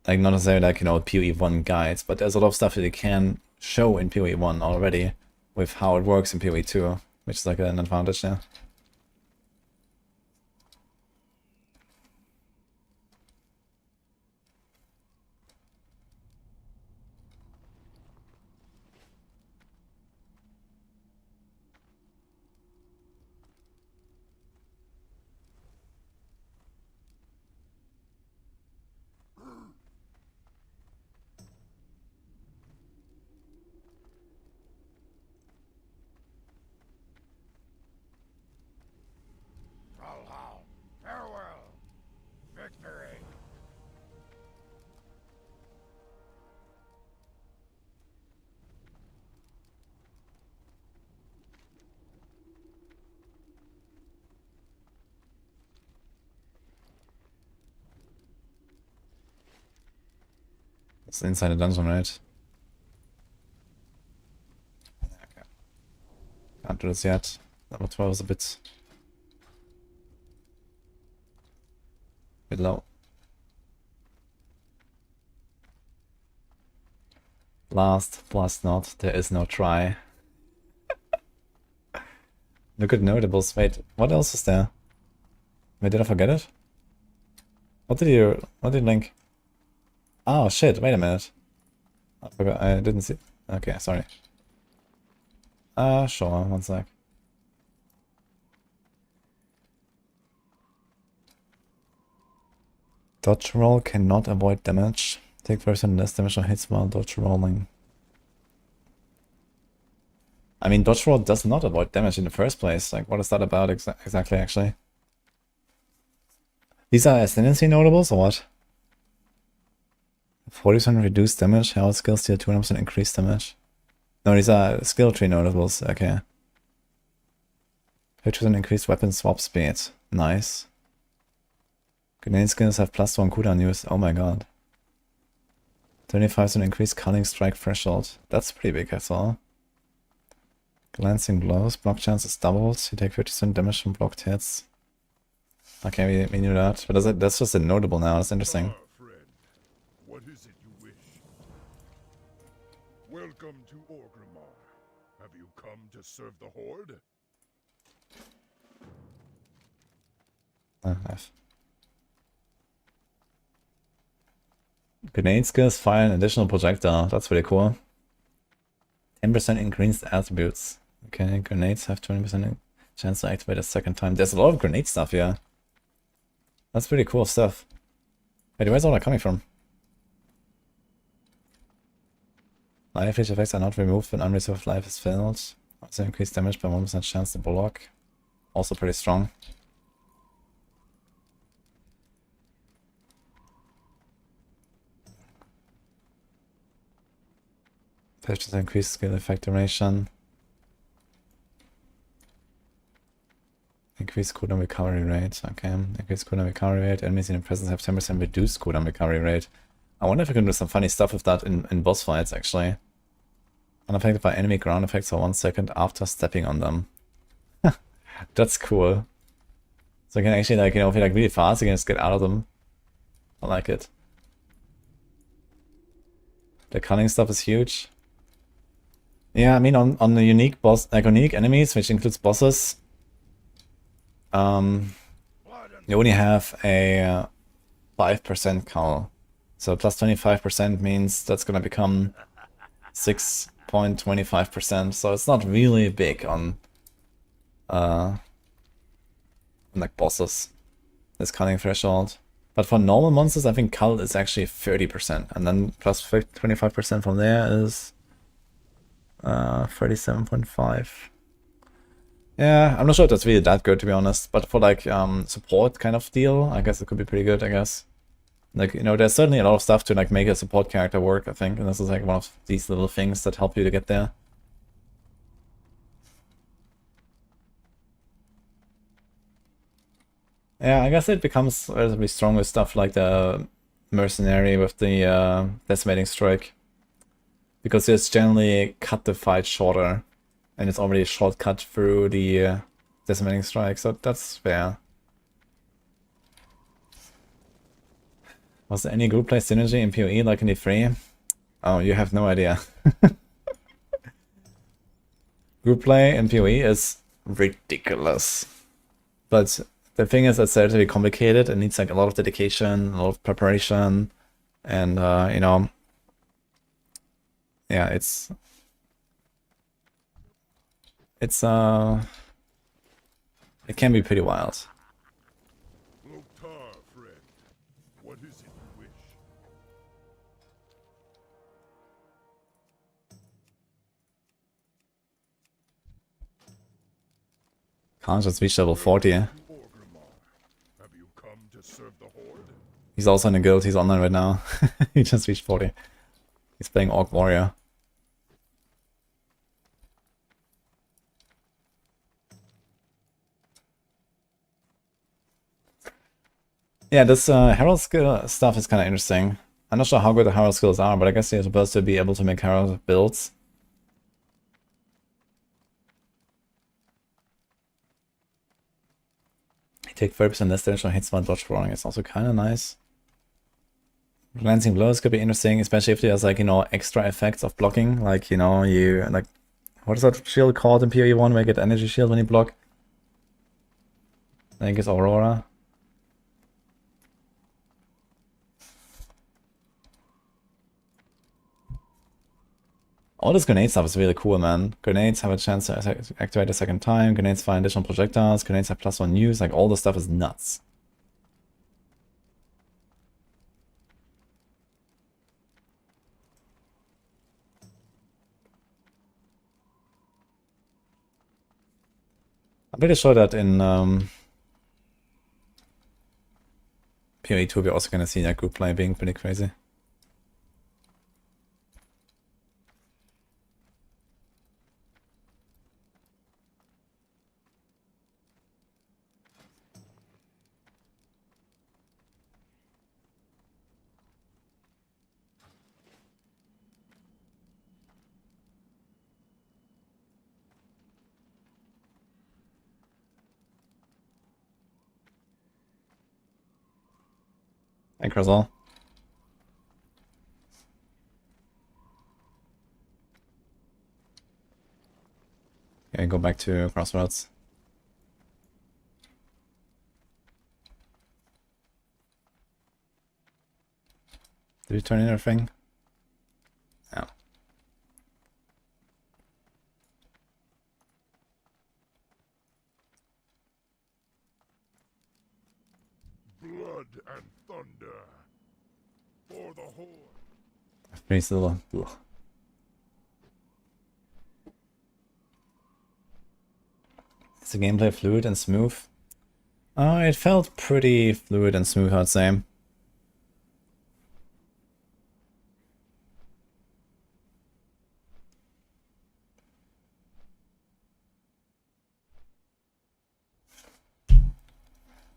Like, not necessarily like, you know, PoE 1 guides, but there's a lot of stuff that you can show in PoE 1 already with how it works in PoE 2, which is like an advantage there. Farewell. Victory. It's inside the dungeon, right? Okay. Can't do this yet. Level 12 is a bit low. Blast not, there is no try. Look at notables. Wait, what else is there? Wait, did I forget it? What did you link? Oh shit, wait a minute. I forgot, I didn't see. Okay, sorry. Sure, one sec. Dodge roll cannot avoid damage. Take 30% less damage on hits while dodge rolling. I mean, dodge roll does not avoid damage in the first place. Like, what is that about exactly, actually? These are Ascendancy notables, or what? 40% reduced damage, health skills deal 200% increased damage. No, these are skill tree notables, okay. 50% increased weapon swap speed. Nice. Grenade skills have +1 cooldown use. Oh my god. 25% increased cutting strike threshold. That's pretty big, I saw. Glancing blows. Block chance is doubled. You take 50% damage from blocked hits. Okay, we knew that. But that's just a notable now. That's interesting. What is it you wish? Welcome to Orgrimmar. Have you come to serve the Horde? Nice. Grenade skills fire an additional projectile. That's pretty cool. 10% increased attributes. Okay, grenades have 20% chance to activate a second time. There's a lot of grenade stuff here. That's pretty cool stuff. Wait, where's all that coming from? Life leech effects are not removed when unreserved life is filled. Also increased damage by 1% chance to block. Also pretty strong. Just increased skill effect duration. Increased cooldown recovery rate. Okay. Increased cooldown recovery rate. Enemies in the presence have 10% reduced cooldown recovery rate. I wonder if we can do some funny stuff with that in boss fights, actually. Unaffected by enemy ground effects for 1 second after stepping on them. That's cool. So you can actually, like, you know, if you're like really fast, you can just get out of them. I like it. The cunning stuff is huge. Yeah, I mean, on the unique boss, like on unique enemies, which includes bosses, you only have a 5% cull. So plus 25% means that's gonna become 6.25%. So it's not really big on like bosses, this culling threshold. But for normal monsters, I think cull is actually 30%, and then plus 25% from there is 37.5. Yeah, I'm not sure if that's really that good, to be honest, but for like support kind of deal, I guess it could be pretty good, I guess. Like, you know, there's certainly a lot of stuff to like make a support character work, I think, and this is like one of these little things that help you to get there. Yeah, I guess it becomes relatively strong with stuff like the mercenary with the decimating strike. Because it's generally cut the fight shorter. And it's already a shortcut through the decimating strike, so that's fair. Was there any group play synergy in PoE like in E3? Oh, you have no idea. Group play in PoE is ridiculous. But the thing is, it's relatively complicated. It needs like a lot of dedication, a lot of preparation, and you know, yeah, it can be pretty wild. What is it you wish? Can't just reach level 40. Have you come to serve the Horde? He's also in a guild, he's online right now. He just reached 40. He's playing Orc Warrior. Yeah, this Herald skill stuff is kind of interesting. I'm not sure how good the Herald skills are, but I guess you're supposed to be able to make Herald builds. You take 30% less damage on hits while dodge rolling. It's also kind of nice. Glancing blows could be interesting, especially if there's like, you know, extra effects of blocking. Like, you know, you like, what is that shield called in PoE 1 where you get energy shield when you block? I think it's Aurora. All this grenade stuff is really cool, man. Grenades have a chance to activate a second time, grenades fire additional projectiles, grenades have +1 use, like all this stuff is nuts. I'm pretty sure that in PoE 2 we're also gonna see that group play being pretty crazy. Hey, Crystal. Okay, go back to Crossroads. Did you turn in everything? No. Blood and thunder for the Horde. Pretty still. Ugh. Is the gameplay fluid and smooth? It felt pretty fluid and smooth, I'd say.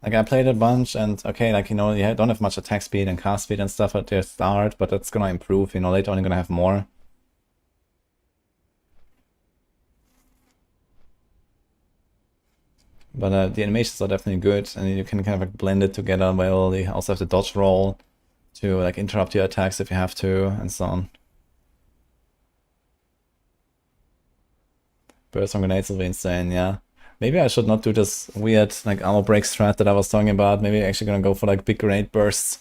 Like, I played a bunch, and okay, like, you know, you don't have much attack speed and cast speed and stuff at the start, but that's gonna improve, you know, later on you're gonna have more. But the animations are definitely good, and you can kind of like blend it together well. You also have the dodge roll to like interrupt your attacks if you have to, and so on. Burst on grenades will be insane, yeah. Maybe I should not do this weird like armor break strat that I was talking about. Maybe I'm actually gonna go for like big grenade bursts.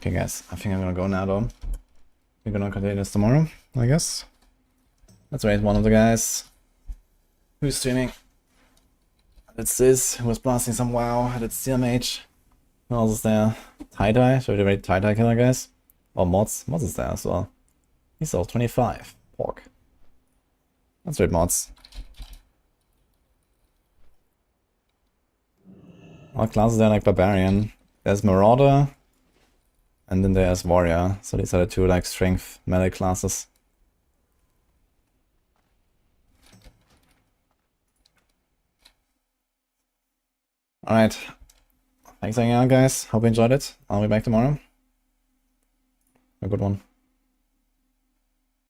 Okay guys, I think I'm gonna go now though. We're gonna continue this tomorrow, I guess. Let's raid one of the guys who's streaming. It's this, who was blasting some WoW, it's Steel Mage. Who else is there? Tie-Dye? Should we raid Tie-Dye killer, guys? Oh, Mods. Mods is there as well. He's all 25. Pork. That's right, Mods. All classes there like Barbarian. There's Marauder. And then there's Warrior. So these are the two like strength melee classes. Alright. Thanks again, guys. Hope you enjoyed it. I'll be back tomorrow. A good one.